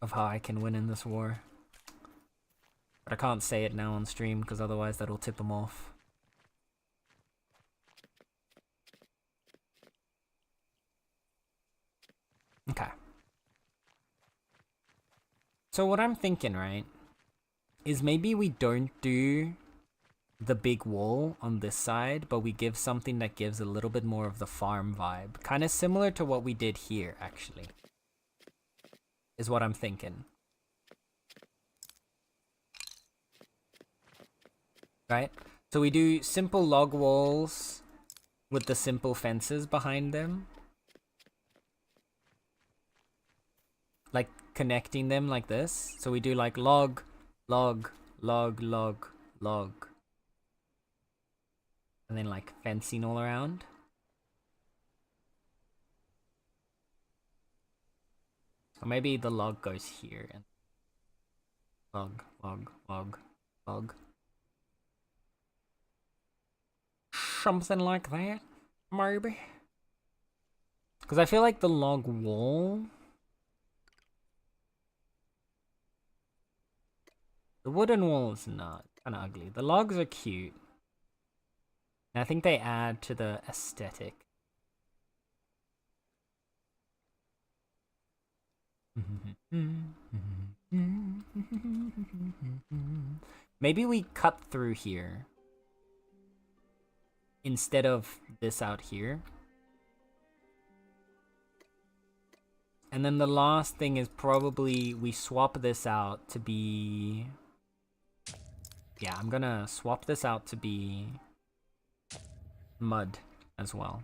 of how I can win in this war. But I can't say it now on stream because otherwise that'll tip him off. Okay. So what I'm thinking, right, is maybe we don't do the big wall on this side, but we give something that gives a little bit more of the farm vibe. Kind of similar to what we did here, actually. Is what I'm thinking. Right? So we do simple log walls with the simple fences behind them. Like connecting them like this. So we do like log, log, log, log, log. And then like fencing all around. So maybe the log goes here and log, log, log, log. Something like that, maybe. Because I feel like the log wall... The wooden wall is not kind of ugly. The logs are cute. And I think they add to the aesthetic. Maybe we cut through here instead of this out here. And then the last thing is probably we swap this out to be... Yeah, I'm gonna swap this out to be mud as well.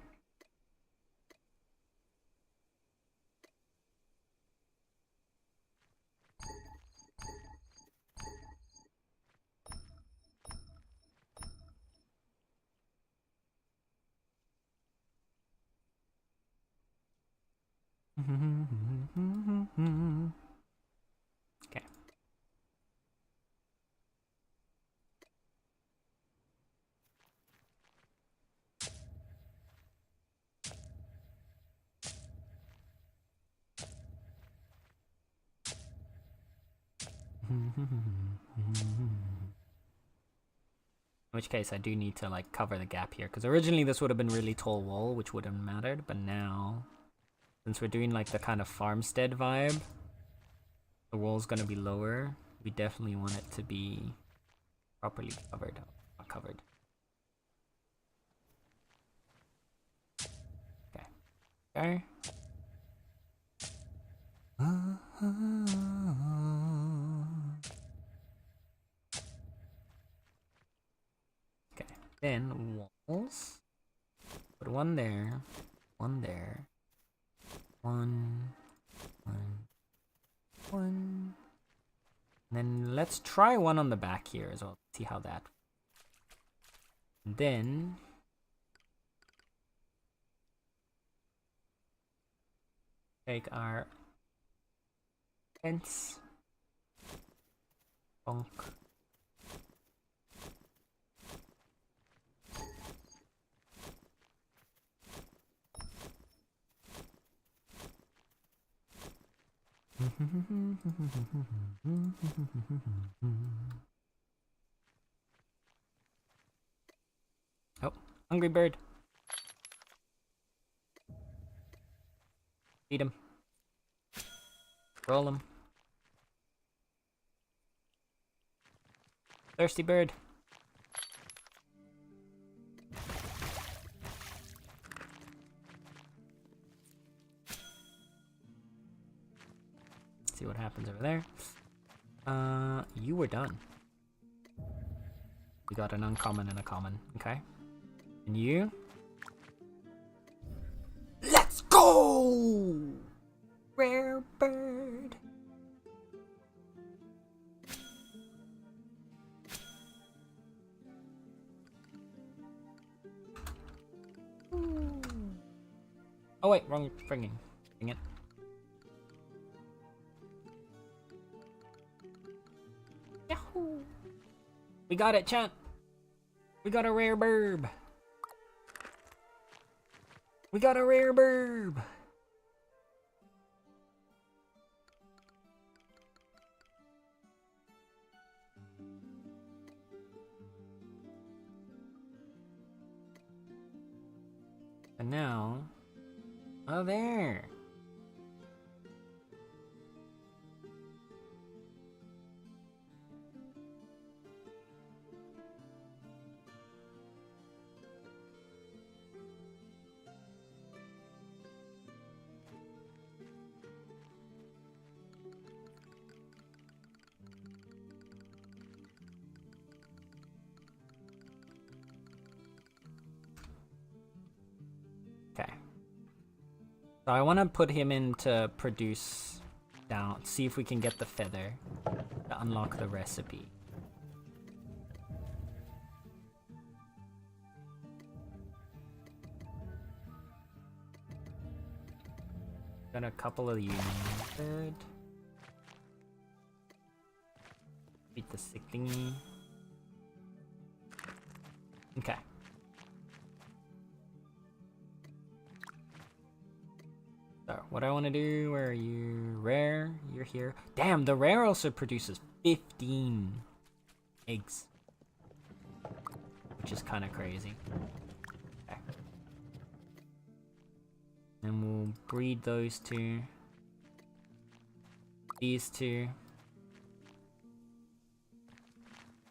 Okay. In which case I do need to like cover the gap here, because originally this would have been really tall wall, which wouldn't have mattered, but now since we're doing like the kind of farmstead vibe, the wall's gonna be lower. We definitely want it to be properly covered. Not covered. Okay. Okay. Okay. Then walls. Put one there. One there. One. And then let's try one on the back here as well. See how that. And then take our fence. Bonk. Oh, hungry bird. Feed him. Roll him. Thirsty bird. See what happens over there. You were done. We got an uncommon and a common. Okay. And you? Let's go! Rare bird. Ooh. Oh wait, wrong frigging. Dang it. Yahoo! We got it, chat. We got a rare burb. We got a rare burb. And now, oh there. Okay. So I want to put him in to produce down, see if we can get the feather to unlock the recipe. Got a couple of union bird. Beat the sick thingy. Okay. So, what I want to do, where are you? Rare, you're here. Damn, the rare also produces 15 eggs. which is kind of crazy. Okay. And we'll breed those two. These two.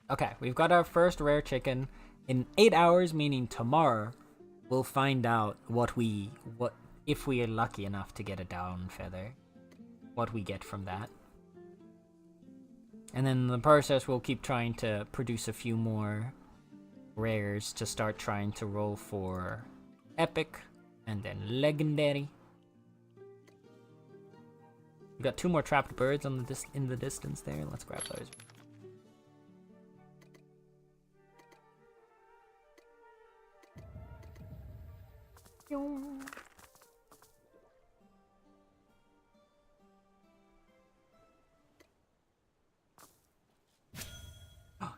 Okay, we've got our first rare chicken. In 8 hours, meaning tomorrow, we'll find out what if we are lucky enough to get a down feather, what we get from that. And then in the process, we'll keep trying to produce a few more rares to start trying to roll for epic and then legendary. We got 2 more trapped birds on the in the distance there. Let's grab those.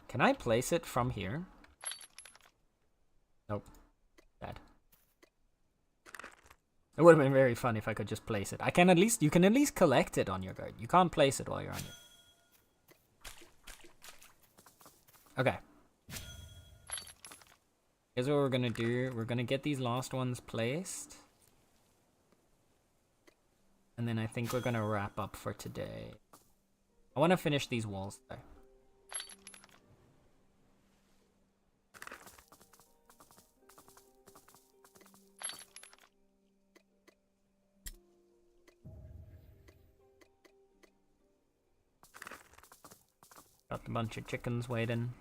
Can I place it from here? Nope. Bad. It would have been very fun if I could just place it. You can at least collect it on your guard. You can't place it while you're on it. Okay. Here's what we're gonna do. We're gonna get these last ones placed. And then I think we're gonna wrap up for today. I wanna finish these walls though. Got a bunch of chickens waiting.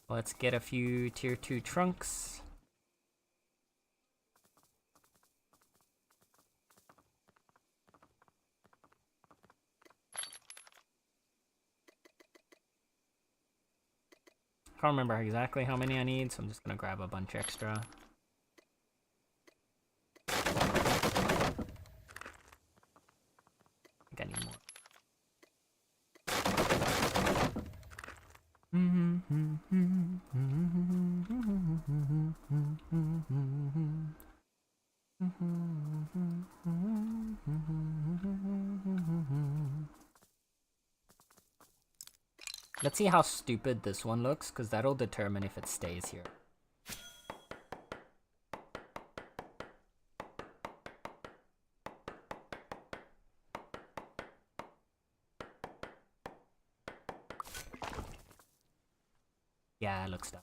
Let's get a few tier 2 trunks. Can't remember exactly how many I need, so I'm just gonna grab a bunch extra. I think I need more. Let's see how stupid this one looks, because that'll determine if it stays here. Yeah, it looks dumb.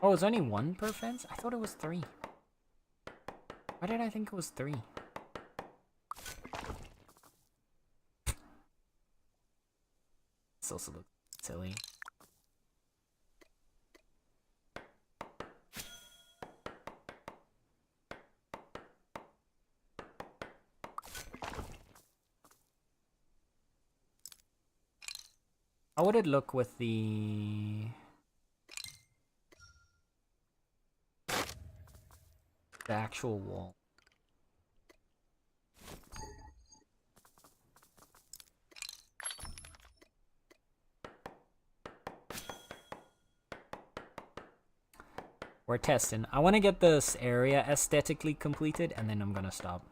Oh, it's only 1 per fence? I thought it was 3. Why did I think it was 3? This also looks silly. How would it look with the actual wall? We're testing. I want to get this area aesthetically completed, and then I'm gonna stop.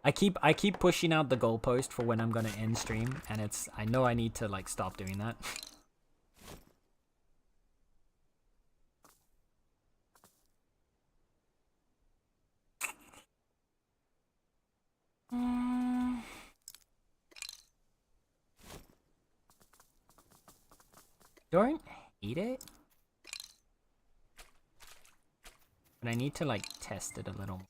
I keep pushing out the goalpost for when I'm gonna end stream, and I know I need to like stop doing that. Don't hate it, but I need to like test it a little.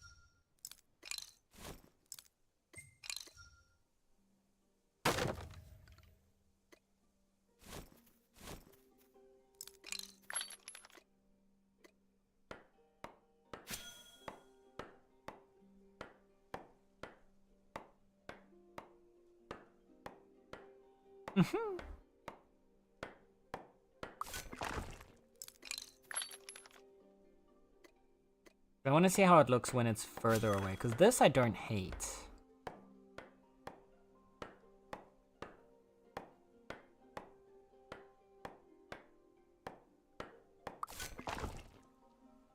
I want to see how it looks when it's further away, because this I don't hate.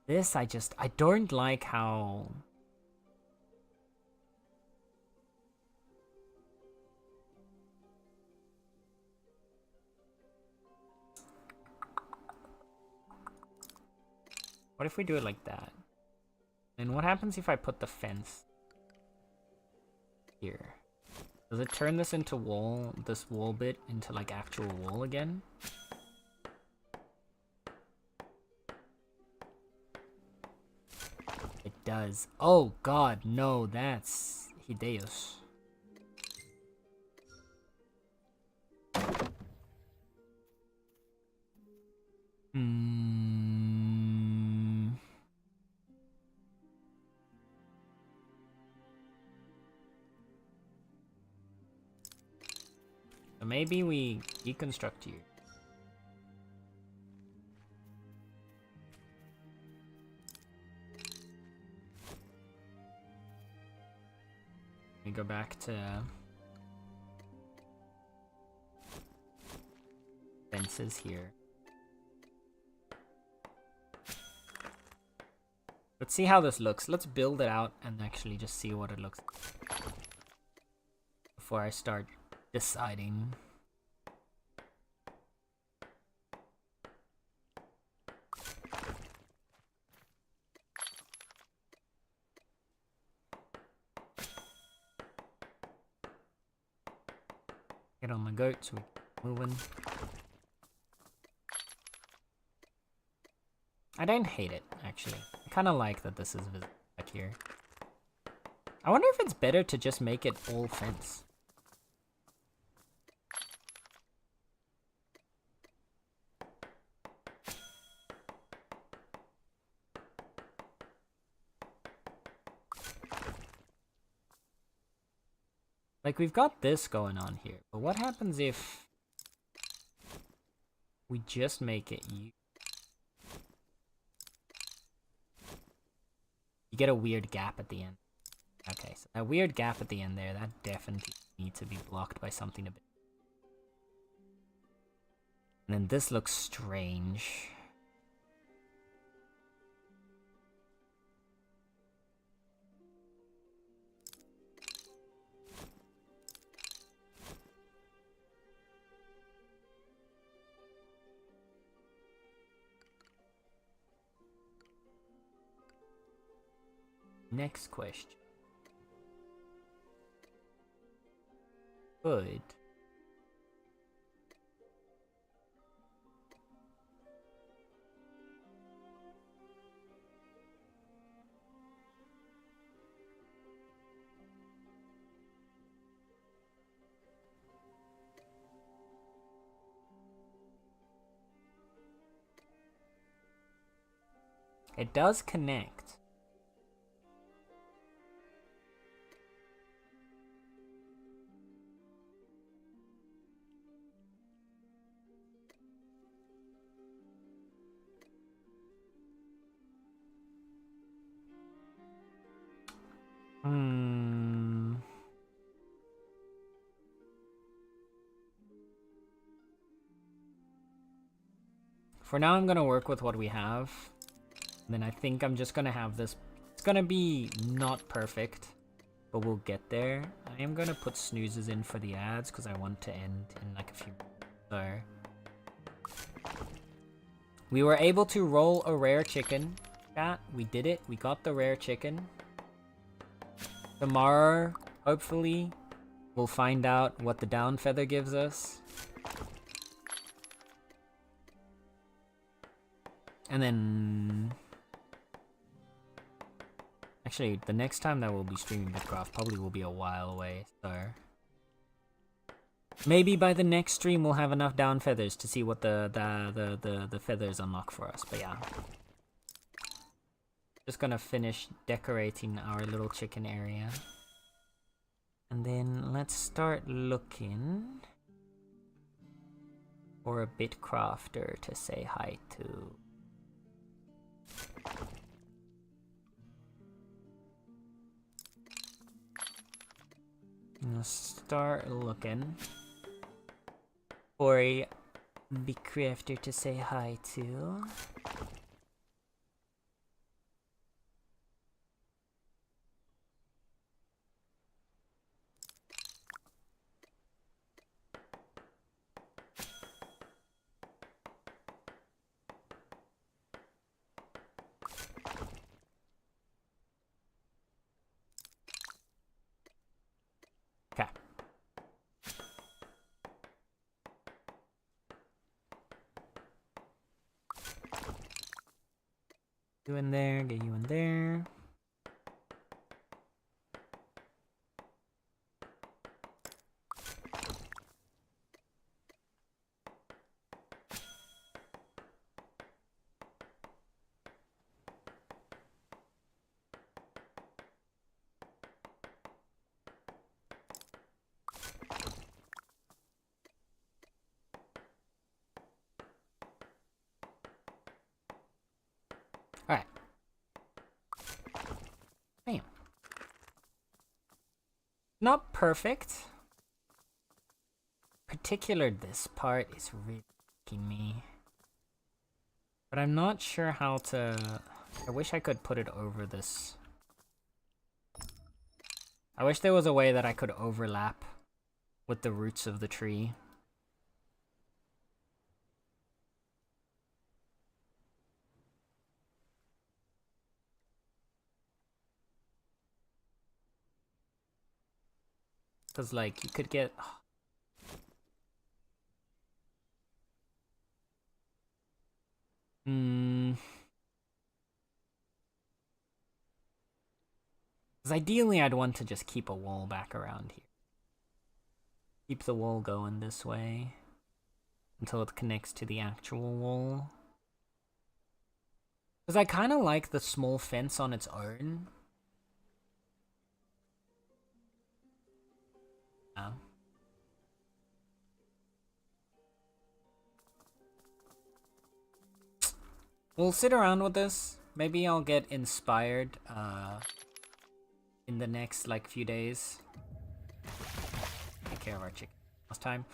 This I don't like how What if we do it like that? And what happens if I put the fence here? Does it turn this into wall, this wall bit into like actual wall again? It does. Oh god, no, that's Hideus. So maybe we deconstruct you. We go back to fences here. Let's see how this looks. Let's build it out and actually just see what it looks like before I start deciding. Get on the goat so we keep moving. I don't hate it, actually. I kind of like that this is visible back here. I wonder if it's better to just make it all fence. Like, we've got this going on here, but what happens if we just make it you? You get a weird gap at the end. Okay, so that weird gap at the end there, that definitely needs to be blocked by something a bit. And then this looks strange. Next question. Good. It does connect. For now, I'm gonna work with what we have. And then I think I'm just gonna have this. It's gonna be not perfect, but we'll get there. I am gonna put snoozes in for the ads because I want to end in like a few minutes. So we were able to roll a rare chicken. Chat, we did it. We got the rare chicken. Tomorrow, hopefully, we'll find out what the down feather gives us. And then... Actually, the next time that we'll be streaming Bitcraft probably will be a while away, so... Maybe by the next stream we'll have enough down feathers to see what the feathers unlock for us, but yeah. Just gonna finish decorating our little chicken area. And then let's start looking for a Bitcrafter to say hi to. Let's start looking for a Bitcrafter to say hi to. You in there, get you in there. Alright. Bam. Not perfect. Particular this part is really making me. But I'm not sure how to... I wish I could put it over this. I wish there was a way that I could overlap with the roots of the tree. Because, like, you could get... Because ideally I'd want to just keep a wall back around here. Keep the wall going this way until it connects to the actual wall. Because I kind of like the small fence on its own. Yeah. We'll sit around with this. Maybe I'll get inspired in the next like few days. Take care of our chicken last time.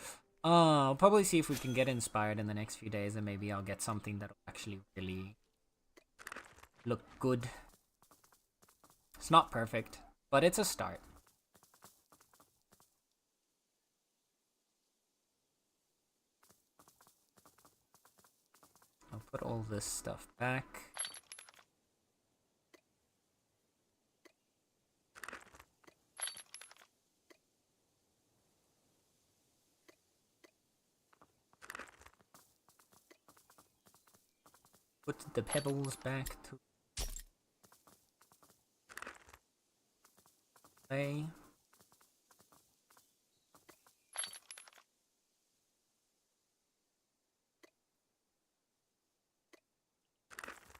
I'll probably see if we can get inspired in the next few days, and maybe I'll get something that'll actually really look good. It's not perfect, but it's a start. I'll put all this stuff back. Put the pebbles back to play.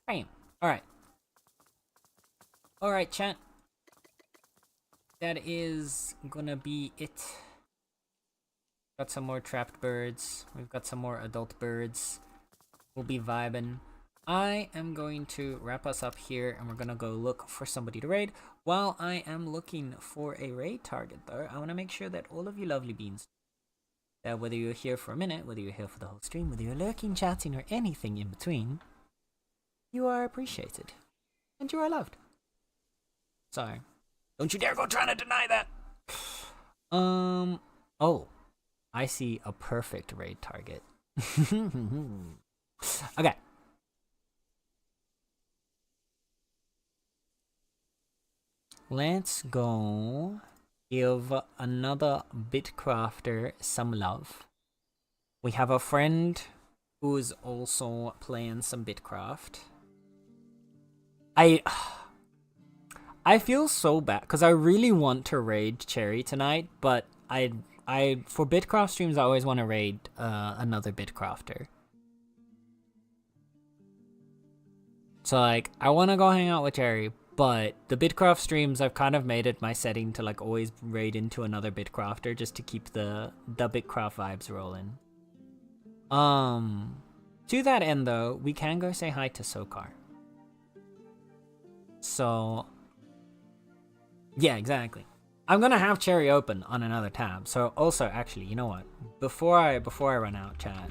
Bam. Alright. Alright, chat. That is gonna be it. Got some more trapped birds. We've got some more adult birds. We'll be vibing. I am going to wrap us up here, and we're gonna go look for somebody to raid. While I am looking for a raid target, though, I want to make sure that all of you lovely beans, that whether you're here for a minute, whether you're here for the whole stream, whether you're lurking, chatting, or anything in between, you are appreciated. And you are loved. Sorry. Don't you dare go trying to deny that! Oh. I see a perfect raid target. Okay. Let's go give another Bitcrafter some love. We have a friend who's also playing some Bitcraft. I feel so bad because I really want to raid Cherry tonight, but I for Bitcraft streams I always want to raid another Bitcrafter. So like I want to go hang out with Cherry, but the Bitcraft streams I've kind of made it my setting to like always raid into another Bitcrafter just to keep the Bitcraft vibes rolling. To that end though, we can go say hi to Sokar. So yeah, exactly. I'm gonna have Cherry open on another tab. So also, actually, you know what? Before I run out, chat,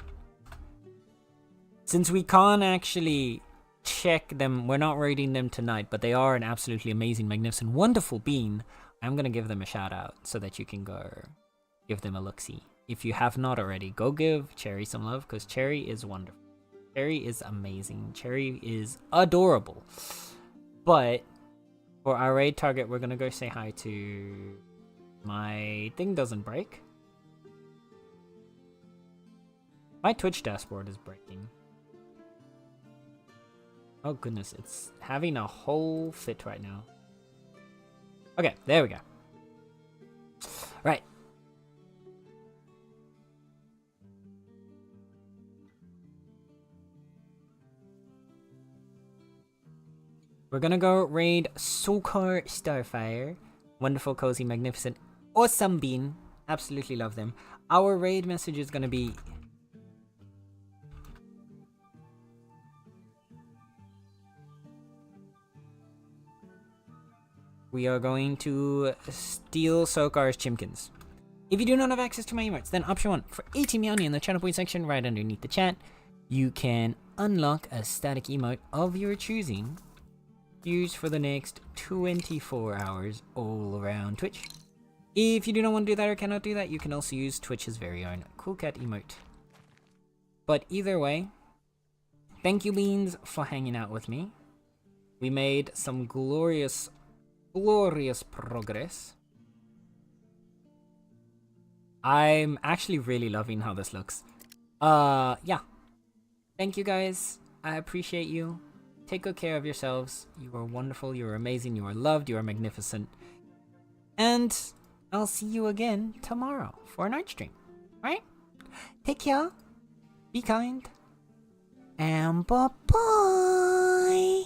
since we can't actually check them, we're not raiding them tonight, but they are an absolutely amazing, magnificent, wonderful bean. I'm gonna give them a shout out so that you can go give them a look-see. If you have not already, go give Cherry some love because Cherry is wonderful. Cherry is amazing. Cherry is adorable. But for our raid target, we're gonna go say hi to... My thing doesn't break. My Twitch dashboard is breaking. Oh goodness, it's having a whole fit right now. Okay, there we go. Right. We're gonna go raid Sokar Starfire. Wonderful, cozy, magnificent, awesome bean. Absolutely love them. Our raid message is gonna be... We are going to steal Sokar's Chimkins. If you do not have access to my emotes, then option 1, for 80 Meownie in the channel point section right underneath the chat, you can unlock a static emote of your choosing, used for the next 24 hours all around Twitch. If you do not want to do that or cannot do that, you can also use Twitch's very own Cool Cat emote. But either way, thank you Beans for hanging out with me. We made some glorious progress. I'm actually really loving how this looks. Yeah. Thank you guys. I appreciate you. Take good care of yourselves. You are wonderful, you are amazing, you are loved, you are magnificent. And I'll see you again tomorrow for a night stream. Right? Take care. Be kind. And bye-bye.